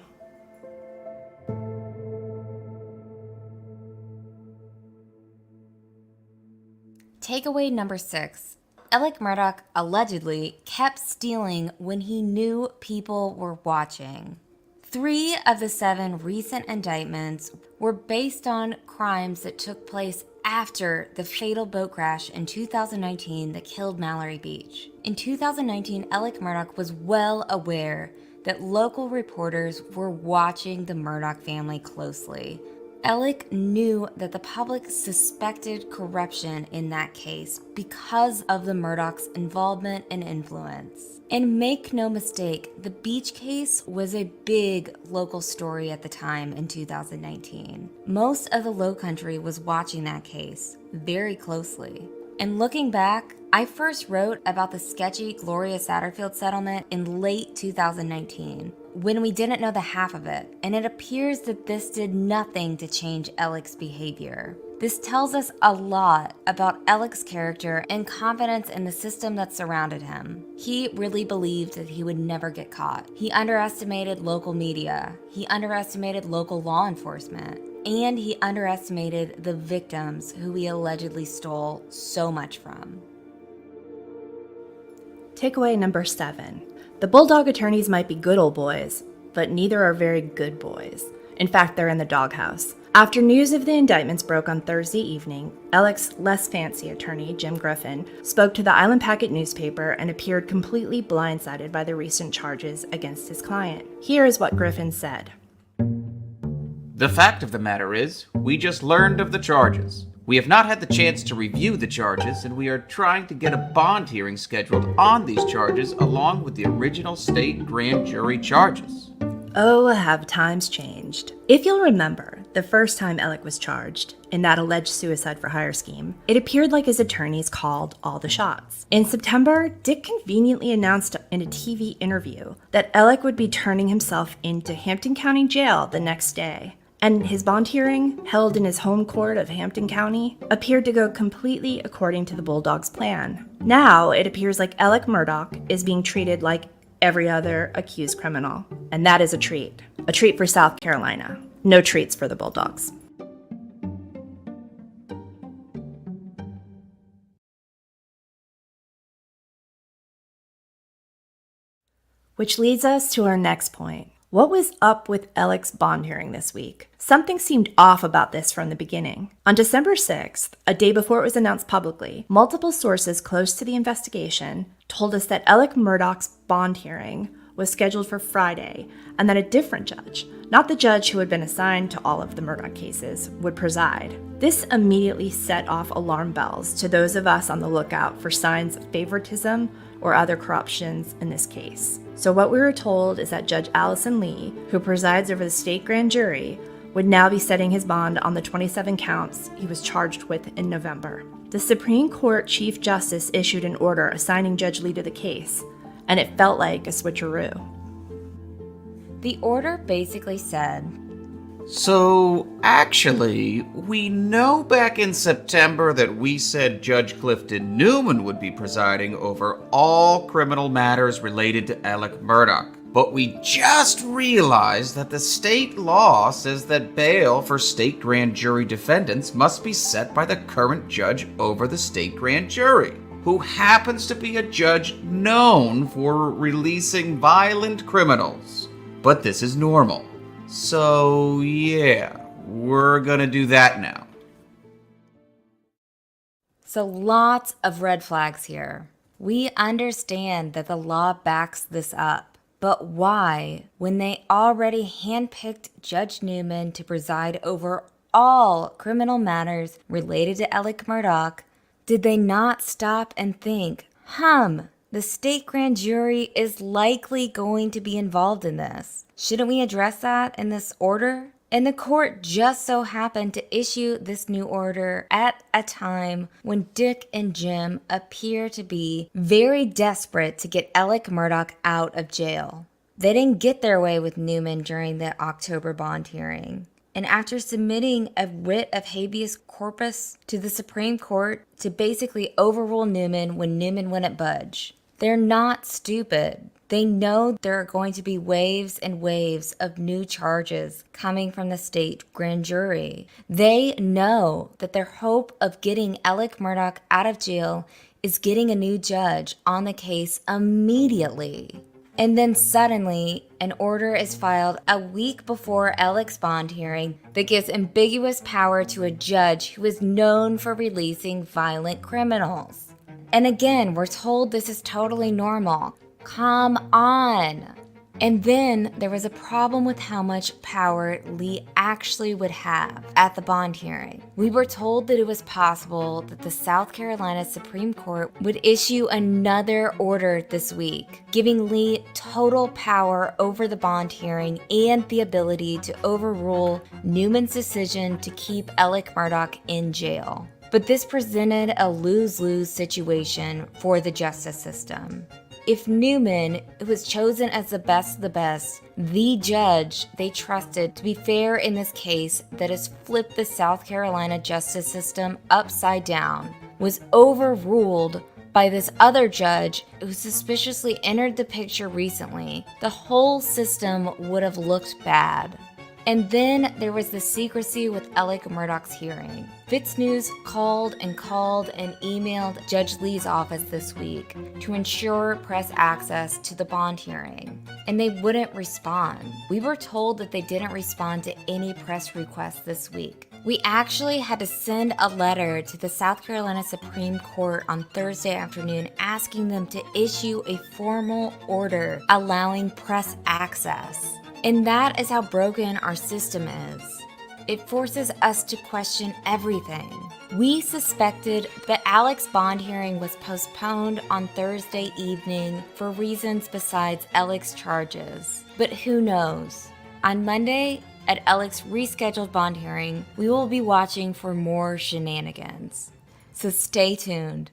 Takeaway number 6. Alec Murdaugh allegedly kept stealing when he knew people were watching. 3 of the 7 recent indictments were based on crimes that took place after the fatal boat crash in 2019 that killed Mallory Beach. In 2019, Alec Murdaugh was well aware that local reporters were watching the Murdaugh family closely. Alec knew that the public suspected corruption in that case because of the Murdaugh's involvement and influence. And make no mistake, the Beach case was a big local story at the time in 2019. Most of the Lowcountry was watching that case very closely. And looking back, I first wrote about the sketchy Gloria Satterfield settlement in late 2019, when we didn't know the half of it, and it appears that this did nothing to change Alec's behavior. This tells us a lot about Alec's character and confidence in the system that surrounded him. He really believed that he would never get caught. He underestimated local media. He underestimated local law enforcement. And he underestimated the victims who he allegedly stole so much from. Takeaway number 7. The Bulldog attorneys might be good old boys, but neither are very good boys. In fact, they're in the doghouse. After news of the indictments broke on Thursday evening, Alec's less fancy attorney, Jim Griffin, spoke to the Island Packet newspaper and appeared completely blindsided by the recent charges against his client. Here is what Griffin said. The fact of the matter is, we just learned of the charges. We have not had the chance to review the charges, and we are trying to get a bond hearing scheduled on these charges along with the original state grand jury charges. Oh, have times changed. If you'll remember, the first time Alec was charged, in that alleged suicide for hire scheme, it appeared like his attorneys called all the shots. In September, Dick conveniently announced in a TV interview that Alec would be turning himself into Hampton County Jail the next day. And his bond hearing, held in his home court of Hampton County, appeared to go completely according to the Bulldog's plan. Now, it appears like Alec Murdaugh is being treated like every other accused criminal. And that is a treat. A treat for South Carolina. No treats for the Bulldogs. Which leads us to our next point. What was up with Alec's bond hearing this week? Something seemed off about this from the beginning. On December 6th, a day before it was announced publicly, multiple sources close to the investigation told us that Alec Murdaugh's bond hearing was scheduled for Friday, and that a different judge, not the judge who had been assigned to all of the Murdaugh cases, would preside. This immediately set off alarm bells to those of us on the lookout for signs of favoritism or other corruptions in this case. So what we were told is that Judge Allison Lee, who presides over the state grand jury, would now be setting his bond on the 27 counts he was charged with in November. The Supreme Court Chief Justice issued an order assigning Judge Lee to the case, and it felt like a switcheroo. The order basically said, So, actually, we know back in September that we said Judge Clifton Newman would be presiding over all criminal matters related to Alec Murdaugh. But we just realized that the state law says that bail for state grand jury defendants must be set by the current judge over the state grand jury, who happens to be a judge known for releasing violent criminals. But this is normal. So, yeah, we're gonna do that now. so lots of red flags here. We understand that the law backs this up. But why, when they already handpicked Judge Newman to preside over all criminal matters related to Alec Murdaugh, did they not stop and think, the state grand jury is likely going to be involved in this? Shouldn't we address that in this order? And the court just so happened to issue this new order at a time when Dick and Jim appear to be very desperate to get Alec Murdaugh out of jail. They didn't get their way with Newman during the October bond hearing. And after submitting a writ of habeas corpus to the Supreme Court to basically overrule Newman when Newman wouldn't budge, they're not stupid. They know there are going to be waves and waves of new charges coming from the state grand jury. They know that their hope of getting Alec Murdaugh out of jail is getting a new judge on the case immediately. And then suddenly, an order is filed a week before Alec's bond hearing that gives ambiguous power to a judge who is known for releasing violent criminals. And again, we're told this is totally normal. Come on. And then there was a problem with how much power Lee actually would have at the bond hearing. We were told that it was possible that the South Carolina Supreme Court would issue another order this week, giving Lee total power over the bond hearing and the ability to overrule Newman's decision to keep Alec Murdaugh in jail. But this presented a lose-lose situation for the justice system. If Newman, who was chosen as the best of the best, the judge they trusted to be fair in this case that has flipped the South Carolina justice system upside down, was overruled by this other judge who suspiciously entered the picture recently, the whole system would have looked bad. And then there was the secrecy with Alec Murdaugh's hearing. FITSNews called and emailed Judge Lee's office this week to ensure press access to the bond hearing, and they wouldn't respond. We were told that they didn't respond to any press requests this week. We actually had to send a letter to the South Carolina Supreme Court on Thursday afternoon asking them to issue a formal order allowing press access. And that is how broken our system is. It forces us to question everything. We suspected that Alec's bond hearing was postponed on Thursday evening for reasons besides Alec's charges. But who knows? On Monday, at Alec's rescheduled bond hearing, we will be watching for more shenanigans. So stay tuned.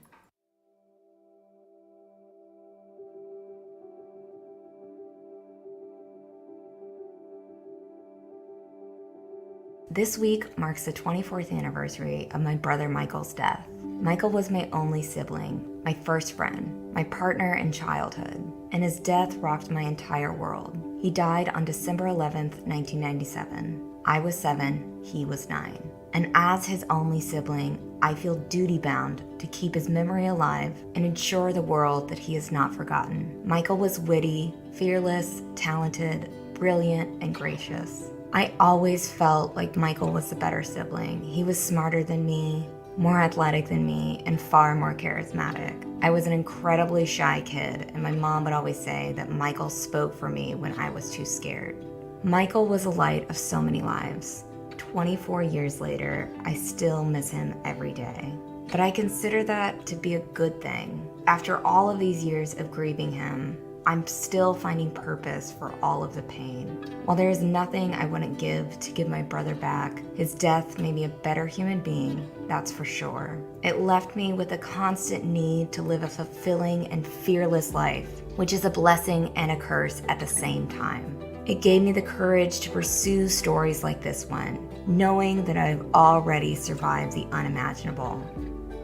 This week marks the 24th anniversary of my brother Michael's death. Michael was my only sibling, my first friend, my partner in childhood, and his death rocked my entire world. He died on December 11th, 1997. I was 7, he was 9. And as his only sibling, I feel duty-bound to keep his memory alive and ensure the world that he is not forgotten. Michael was witty, fearless, talented, brilliant, and gracious. I always felt like Michael was the better sibling. He was smarter than me, more athletic than me, and far more charismatic. I was an incredibly shy kid, and my mom would always say that Michael spoke for me when I was too scared. Michael was a light of so many lives. 24 years later, I still miss him every day. but I consider that to be a good thing. After all of these years of grieving him, I'm still finding purpose for all of the pain. While there is nothing I wouldn't give to give my brother back, his death made me a better human being, that's for sure. It left me with a constant need to live a fulfilling and fearless life, which is a blessing and a curse at the same time. It gave me the courage to pursue stories like this one, knowing that I've already survived the unimaginable.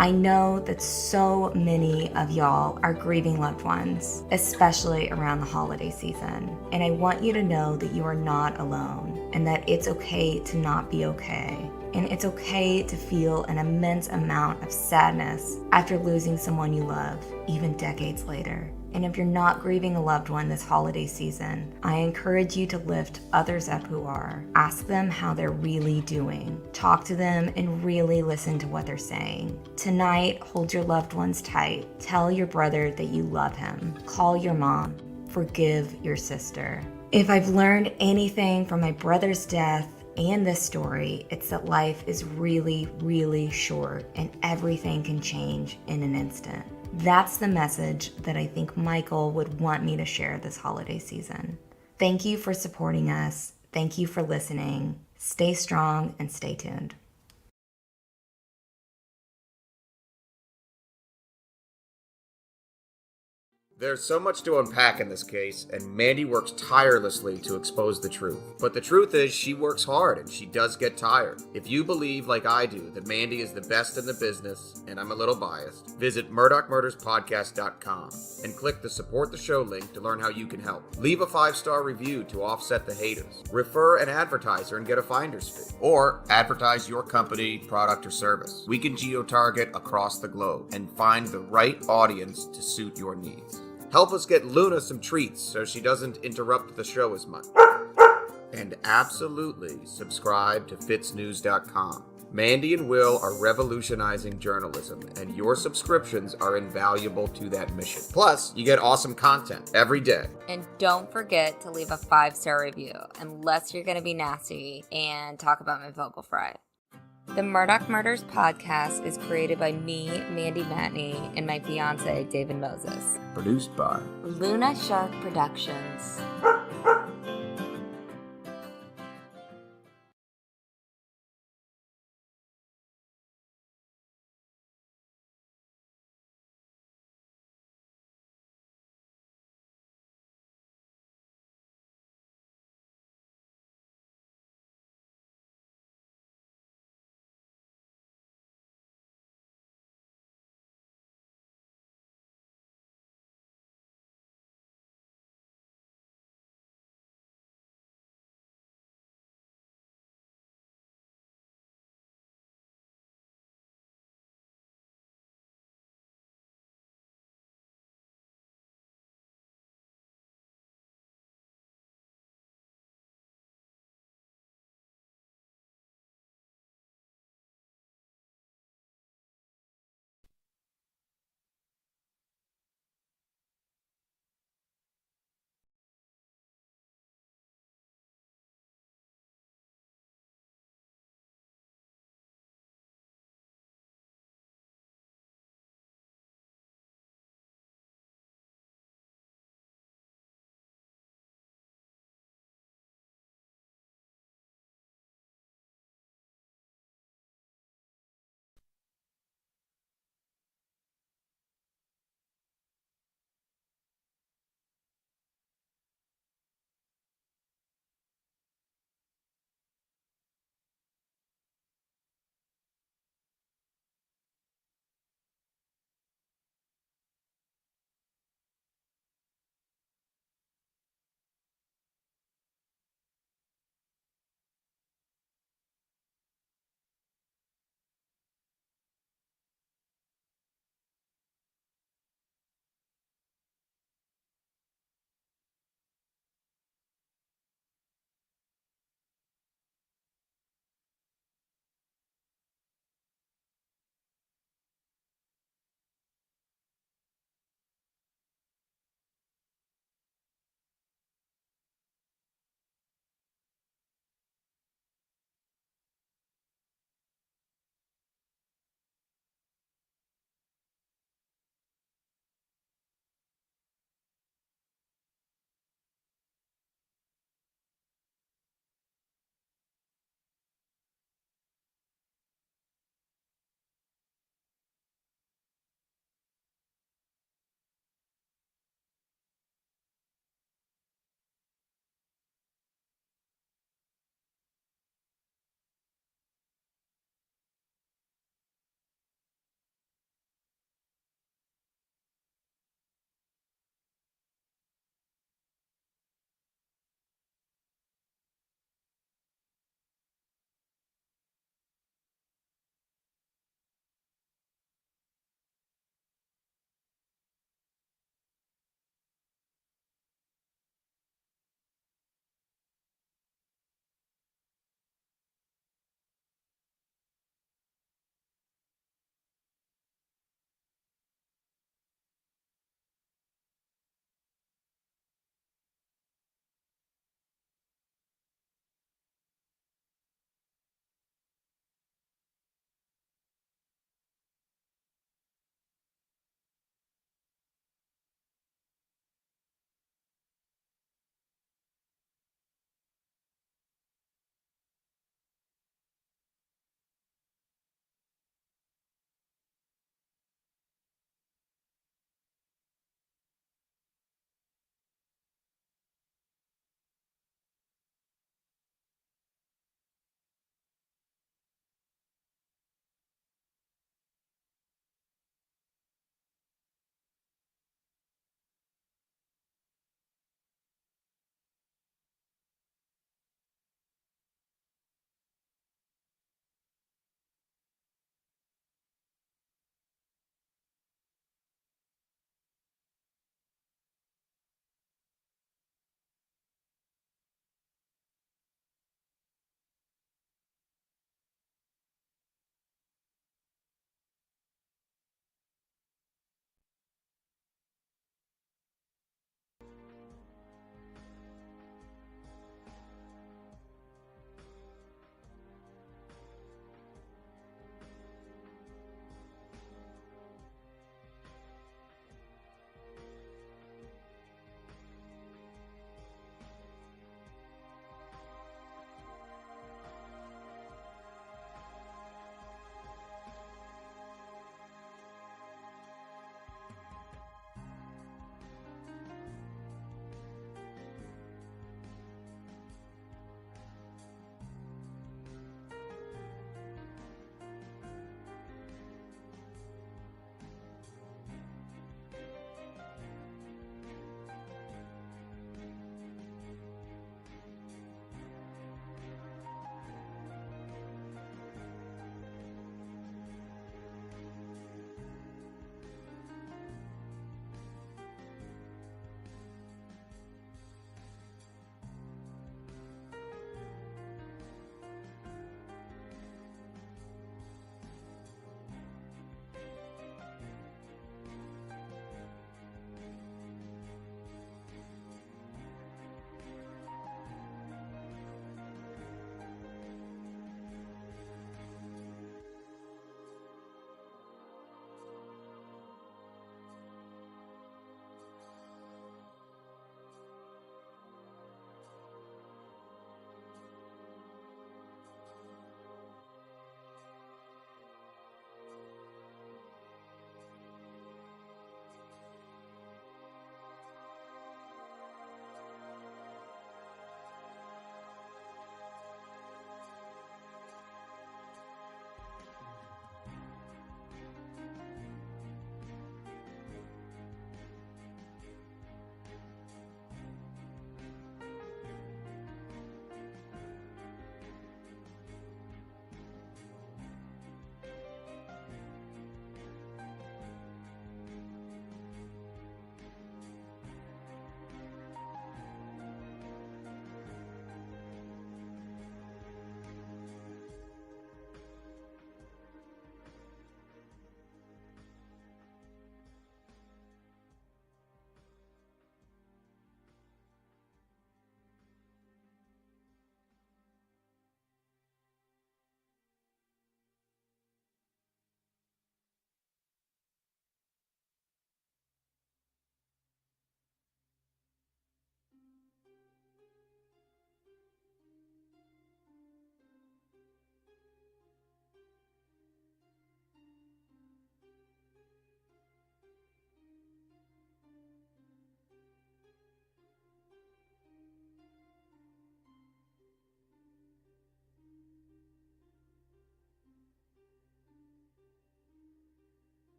I know that so many of y'all are grieving loved ones, especially around the holiday season. And I want you to know that you are not alone and that it's okay to not be okay. And it's okay to feel an immense amount of sadness after losing someone you love, even decades later. And if you're not grieving a loved one this holiday season, I encourage you to lift others up who are. Ask them how they're really doing. Talk to them and really listen to what they're saying. Tonight, hold your loved ones tight. Tell your brother that you love him. Call your mom. Forgive your sister. If I've learned anything from my brother's death and this story, it's that life is really, really short and everything can change in an instant. That's the message that I think Michael would want me to share this holiday season. Thank you for supporting us. Thank you for listening. Stay strong and stay tuned. There's so much to unpack in this case, and Mandy works tirelessly to expose the truth. But the truth is, she works hard and she does get tired. If you believe, like I do, that Mandy is the best in the business, and I'm a little biased, visit MurdaughMurdersPodcast.com and click the Support the Show link to learn how you can help. Leave a 5-star review to offset the haters. Refer an advertiser and get a finder's fee. Or advertise your company, product, or service. We can geo-target across the globe and find the right audience to suit your needs. Help us get Luna some treats so she doesn't interrupt the show as much. And absolutely subscribe to FitzNews.com. Mandy and Will are revolutionizing journalism, and your subscriptions are invaluable to that mission. Plus, you get awesome content every day. And don't forget to leave a 5-star review, unless you're going to be nasty and talk about my vocal fry. The Murdaugh Murders podcast is created by me, Mandy Matney, and my fiance, David Moses. Produced by Luna Shark Productions.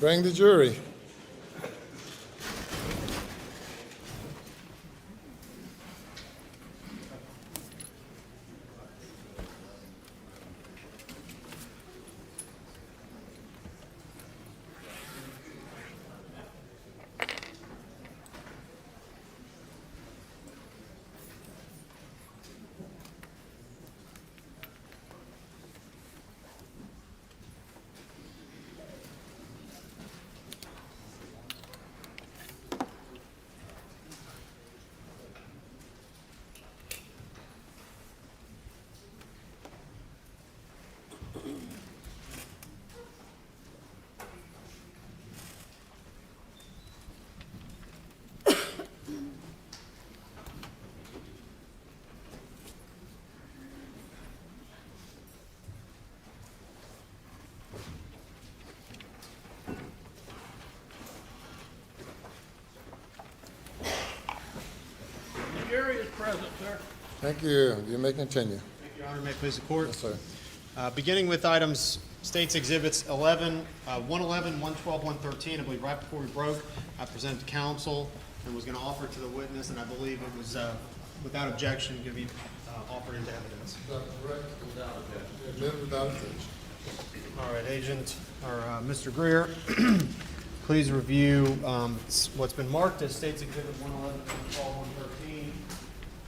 Bring the jury. The jury is present, sir. Thank you. You may continue. Thank you, Your Honor. May it please the court? Yes, sir. Beginning with items, State's Exhibits 111, 112, 113, I believe right before we broke, I presented to counsel and was going to offer it to the witness, and I believe it was, without objection, going to be offered into evidence. Is that correct? Without objection. Admitted without objection. All right, Agent, or Mr. Greer, please review what's been marked as State's Exhibit 111, 112, 113,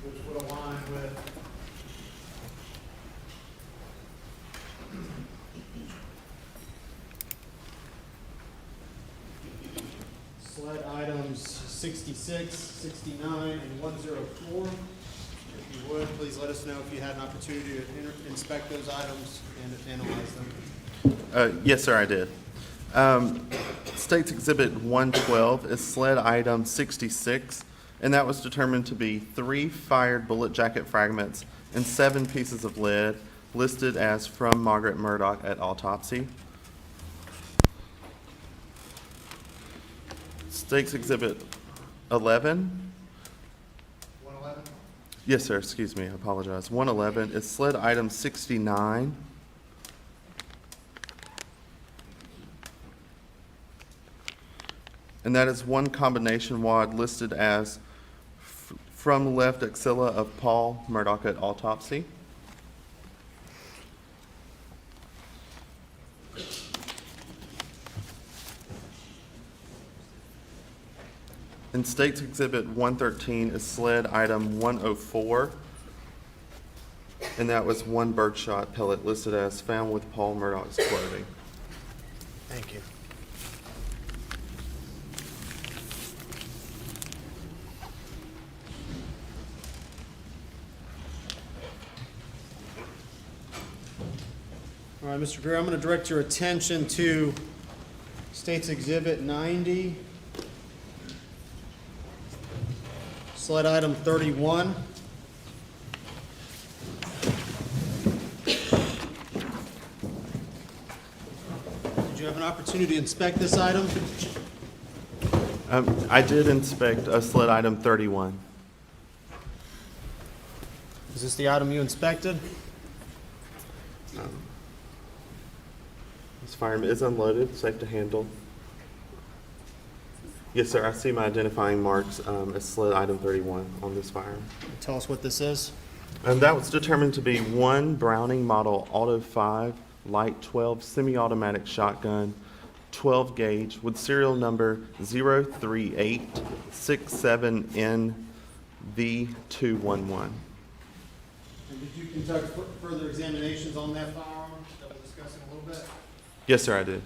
which would align with sled items 66, 69, and 104. If you would, please let us know if you had an opportunity to inspect those items and analyze them. Yes, sir, I did. State's Exhibit 112 is sled item 66, and that was determined to be 3 fired bullet jacket fragments and 7 pieces of lead listed as from Margaret Murdaugh at autopsy. State's Exhibit 11. 111? Yes, sir, excuse me, I apologize. 111 is sled item 69. And that is 1 combination wad listed as from left axilla of Paul Murdaugh at autopsy. And State's Exhibit 113 is sled item 104. And that was 1 birdshot pellet listed as found with Paul Murdaugh's clothing. Thank you. All right, Mr. Greer, I'm going to direct your attention to State's Exhibit 90, sled item 31. Did you have an opportunity to inspect this item? I did inspect sled item 31. Is this the item you inspected? This firearm is unloaded, safe to handle. Yes, sir, I see my identifying marks as sled item 31 on this firearm. Tell us what this is. And that was determined to be 1 Browning Model Auto 5 Light 12 semi-automatic shotgun, 12 gauge with serial number 03867NV211. And did you conduct further examinations on that firearm that we'll discuss in a little bit? Yes, sir, I did.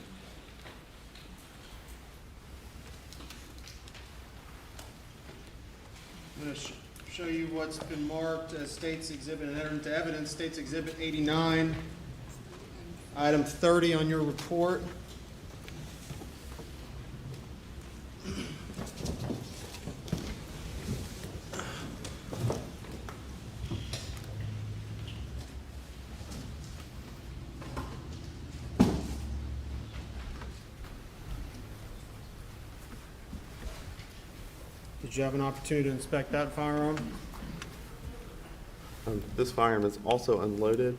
I'm going to show you what's been marked as State's Exhibit and entered into evidence. State's Exhibit 89, item 30 on your report. Did you have an opportunity to inspect that firearm? This firearm is also unloaded.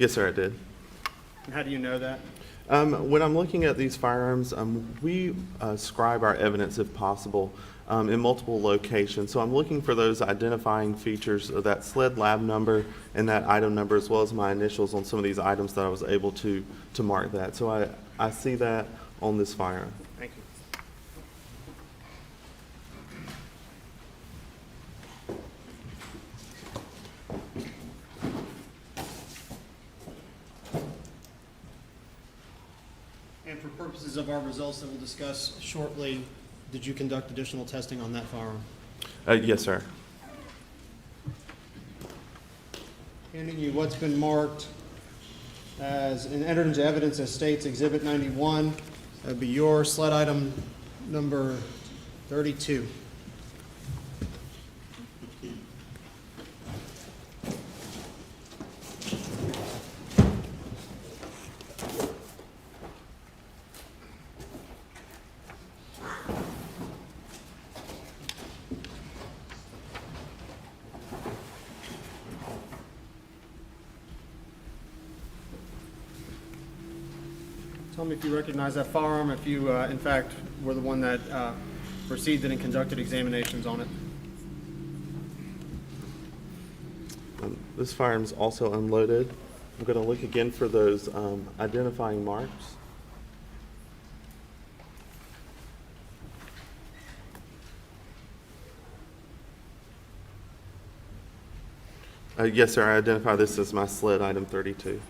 Yes, sir, I did. And how do you know that? When I'm looking at these firearms, we scribe our evidence, if possible, in multiple locations. So I'm looking for those identifying features of that SLED lab number and that item number, as well as my initials on some of these items that I was able to mark that. So I see that on this firearm. Thank you. And for purposes of our results that we'll discuss shortly, did you conduct additional testing on that firearm? Yes, sir. Handing you what's been marked as and entered into evidence as State's Exhibit 91. That would be your SLED item number 32. Tell me if you recognize that firearm, if you, in fact, were the one that received it and conducted examinations on it. This firearm's also unloaded. I'm going to look again for those identifying marks. Yes, sir, I identify this as my SLED item 32.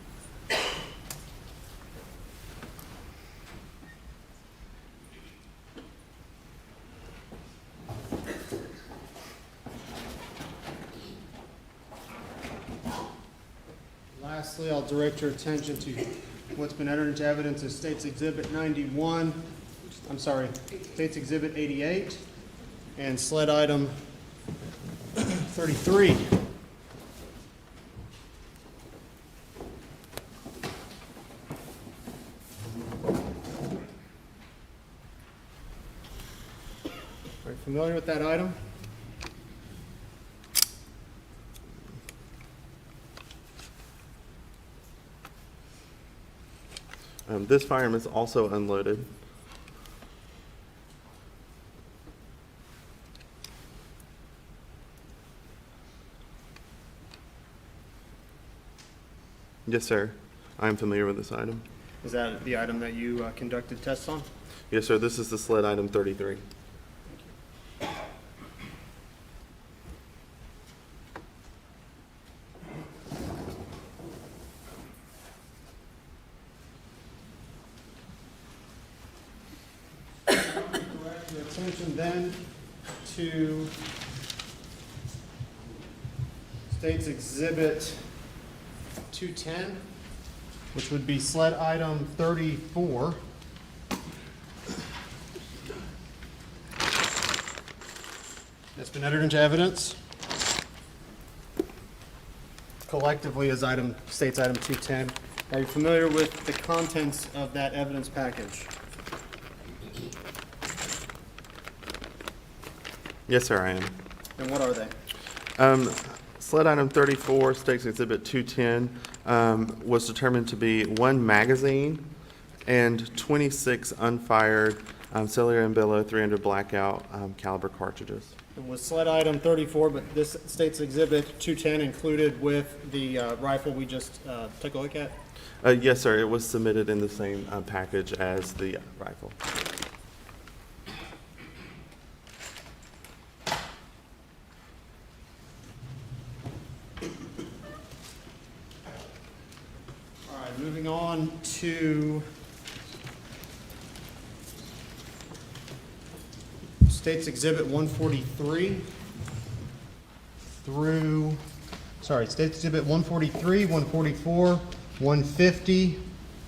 Lastly, I'll direct your attention to what's been entered into evidence as State's Exhibit 91, State's Exhibit 88, and SLED item 33. Are you familiar with that item? This firearm is also unloaded. Yes, sir. I am familiar with this item. Is that the item that you conducted tests on? Yes, sir. This is the SLED item 33. Direct your attention then to State's Exhibit 210, which would be SLED item 34. That's been entered into evidence collectively as State's item 210. Are you familiar with the contents of that evidence package? Yes, sir, I am. And what are they? SLED item 34, State's Exhibit 210, was determined to be 1 magazine and 26 unfired cellular and bellow 300 blackout caliber cartridges. It was SLED item 34, but this State's Exhibit 210 included with the rifle we just took a look at? Yes, sir. It was submitted in the same package as the rifle. All right, moving on to State's Exhibit 143 through, State's Exhibit 143, 144, 150,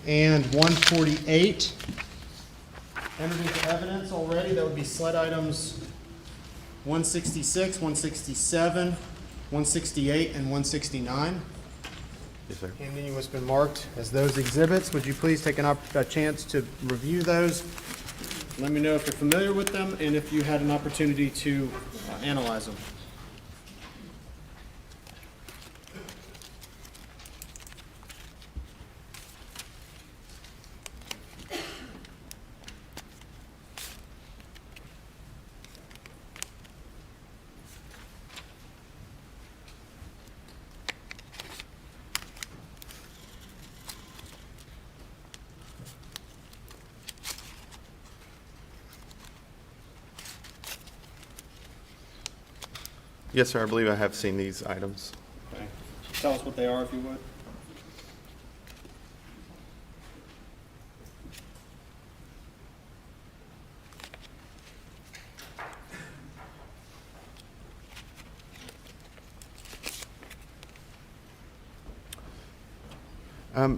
and 148. Entered into evidence already, that would be SLED items 166, 167, 168, and 169. Yes, sir. Handing you what's been marked as those exhibits. Would you please take a chance to review those? Let me know if you're familiar with them and if you had an opportunity to analyze them. Yes, sir, I believe I have seen these items. Okay. Tell us what they are, if you would.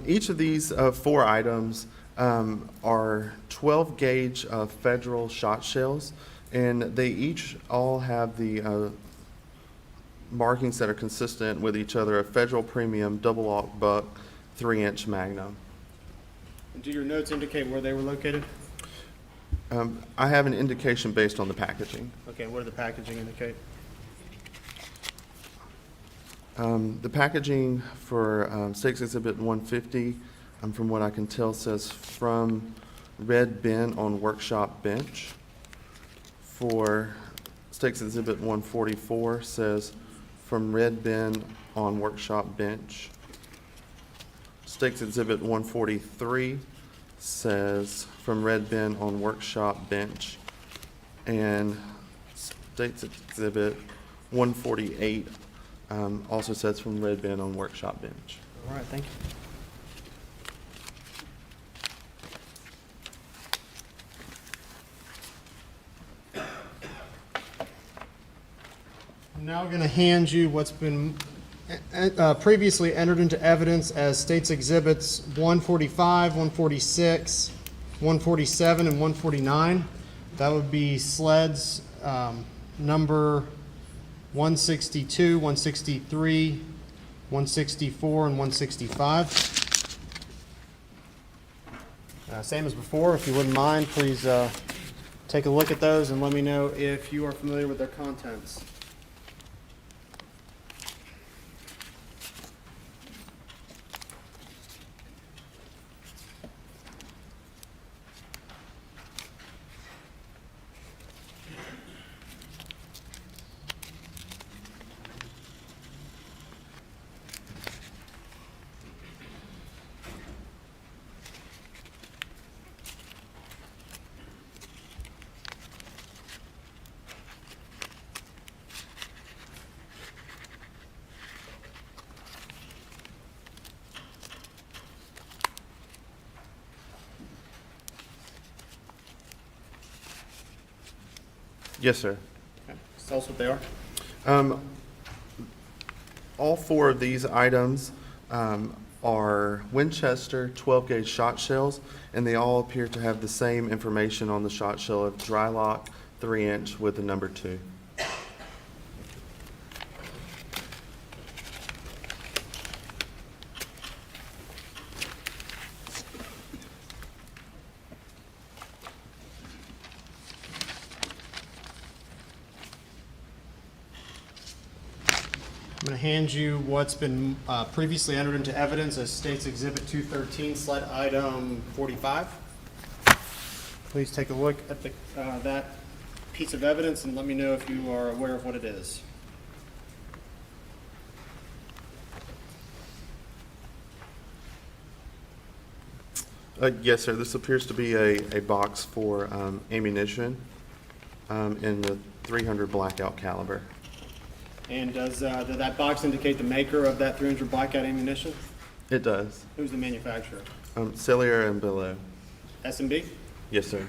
Each of these 4 items are 12 gauge federal shot shells, and they each all have the markings that are consistent with each other: a federal premium double aught buck 3-inch Magnum. Do your notes indicate where they were located? I have an indication based on the packaging. Okay, what did the packaging indicate? The packaging for State's Exhibit 150, from what I can tell, says from red bin on workshop bench. For State's Exhibit 144 says from red bin on workshop bench. State's Exhibit 143 says from red bin on workshop bench. And State's Exhibit 148 also says from red bin on workshop bench. All right, thank you. I'm now going to hand you what's been previously entered into evidence as State's Exhibits 145, 146, 147, and 149. That would be sleds number 162, 163, 164, and 165. Same as before, if you wouldn't mind, please take a look at those and let me know if you are familiar with their contents. Yes, sir. Okay. Tell us what they are. All 4 of these items are Winchester 12-gauge shot shells, and they all appear to have the same information on the shot shell of dry lock 3-inch with the number 2. I'm going to hand you what's been previously entered into evidence as State's Exhibit 213, sled item 45. Please take a look at that piece of evidence and let me know if you are aware of what it is. Yes, sir. This appears to be a box for ammunition in the 300 blackout caliber. And does that box indicate the maker of that 300 blackout ammunition? It does. Who's the manufacturer? Cellier and Below. S&B? Yes, sir.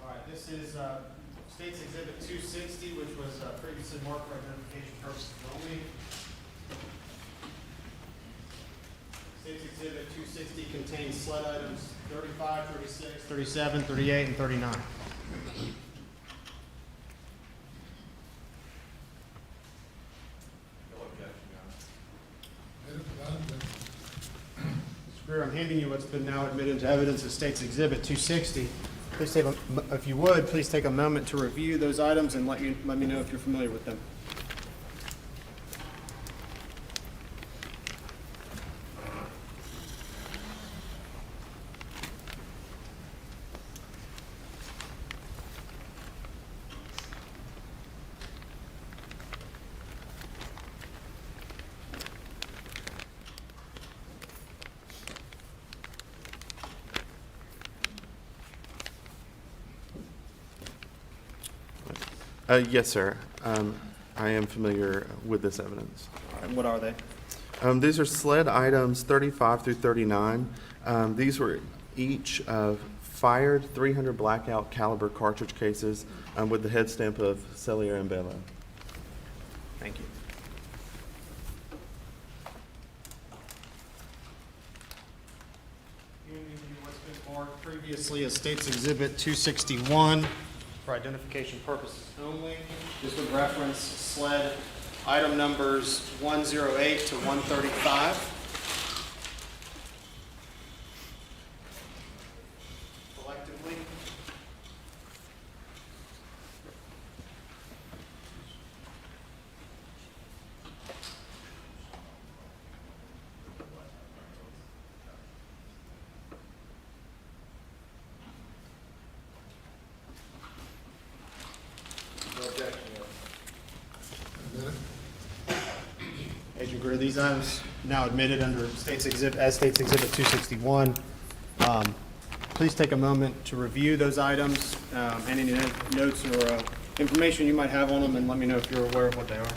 All right, this is State's Exhibit 260, which was previously marked for identification purposes only. State's Exhibit 260 contains sled items 35, 36, 37, 38, and 39. Mr. Greer, I'm handing you what's been now admitted into evidence as State's Exhibit 260. Please take if you would, please take a moment to review those items and let me know if you're familiar with them. Yes, sir. I am familiar with this evidence. And what are they? These are SLED items 35 through 39. These were each fired 300 blackout caliber cartridge cases with the head stamp of Cellier and Bello. Thank you. What's been marked previously as States Exhibit 261 for identification purposes only. This would reference SLED item numbers 108 to 135. Collectively. Agent Greer, these items now admitted under States Exhibit 261. Please take a moment to review those items, and any notes or information you might have on them, and let me know if you're aware of what they are.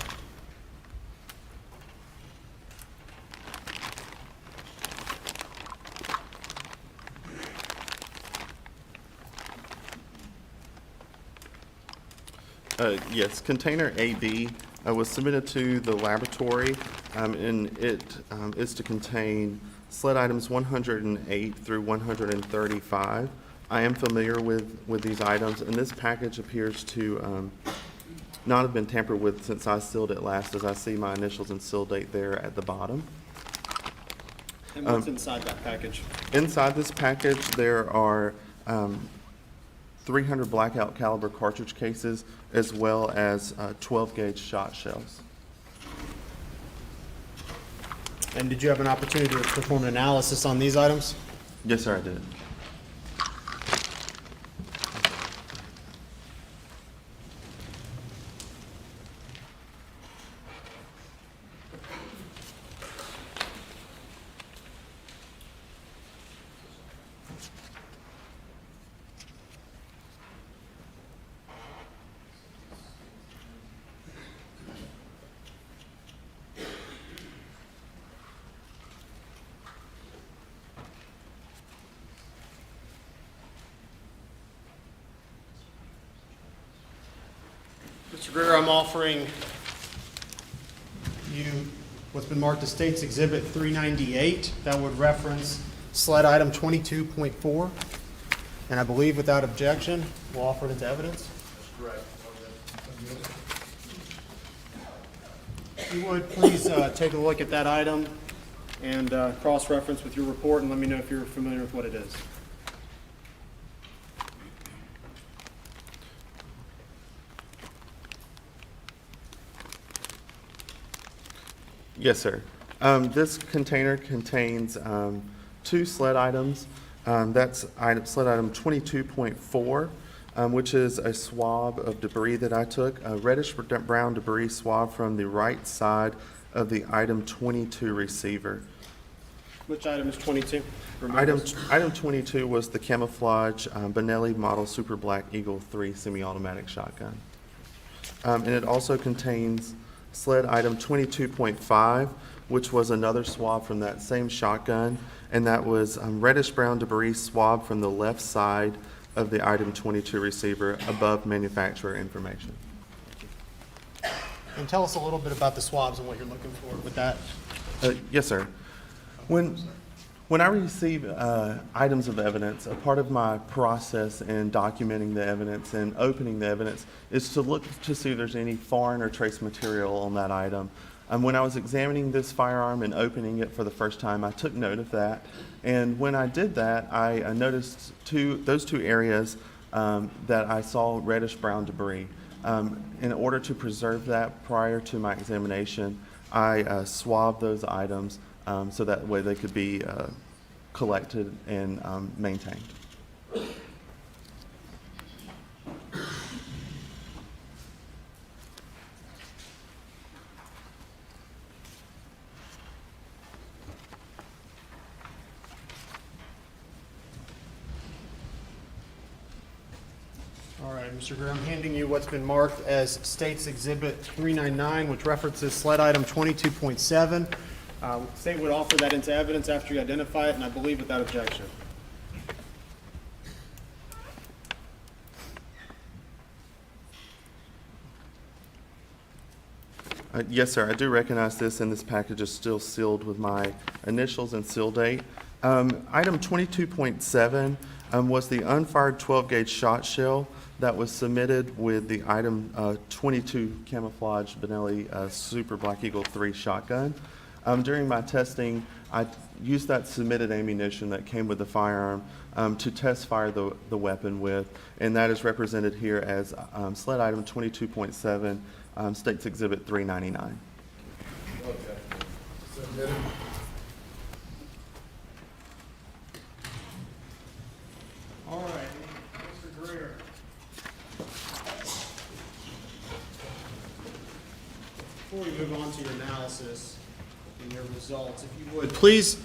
Yes, container AB was submitted to the laboratory, and it is to contain SLED items 108 through 135. I am familiar with these items, and this package appears to not have been tampered with since I sealed it last, as I see my initials and seal date there at the bottom. And what's inside that package? Inside this package, there are 300 blackout caliber cartridge cases, as well as 12 gauge shot shells. And did you have an opportunity to perform an analysis on these items? Yes, sir, I did. Mr. Greer, I'm offering you what's been marked as States Exhibit 398. That would reference SLED item 22.4. And I believe without objection, we'll offer it into evidence. Correct. If you would, please take a look at that item and cross-reference with your report and let me know if you're familiar with what it is. Yes, sir. This container contains 2 SLED items. That's SLED item 22.4, which is a swab of debris that I took, a reddish-brown debris swab from the right side of the item 22 receiver. Which item is 22? Item 22 was the camouflage Benelli Model Super Black Eagle 3 semi-automatic shotgun. And it also contains SLED item 22.5, which was another swab from that same shotgun, and that was reddish-brown debris swab from the left side of the item 22 receiver above manufacturer information. And tell us a little bit about the swabs and what you're looking for with that. Yes, sir. When I receive items of evidence, a part of my process in documenting the evidence and opening the evidence is to look to see if there's any foreign or trace material on that item. When I was examining this firearm and opening it for the first time, I took note of that. And when I did that, I noticed those two areas that I saw reddish-brown debris. In order to preserve that prior to my examination, I swabbed those items so that way they could be collected and maintained. All right. right, Mr. Greer, I'm handing you what's been marked as State's Exhibit 399, which references sled item 22.7. State would offer that into evidence after you identify it, and I believe without objection. Yes, sir. I do recognize this, and this package is still sealed with my initials and seal date. Item 22.7 was the unfired 12-gauge shot shell that was submitted with the item 22 camouflage Benelli Super Black Eagle 3 shotgun. During my testing, I used that submitted ammunition that came with the firearm to test fire the weapon with, and that is represented here as sled item 22.7, State's Exhibit 399. Okay. Submitted. All right, Mr. Greer. Before we move on to your analysis and your results, if you would, please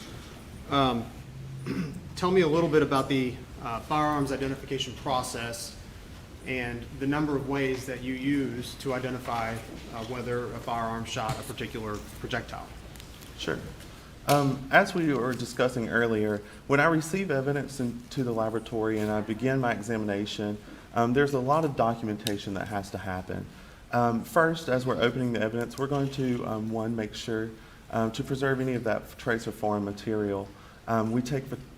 tell me a little bit about the firearms identification process and the number of ways that you use to identify whether a firearm shot a particular projectile. Sure. As we were discussing earlier, when I receive evidence into the laboratory and I begin my examination, there's a lot of documentation that has to happen. First, as we're opening the evidence, we're going to, one, make sure to preserve any of that trace or foreign material. We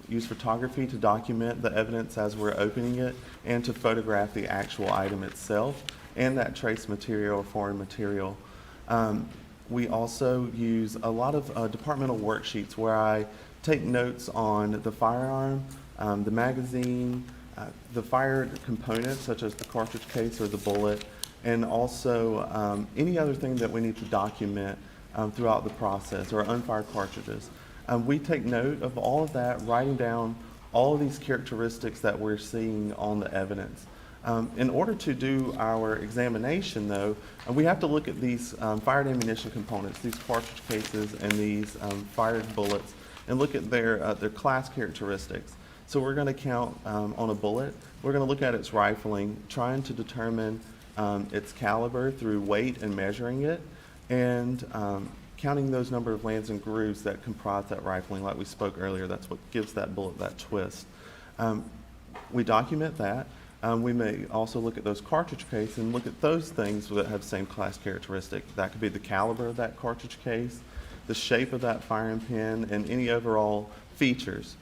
use photography to document the evidence as we're opening it and to photograph the actual item itself and that trace material or foreign material. We also use a lot of departmental worksheets where I take notes on the firearm, the magazine, the fired components such as the cartridge case or the bullet, and also any other thing that we need to document throughout the process, or unfired cartridges. We take note of all of that, writing down all of these characteristics that we're seeing on the evidence. In order to do our examination, though, we have to look at these fired ammunition components, these cartridge cases and these fired bullets, and look at their class characteristics. So we're going to count on a bullet. We're going to look at its rifling, trying to determine its caliber through weight and measuring it, and counting those number of lands and grooves that comprise that rifling, like we spoke earlier. That's what gives that bullet that twist. We document that. We may also look at those cartridge case and look at those things that have same class characteristic. That could be the caliber of that cartridge case, the shape of that firing pin, and any overall features.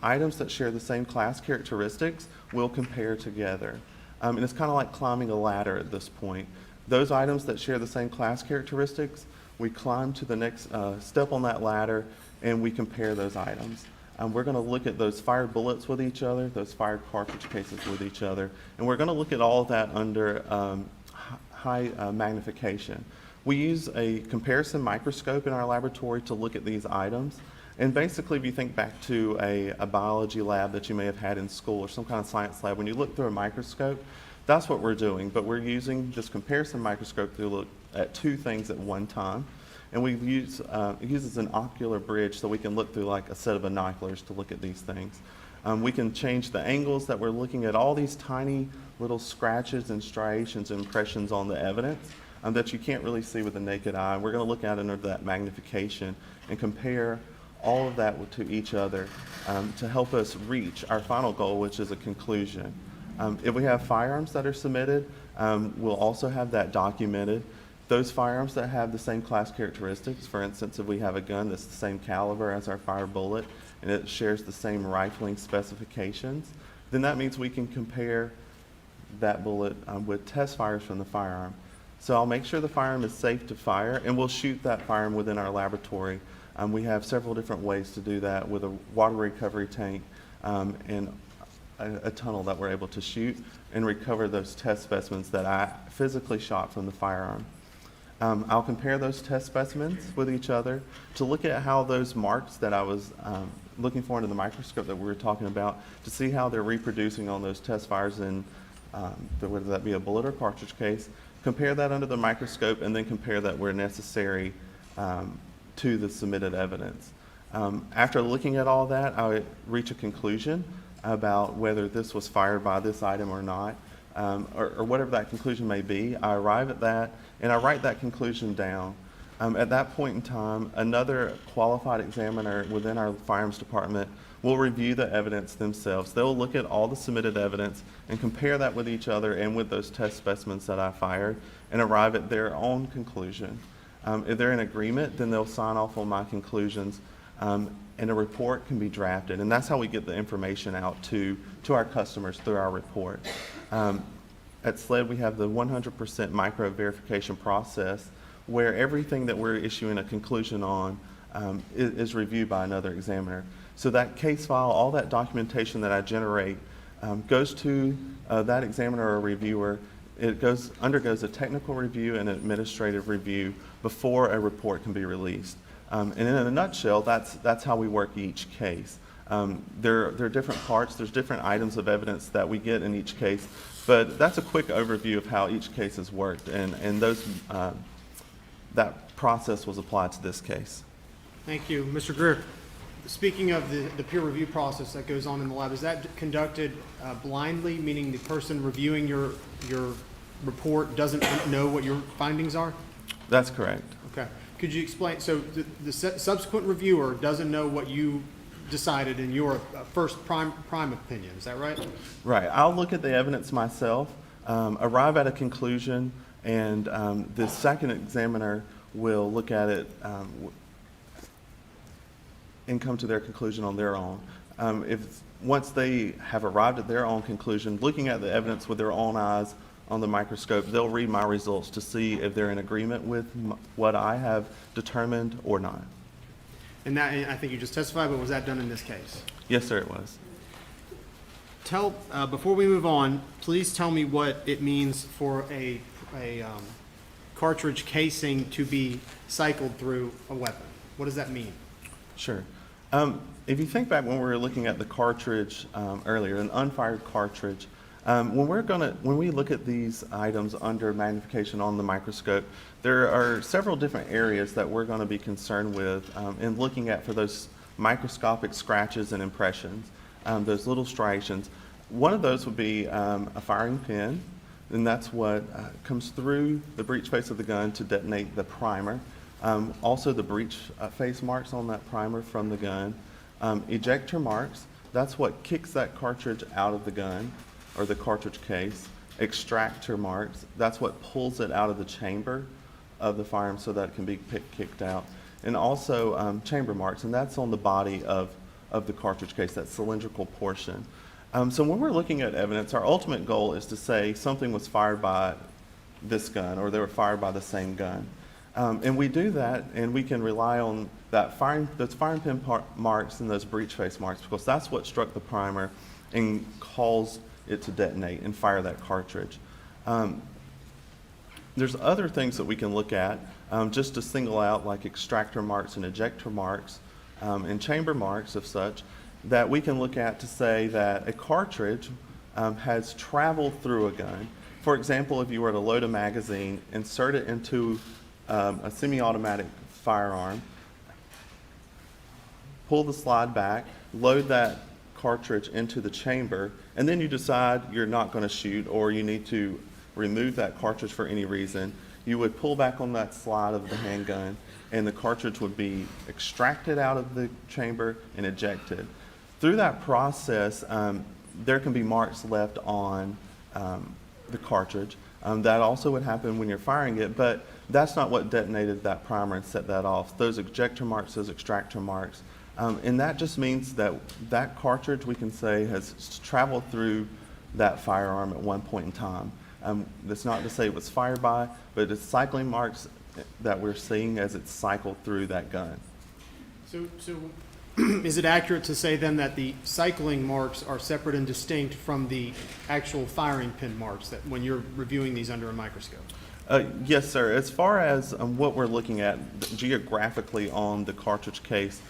Items that share the same class characteristics will compare together. And it's kind of like climbing a ladder at this point. Those items that share the same class characteristics, we climb to the next step on that ladder and we compare those items. We're going to look at those fired bullets with each other, those fired cartridge cases with each other, and we're going to look at all of that under high magnification. We use a comparison microscope in our laboratory to look at these items. And basically, if you think back to a biology lab that you may have had in school or some kind of science lab, when you look through a microscope, that's what we're doing. But we're using this comparison microscope to look at two things at one time. And we use, it uses an ocular bridge so we can look through like a set of binoculars to look at these things. We can change the angles that we're looking at all these tiny little scratches and striations and impressions on the evidence that you can't really see with the naked eye. We're going to look at it under that magnification and compare all of that to each other to help us reach our final goal, which is a conclusion. If we have firearms that are submitted, we'll also have that documented. Those firearms that have the same class characteristics, for instance, if we have a gun that's the same caliber as our fired bullet and it shares the same rifling specifications, then that means we can compare that bullet with test fires from the firearm. So I'll make sure the firearm is safe to fire, and we'll shoot that firearm within our laboratory. We have several different ways to do that with a water recovery tank and a tunnel that we're able to shoot and recover those test specimens that I physically shot from the firearm. I'll compare those test specimens with each other to look at how those marks that I was looking for under the microscope that we were talking about, to see how they're reproducing on those test fires in whether that be a bullet or cartridge case, compare that under the microscope, and then compare that where necessary to the submitted evidence. After looking at all that, I would reach a conclusion about whether this was fired by this item or not. or whatever that conclusion may be. I arrive at that, and I write that conclusion down. At that point in time, another qualified examiner within our firearms department will review the evidence themselves. They'll look at all the submitted evidence and compare that with each other and with those test specimens that I fired and arrive at their own conclusion. If they're in agreement, then they'll sign off on my conclusions, and a report can be drafted. And that's how we get the information out to our customers through our report. At SLED, we have the 100% micro verification process, where everything that we're issuing a conclusion on is reviewed by another examiner. So that case file, all that documentation that I generate goes to that examiner or reviewer. It undergoes a technical review and an administrative review before a report can be released. And in a nutshell, that's how we work each case. There are different parts, there's different items of evidence that we get in each case, but that's a quick overview of how each case has worked, and that process was applied to this case. Thank you. Mr. Greer, speaking of the peer review process that goes on in the lab, is that conducted blindly, meaning the person reviewing your report doesn't know what your findings are? That's correct. Okay. Could you explain, so the subsequent reviewer doesn't know what you decided in your first prime opinion, is that right? Right. I'll look at the evidence myself, arrive at a conclusion, and the second examiner will look at it and come to their conclusion on their own. Once they have arrived at their own conclusion, looking at the evidence with their own eyes on the microscope, they'll read my results to see if they're in agreement with what I have determined or not. And that, I think you just testified, but was that done in this case? Yes, sir, it was. Before we move on, please tell me what it means for a cartridge casing to be cycled through a weapon. What does that mean? Sure. If you think back when we were looking at the cartridge earlier, an unfired cartridge, when we look at these items under magnification on the microscope, there are several different areas that we're going to be concerned with in looking at for those microscopic scratches and impressions, those little striations. One of those would be a firing pin, and that's what comes through the breech face of the gun to detonate the primer. Also the breech face marks on that primer from the gun. Ejector marks, that's what kicks that cartridge out of the gun or the cartridge case. Extractor marks, that's what pulls it out of the chamber of the firearm so that it can be kicked out. And also chamber marks, and that's on the body of the cartridge case, that cylindrical portion. So when we're looking at evidence, our ultimate goal is to say something was fired by this gun or they were fired by the same gun. And we do that, and we can rely on those firing pin marks and those breech face marks because that's what struck the primer and caused it to detonate and fire that cartridge. There's other things that we can look at just to single out, like extractor marks and ejector marks and chamber marks of such, that we can look at to say that a cartridge has traveled through a gun. For example, if you were to load a magazine, insert it into a semi-automatic firearm, pull the slide back, load that cartridge into the chamber, and then you decide you're not going to shoot or you need to remove that cartridge for any reason, you would pull back on that slide of the handgun and the cartridge would be extracted out of the chamber and ejected. Through that process, there can be marks left on the cartridge. That also would happen when you're firing it, but that's not what detonated that primer and set that off. Those ejector marks, those extractor marks, and that just means that that cartridge, we can say, has traveled through that firearm at one point in time. That's not to say it was fired by, but it's cycling marks that we're seeing as it cycled through that gun. So is it accurate to say then that the cycling marks are separate and distinct from the actual firing pin marks that when you're reviewing these under a microscope? Yes, sir. As far as what we're looking at geographically on the cartridge case,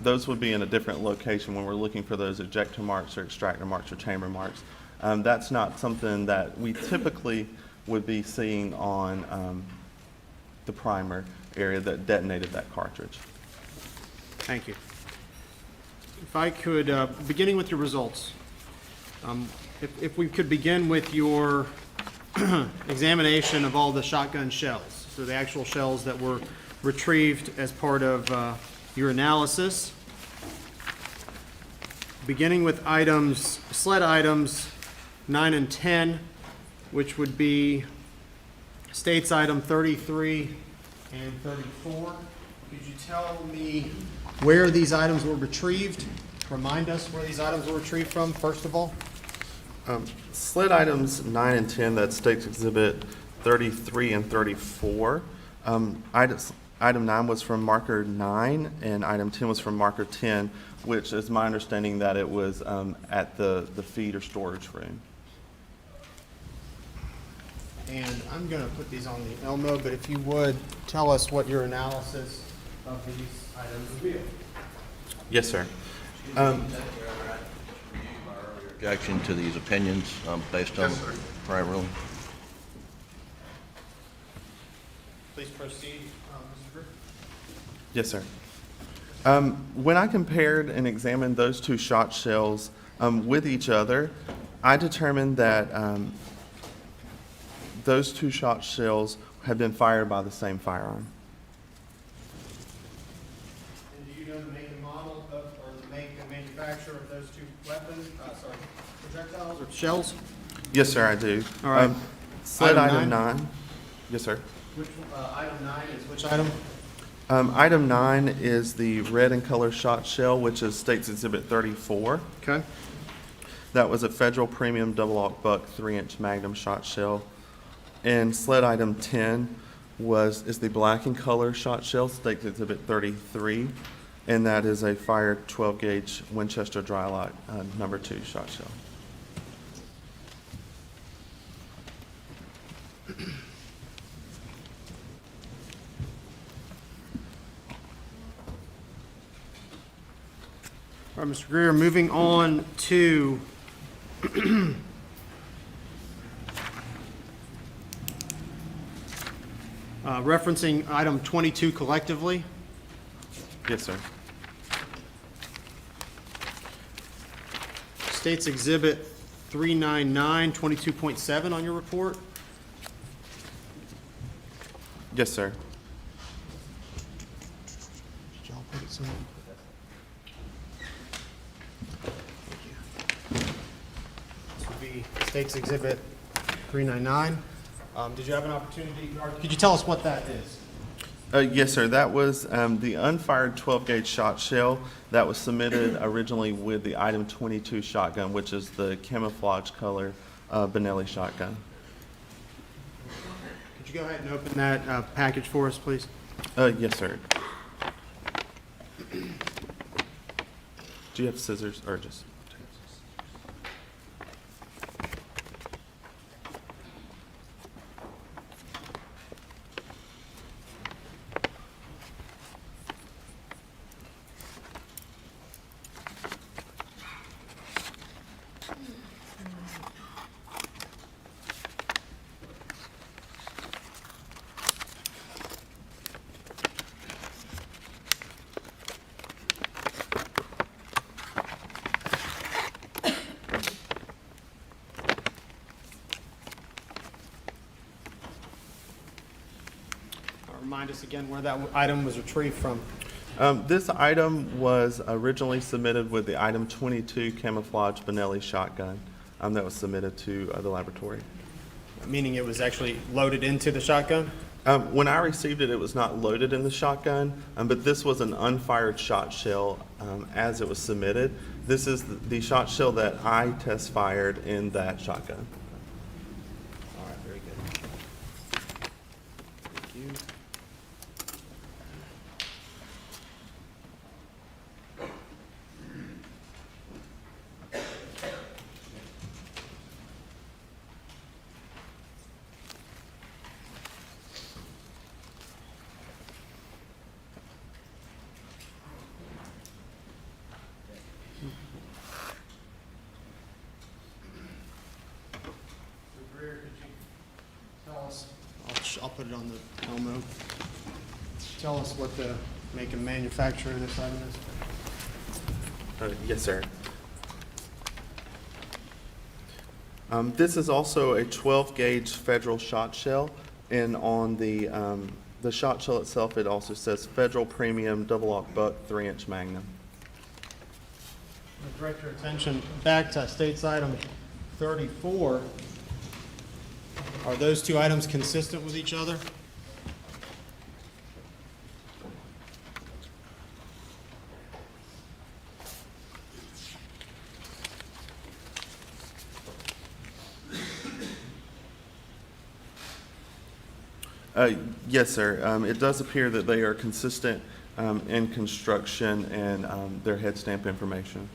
those would be in a different location when we're looking for those ejector marks or extractor marks or chamber marks. That's not something that we typically would be seeing on the primer area that detonated that cartridge. Thank you. If I could, beginning with your results, If we could begin with your examination of all the shotgun shells, so the actual shells that were retrieved as part of your analysis. Beginning with sled items 9 and 10, which would be states item 33 and 34. Could you tell me where these items were retrieved? Remind us where these items were retrieved from, first of all. Sled items 9 and 10, that's States Exhibit 33 and 34. Item 9 was from marker 9, and item 10 was from marker 10, which is my understanding that it was at the feed or storage room. And I'm going to put these on the Elmo, but if you would, tell us what your analysis of these items revealed. Yes, sir. Objection to these opinions based on prior ruling. Please proceed, Mr. Greer. Yes, sir. When I compared and examined those two shot shells with each other, I determined that those two shot shells had been fired by the same firearm. And do you know the make and model of, or the make and manufacturer of those two weapons, projectiles or shells? Yes, sir, I do. All right. Sled Item item nine? 9. Yes, sir. Which, item 9 is which item? Item 9 is the red and color shot shell, which is States Exhibit 34. Okay. That was a Federal Premium Double-Aught Buck 3-inch Magnum shot shell. And sled item 10 is the black and color shot shell, States Exhibit 33, and that is a fired 12-gauge Winchester Drylock number 2 shot shell. All right, Mr. Greer, moving on to referencing item 22 collectively. Yes, sir. States Exhibit 399, 22.7 on your report. Yes, sir. Did y'all put it somewhere? This would be States Exhibit 399. Did you have an opportunity, or could you tell us what that is? Yes, sir. That was the unfired 12-gauge shot shell that was submitted originally with the item 22 shotgun, which is the camouflage color Benelli shotgun. Could you go ahead and open that package for us, please? Yes, sir. Do you have scissors or just? Remind us again where that item was retrieved from. This item was originally submitted with the item 22 camouflage Benelli shotgun that was submitted to the laboratory. Meaning it was actually loaded into the shotgun? When I received it, it was not loaded in the shotgun, but this was an unfired shot shell as it was submitted. This is the shot shell that I test fired in that shotgun. All right, very good. Thank you. I'll put it on the Elmo. Tell us what the make and manufacturer of this item is. Yes, sir. This is also a 12-gauge federal shot shell, and on the shot shell itself, it also says Federal Premium Double-Aught Buck 3-inch Magnum. Direct your attention back to state's item 34. Are those two items consistent with each other? Yes, sir. It does appear that they are consistent in construction and their head stamp information.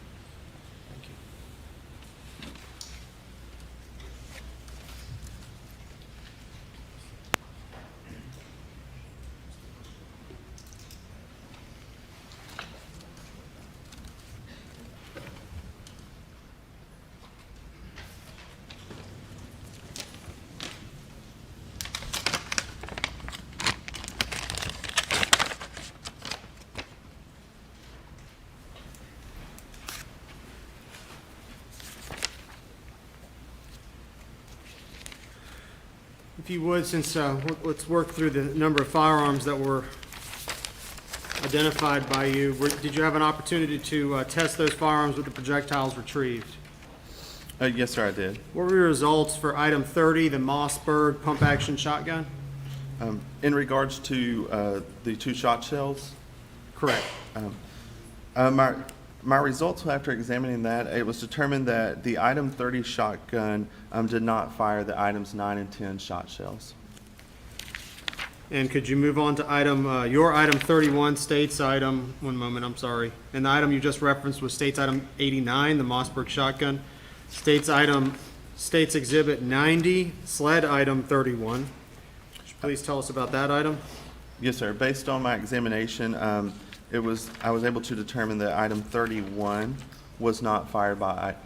If you would, since let's work through the number of firearms that were identified by you. Did you have an opportunity to test those firearms with the projectiles retrieved? Yes, sir, I did. What were your results for item 30, the Mossberg pump-action shotgun? In regards to the two shot shells? Correct. My results after examining that, it was determined that the item 30 shotgun did not fire the items 9 and 10 shot shells. And could you move on to your item 31, state's item, one moment, I'm sorry. And the item you just referenced was state's item 89, the Mossberg shotgun. State's exhibit 90, sled item 31. Please tell us about that item. Yes, sir. Based on my examination, I was able to determine that item 31 was not fired by,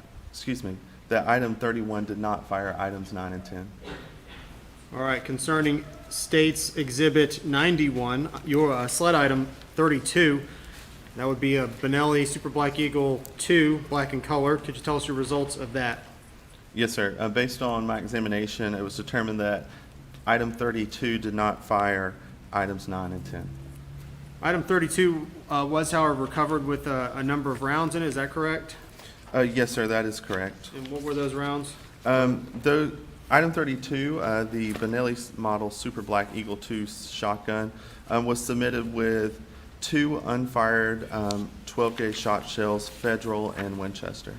that item 31 did not fire items 9 and 10. All right, concerning state's exhibit 91, your sled item 32, that would be a Benelli Super Black Eagle 2, black in color. Could you tell us your results of that? Yes, sir. Based on my examination, it was determined that item 32 did not fire items 9 and 10. Item 32 was, however, recovered with a number of rounds in it. Is that correct? Yes, sir, that is correct. And what were those rounds? Item 32, the Benelli model Super Black Eagle 2 shotgun, was submitted with 2 unfired 12-gauge shot shells, Federal and Winchester.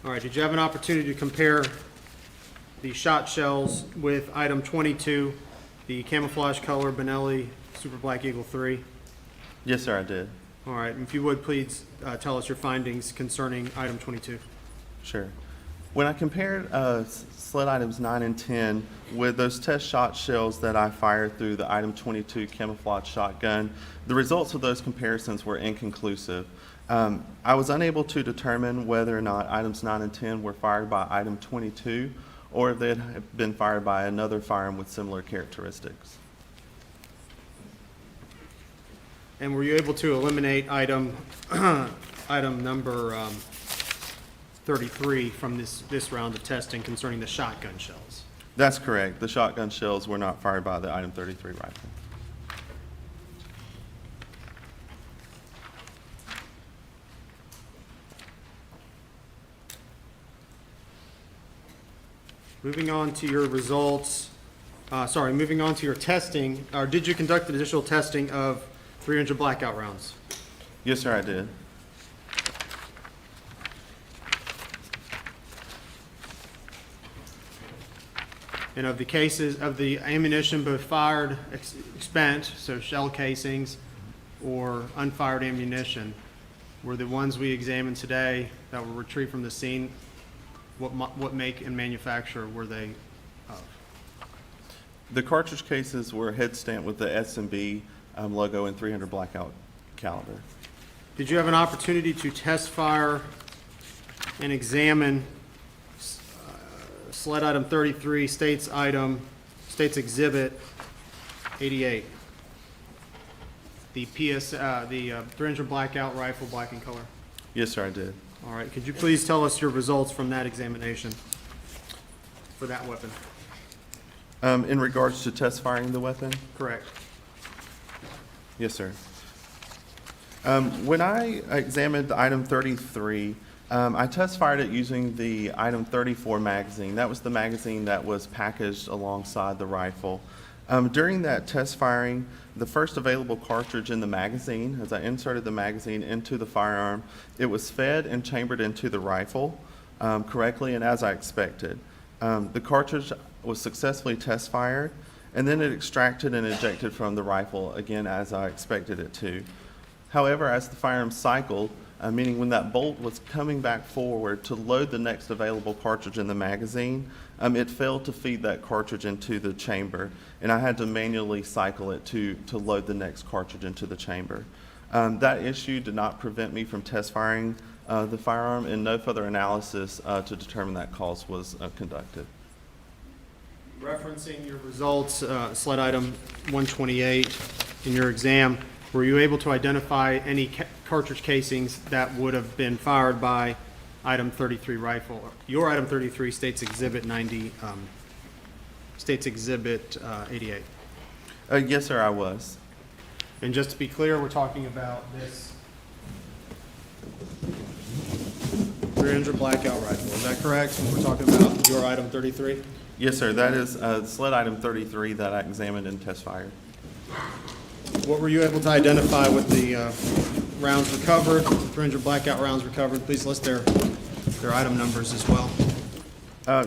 All right, did you have an opportunity to compare the shot shells with item 22, the camouflage color Benelli Super Black Eagle 3? Yes, sir, I did. All right, and if you would, please tell us your findings concerning item 22. Sure. When I compared sled items 9 and 10 with those test shot shells that I fired through the item 22 camouflage shotgun, the results of those comparisons were inconclusive. I was unable to determine whether or not items 9 and 10 were fired by item 22 or if they had been fired by another firearm with similar characteristics. And were you able to eliminate item number 33 from this round of testing concerning the shotgun shells? That's correct. The shotgun shells were not fired by the item 33 rifle. Moving on to your results, moving on to your testing, or did you conduct additional testing of 300 blackout rounds? Yes, sir, I did. And of the cases of the ammunition both fired, spent, so shell casings, or unfired ammunition, were the ones we examined today that were retrieved from the scene, what make and manufacturer were they of? The cartridge cases were head stamped with the S&B logo and 300 blackout caliber. Did you have an opportunity to test fire and examine sled item 33, states item State's Exhibit 88. The 300 blackout rifle, black in color. Yes, sir, I did. All right, could you please tell us your results from that examination for that weapon? In regards to test firing the weapon? Correct. Yes, sir. When I examined item 33, I test fired it using the item 34 magazine. That was the magazine that was packaged alongside the rifle. During that test firing, the first available cartridge in the magazine, as I inserted the magazine into the firearm, it was fed and chambered into the rifle correctly and as I expected. The cartridge was successfully test fired, and then it extracted and ejected from the rifle again as I expected it to. However, as the firearm cycled, meaning when that bolt was coming back forward to load the next available cartridge in the magazine, it failed to feed that cartridge into the chamber, and I had to manually cycle it to load the next cartridge into the chamber. That issue did not prevent me from test firing the firearm, and no further analysis to determine that cause was conducted. Referencing your results, slide item 128 in your exam, were you able to identify any cartridge casings that would have been fired by item 33 rifle? Your item 33, State's Exhibit 90, State's Exhibit 88. Yes, sir, I was. And just to be clear, we're talking about this 300 blackout rifle. Is that correct? We're talking about your item 33? Yes, sir. That is sled item 33 that I examined and test fired. What were you able to identify with the rounds recovered, 300 blackout rounds recovered? Please list their item numbers as well.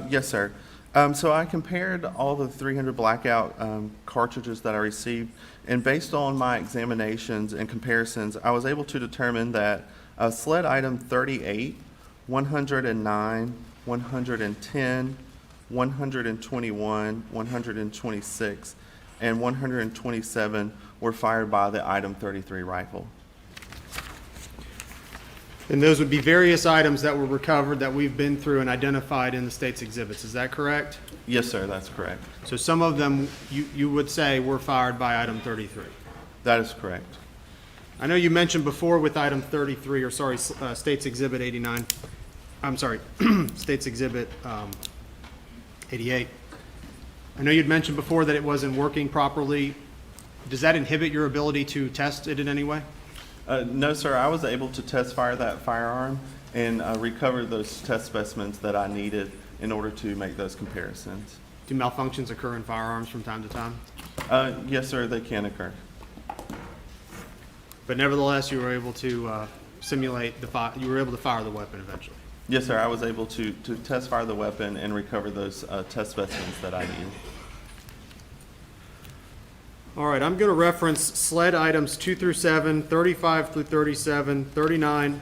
Yes, sir. So I compared all the 300 blackout cartridges that I received, and based on my examinations and comparisons, I was able to determine that sled item 38, 109, 110, 121, 126, and 127 were fired by the item 33 rifle. And those would be various items that were recovered that we've been through and identified in the state's exhibits. Is that correct? Yes, sir, that's correct. So some of them you would say were fired by item 33? That is correct. I know you mentioned before with item 33, or sorry, State's Exhibit 89, I'm sorry, State's Exhibit 88. I know you'd mentioned before that it wasn't working properly. Does that inhibit your ability to test it in any way? No, sir. I was able to test fire that firearm and recover those test specimens that I needed in order to make those comparisons. Do malfunctions occur in firearms from time to time? Yes, sir, they can occur. But nevertheless, you were able to simulate you were able to fire the weapon eventually? Yes, sir. I was able to test fire the weapon and recover those test specimens that I needed. All right, I'm going to reference SLED items 2 through 7, 35 through 37, 39,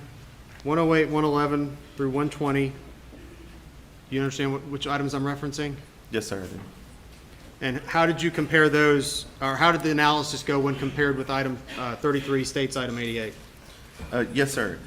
108, 111 through 120. Do you understand which items I'm referencing? Yes, sir, I do. And how did you compare those, or how did the analysis go when compared with item 33, State's item 88? Yes, sir.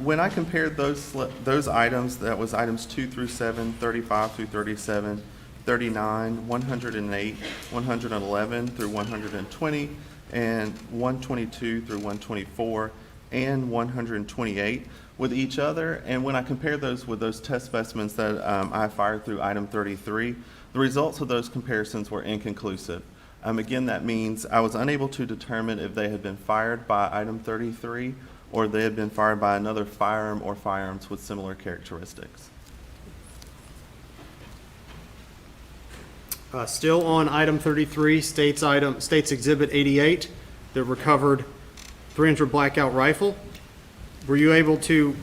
When I compared those items, that was items 2 through 7, 35 through 37, 39, 108, 111 through 120, and 122 through 124, and 128 with each other. And when I compared those with those test specimens that I fired through item 33, the results of those comparisons were inconclusive. Again, that means I was unable to determine if they had been fired by item 33 or they had been fired by another firearm or firearms with similar characteristics. Still on item 33, State's Exhibit 88, the recovered 300 blackout rifle. Were you able to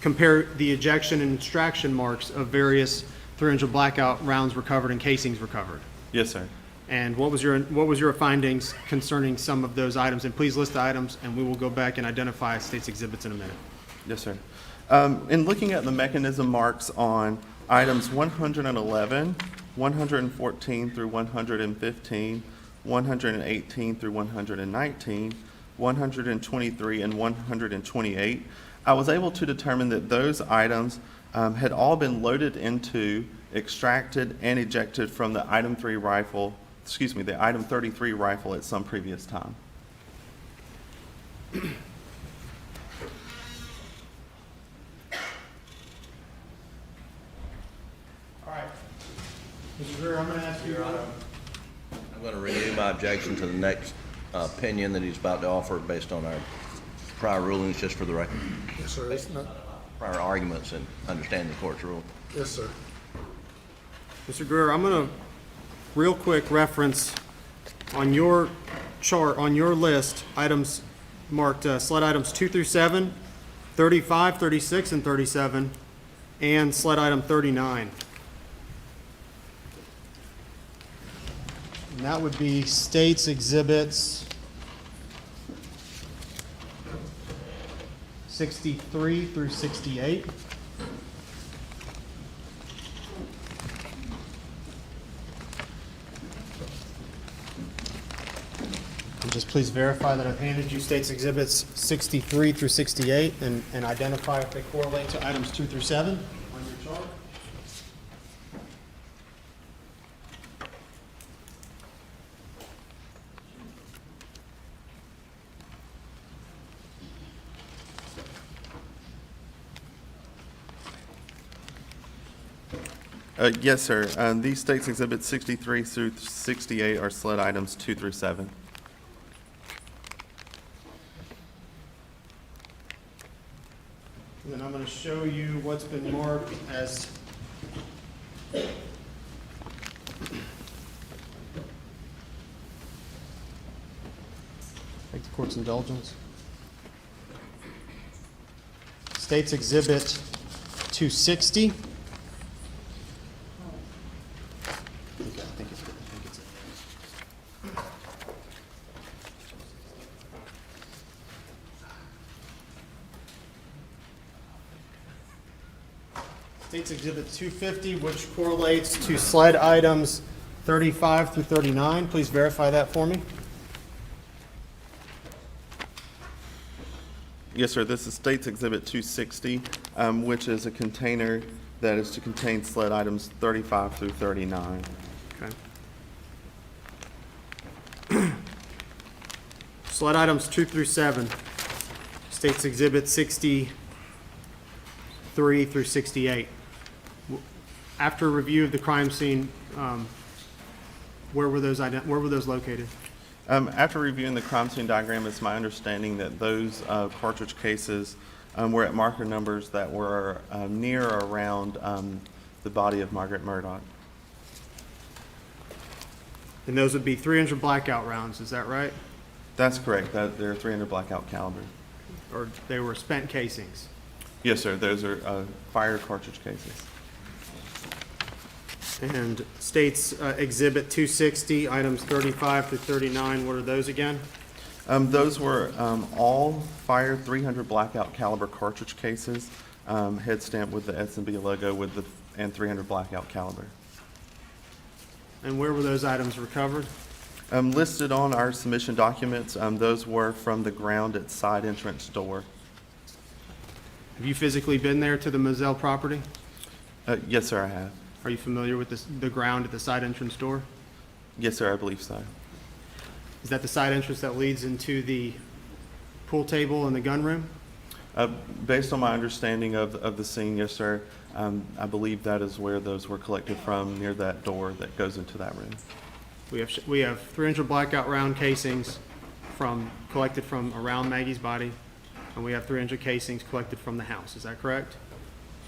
compare the ejection and extraction marks of various 300 blackout rounds recovered and casings recovered? Yes, sir. And what was your findings concerning some of those items? And please list the items, and we will go back and identify State's exhibits in a minute. Yes, sir. In looking at the mechanism marks on items 111, 114 through 115, 118 through 119, 123, and 128, I was able to determine that those items had all been loaded into, extracted, and ejected from the item 33 rifle at some previous time. All right. Mr. Greer, I'm going to ask you. I'm going to renew my objection to the next opinion that he's about to offer based on our prior rulings, just for the record. Yes, sir. It's not, Prior arguments and understanding the court's rule. yes, sir. Mr. Greer, I'm going to real quick reference on your chart, on your list, items marked sled items 2 through 7, 35, 36, and 37, and sled item 39. And that would be states exhibits 63 through 68. And just please verify that I've handed you states exhibits 63 through 68 and identify if they correlate to items 2 through 7 on your chart. Yes, sir. These states exhibits 63 through 68 are sled items 2 through 7. And then I'm going to show you what's been marked as take the court's indulgence. States Exhibit 260. States Exhibit 250, which correlates to sled items 35 through 39. Please verify that for me. Yes, sir. This is States Exhibit 260, which is a container that is to contain sled items 35 through 39. Okay. Sled items 2 through 7. States Exhibit 63 through 68. After review of the crime scene, where were those located? After reviewing the crime scene diagram, it's my understanding that those cartridge cases were at marker numbers that were near or around the body of Margaret Murdaugh. And those would be 300 blackout rounds, is that right? That's correct. They're 300 blackout caliber. Or they were spent casings? Yes, sir. Those are fire cartridge cases. And States Exhibit 260, items 35 through 39, what are those again? Those were all fire 300 blackout caliber cartridge cases, head stamped with the S&B logo and 300 blackout caliber. And where were those items recovered? Listed on our submission documents, those were from the ground at side entrance door. Have you physically been there to the Moselle property? Yes, sir, I have. Are you familiar with the ground at the side entrance door? Yes, sir, I believe so. Is that the side entrance that leads into the pool table and the gun room? Based on my understanding of the scene, yes, sir, I believe that is where those were collected from, near that door that goes into that room. We have 300 blackout round casings collected from around Maggie's body, and we have 300 casings collected from the house. Is that correct?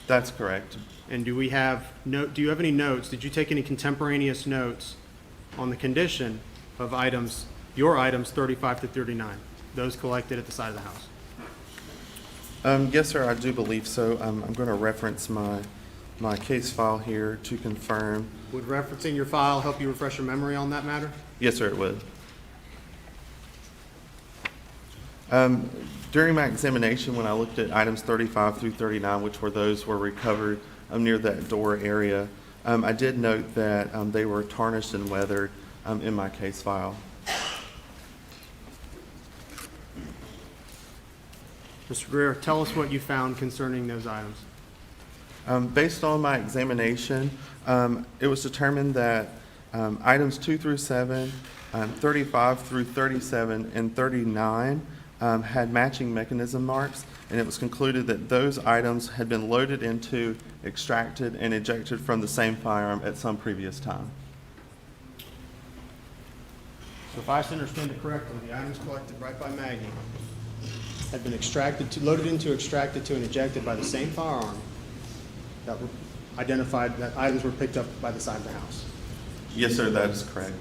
That's correct. And do you have any notes? Did you take any contemporaneous notes on the condition of your items 35 to 39, those collected at the side of the house? Yes, sir, I do believe so. I'm going to reference my case file here to confirm. Would referencing your file help you refresh your memory on that matter? Yes, sir, it would. During my examination, when I looked at items 35 through 39, which were recovered near that door area, I did note that they were tarnished and weathered in my case file. Mr. Greer, tell us what you found concerning those items. Based on my examination, it was determined that items 2 through 7, 35 through 37, and 39 had matching mechanism marks, and it was concluded that those items had been loaded into, extracted, and ejected from the same firearm at some previous time. So if I understand it correctly, the items collected right by Maggie had been loaded into, extracted to, and ejected by the same firearm that were identified, that items were picked up by the side of the house. Yes, sir, that is correct.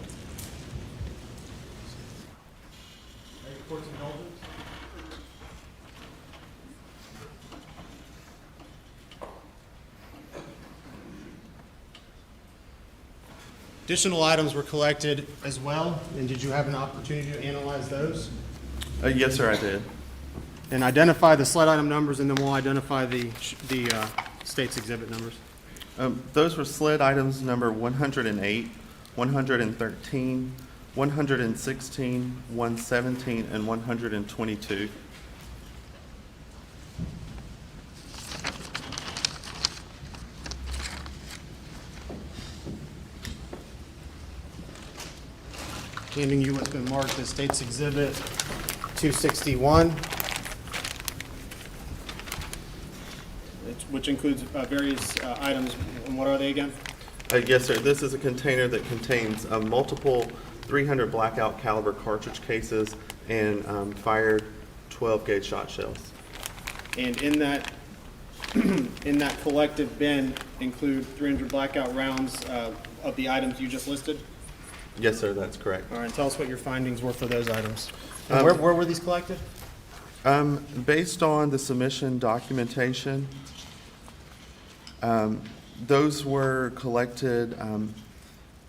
Court's indulgence? Additional items were collected as well, and did you have an opportunity to analyze those? Yes, sir, I did. And identify the sled item numbers, and then we'll identify the state's exhibit numbers. Those were sled items number 108, 113, 116, 117, and 122. Handing you what's been marked as State's Exhibit 261, which includes various items. And what are they again? Yes, sir. This is a container that contains multiple 300 blackout caliber cartridge cases and fired 12-gauge shot shells. And in that in that collective bin include 300 blackout rounds of the items you just listed? Yes, sir. That's correct. All right. Tell us what your findings were for those items. And where were these collected? Based on the submission documentation, those were collected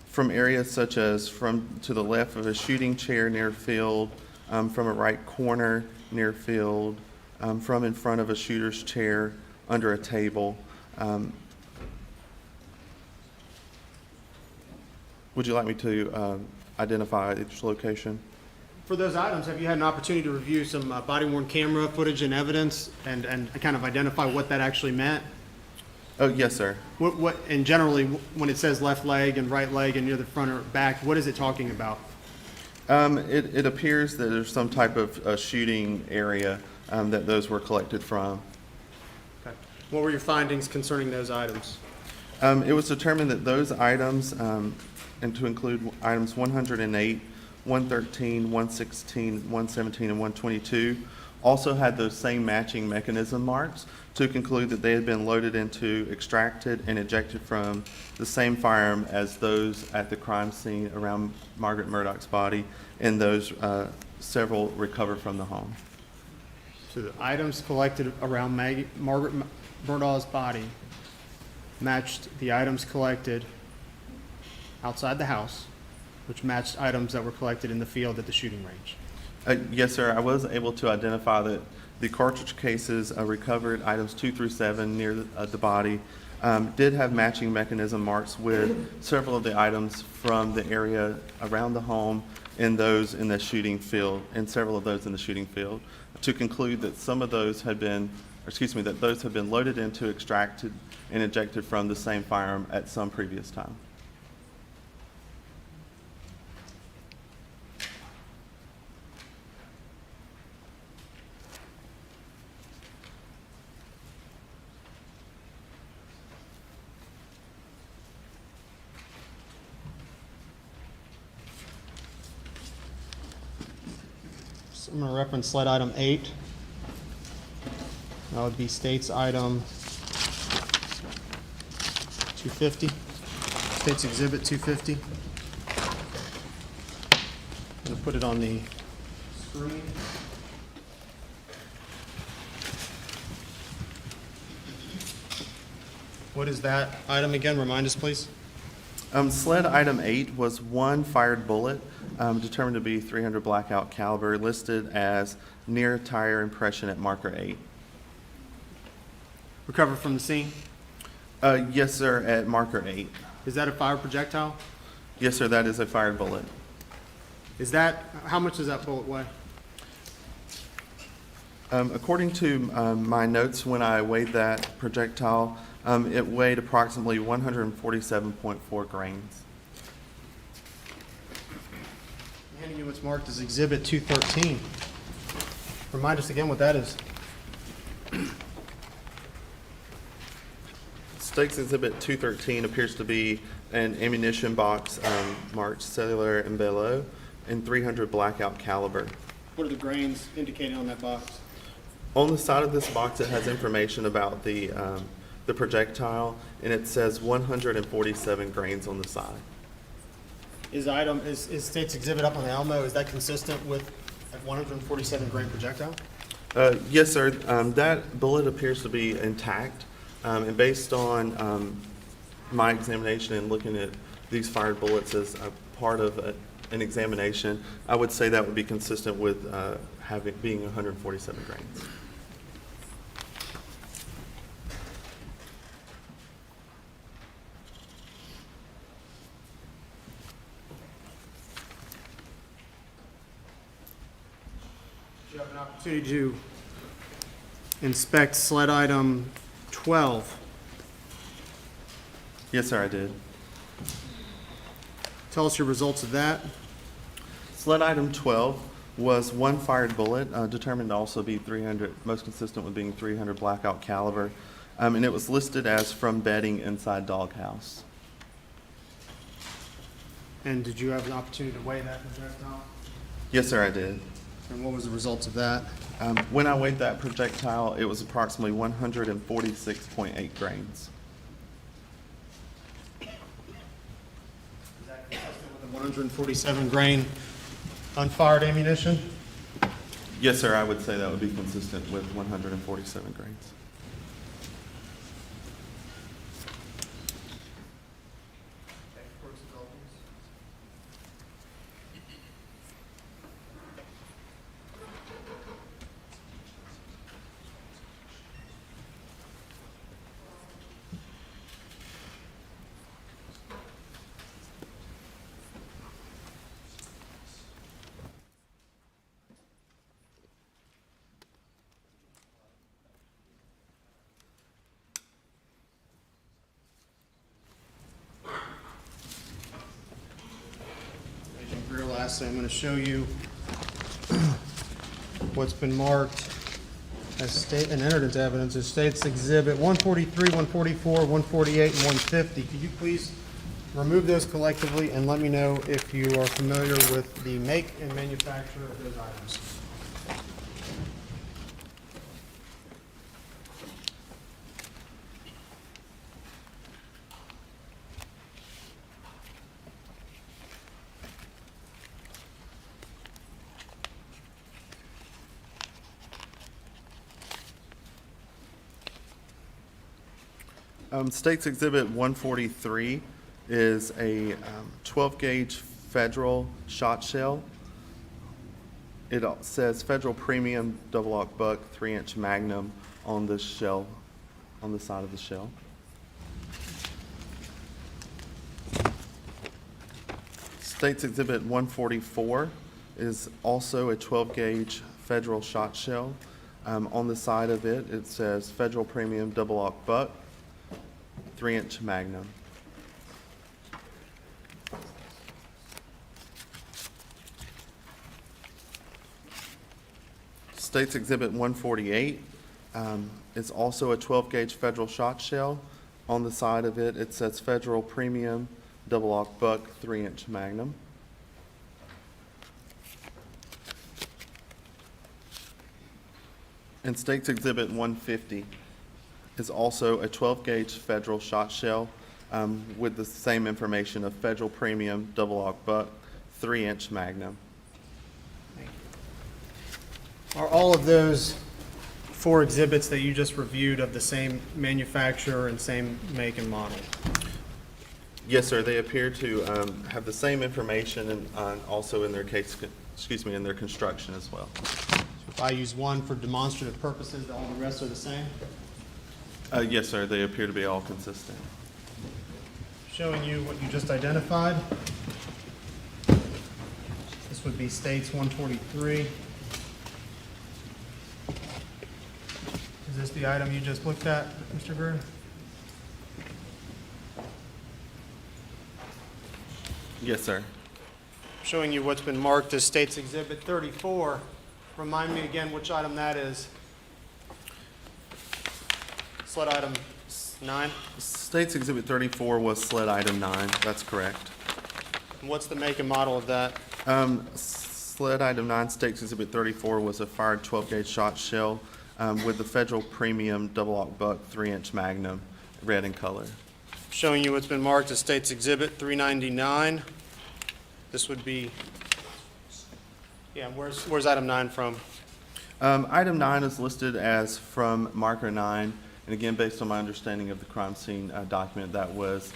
from areas such as from to the left of a shooting chair near field, from a right corner near field, from in front of a shooter's chair, under a table. Would you like me to identify each location? For those items, have you had an opportunity to review some body-worn camera footage and evidence and kind of identify what that actually meant? Oh, yes, sir. And generally, when it says left leg and right leg and near the front or back, what is it talking about? It appears that there's some type of shooting area that those were collected from. Okay. What were your findings concerning those items? It was determined that those items, and to include items 108, 113, 116, 117, and 122, also had those same matching mechanism marks, to conclude that they had been loaded into, extracted, and ejected from the same firearm as those at the crime scene around Margaret Murdaugh's body, and those several recovered from the home. So the items collected around Margaret Murdaugh's body matched the items collected outside the house, which matched items that were collected in the field at the shooting range. Yes, sir. I was able to identify that the cartridge cases recovered, items 2 through 7 near the body, did have matching mechanism marks with several of the items from the area around the home and those in the shooting field, and several of those in the shooting field, to conclude that some of those had been, that those have been loaded into, extracted, and ejected from the same firearm at some previous time. I'm going to reference slide item 8. That would be state's item 250, state's exhibit 250. I'm going to put it on the screen. What is that item again? Remind us, please. Sled item 8 was one fired bullet, determined to be 300 blackout caliber, listed as near tire impression at marker 8. Recovered from the scene? Yes, sir, at marker 8. Is that a fire projectile? Yes, sir, that is a fired bullet. Is that, how much does that bullet weigh? According to my notes, when I weighed that projectile, it weighed approximately 147.4 grains. Handing you what's marked as Exhibit 213. Remind us again what that is. State's Exhibit 213 appears to be an ammunition box marked cellular and bellow and 300 blackout caliber. What are the grains indicated on that box? On the side of this box, it has information about the projectile, and it says 147 grains on the side. Is State's Exhibit up on the Elmo, is that consistent with a 147 grain projectile? Yes, sir. That bullet appears to be intact, and based on my examination and looking at these fired bullets as a part of an examination, I would say that would be consistent with being 147 grains. You have an opportunity to inspect sled item 12. Yes, sir, I did. Tell us your results of that. Sled item 12 was one fired bullet, determined to also be 300, most consistent with being 300 blackout caliber, and it was listed as from bedding inside doghouse. And did you have an opportunity to weigh that projectile? Yes, sir, I did. And what was the results of that? When I weighed that projectile, it was approximately 146.8 grains. Is that consistent with the 147 grain unfired ammunition? Yes, sir, I would say that would be consistent with 147 grains. Lastly, I'm going to show you what's been marked as state and entered into evidence as State's Exhibit 143, 144, 148, and 150. Could you please remove those collectively and let me know if you are familiar with the make and manufacture of those items? State's Exhibit 143 is a 12-gauge Federal shot shell. It says Federal Premium Double-Aught Buck 3-inch Magnum on the shell, on the side of the shell. State's Exhibit 144 is also a 12-gauge Federal shot shell. On the side of it, it says Federal Premium Double-Aught Buck 3-inch Magnum. State's Exhibit 148 is also a 12-gauge Federal shot shell. On the side of it, it says Federal Premium Double-Aught Buck 3-inch Magnum. And State's Exhibit 150 is also a 12-gauge Federal shot shell with the same information of Federal Premium Double-Aught Buck 3-inch Magnum. Are all of those 4 exhibits that you just reviewed of the same manufacturer and same make and model? Yes, sir. They appear to have the same information and also in their case, in their construction as well. So if I use one for demonstrative purposes, all the rest are the same? Yes, sir. They appear to be all consistent. Showing you what you just identified. This would be States 143. the item you just looked at, Mr. Greer? Yes, sir. Showing you what's been marked as State's Exhibit 34. Remind me again which item that is. Sled item 9. State's Exhibit 34 was sled item 9. That's correct. And what's the make and model of that? Sled item 9, State's Exhibit 34 was a fired 12-gauge shot shell with the Federal Premium double-aught buck 3-inch Magnum, red in color. Showing you what's been marked as State's Exhibit 399. This would be, yeah, where's item 9 from? Item 9 is listed as from marker 9, and again, based on my understanding of the crime scene document, that was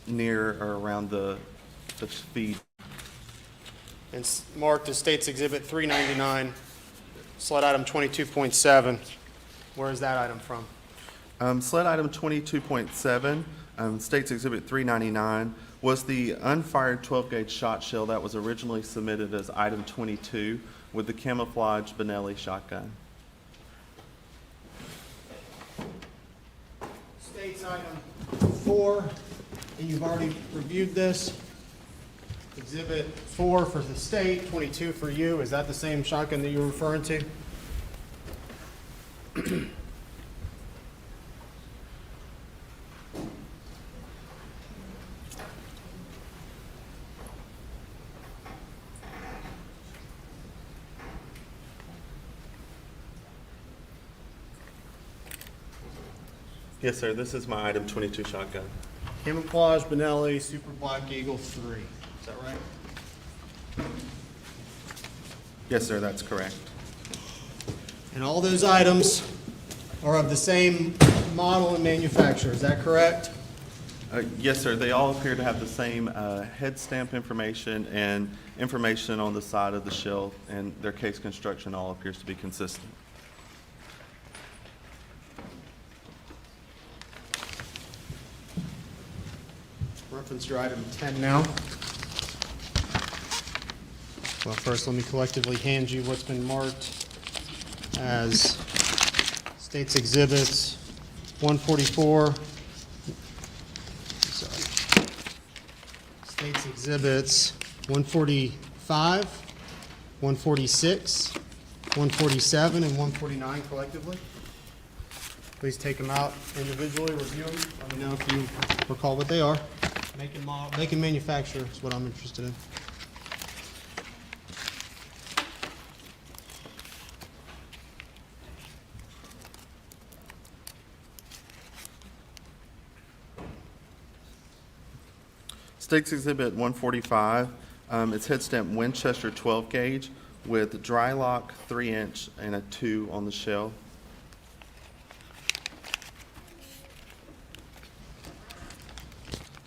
near or around the feed. And marked as State's Exhibit 399, sled item 22.7. Where is that item from? Sled item 22.7, State's Exhibit 399, was the unfired 12-gauge shot shell that was originally submitted as item 22 with the camouflage Benelli shotgun. State's item 4, and you've already reviewed this. Exhibit 4 for the state, 22 for you. Is that the same shotgun that you're referring to? Yes, sir. This is my item 22 shotgun. Camouflage Benelli Super Black Eagle 3. Is that right? Yes, sir. That's correct. And all those items are of the same model and manufacturer. Is that correct? Yes, sir. They all appear to have the same head stamp information and information on the side of the shell, and their case construction all appears to be consistent. Reference your item 10 now. Well, first let me collectively hand you what's been marked as State's Exhibits 144. Sorry. State's Exhibits 145, 146, 147, and 149 collectively. Please take them out individually, review them. Let me know if you recall what they are. Make and model, make and manufacturer is what I'm interested in. State's Exhibit 145, it's head stamp Winchester 12 gauge with dry lock 3-inch and a 2 on the shell.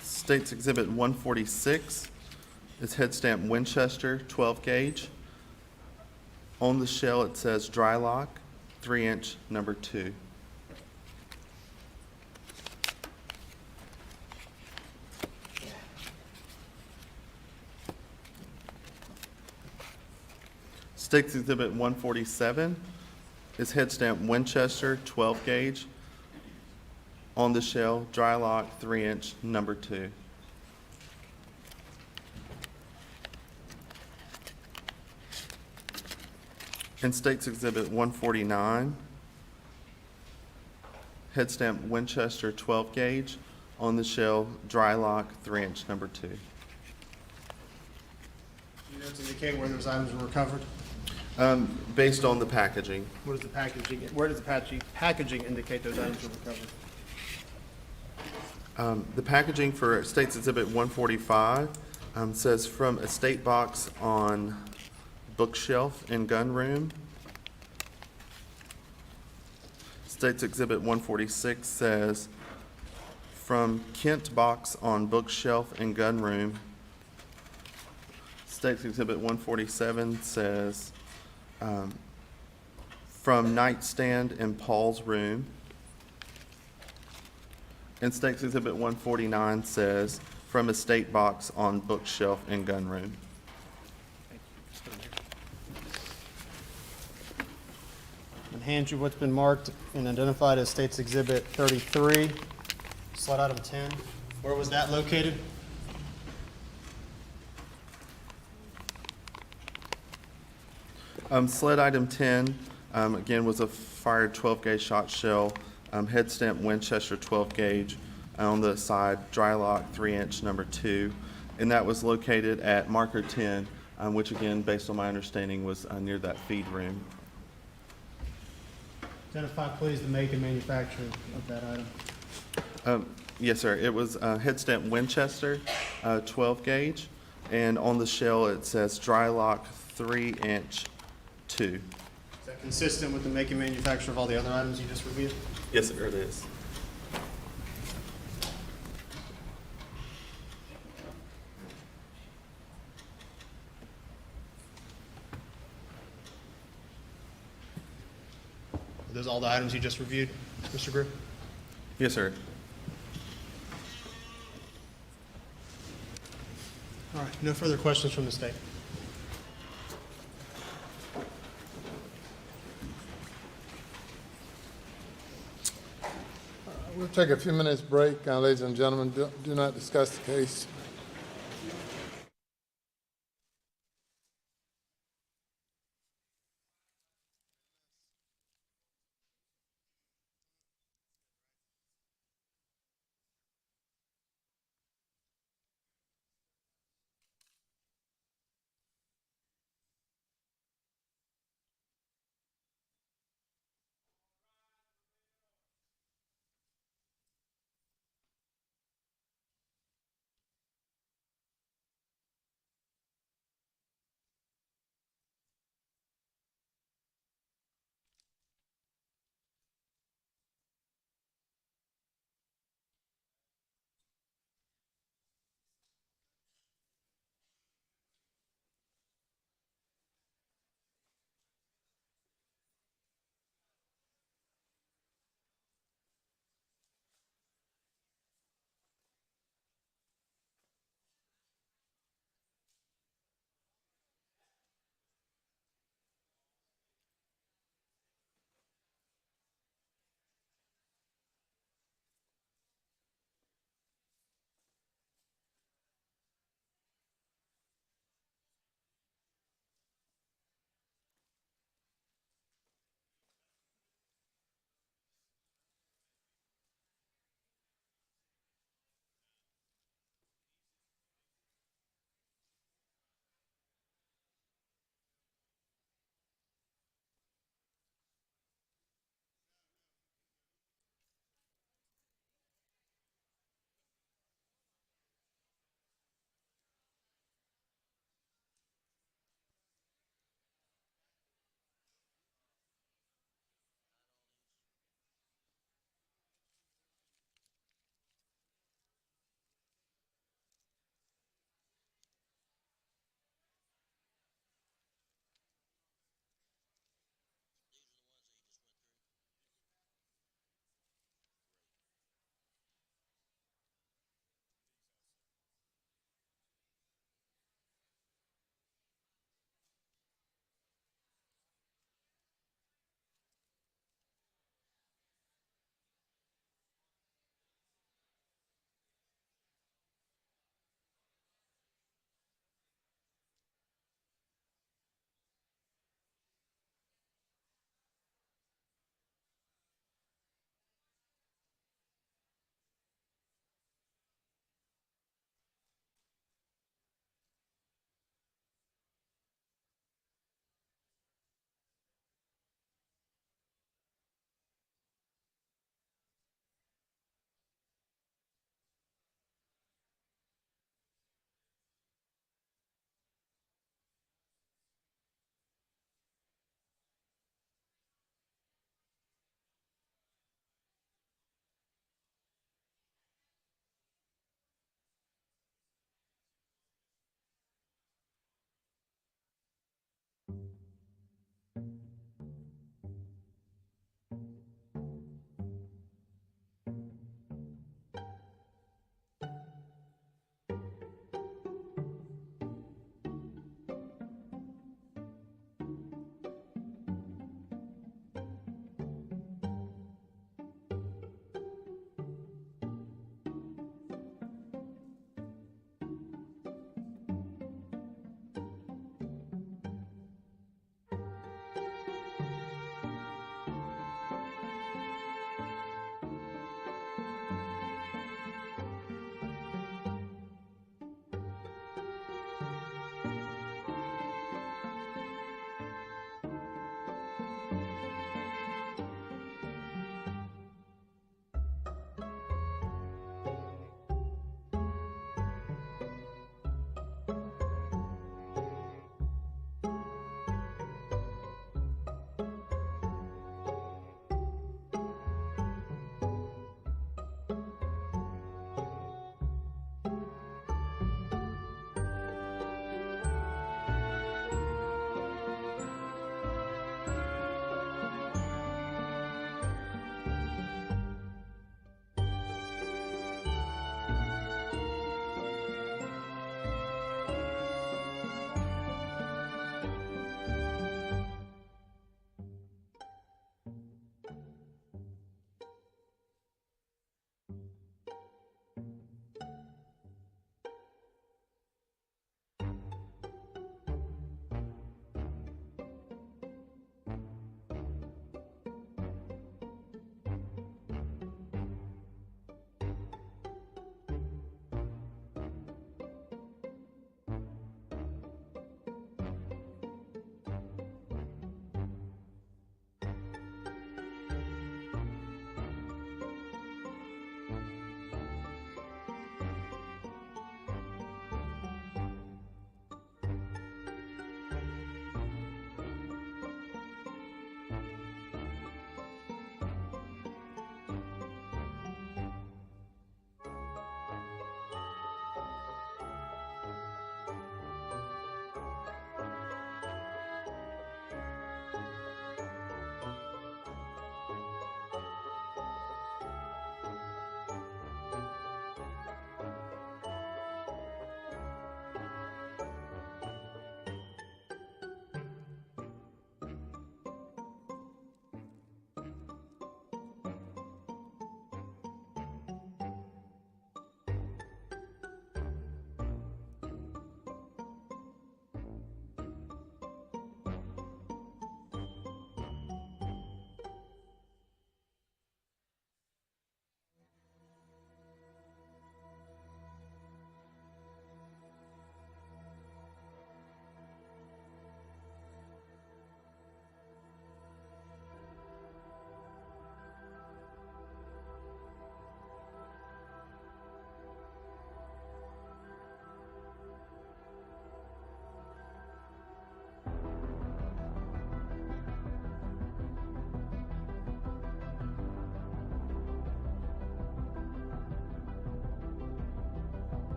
State's Exhibit 146 is head stamp Winchester 12 gauge. On the shell it says dry lock 3-inch number 2. State's Exhibit 147 is head stamp Winchester 12 gauge. On the shell, dry lock 3-inch number 2. And State's Exhibit 149, head stamp Winchester 12 gauge. On the shell, dry lock 3-inch number 2. You notes indicate where those items were recovered? Based on the packaging. What is the packaging? Where does the packaging indicate those items were recovered? The packaging for State's Exhibit 145 says from a state box on bookshelf in gun room. State's Exhibit 146 says from Kent box on bookshelf in gun room. State's Exhibit 147 says from nightstand in Paul's room. And State's Exhibit 149 says, from a state box on bookshelf in gun room. And hand you what's been marked and identified as State's Exhibit 33, slide item 10. Where was that located? Sled item 10, again, was a fired 12-gauge shot shell, head stamp Winchester 12-gauge, on the side, dry lock 3-inch number 2, and that was located at marker 10, which again, based on my understanding, was near that feed room. Identify, please, the make and manufacturer of that item. Yes, sir. It was head stamp Winchester 12-gauge, and on the shell it says dry lock 3-inch 2. Is that consistent with the make and manufacture of all the other items you just reviewed? Yes, sir, it is. Are those all the items you just reviewed, Mr. Greer? Yes, sir. All right, no further questions from the state. We'll take a few minutes break, ladies and gentlemen. Do not discuss the case.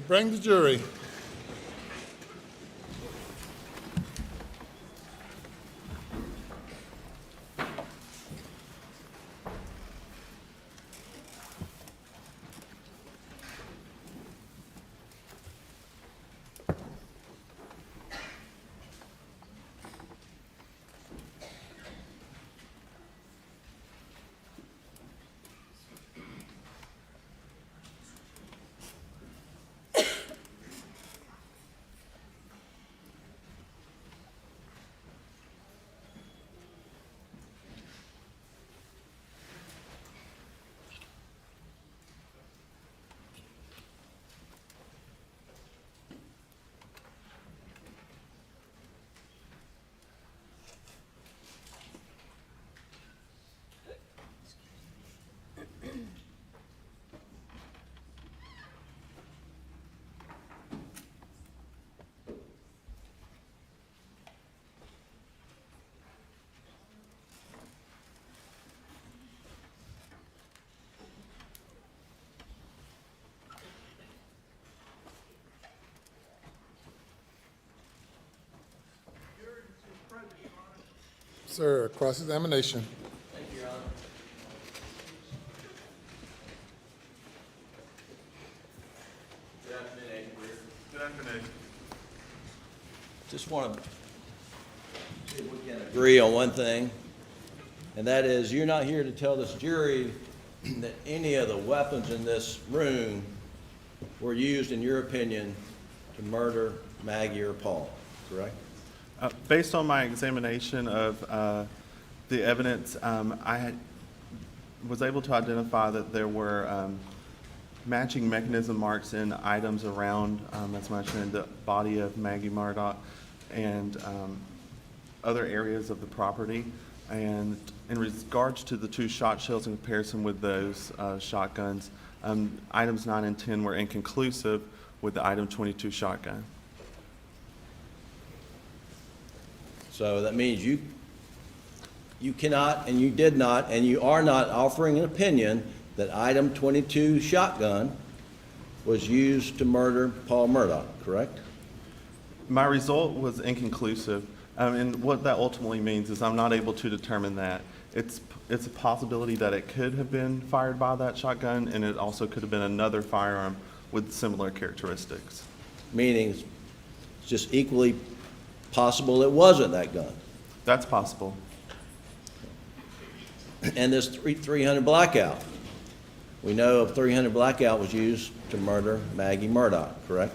Bring the jury. Sir, cross-examination. Thank you, Your Honor. Good afternoon, Agent Greer. Good afternoon. Just want to see if we can agree on one thing, and that is you're not here to tell this jury that any of the weapons in this room were used, in your opinion, to murder Maggie or Paul, correct? Based on my examination of the evidence, was able to identify that there were matching mechanism marks in items around, as mentioned, in the body of Maggie Murdaugh and other areas of the property. And in regards to the two shot shells in comparison with those shotguns, items 9 and 10 were inconclusive with the item 22 shotgun. So that means you cannot, and you did not, and you are not offering an opinion that item 22 shotgun was used to murder Paul Murdaugh, correct? My result was inconclusive, and what that ultimately means is I'm not able to determine that. It's a possibility that it could have been fired by that shotgun, and it also could have been another firearm with similar characteristics. Meaning it's just equally possible it wasn't that gun. That's possible. And this 300 blackout. We know 300 blackout was used to murder Maggie Murdaugh, correct?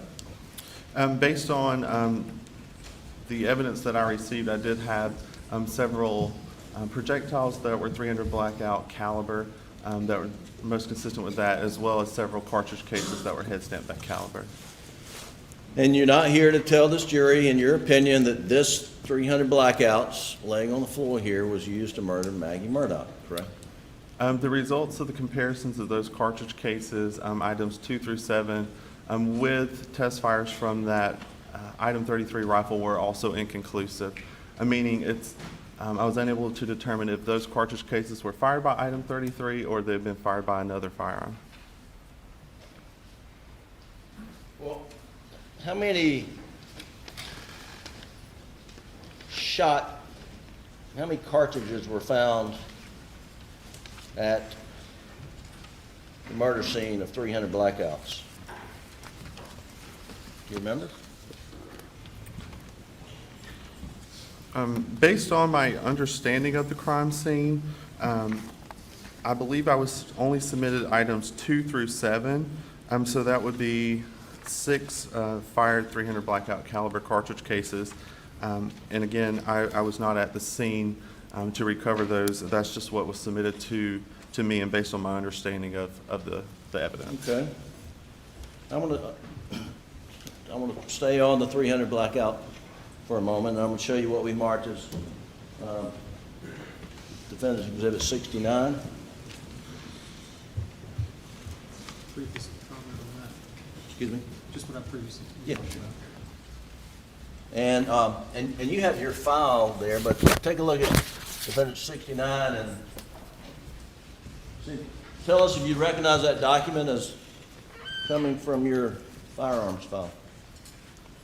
Based on the evidence that I received, I did have several projectiles that were 300 blackout caliber that were most consistent with that, as well as several cartridge cases that were head stamped that caliber. And you're not here to tell this jury, in your opinion, that this 300 blackouts laying on the floor here was used to murder Maggie Murdaugh, correct? The results of the comparisons of those cartridge cases, items 2 through 7, with test fires from that item 33 rifle were also inconclusive, meaning I was unable to determine if those cartridge cases were fired by item 33 or they've been fired by another firearm. Well, how many cartridges were found at the murder scene of 300 blackouts? Do you remember? Based on my understanding of the crime scene, I believe I was only submitted items 2 through 7, so that would be 6 fired 300 blackout caliber cartridge cases. And again, I was not at the scene to recover those. That's just what was submitted to me and based on my understanding of the evidence. Okay. I'm gonna stay on the 300 blackout for a moment, and I'm gonna show you what we marked as Defendant's Exhibit 69. Previous comment on that. Excuse me? Just what I previously. Yeah. And you have your file there, but take a look at Defendant 69 and tell us if you recognize that document as coming from your firearms file.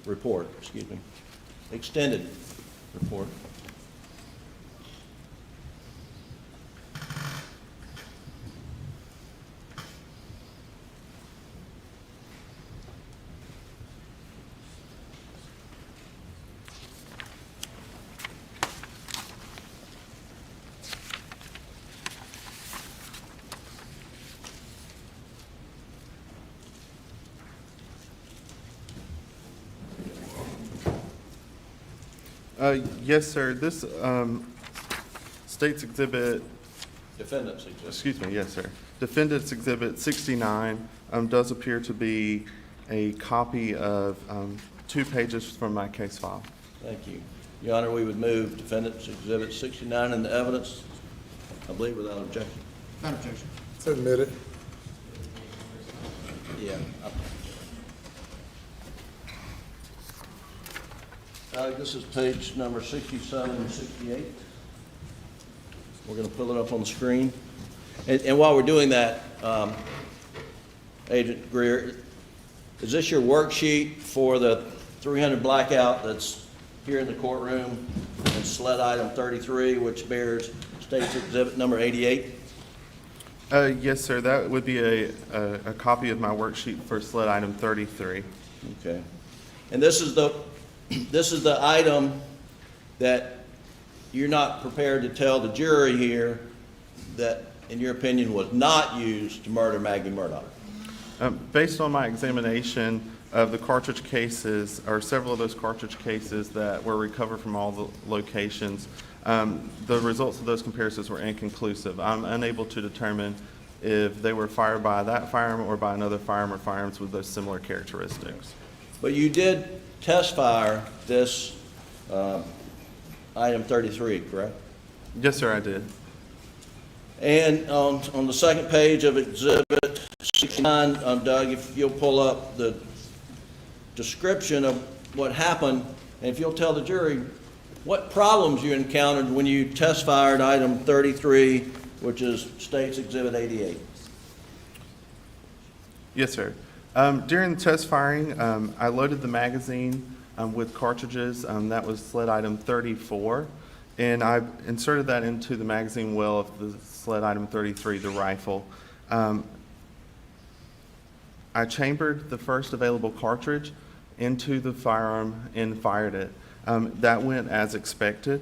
Report, excuse me. Extended report. Yes, sir. This State's Exhibit, Defendant's exhibit. excuse me, yes, sir. Defendant's Exhibit 69 does appear to be a copy of 2 pages from my case file. Thank you. Your Honor, we would move Defendant's Exhibit 69 in the evidence, I believe without objection. Without objection. It's admitted. Yeah. This is page number 67 and 68. We're going to pull it up on the screen. And while we're doing that, Agent Greer, is this your worksheet for the 300 blackout that's here in the courtroom and sled item 33, which bears State's Exhibit number 88? Yes, sir. That would be a copy of my worksheet for sled item 33. Okay. And this is the item that you're not prepared to tell the jury here that, in your opinion, was not used to murder Maggie Murdaugh. Based on my examination of the cartridge cases, or several of those cartridge cases that were recovered from all the locations, the results of those comparisons were inconclusive. I'm unable to determine if they were fired by that firearm or by another firearm or firearms with those similar characteristics. But you did test fire this item 33, correct? Yes, sir, I did. And on the second page of Exhibit 69, Doug, if you'll pull up the description of what happened, and if you'll tell the jury what problems you encountered when you test fired item 33, which is State's Exhibit 88. Yes, sir. During the test firing, I loaded the magazine with cartridges. That was sled item 34. And I inserted that into the magazine well of the sled item 33, the rifle. I chambered the first available cartridge into the firearm and fired it. That went as expected.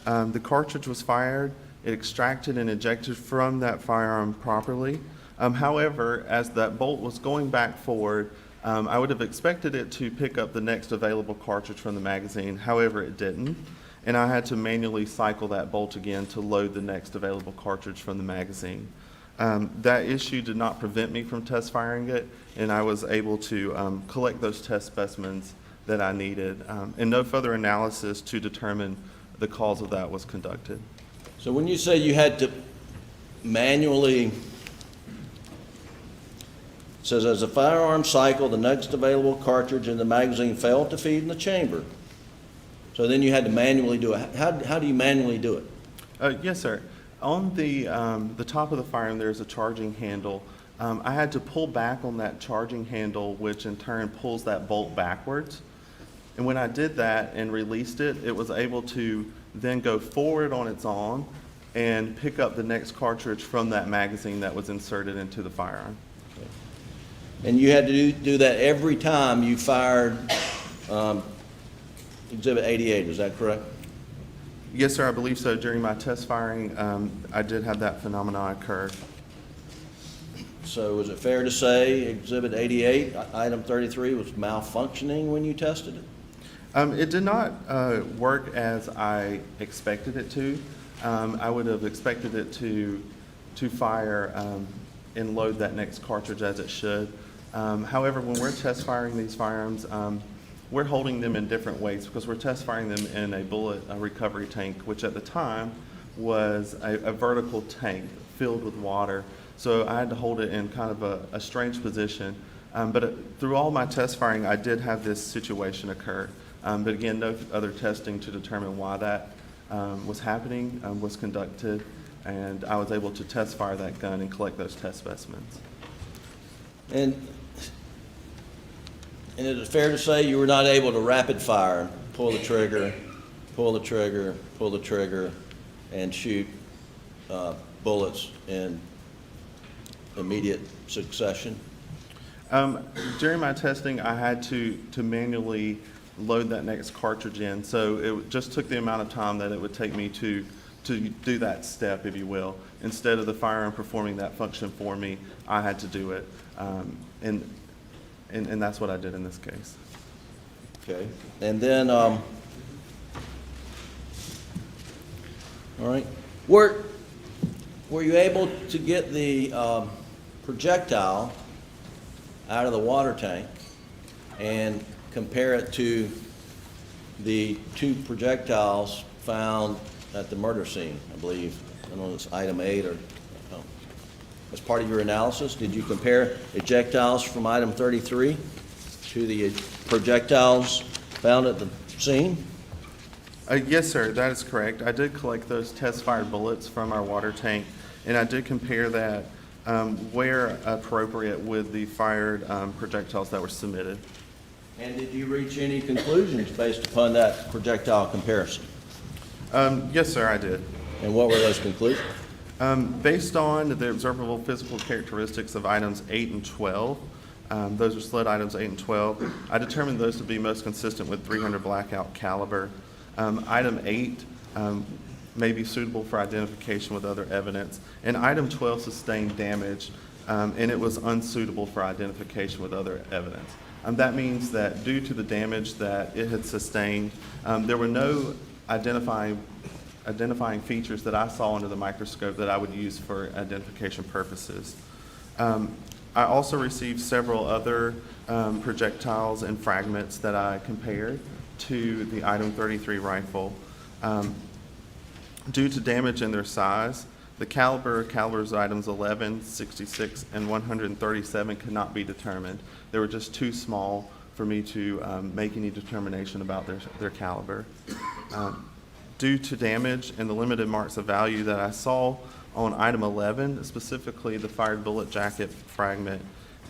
The cartridge was fired. It extracted and ejected from that firearm properly. However, as that bolt was going back forward, I would have expected it to pick up the next available cartridge from the magazine. However, it didn't. And I had to manually cycle that bolt again to load the next available cartridge from the magazine. That issue did not prevent me from test firing it, and I was able to collect those test specimens that I needed. And no further analysis to determine the cause of that was conducted. So when you say you had to manually, it says as a firearm cycle, the next available cartridge in the magazine failed to feed in the chamber. So then you had to manually do it. How do you manually do it? Yes, sir. On the top of the firearm, there's a charging handle. I had to pull back on that charging handle, which in turn pulls that bolt backwards. And when I did that and released it, it was able to then go forward on its own and pick up the next cartridge from that magazine that was inserted into the firearm. Okay. And you had to do that every time you fired Exhibit 88, is that correct? Yes, sir, I believe so. During my test firing, I did have that phenomenon occur. So is it fair to say Exhibit 88, item 33, was malfunctioning when you tested it? It did not work as I expected it to. I would have expected it to fire and load that next cartridge as it should. However, when we're test firing these firearms, we're holding them in different weights because we're test firing them in a bullet recovery tank, which at the time was a vertical tank filled with water. So I had to hold it in kind of a strange position. But through all my test firing, I did have this situation occur. But again, no other testing to determine why that was happening was conducted. and I was able to test fire that gun and collect those test specimens. And is it fair to say you were not able to rapid fire, pull the trigger, pull the trigger, pull the trigger, and shoot bullets in immediate succession? During my testing, I had to manually load that next cartridge in, so it just took the amount of time that it would take me to do that step, if you will. Instead of the firearm performing that function for me, I had to do it, and that's what I did in this case. Okay, and then, all right, were you able to get the projectile out of the water tank and compare it to the two projectiles found at the murder scene, I believe? I don't know if it's item 8 or, no. As part of your analysis, did you compare projectiles from item 33 to the projectiles found at the scene? Yes, sir, that is correct. I did collect those test-fired bullets from our water tank, and I did compare that where appropriate with the fired projectiles that were submitted. And did you reach any conclusions based upon that projectile comparison? Yes, sir, I did. And what were those conclusions? Based on the observable physical characteristics of items 8 and 12, those are sled items 8 and 12, I determined those to be most consistent with .300 blackout caliber. Item 8 may be suitable for identification with other evidence, and item 12 sustained damage, and it was unsuitable for identification with other evidence. That means that due to the damage that it had sustained, there were no identifying features that I saw under the microscope that I would use for identification purposes. I also received several other projectiles and fragments that I compared to the item 33 rifle. Due to damage in their size, the calibers items 11, 66, and 137 could not be determined. They were just too small for me to make any determination about their caliber. Due to damage and the limited marks of value that I saw on item 11, specifically the fired bullet jacket fragment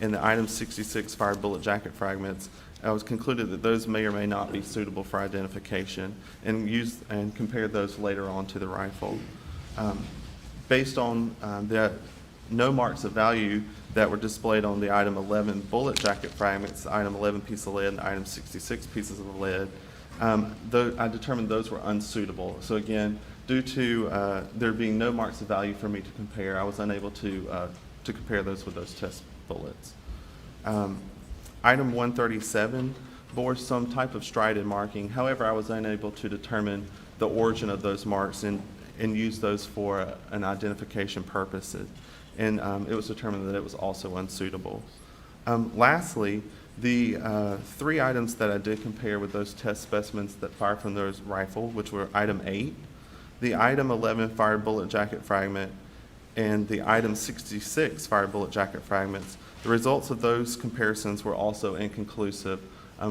and the item 66 fired bullet jacket fragments, I was concluded that those may or may not be suitable for identification, and compared those later on to the rifle. Based on the no marks of value that were displayed on the item 11 bullet jacket fragments, item 11 piece of lead, and item 66 pieces of lead, I determined those were unsuitable. So again, due to there being no marks of value for me to compare, I was unable to compare those with those test bullets. Item 137 bore some type of strided marking. However, I was unable to determine the origin of those marks and use those for an identification purposes. And it was determined that it was also unsuitable. Lastly, the 3 items that I did compare with those test specimens that fired from those rifle, which were item 8, the item 11 fired bullet jacket fragment, and the item 66 fired bullet jacket fragments, the results of those comparisons were also inconclusive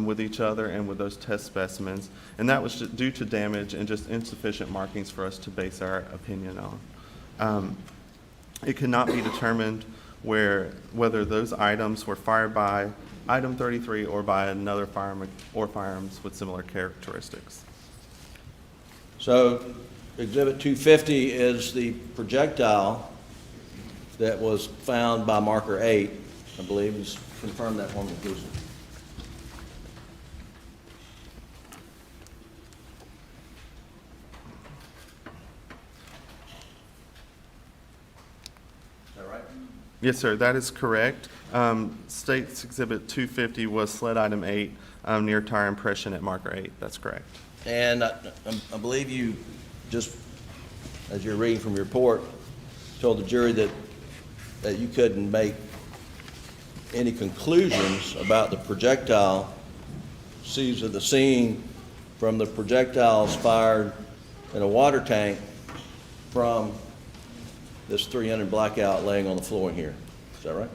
with each other and with those test specimens, and that was due to damage and just insufficient markings for us to base our opinion on. It could not be determined whether those items were fired by item 33 or by another firearm or firearms with similar characteristics. So Exhibit 250 is the projectile that was found by marker 8, I believe. Just confirm that for me, please. Yes, sir, that is correct. State's Exhibit 250 was sled item 8 near tire impression at marker 8. That's correct. And I believe you just, as you're reading from your report, told the jury that you couldn't make any conclusions about the projectile seized at the scene from the projectiles fired in a water tank from this .300 blackout laying on the floor here. Is that right?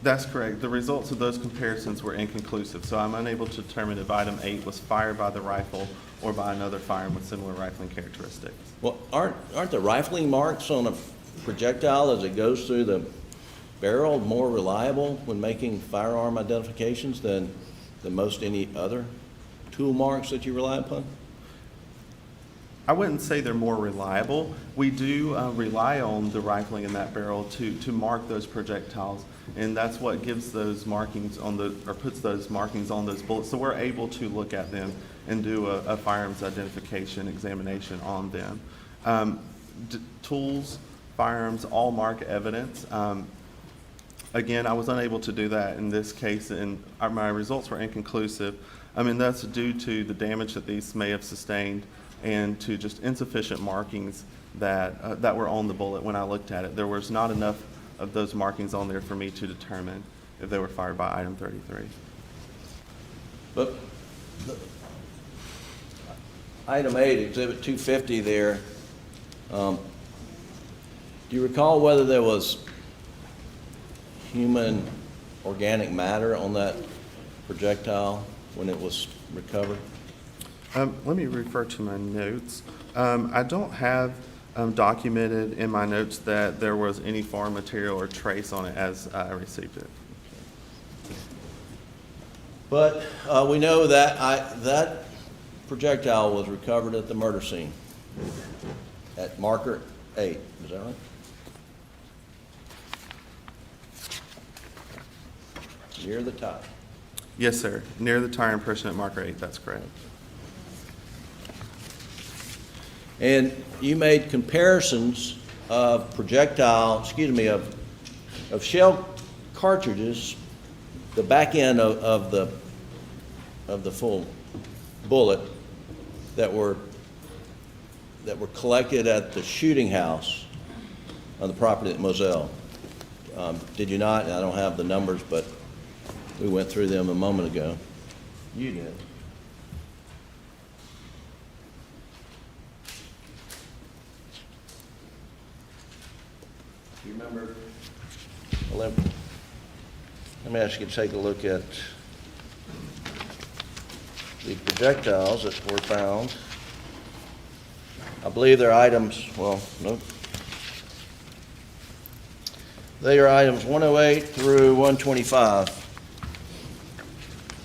That's correct. The results of those comparisons were inconclusive, so I'm unable to determine if item 8 was fired by the rifle or by another firearm with similar rifling characteristics. Well, aren't the rifling marks on a projectile as it goes through the barrel more reliable when making firearm identifications than most any other tool marks that you rely upon? I wouldn't say they're more reliable. We do rely on the rifling in that barrel to mark those projectiles, and that's what gives those markings on puts those markings on those bullets. So we're able to look at them and do a firearms identification examination on them. Tools, firearms, all mark evidence. Again, I was unable to do that in this case, and my results were inconclusive. I mean, that's due to the damage that these may have sustained and to just insufficient markings that were on the bullet when I looked at it. There was not enough of those markings on there for me to determine if they were fired by item 33. But item 8, exhibit 250 there, do you recall whether there was human organic matter on that projectile when it was recovered? Let me refer to my notes. I don't have documented in my notes that there was any foreign material or trace on it as I received it. But we know that that projectile was recovered at the murder scene at marker 8. Is that right? Near the tie. Yes, sir. Near the tire impression at marker 8. That's correct. And you made comparisons of of shell cartridges, the back end of the full bullet that were collected at the shooting house on the property at Moselle. Did you not? I don't have the numbers, but we went through them a moment ago. You did. You remember? Well, let me ask you to take a look at the projectiles that were found. I believe they're items, well, no. They are items 108 through 125.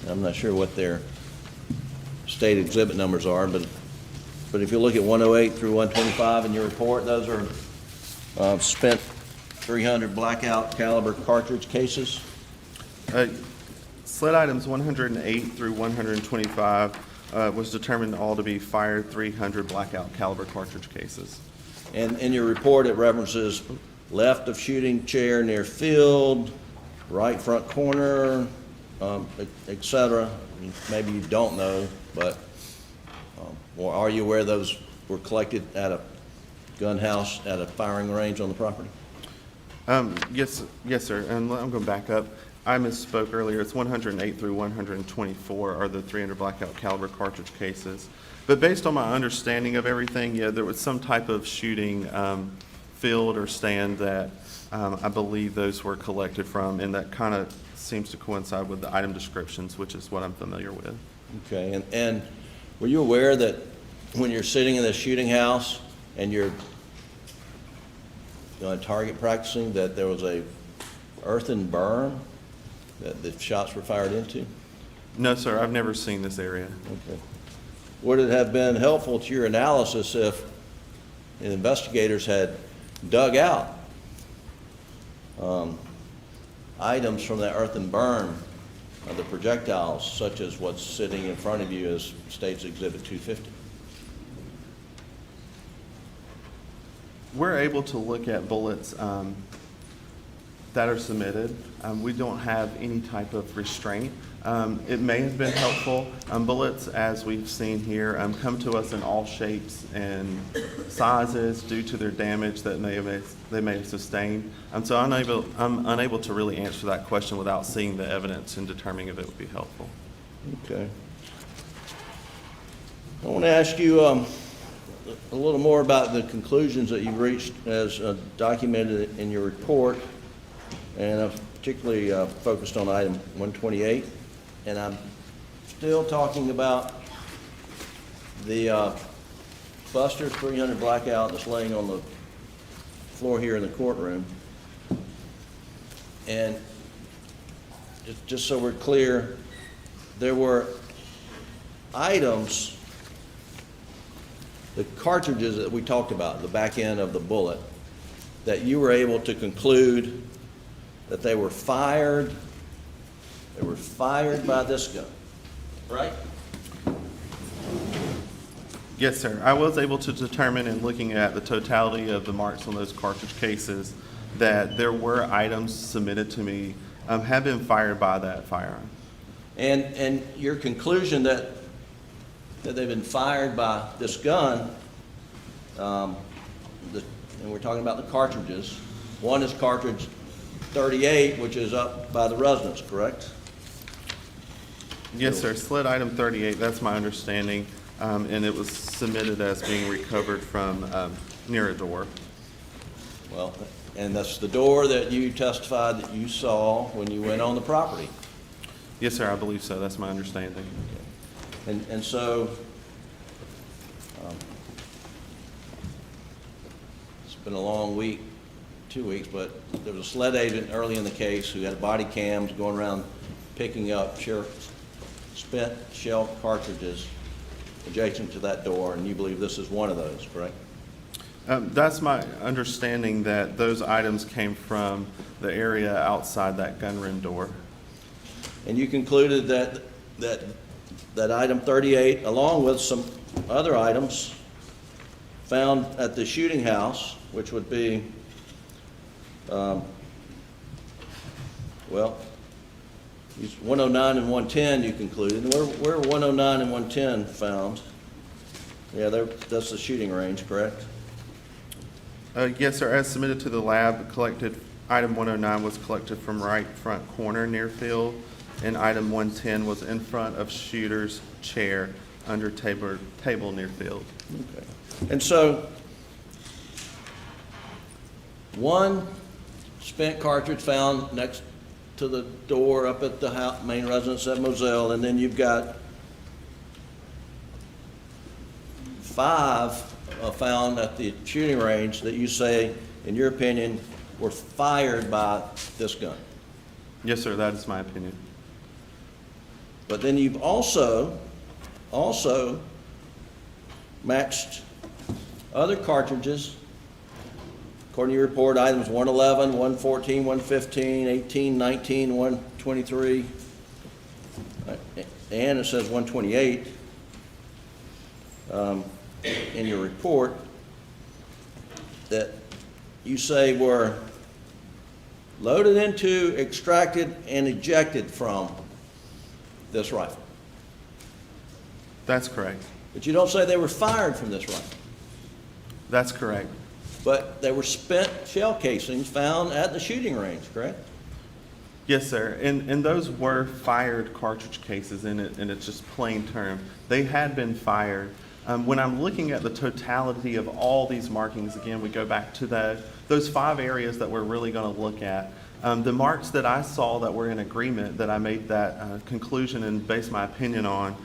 I'm not sure what their state exhibit numbers are, but if you look at 108 through 125 in your report, those are spent .300 blackout caliber cartridge cases. Sled items 108 through 125 was determined all to be fired .300 blackout caliber cartridge cases. And in your report, it references left of shooting chair near field, right front corner, et cetera. Maybe you don't know, but or are you aware those were collected at a gun house at a firing range on the property? Yes, sir. And I'm going to back up. I misspoke earlier. It's 108 through 124 are the .300 blackout caliber cartridge cases. But based on my understanding of everything, yeah, there was some type of shooting field or stand that I believe those were collected from, and that kind of seems to coincide with the item descriptions, which is what I'm familiar with. Okay, and were you aware that when you're sitting in the shooting house and you're target practicing, that there was a earthen berm that the shots were fired into? No, sir, I've never seen this area. Okay. Would it have been helpful to your analysis if investigators had dug out items from that earthen berm of the projectiles, such as what's sitting in front of you as State's Exhibit 250? We're able to look at bullets that are submitted. We don't have any type of restraint. It may have been helpful. Bullets, as we've seen here, come to us in all shapes and sizes due to their damage that they may have sustained. So I'm unable to really answer that question without seeing the evidence and determining if it would be helpful. Okay. I want to ask you a little more about the conclusions that you reached as documented in your report. And particularly focused on item 128, and I'm still talking about the Buster's 300 blackout that's laying on the floor here in the courtroom. And just so we're clear, there were items, the cartridges that we talked about, the back end of the bullet, that you were able to conclude that they were fired by this gun, right? Yes, sir. I was able to determine in looking at the totality of the marks on those cartridge cases that there were items submitted to me have been fired by that firearm. And your conclusion that they've been fired by this gun, and we're talking about the cartridges. One is cartridge 38, which is up by the residence, correct? Yes, sir. Sled item 38, that's my understanding, and it was submitted as being recovered from near a door. Well, and that's the door that you testified that you saw when you went on the property. Yes, sir, I believe so. That's my understanding. And so, it's been a long week, 2 weeks, but there was a sled agent early in the case who had body cams going around picking up spent shell cartridges adjacent to that door, and you believe this is one of those, correct? That's my understanding, that those items came from the area outside that gunroom door. And you concluded that item 38, along with some other items found at the shooting house, which would be, well, 109 and 110, you concluded. Where are 109 and 110 found? Yeah, that's the shooting range, correct? Yes, sir. As submitted to the lab, collected, item 109 was collected from right front corner near field, and item 110 was in front of shooter's chair under table near field. Okay. And so, one spent cartridge found next to the door up at the main residence at Moselle, and then you've got 5 found at the shooting range that you say, in your opinion, were fired by this gun. Yes, sir, that is my opinion. But then you've also matched other cartridges, according to your report, items 111, 114, 115, 18, 19, 123, and it says 128 in your report, that you say were loaded into, extracted, and ejected from this rifle. That's correct. But you don't say they were fired from this rifle. That's correct. But they were spent shell casings found at the shooting range, correct? Yes, sir. And those were fired cartridge cases, and it's just plain term. They had been fired. When I'm looking at the totality of all these markings, again, we go back to those 5 areas that we're really going to look at. The marks that I saw that were in agreement, that I made that conclusion and based my opinion on,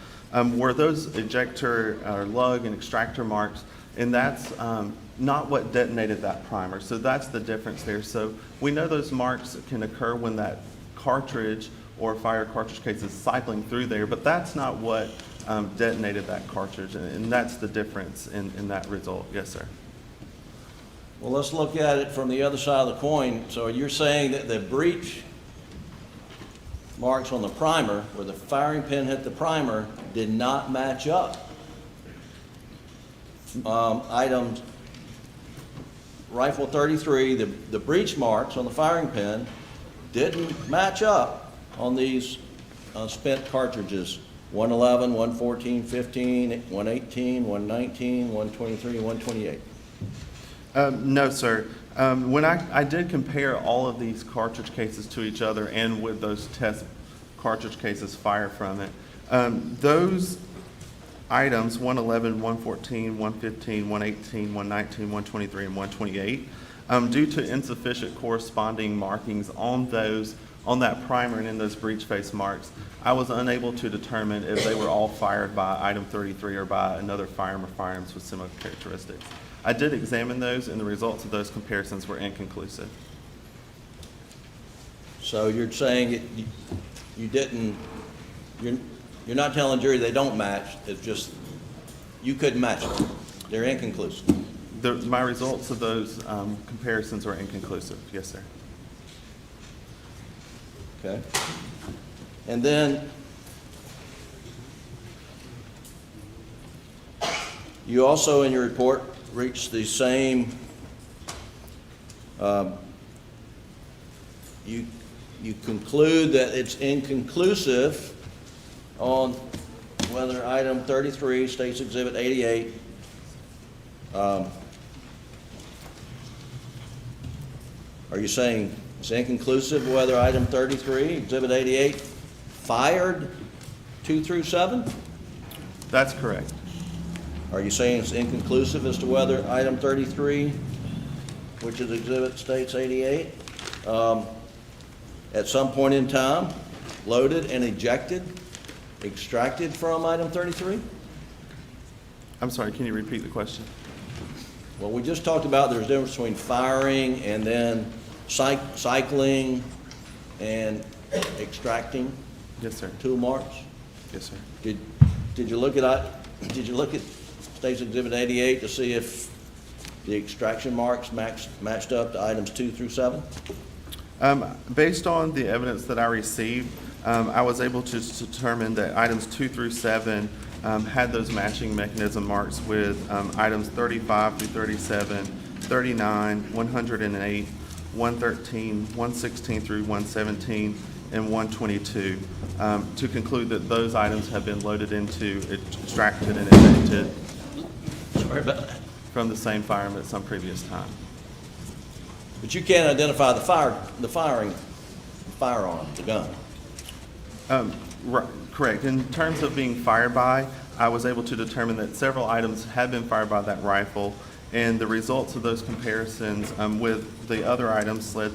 were those ejector or lug and extractor marks, and that's not what detonated that primer. So that's the difference there. So we know those marks can occur when that cartridge or fire cartridge case is cycling through there, but that's not what detonated that cartridge, and that's the difference in that result. Yes, sir. Well, let's look at it from the other side of the coin. So you're saying that the breech marks on the primer, where the firing pin hit the primer, did not match up. Item rifle 33, the breech marks on the firing pin didn't match up on these spent cartridges, 111, 114, 15, 118, 119, 123, 128. No, sir. When I did compare all of these cartridge cases to each other and with those test cartridge cases fired from it, those items, 111, 114, 115, 118, 119, 123, and 128, due to insufficient corresponding markings on those on that primer and in those breech face marks, I was unable to determine if they were all fired by item 33 or by another firearm or firearms with similar characteristics. I did examine those, and the results of those comparisons were inconclusive. So you're saying you didn't, you're not telling the jury they don't match, it's just you couldn't match them. They're inconclusive. My results of those comparisons were inconclusive, yes, sir. Okay. And then you also in your report reached the same, you conclude that it's inconclusive on whether item 33, State's Exhibit 88, are you saying it's inconclusive whether item 33, Exhibit 88, fired 2 through 7? That's correct. Are you saying it's inconclusive as to whether item 33, which is Exhibit States 88, at some point in time, loaded and ejected, extracted from item 33? I'm sorry, can you repeat the question? Well, we just talked about there's a difference between firing and then cycling and extracting. Yes, sir. Tool marks. Yes, sir. Did you look at State's Exhibit 88 to see if the extraction marks matched up to items 2 through 7? Based on the evidence that I received, I was able to determine that items 2 through 7 had those matching mechanism marks with items 35 through 37, 39, 108, 113, 116 through 117, and 122, to conclude that those items have been loaded into, extracted, and ejected from the same firearm at some previous time. But you can't identify the firearm, the gun. Correct. In terms of being fired by, I was able to determine that several items had been fired by that rifle, and the results of those comparisons with the other items led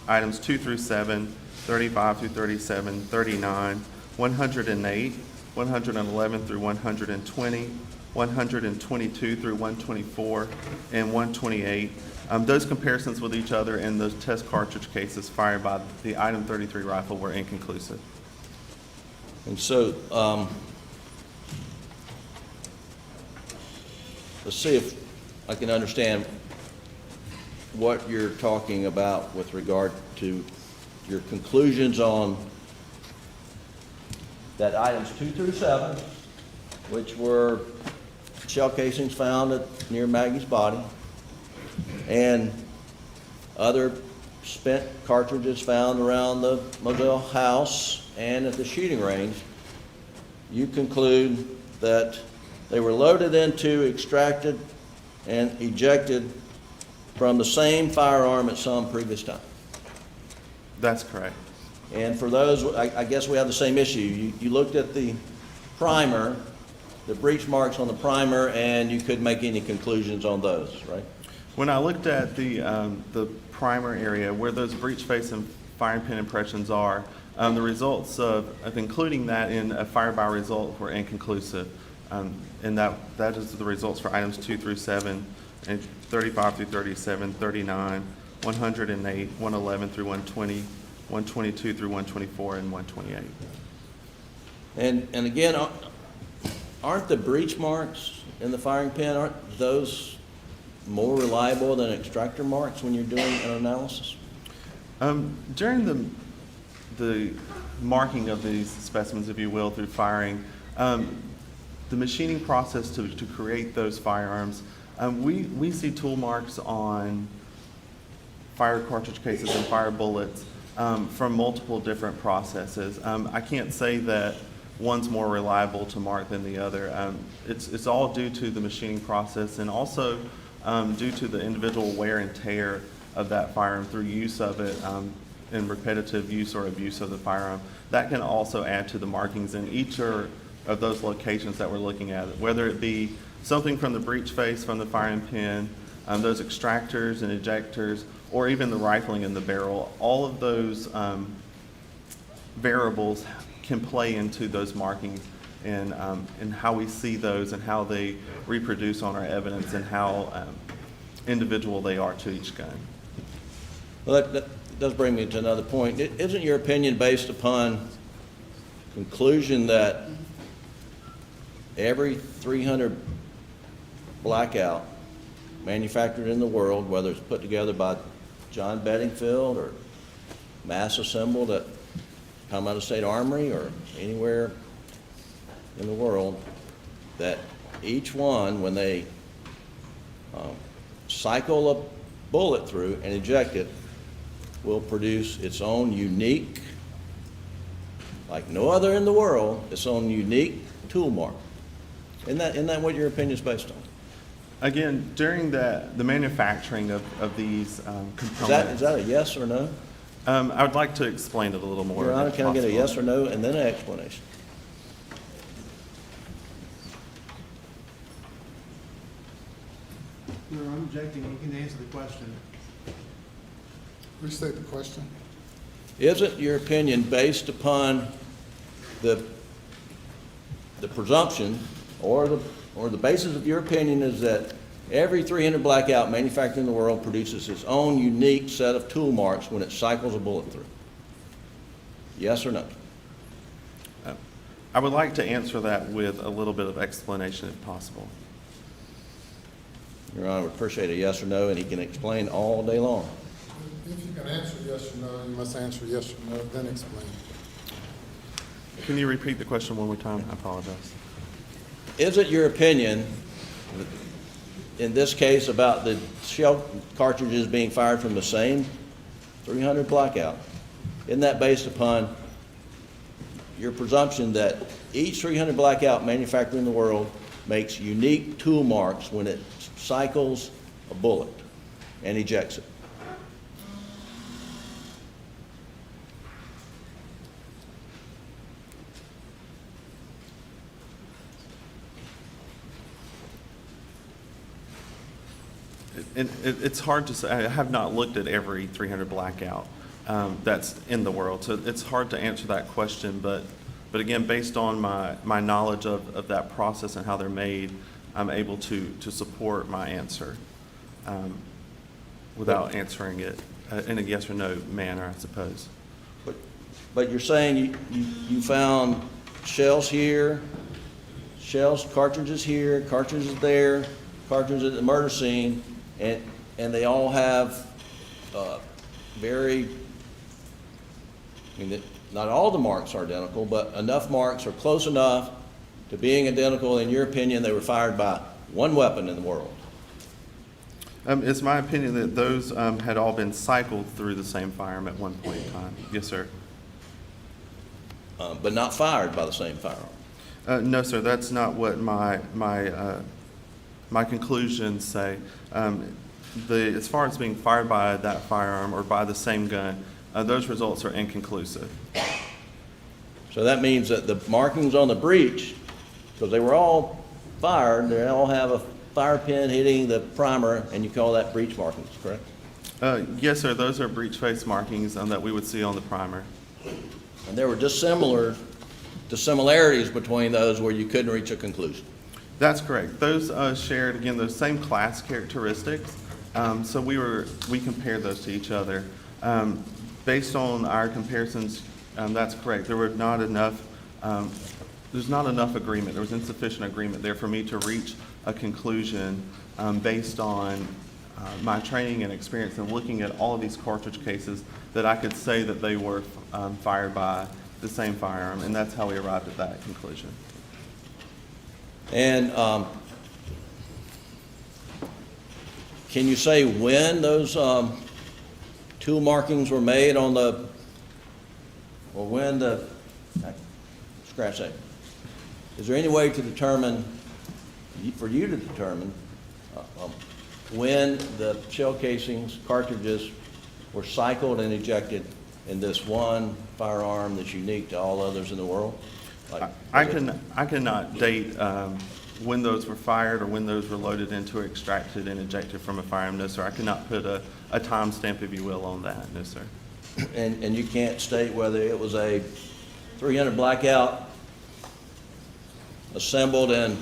items 2 through 7, 35 through 37, 39, 108, 111 through 120, 122 through 124, and 128. Those comparisons with each other and those test cartridge cases fired by the item 33 rifle were inconclusive. And so, let's see if I can understand what you're talking about with regard to your conclusions on that items 2 through 7, which were shell casings found near Maggie's body, and other spent cartridges found around the Murdaugh house and at the shooting range. You conclude that they were loaded into, extracted, and ejected from the same firearm at some previous time. That's correct. And for those, I guess we have the same issue. You looked at the primer, the breech marks on the primer, and you couldn't make any conclusions on those, right? When I looked at the primer area where those breech face and firing pin impressions are, the results of including that in a fire-by result were inconclusive. And that is the results for items 2 through 7, and 35 through 37, 39, 108, 111 through 120, 122 through 124, and 128. And again, aren't the breech marks in the firing pin, aren't those more reliable than extractor marks when you're doing an analysis? During the marking of these specimens, if you will, through firing, the machining process to create those firearms, we see tool marks on fire cartridge cases and fire bullets from multiple different processes. I can't say that one's more reliable to mark than the other. It's all due to the machining process and also due to the individual wear and tear of that firearm through use of it in repetitive use or abuse of the firearm. That can also add to the markings in each of those locations that we're looking at, whether it be something from the breech face, from the firing pin, those extractors and ejectors, or even the rifling in the barrel. All of those variables can play into those markings and how we see those and how they reproduce on our evidence and how individual they are to each gun. Well, that does bring me to another point. Isn't your opinion based upon conclusion that every 300 blackout manufactured in the world, whether it's put together by John Bedingfield or mass assembled at Palmetto State Armory or anywhere in the world, that each one, when they cycle a bullet through and eject it, will produce its own unique, like no other in the world, its own unique tool mark? Isn't that what your opinion is based on? Again, during the manufacturing of these components. Is that a yes or no? I would like to explain it a little more. Your Honor, if can I get a possible. yes or no and then an explanation? You're objecting, you can answer the question. Restate the question. Isn't your opinion based upon the presumption or the basis of your opinion is that every 300 blackout manufactured in the world produces its own unique set of tool marks when it cycles a bullet through? Yes or no? I would like to answer that with a little bit of explanation if possible. Your Honor, would appreciate a yes or no, and he can explain all day long. If you can answer yes or no, you must answer yes or no, then explain. Can you repeat the question one more time? I apologize. Is it your opinion, in this case, about the shell cartridges being fired from the same 300 blackout? Isn't that based upon your presumption that each 300 blackout manufactured in the world makes unique tool marks when it cycles a bullet and ejects it? It's hard to say. I have not looked at every 300 blackout that's in the world, so it's hard to answer that question. But again, based on my knowledge of that process and how they're made, I'm able to support my answer without answering it in a yes or no manner, I suppose. But you're saying you found shells here, cartridges here, cartridges there, cartridges at the murder scene, and they all have not all the marks are identical, but enough marks are close enough to being identical. In your opinion, they were fired by one weapon in the world. It's my opinion that those had all been cycled through the same firearm at one point in time. Yes, sir. But not fired by the same firearm. No, sir. That's not what my conclusions say. As far as being fired by that firearm or by the same gun, those results are inconclusive. So that means that the markings on the breech, because they were all fired, they all have a fire pin hitting the primer, and you call that breech markings, correct? Yes, sir. Those are breech face markings that we would see on the primer. And there were dissimilarities between those where you couldn't reach a conclusion. That's correct. Those shared, again, those same class characteristics. So we compared those to each other. Based on our comparisons, that's correct. There were not enough, there's not enough agreement. There was insufficient agreement there for me to reach a conclusion based on my training and experience and looking at all of these cartridge cases that I could say that they were fired by the same firearm, and that's how we arrived at that conclusion. And can you say when those tool markings were made on the, or when the, scratch that. Is there any way to determine, for you to determine, when the shell casings, cartridges were cycled and ejected in this one firearm that's unique to all others in the world? I cannot date when those were fired or when those were loaded into or extracted and ejected from a firearm. No, sir. I cannot put a time stamp, if you will, on that. No, sir. and you can't state whether it was a 300 blackout assembled in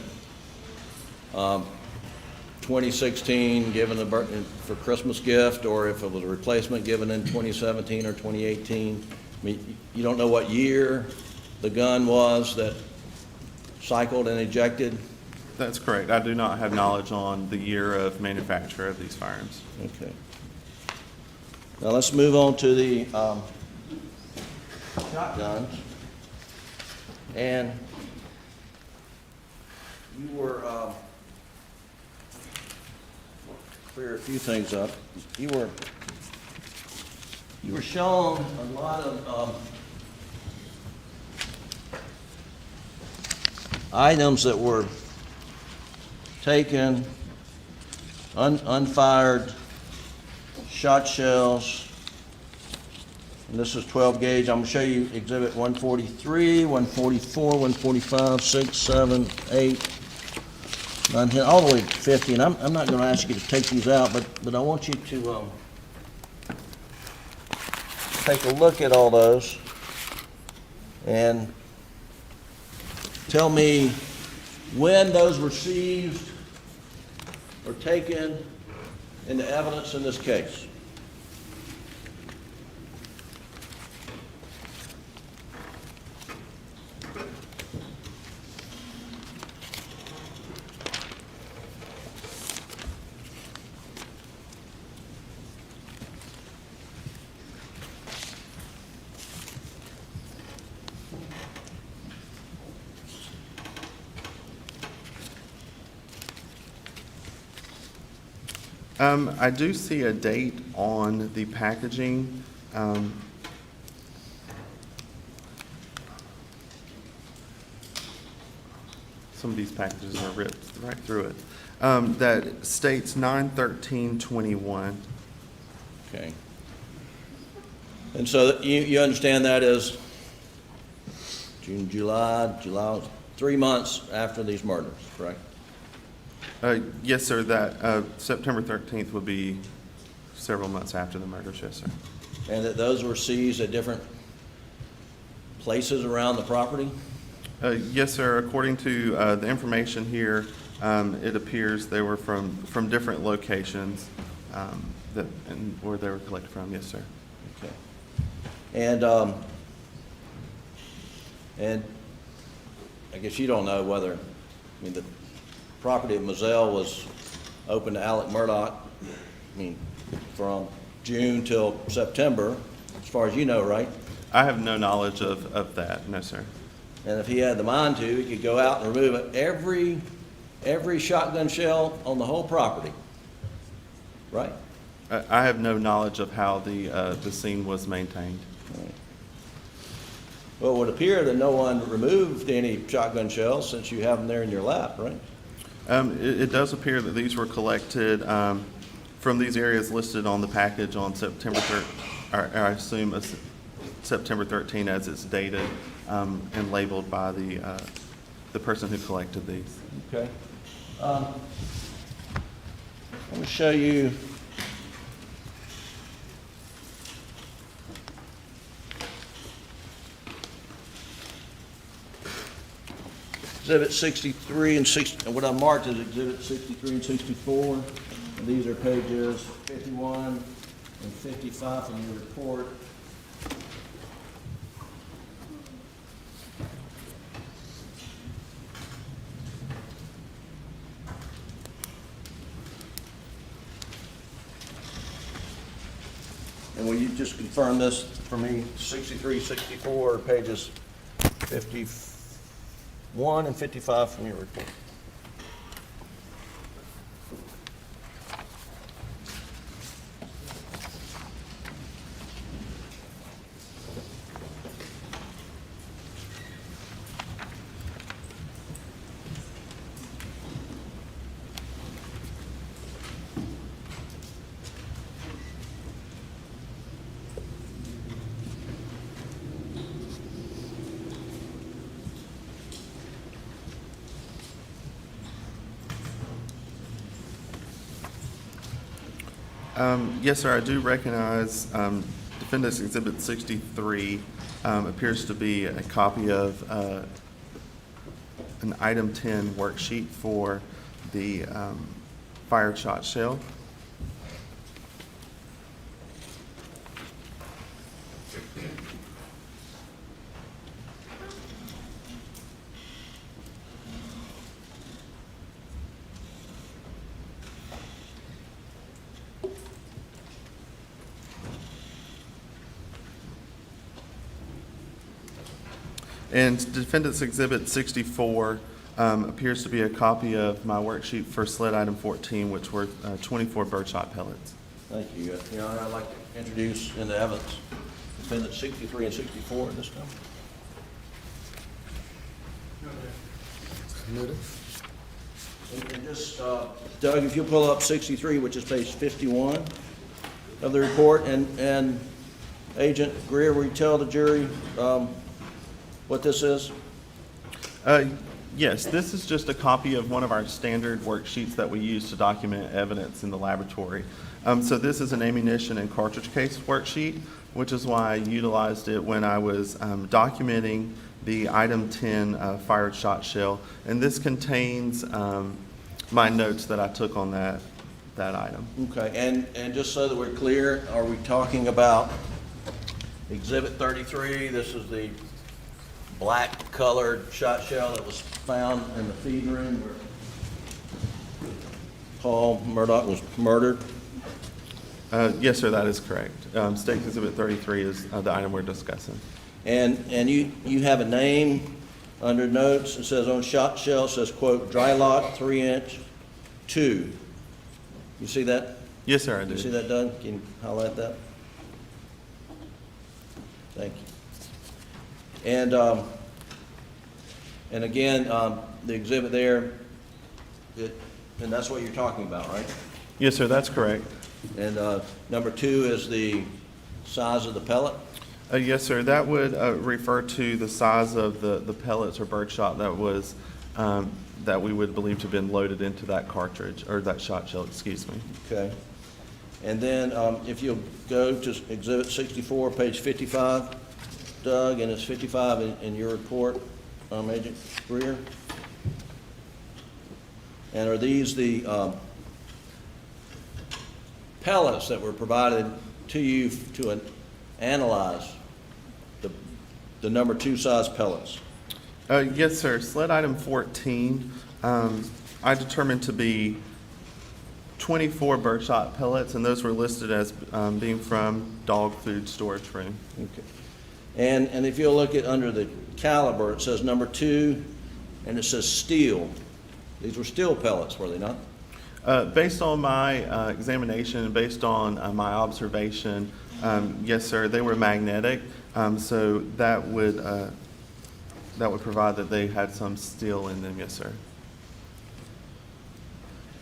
2016 given for Christmas gift, or if it was a replacement given in 2017 or 2018. I mean, you don't know what year the gun was that cycled and ejected? That's correct. I do not have knowledge on the year of manufacture of these firearms. Okay. Now let's move on to the shotguns. And you were, clear a few things up. You were shown a lot of items that were taken, unfired shot shells. And this is 12 gauge. I'm going to show you Exhibit 143, 144, 145, 6, 7, 8, 9, 10, all the way to 50. And I'm not going to ask you to take these out, but I want you to take a look at all those and tell me when those were seized or taken into evidence in this case. I do see a date on the packaging. Some of these packages are ripped right through it. That states 9/13/21. Okay. And so you understand that is June, July, 3 months after these murders, correct? Yes, sir. That September 13th would be several months after the murders, yes, sir. And that those were seized at different places around the property? Yes, sir. According to the information here, it appears they were from different locations where they were collected from. Yes, sir. Okay. And I guess you don't know whether, I mean, the property of Moselle was open to Alec Murdaugh, I mean, from June till September, as far as you know, right? I have no knowledge of that, no, sir. And if he had the mind to, he could go out and remove every shotgun shell on the whole property, right? I have no knowledge of how the scene was maintained. Right. Well, it would appear that no one removed any shotgun shells since you have them there in your lap, right? It does appear that these were collected from these areas listed on the package on September 3rd, or I assume it's September 13 as it's dated and labeled by the person who collected these. Okay. I'm going to show you Exhibit 63 and 60, what I marked is Exhibit 63 and 64. And these are pages 51 and 55 from your report. And will you just confirm this for me? 63, 64, pages 51 and 55 from your report. Yes, sir. I do recognize Defendant's Exhibit 63 appears to be a copy of an Item 10 worksheet for the fire shot shell. And Defendant's Exhibit 64 appears to be a copy of my worksheet for sled item 14, which were 24 birdshot pellets. Thank you. Your Honor, I'd like to introduce into evidence Defendants 63 and 64 at this time. And just, Doug, if you'll pull up 63, which is page 51 of the report, and Agent Greer, will you tell the jury what this is? Yes, this is just a copy of one of our standard worksheets that we use to document evidence in the laboratory. So this is an ammunition and cartridge case worksheet, which is why I utilized it when I was documenting the item 10 fired shot shell. And this contains my notes that I took on that item. Okay, and just so that we're clear, are we talking about Exhibit 33? This is the black colored shot shell that was found in the feed room where Paul Murdaugh was murdered? Yes, sir, that is correct. State Exhibit 33 is the item we're discussing. And you have a name under notes. It says on shot shell, it says, quote, dry lock 3-inch 2. You see that? Yes, sir, I do. You see that, Doug? Can you highlight that? Thank you. And again, the exhibit there, and that's what you're talking about, right? Yes, sir, that's correct. And number 2 is the size of the pellet? Yes, sir, that would refer to the size of the pellets or birdshot that was that we would believe to have been loaded into that cartridge, or that shot shell, excuse me. Okay. And then if you'll go to Exhibit 64, page 55, Doug, and it's 55 in your report, Agent Greer. And are these the pellets that were provided to you to analyze the number 2 size pellets? Yes, sir. Sled item 14, I determined to be 24 birdshot pellets, and those were listed as being from dog food storage room. Okay. And if you'll look at under the caliber, it says number 2, and it says steel. These were steel pellets, were they not? Based on my examination and based on my observation, yes, sir, they were magnetic, so that would provide that they had some steel in them, yes, sir.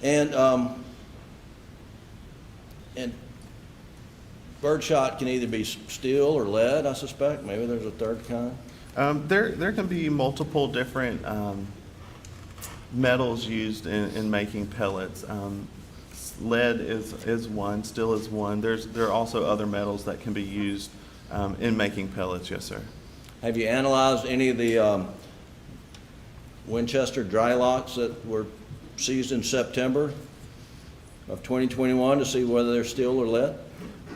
And birdshot can either be steel or lead, I suspect. Maybe there's a third kind. There can be multiple different metals used in making pellets. Lead is one, steel is one. There are also other metals that can be used in making pellets, yes, sir. Have you analyzed any of the Winchester dry locks that were seized in September of 2021 to see whether they're steel or lead?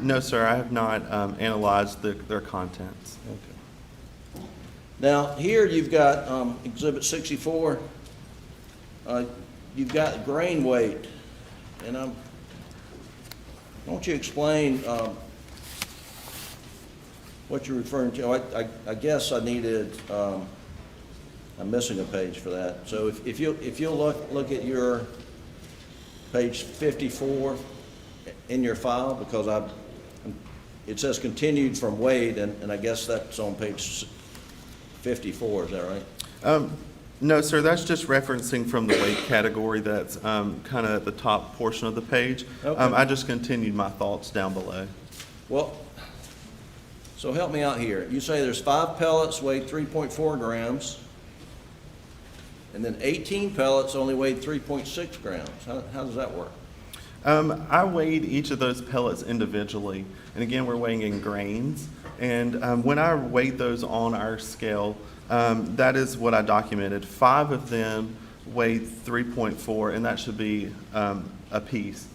No, sir, I have not analyzed their contents. Okay. Now, here you've got Exhibit 64. You've got grain weight, and won't you explain what you're referring to? I guess I needed. I'm missing a page for that. So if you'll look at your page 54 in your file, because it says continued from Wade, and I guess that's on page 54. Is that right? No, sir, that's just referencing from the weight category that's kind of at the top portion of the page. Okay. I just continued my thoughts down below. Well, so help me out here. You say there's 5 pellets weighed 3.4 grams, and then 18 pellets only weighed 3.6 grams. How does that work? I weighed each of those pellets individually, and again, we're weighing in grains. And when I weighed those on our scale, that is what I documented. 5 of them weighed 3.4, and that should be a piece.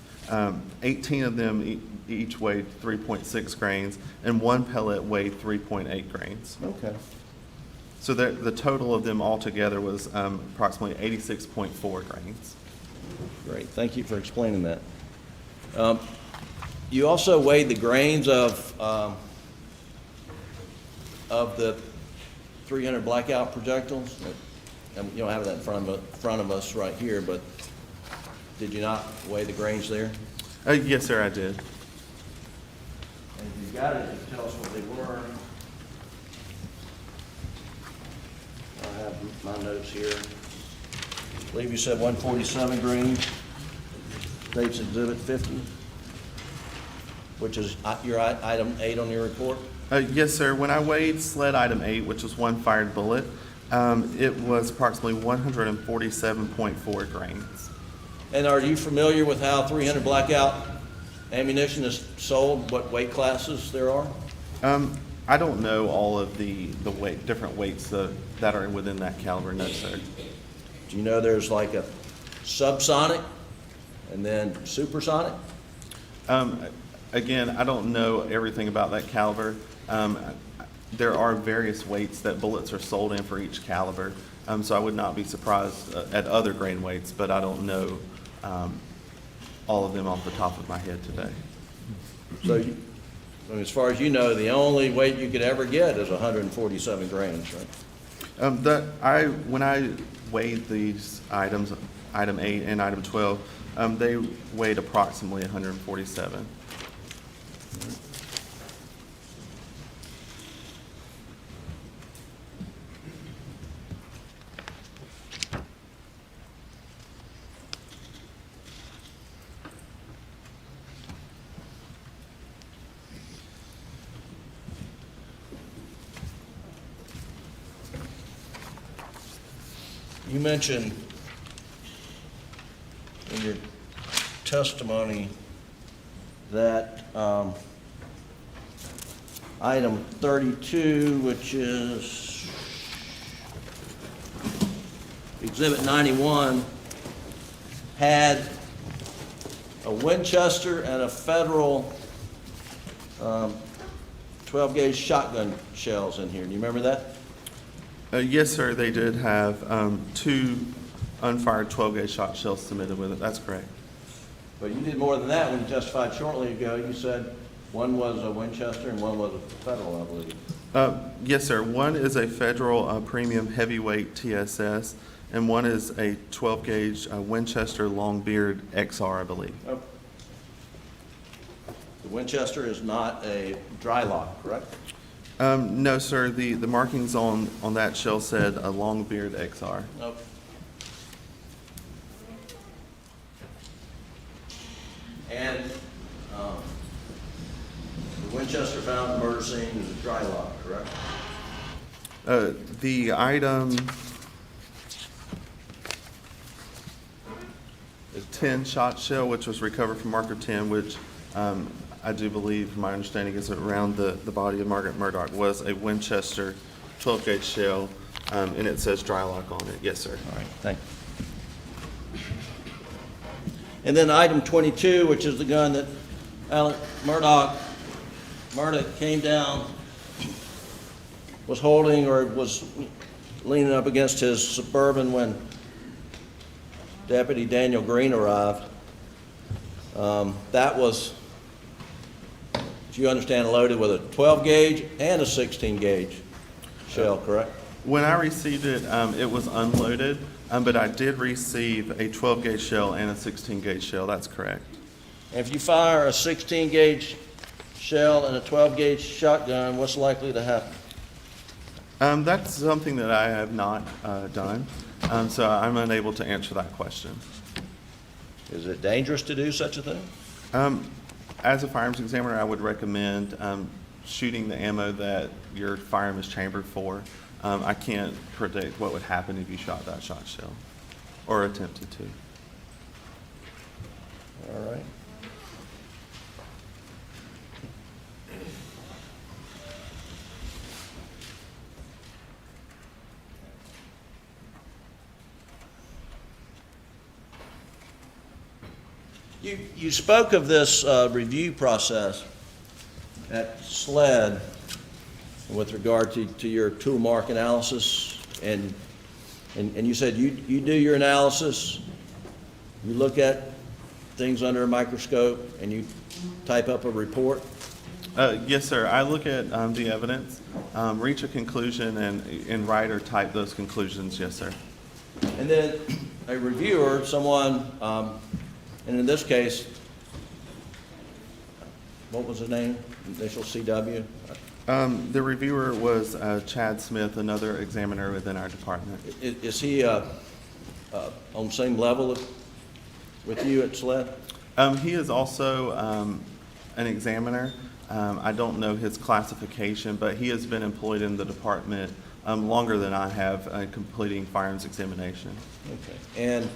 18 of them each weighed 3.6 grains, and 1 pellet weighed 3.8 grains. Okay. So the total of them altogether was approximately 86.4 grains. Great, thank you for explaining that. You also weighed the grains of the 300 blackout projectiles. And you don't have that in front of us right here, but did you not weigh the grains there? Yes, sir, I did. And if you got it, just tell us what they were. I have my notes here. I believe you said 147 grains. State's Exhibit 50, which is your item 8 on your report. Yes, sir. When I weighed sled item 8, which was 1 fired bullet, it was approximately 147.4 grains. And are you familiar with how 300 blackout ammunition is sold, what weight classes there are? I don't know all of the different weights that are within that caliber, no, sir. Do you know there's like a subsonic and then supersonic? Again, I don't know everything about that caliber. There are various weights that bullets are sold in for each caliber, so I would not be surprised at other grain weights, but I don't know all of them off the top of my head today. So as far as you know, the only weight you could ever get is 147 grains, right? When I weighed these items, item 8 and item 12, they weighed approximately 147. You mentioned in your testimony that item 32, which is Exhibit 91, had a Winchester and a Federal 12-gauge shotgun shells in here. Do you remember that? Yes, sir, they did have 2 unfired 12-gauge shot shells submitted with it. That's correct. But you did more than that when you testified shortly ago. You said one was a Winchester and one was a Federal, I believe. Yes, sir. One is a Federal Premium Heavyweight TSS, and one is a 12-gauge Winchester Longbeard XR, I believe. Oh. The Winchester is not a dry lock, correct? No, sir. The markings on that shell said a Longbeard XR. Nope. And the Winchester found in the murder scene is a dry lock, correct? The item is 10 shot shell, which was recovered from Marker 10, which I do believe, my understanding is around the body of Margaret Murdaugh was a Winchester 12-gauge shell, and it says dry lock on it. Yes, sir. All right, thank you. And then item 22, which is the gun that Murdaugh came down, was holding or was leaning up against his Suburban when Deputy Daniel Green arrived. That was, do you understand, loaded with a 12-gauge and a 16-gauge shell, correct? When I received it, it was unloaded, but I did receive a 12-gauge shell and a 16-gauge shell. That's correct. And if you fire a 16-gauge shell and a 12-gauge shotgun, what's likely to happen? That's something that I have not done, so I'm unable to answer that question. Is it dangerous to do such a thing? As a firearms examiner, I would recommend shooting the ammo that your firearm is chambered for. I can't predict what would happen if you shot that shot shell or attempted to. All right. You spoke of this review process at SLED with regard to your tool mark analysis, and you said you do your analysis, you look at things under a microscope, and you type up a report? Yes, sir. I look at the evidence, reach a conclusion, and write or type those conclusions. Yes, sir. And then a reviewer, someone, and in this case, what was the name? Initial CW? The reviewer was Chad Smith, another examiner within our department. Is he on the same level with you at SLED? He is also an examiner. I don't know his classification, but he has been employed in the department longer than I have, completing firearms examination. Okay.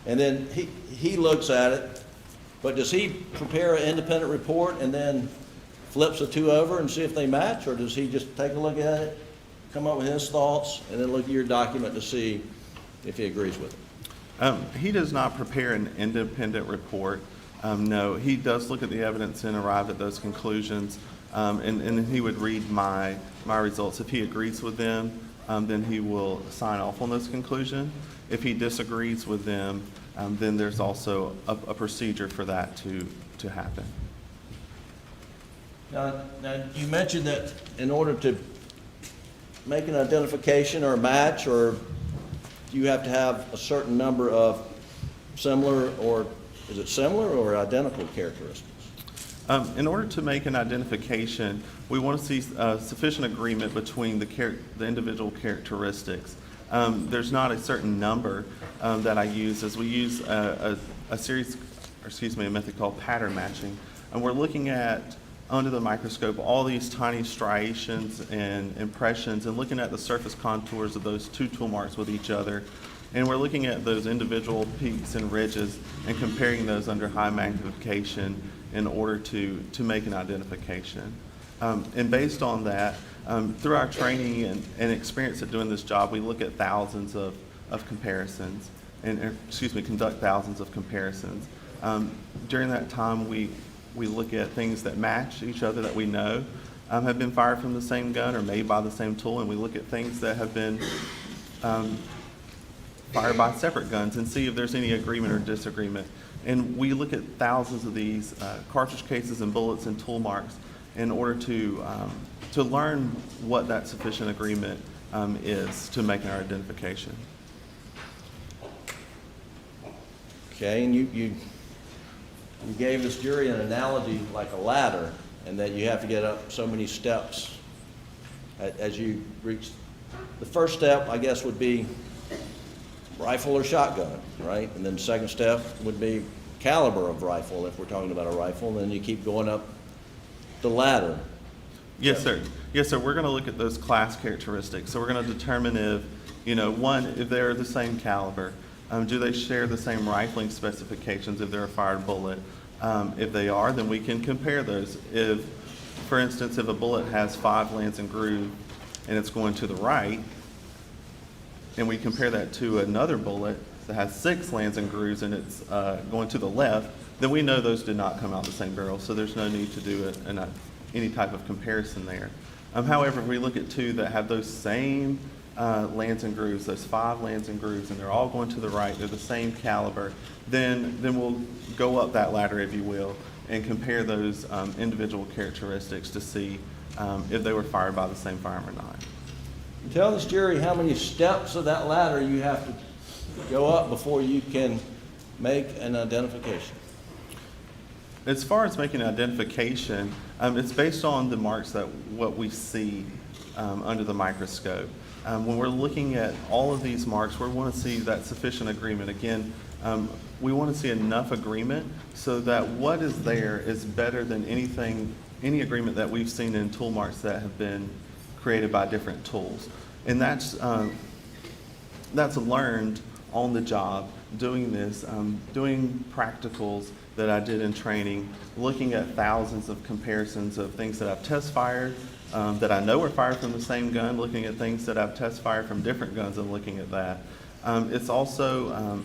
And then he looks at it, but does he prepare an independent report and then flips the two over and see if they match, or does he just take a look at it, come up with his thoughts, and then look at your document to see if he agrees with it? He does not prepare an independent report. No, he does look at the evidence and arrive at those conclusions, and he would read my results. If he agrees with them, then he will sign off on those conclusions. If he disagrees with them, then there's also a procedure for that to happen. Now, you mentioned that in order to make an identification or a match, or you have to have a certain number of similar, or is it similar or identical characteristics? In order to make an identification, we want to see sufficient agreement between the individual characteristics. There's not a certain number that I use, as we use a method called pattern matching. And we're looking at, under the microscope, all these tiny striations and impressions, and looking at the surface contours of those two tool marks with each other. And we're looking at those individual peaks and ridges and comparing those under high magnification in order to make an identification. And based on that, through our training and experience at doing this job, we look at thousands of comparisons, conduct thousands of comparisons. During that time, we look at things that match each other that we know have been fired from the same gun or made by the same tool, and we look at things that have been fired by separate guns and see if there's any agreement or disagreement. And we look at thousands of these cartridge cases and bullets and tool marks in order to learn what that sufficient agreement is to make our identification. Okay, and you gave this jury an analogy like a ladder, and that you have to get up so many steps as you reach. The first step, I guess, would be rifle or shotgun, right? And then the second step would be caliber of rifle, if we're talking about a rifle, and then you keep going up the ladder. Yes, sir. Yes, sir. We're going to look at those class characteristics. So we're going to determine if, if they're the same caliber, do they share the same rifling specifications if they're a fired bullet? If they are, then we can compare those. If, for instance, if a bullet has 5 lance and groove and it's going to the right, and we compare that to another bullet that has 6 lance and grooves and it's going to the left, then we know those did not come out the same barrel, so there's no need to do any type of comparison there. However, if we look at 2 that have those same lance and grooves, those 5 lance and grooves, and they're all going to the right, they're the same caliber, then we'll go up that ladder, if you will, and compare those individual characteristics to see if they were fired by the same firearm or not. Tell this jury how many steps of that ladder you have to go up before you can make an identification. As far as making an identification, it's based on the marks that what we see under the microscope. When we're looking at all of these marks, we want to see that sufficient agreement. Again, we want to see enough agreement so that what is there is better than any agreement that we've seen in tool marks that have been created by different tools. And that's learned on the job doing this, doing practicals that I did in training, looking at thousands of comparisons of things that I've test fired, that I know were fired from the same gun, looking at things that I've test fired from different guns and looking at that. It's also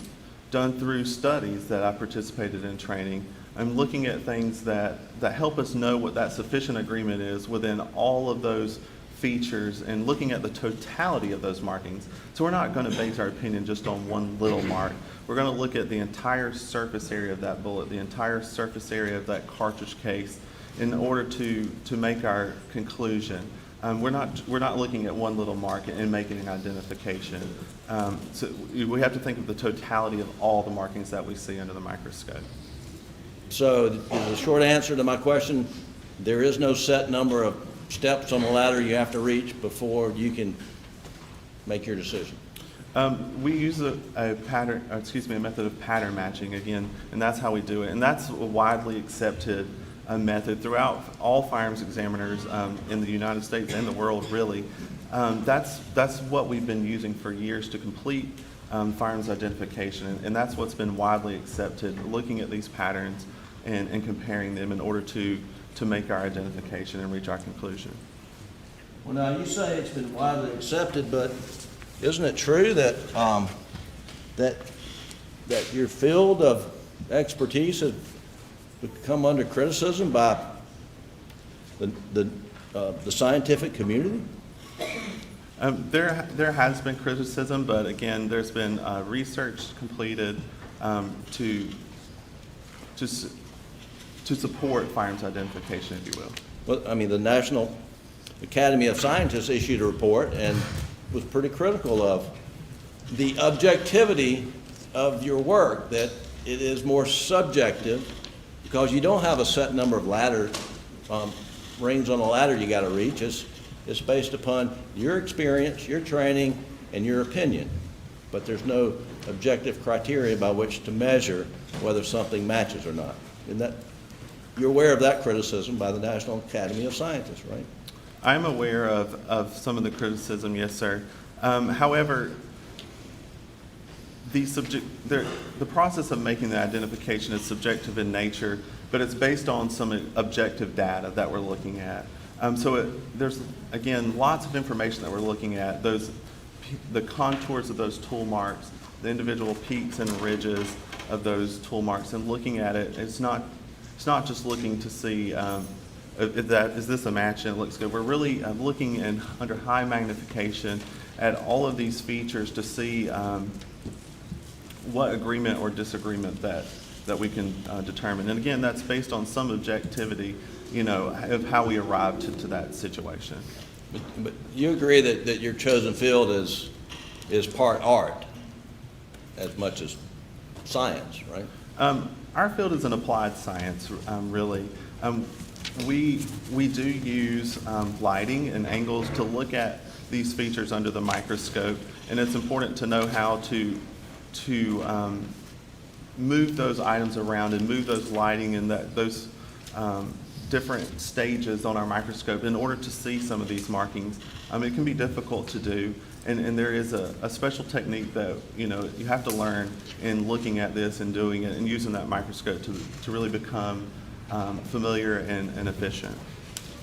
done through studies that I participated in training. I'm looking at things that help us know what that sufficient agreement is within all of those features and looking at the totality of those markings. So we're not going to base our opinion just on one little mark. We're going to look at the entire surface area of that bullet, the entire surface area of that cartridge case in order to make our conclusion. We're not looking at one little mark and making an identification. So we have to think of the totality of all the markings that we see under the microscope. So the short answer to my question, there is no set number of steps on the ladder you have to reach before you can make your decision. We use a method of pattern matching again, and that's how we do it. And that's a widely accepted method throughout all firearms examiners in the United States and the world, really. That's what we've been using for years to complete firearms identification, and that's what's been widely accepted, looking at these patterns and comparing them in order to make our identification and reach our conclusion. Well, now you say it's been widely accepted, but isn't it true that that your field of expertise has come under criticism by the scientific community? There has been criticism, but again, there's been research completed to support firearms identification, if you will. Well, I mean, the National Academy of Scientists issued a report and was pretty critical of the objectivity of your work, that it is more subjective because you don't have a set number of rings on a ladder you got to reach. It's based upon your experience, your training, and your opinion. But there's no objective criteria by which to measure whether something matches or not. Isn't that, you're aware of that criticism by the National Academy of Scientists, right? I'm aware of some of the criticism, yes, sir. However, the process of making the identification is subjective in nature, but it's based on some objective data that we're looking at. There's, again, lots of information that we're looking at, the contours of those tool marks, the individual peaks and ridges of those tool marks, and looking at it, it's not just looking to see is this a match and it looks good. We're really looking under high magnification at all of these features to see what agreement or disagreement that we can determine. And again, that's based on some objectivity, of how we arrived to that situation. But you agree that your chosen field is part art as much as science, right? Our field is an applied science, really. We do use lighting and angles to look at these features under the microscope, and it's important to know how to move those items around and move those lighting and those different stages on our microscope in order to see some of these markings. It can be difficult to do, and there is a special technique that you have to learn in looking at this and doing it and using that microscope to really become familiar and efficient.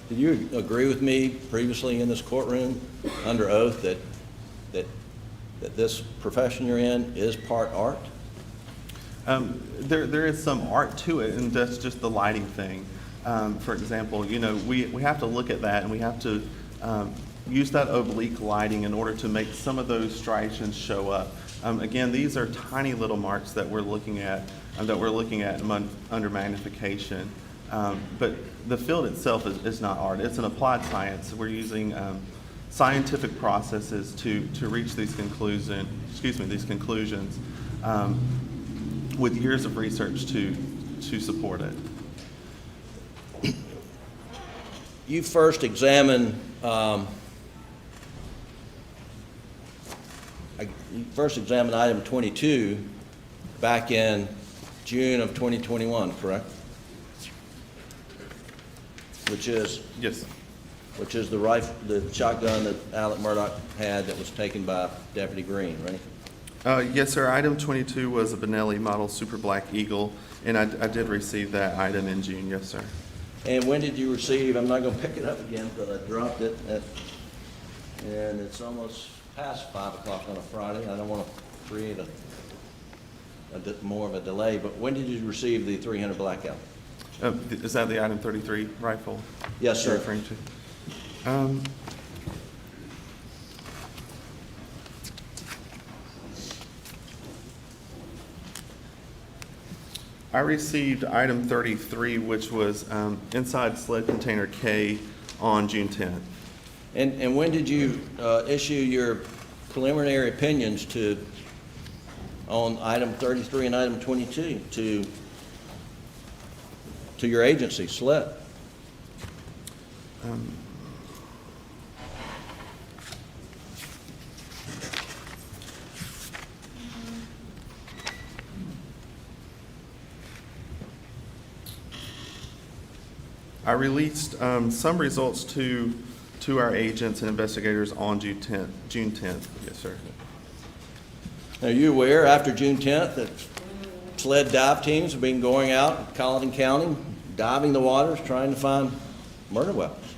Did you agree with me previously in this courtroom under oath that this profession you're in is part art? There is some art to it, and that's just the lighting thing. For example, we have to look at that, and we have to use that oblique lighting in order to make some of those striations show up. Again, these are tiny little marks that we're looking at under magnification. But the field itself is not art. It's an applied science. We're using scientific processes to reach these conclusions with years of research to support it. You first examined item 22 back in June of 2021, correct? Which is the shotgun that Alec Murdaugh had that was taken by Deputy Green, right? Yes, sir. Item 22 was a Benelli Model Super Black Eagle, and I did receive that item in June, yes, sir. And when did you receive, I'm not gonna pick it up again because I dropped it and it's almost past 5 o'clock on a Friday. I don't want to create more of a delay, but when did you receive the 300 Blackout? Is that the item 33 rifle? Yes, sir. You're referring to? I received item 33, which was inside sled container K on June 10th. And when did you issue your preliminary opinions on item 33 and item 22 to your agency, SLED? I released some results to our agents and investigators on June 10th. Yes, sir. Are you aware after June 10th that SLED dive teams have been going out in Colleton County, diving the waters, trying to find murder weapons?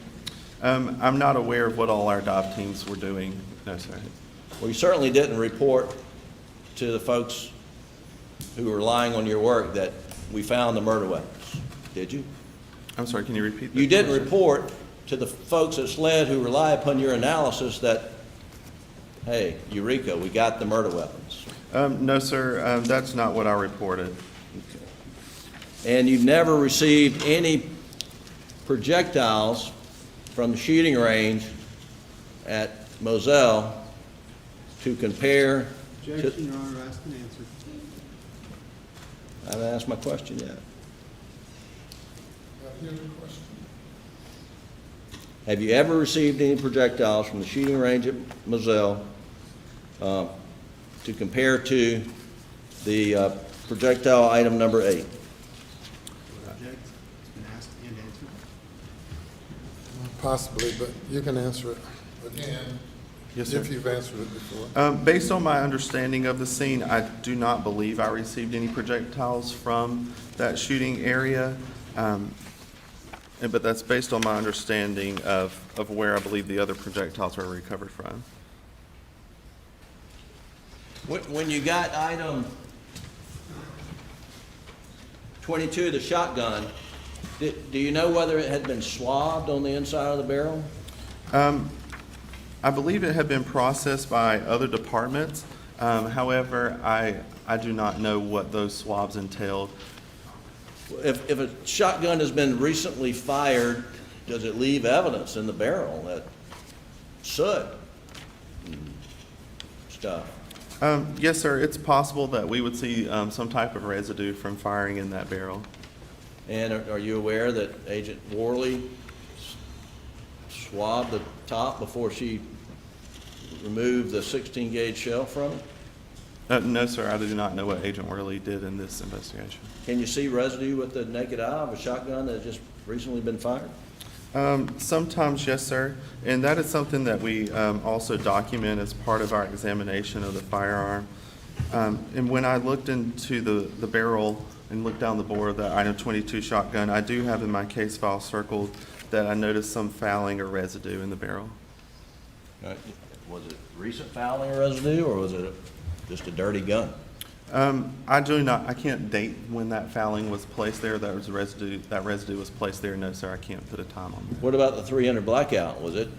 I'm not aware of what all our dive teams were doing. No, sir. Well, you certainly didn't report to the folks who were relying on your work that we found the murder weapons, did you? I'm sorry, can you repeat that? You didn't report to the folks at SLED who rely upon your analysis that, hey, Eureka, we got the murder weapons. No, sir, that's not what I reported. And you've never received any projectiles from the shooting range at Moselle to compare to... Objection, Your Honor, asked and answered. I haven't asked my question yet. Have you ever received any projectiles from the shooting range at Moselle to compare to the projectile item number 8? Object. It's been asked and answered. Possibly, but you can answer it again. Yes, sir. If you've answered it before. Based on my understanding of the scene, I do not believe I received any projectiles from that shooting area. But that's based on my understanding of where I believe the other projectiles were recovered from. When you got item 22, the shotgun, do you know whether it had been swabbed on the inside of the barrel? I believe it had been processed by other departments. However, I do not know what those swabs entailed. If a shotgun has been recently fired, does it leave evidence in the barrel, that soot and stuff? Yes, sir. It's possible that we would see some type of residue from firing in that barrel. And are you aware that Agent Worley swabbed the top before she removed the 16-gauge shell from it? No, sir. I do not know what Agent Worley did in this investigation. Can you see residue with the naked eye of a shotgun that has just recently been fired? Sometimes, yes, sir. And that is something that we also document as part of our examination of the firearm. And when I looked into the barrel and looked down the bore of the item 22 shotgun, I do have in my case file circled that I noticed some fouling or residue in the barrel. Was it recent fouling or residue, or was it just a dirty gun? I can't date when that fouling was placed there. That residue was placed there. No, sir, I can't put a time on that. What about the 300 Blackout? Was it?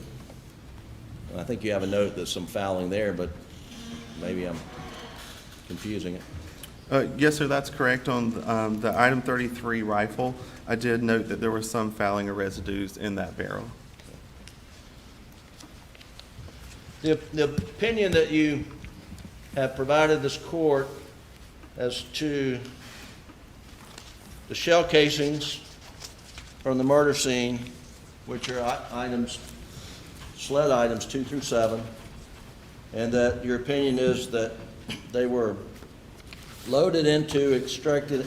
I think you have a note that some fouling there, but maybe I'm confusing it. Yes, sir, that's correct. On the item 33 rifle, I did note that there was some fouling or residues in that barrel. The opinion that you have provided this court as to the shell casings from the murder scene, which are items, SLED items 2 through 7, and that your opinion is that they were loaded into, extracted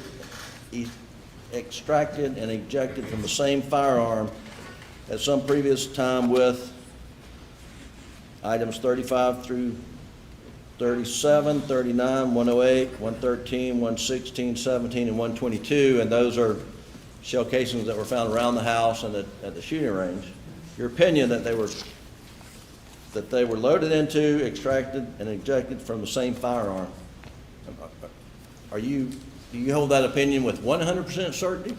and ejected from the same firearm at some previous time with items 35 through 37, 39, 108, 113, 116, 17, and 122, and those are shell casings that were found around the house and at the shooting range. Your opinion that they were loaded into, extracted, and ejected from the same firearm. Do you hold that opinion with 100% certainty?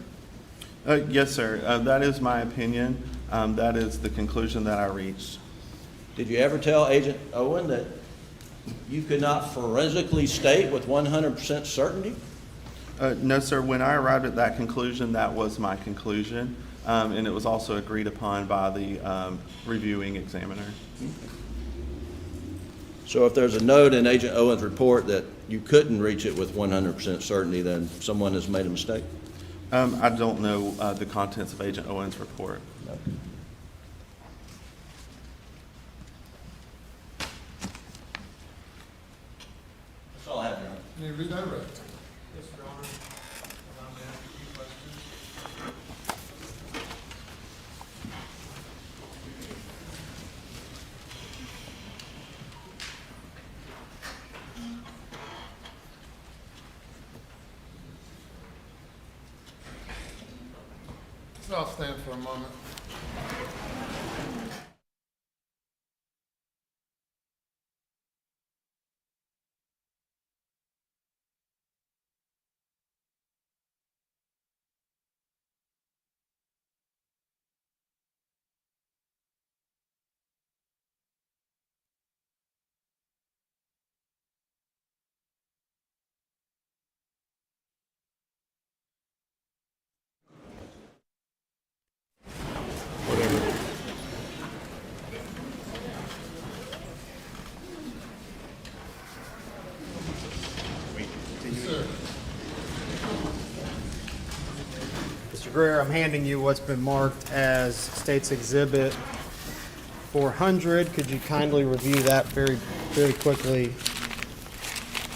Yes, sir. That is my opinion. That is the conclusion that I reached. Did you ever tell Agent Owen that you could not forensically state with 100% certainty? No, sir. When I arrived at that conclusion, that was my conclusion, and it was also agreed upon by the reviewing examiner. So if there's a note in Agent Owen's report that you couldn't reach it with 100% certainty, then someone has made a mistake? I don't know the contents of Agent Owen's report. Okay. That's all I have, Your Honor. Any redirect? Yes, Your Honor. Allow me to ask a few questions. So I'll stand for a moment. Mr. Greer, I'm handing you what's been marked as State's Exhibit 400. Could you kindly review that very, very quickly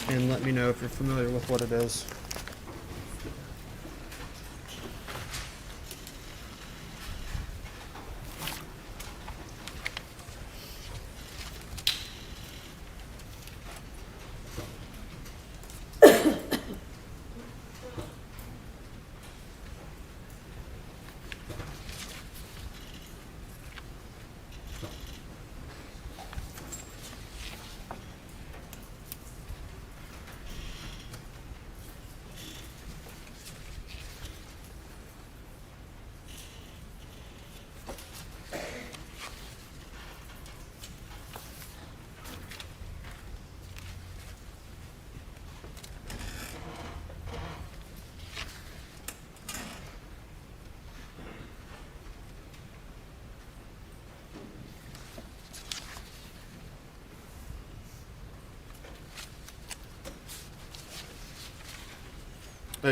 and let me know if you're familiar with what it is?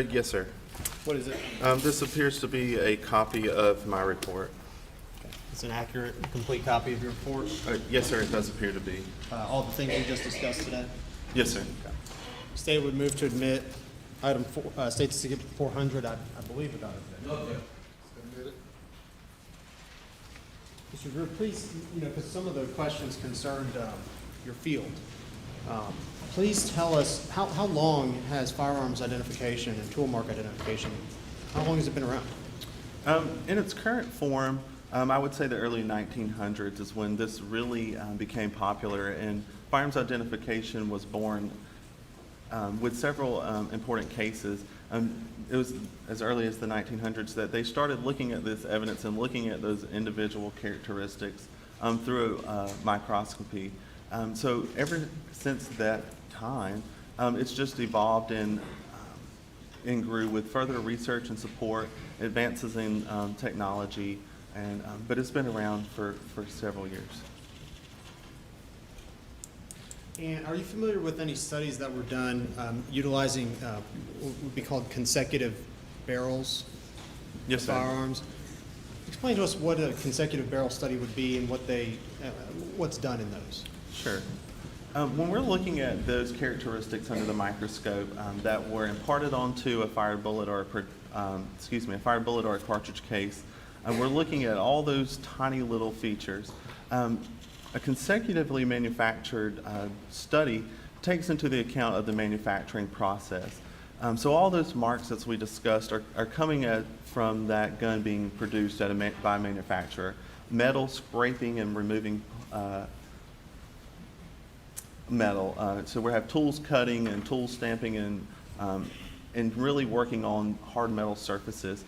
Yes, sir. What is it? This appears to be a copy of my report. It's an accurate, complete copy of your report? Yes, sir, it does appear to be. All the things we just discussed today? Yes, sir. State would move to admit item State's Exhibit 400, I believe it ought to be. Admit it. Mr. Greer, please, because some of the questions concerned your field. Please tell us, how long has firearms identification and tool mark identification, how long has it been around? In its current form, I would say the early 1900s is when this really became popular, and firearms identification was born with several important cases. It was as early as the 1900s that they started looking at this evidence and looking at those individual characteristics through microscopy. So ever since that time, it's just evolved and grew with further research and support, advances in technology, and but it's been around for several years. And are you familiar with any studies that were done utilizing what would be called consecutive barrels? Yes, sir. Firearms? Explain to us what a consecutive barrel study would be and what's done in those. Sure. When we're looking at those characteristics under the microscope that were imparted onto a fired bullet or a cartridge case, we're looking at all those tiny little features. A consecutively manufactured study takes into the account of the manufacturing process. So all those marks, as we discussed, are coming from that gun being produced by a manufacturer. Metal scraping and removing metal. So we have tools cutting and tool stamping and really working on hard metal surfaces.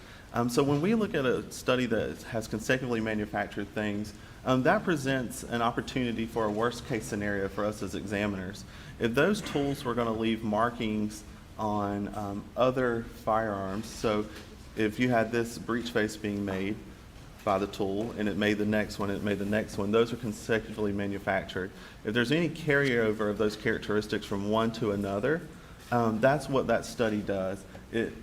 So when we look at a study that has consecutively manufactured things, that presents an opportunity for a worst case scenario for us as examiners. If those tools were going to leave markings on other firearms, so if you had this breech face being made by the tool and it made the next one, it made the next one, those are consecutively manufactured. If there's any carryover of those characteristics from one to another, that's what that study does. It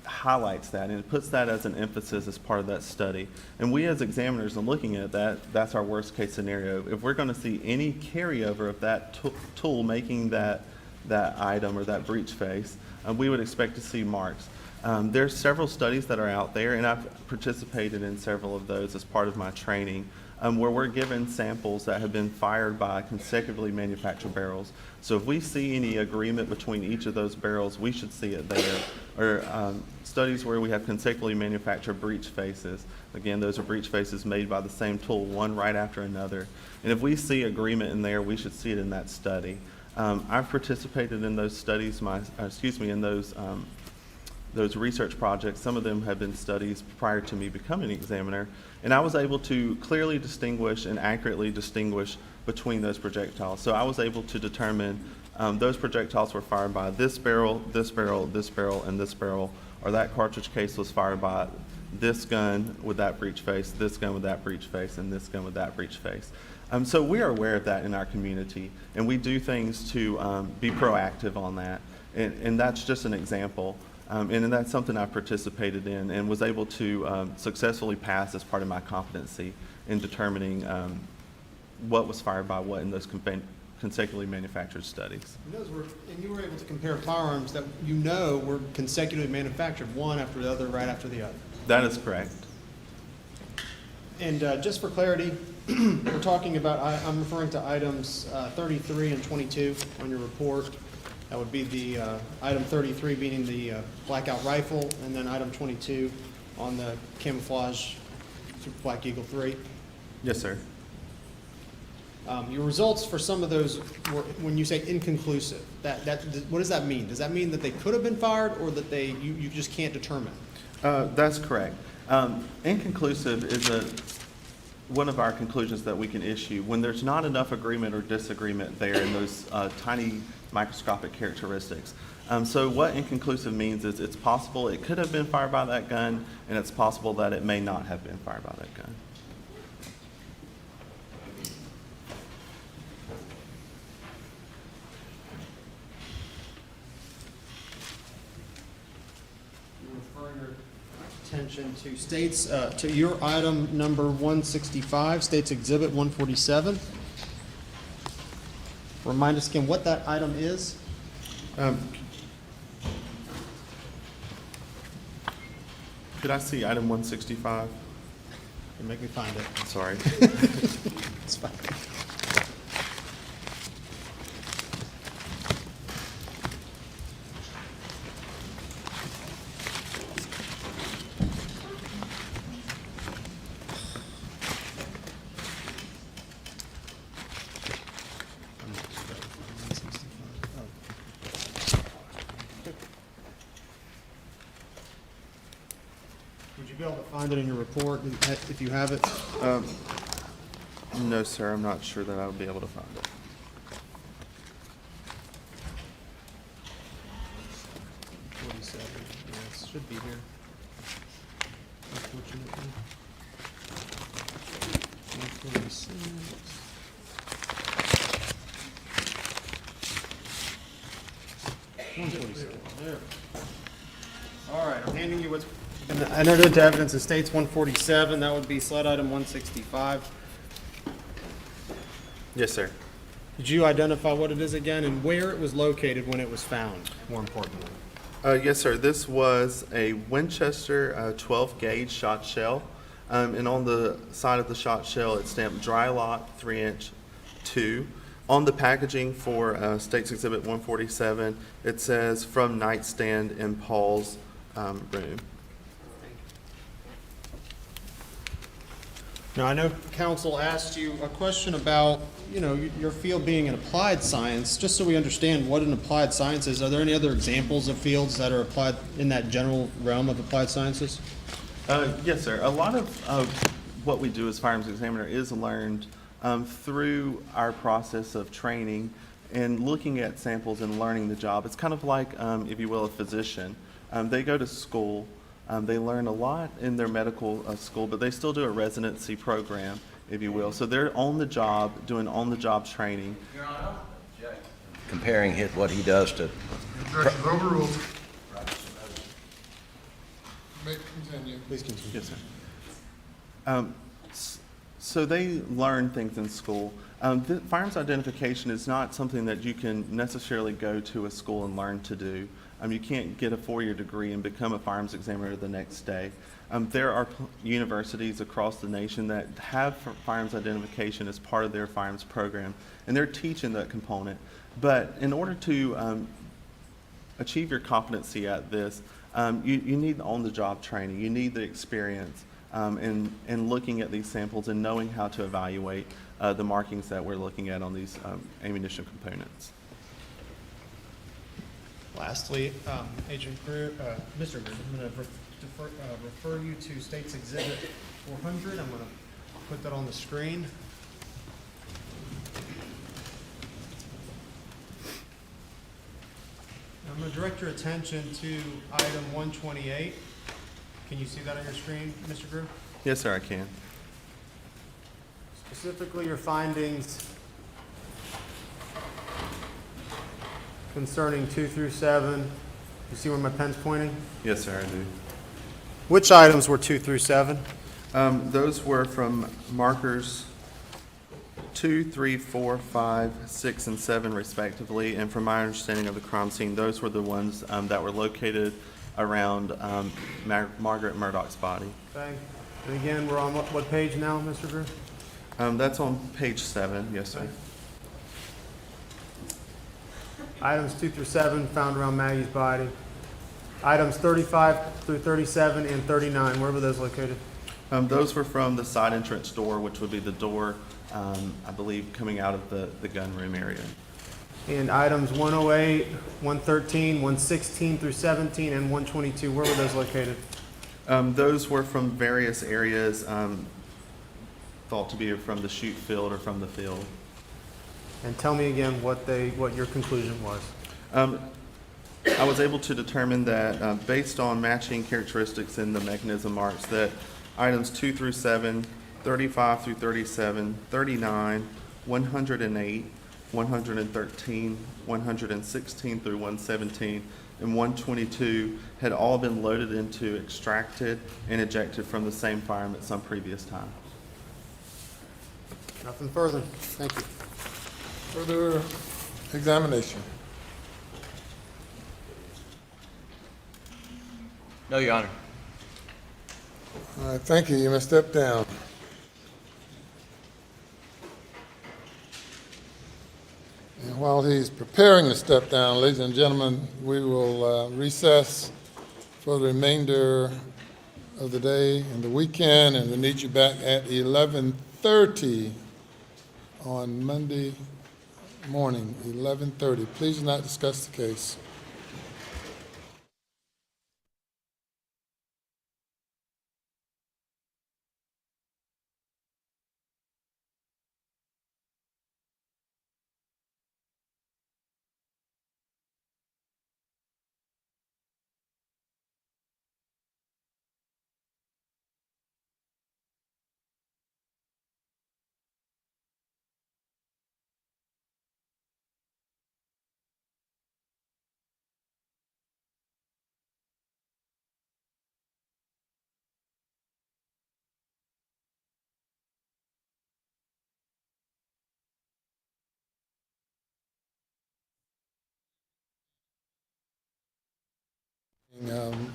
highlights that and it puts that as an emphasis as part of that study. And we as examiners, in looking at that, that's our worst case scenario. If we're going to see any carryover of that tool making that item or that breech face, we would expect to see marks. There's several studies that are out there, and I've participated in several of those as part of my training, where we're given samples that have been fired by consecutively manufactured barrels. So if we see any agreement between each of those barrels, we should see it there. Or studies where we have consecutively manufactured breech faces. Again, those are breech faces made by the same tool, one right after another. And if we see agreement in there, we should see it in that study. I've participated in those studies, in those research projects. Some of them have been studies prior to me becoming an examiner, and I was able to clearly distinguish and accurately distinguish between those projectiles. So I was able to determine those projectiles were fired by this barrel, this barrel, this barrel, and this barrel, or that cartridge case was fired by this gun with that breech face, this gun with that breech face, and this gun with that breech face. So we are aware of that in our community, and we do things to be proactive on that, and that's just an example. And that's something I participated in and was able to successfully pass as part of my competency in determining what was fired by what in those consecutively manufactured studies. And you were able to compare firearms that you know were consecutively manufactured, one after the other, right after the other. That is correct. And just for clarity, we're talking about, I'm referring to items 33 and 22 on your report. That would be the item 33 being the blackout rifle, and then item 22 on the camouflage Super Black Eagle 3. Yes, sir. Your results for some of those were, when you say inconclusive, what does that mean? Does that mean that they could have been fired, or that you just can't determine? That's correct. Inconclusive is one of our conclusions that we can issue when there's not enough agreement or disagreement there in those tiny microscopic characteristics. So what inconclusive means is it's possible it could have been fired by that gun, and it's possible that it may not have been fired by that gun. Attention to states, to your item number 165, States Exhibit 147. Remind us again what that item is. Could I see item 165? You make me find it. Sorry. It's fine. Would you be able to find it in your report if you have it? No, sir. I'm not sure that I would be able to find it. Yes, should be here. Unfortunately. 146. All right, I'm handing you what's been entered into evidence in States 147. That would be slide item 165. Yes, sir. Did you identify what it is again and where it was located when it was found, more importantly? Yes, sir. This was a Winchester 12 gauge shot shell. And on the side of the shot shell, it's stamped dry lock 3-inch 2. On the packaging for State's Exhibit 147, it says from nightstand in Paul's room. Now, I know council asked you a question about, your field being an applied science. Just so we understand what an applied science is, are there any other examples of fields that are applied in that general realm of applied sciences? Yes, sir. A lot of what we do as firearms examiner is learned through our process of training and looking at samples and learning the job. It's kind of like, if you will, a physician. They go to school, they learn a lot in their medical school, but they still do a residency program, if you will. So they're on the job, doing on-the-job training. Comparing what he does to. Objections overruled. May continue. Please continue. Yes, sir. So they learn things in school. Firearms identification is not something that you can necessarily go to a school and learn to do. You can't get a 4-year degree and become a firearms examiner the next day. There are universities across the nation that have firearms identification as part of their firearms program, and they're teaching that component. But in order to achieve your competency at this, you need on-the-job training. You need the experience in looking at these samples and knowing how to evaluate the markings that we're looking at on these ammunition components. Lastly, Agent Greer, Mr. Greer, I'm going to refer you to State's Exhibit 400. I'm going to put that on the screen. I'm going to direct your attention to item 128. Can you see that on your screen, Mr. Greer? Yes, sir, I can. Specifically, your findings concerning 2 through 7. You see where my pen's pointing? Yes, sir, I do. Which items were 2 through 7? Those were from markers 2, 3, 4, 5, 6, and 7 respectively, and from my understanding of the crime scene, those were the ones that were located around Margaret Murdaugh's body. Okay. And again, we're on what page now, Mr. Greer? That's on page 7, yes, sir. Okay. Items 2 through 7 found around Maggie's body. Items 35 through 37 and 39, where were those located? Those were from the side entrance door, which would be the door, I believe, coming out of the gun room area. And items 108, 113, 116 through 17, and 122, where were those located? Those were from various areas, thought to be from the shoot field or from the field. And tell me again what your conclusion was. I was able to determine that based on matching characteristics in the mechanism marks that items 2 through 7, 35 through 37, 39, 108, 113, 116 through 117, and 122 had all been loaded into, extracted, and ejected from the same firearm at some previous time. Nothing further. Thank you. Further examination. No, Your Honor. All right, thank you. You may step down. And while he's preparing to step down, ladies and gentlemen, we will recess for the remainder of the day and the weekend, and we'll need you back at 11:30 on Monday morning, 11:30. Please do not discuss the case.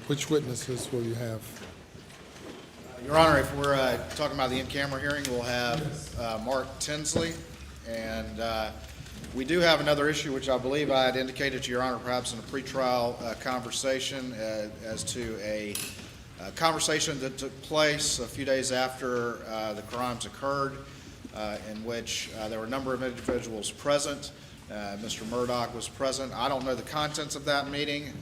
Which witnesses will you have? Your Honor, if we're talking about the in-camera hearing, we'll have Mark Tinsley and We do have another issue, which I believe I had indicated to Your Honor perhaps in a pretrial conversation as to a conversation that took place a few days after the crimes occurred, in which there were a number of individuals present. Mr. Murdaugh was present. I don't know the contents of that meeting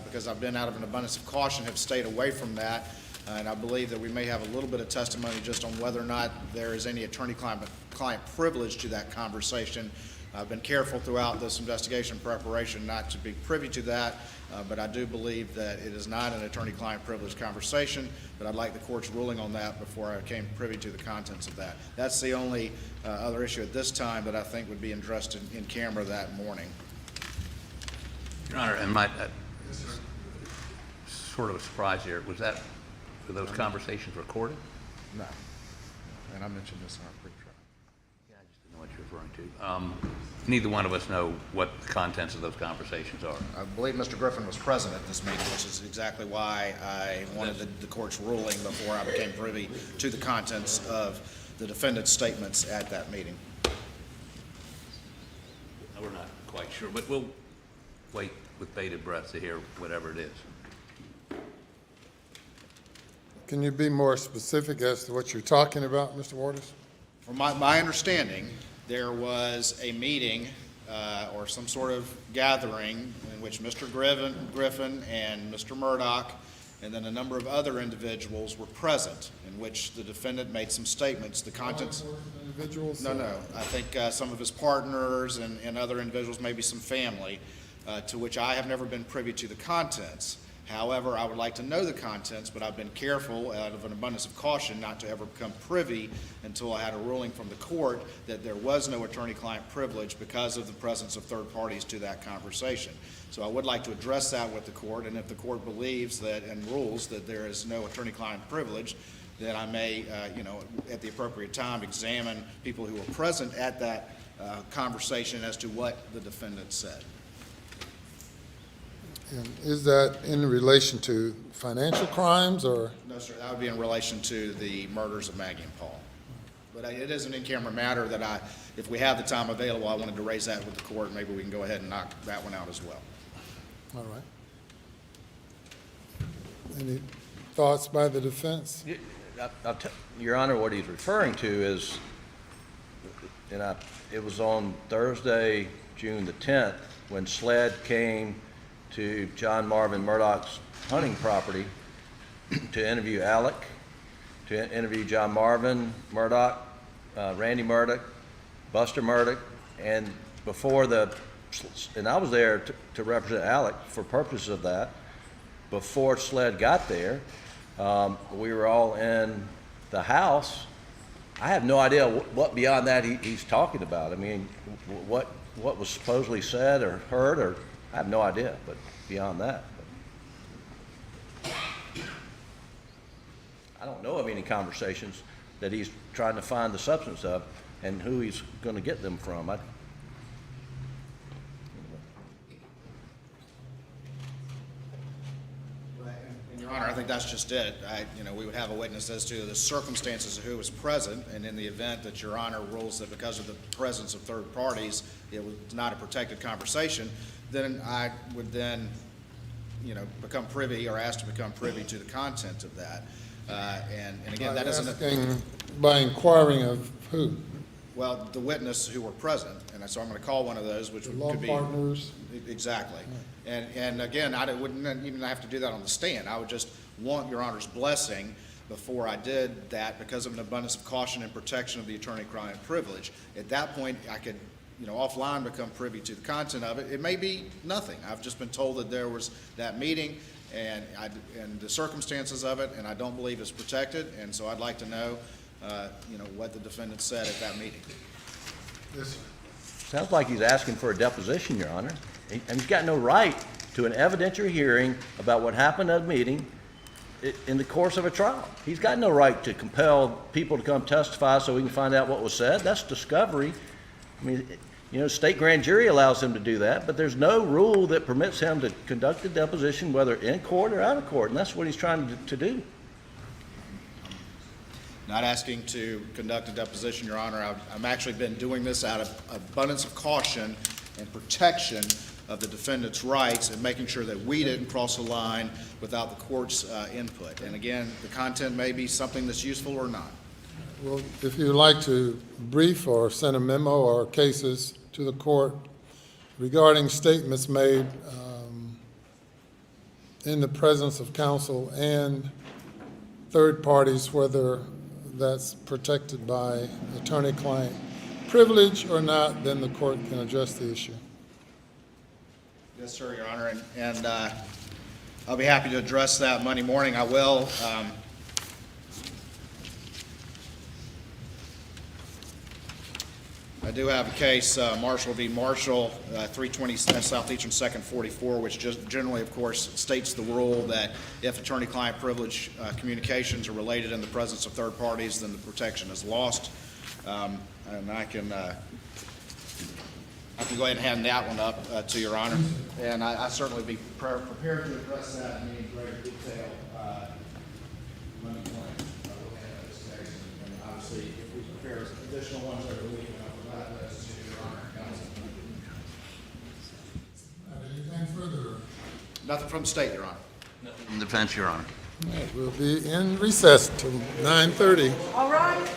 because I've been out of an abundance of caution, have stayed away from that, and I believe that we may have a little bit of testimony just on whether or not there is any attorney-client privilege to that conversation. I've been careful throughout this investigation preparation not to be privy to that, but I do believe that it is not an attorney-client privilege conversation, but I'd like the court's ruling on that before I became privy to the contents of that. That's the only other issue at this time that I think would be addressed in camera that morning. Your Honor, and sort of a surprise here, were those conversations recorded? No. And I mentioned this in our pre-trial. What you're referring to. Neither one of us know what the contents of those conversations are. I believe Mr. Griffin was present at this meeting, which is exactly why I wanted the court's ruling before I became privy to the contents of the defendant's statements at that meeting. We're not quite sure, but we'll wait with bated breath to hear whatever it is. Can you be more specific as to what you're talking about, Mr. Waters? From my understanding, there was a meeting or some sort of gathering in which Mr. Griffin and Mr. Murdaugh and then a number of other individuals were present, in which the defendant made some statements. The contents... Individuals? No. I think some of his partners and other individuals, maybe some family, to which I have never been privy to the contents. However, I would like to know the contents, but I've been careful out of an abundance of caution not to ever become privy until I had a ruling from the court that there was no attorney-client privilege because of the presence of third parties to that conversation. So I would like to address that with the court, and if the court believes that and rules that there is no attorney-client privilege, then I may, at the appropriate time, examine people who were present at that conversation as to what the defendant said. And is that in relation to financial crimes or? No, sir, that would be in relation to the murders of Maggie and Paul. But it is an in-camera matter that if we have the time available, I wanted to raise that with the court. Maybe we can go ahead and knock that one out as well. All right. Any thoughts by the defense? Your Honor, what he's referring to is, it was on Thursday, June the 10th, when SLED came to John Marvin Murdaugh's hunting property to interview Alec, to interview John Marvin Murdaugh, Randy Murdaugh, Buster Murdaugh, and I was there to represent Alec for purposes of that. Before SLED got there, we were all in the house. I have no idea what beyond that he's talking about. I mean, what was supposedly said or heard, or I have no idea, but beyond that. I don't know of any conversations that he's trying to find the substance of and who he's going to get them from. And Your Honor, I think that's just it. We would have a witness as to the circumstances of who was present, and in the event that Your Honor rules that because of the presence of third parties, it was not a protected conversation, then I would then, become privy or asked to become privy to the content of that. And again, that isn't by inquiring of who? Well, the witness who were present, and so I'm going to call one of those, which could be law partners. Exactly. And again, I wouldn't even have to do that on the stand. I would just want Your Honor's blessing before I did that because of an abundance of caution and protection of the attorney-client privilege. At that point, I could, offline become privy to the content of it. It may be nothing. I've just been told that there was that meeting and the circumstances of it, and I don't believe it's protected, and so I'd like to know, what the defendant said at that meeting. Yes, sir. sounds like he's asking for a deposition, Your Honor. And he's got no right to an evidentiary hearing about what happened at a meeting in the course of a trial. He's got no right to compel people to come testify so we can find out what was said. That's discovery. I mean, state grand jury allows him to do that, but there's no rule that permits him to conduct a deposition, whether in court or out of court, and that's what he's trying to do. Not asking to conduct a deposition, Your Honor. I've actually been doing this out of abundance of caution and protection of the defendant's rights and making sure that we didn't cross the line without the court's input. And again, the content may be something that's useful or not. Well, if you'd like to brief or send a memo or cases to the court regarding statements made in the presence of counsel and third parties, whether that's protected by attorney-client privilege or not, then the court can address the issue. Yes, sir, Your Honor, and I'll be happy to address that Monday morning. I will. I do have a case, Marshall v. Marshall, 320 Southeastern 2nd 44, which just generally, of course, states the rule that if attorney-client privilege communications are related in the presence of third parties, then the protection is lost. And I can go ahead and hand that one up to Your Honor. And I certainly be prepared to address that in any greater detail Monday morning. Looking at this case, and obviously, if we prepare additional ones over the week, I'll provide those to Your Honor. Anything further? Nothing from the state, Your Honor. Nothing from the defense, Your Honor. All right, we'll be in recess till 9:30. All right.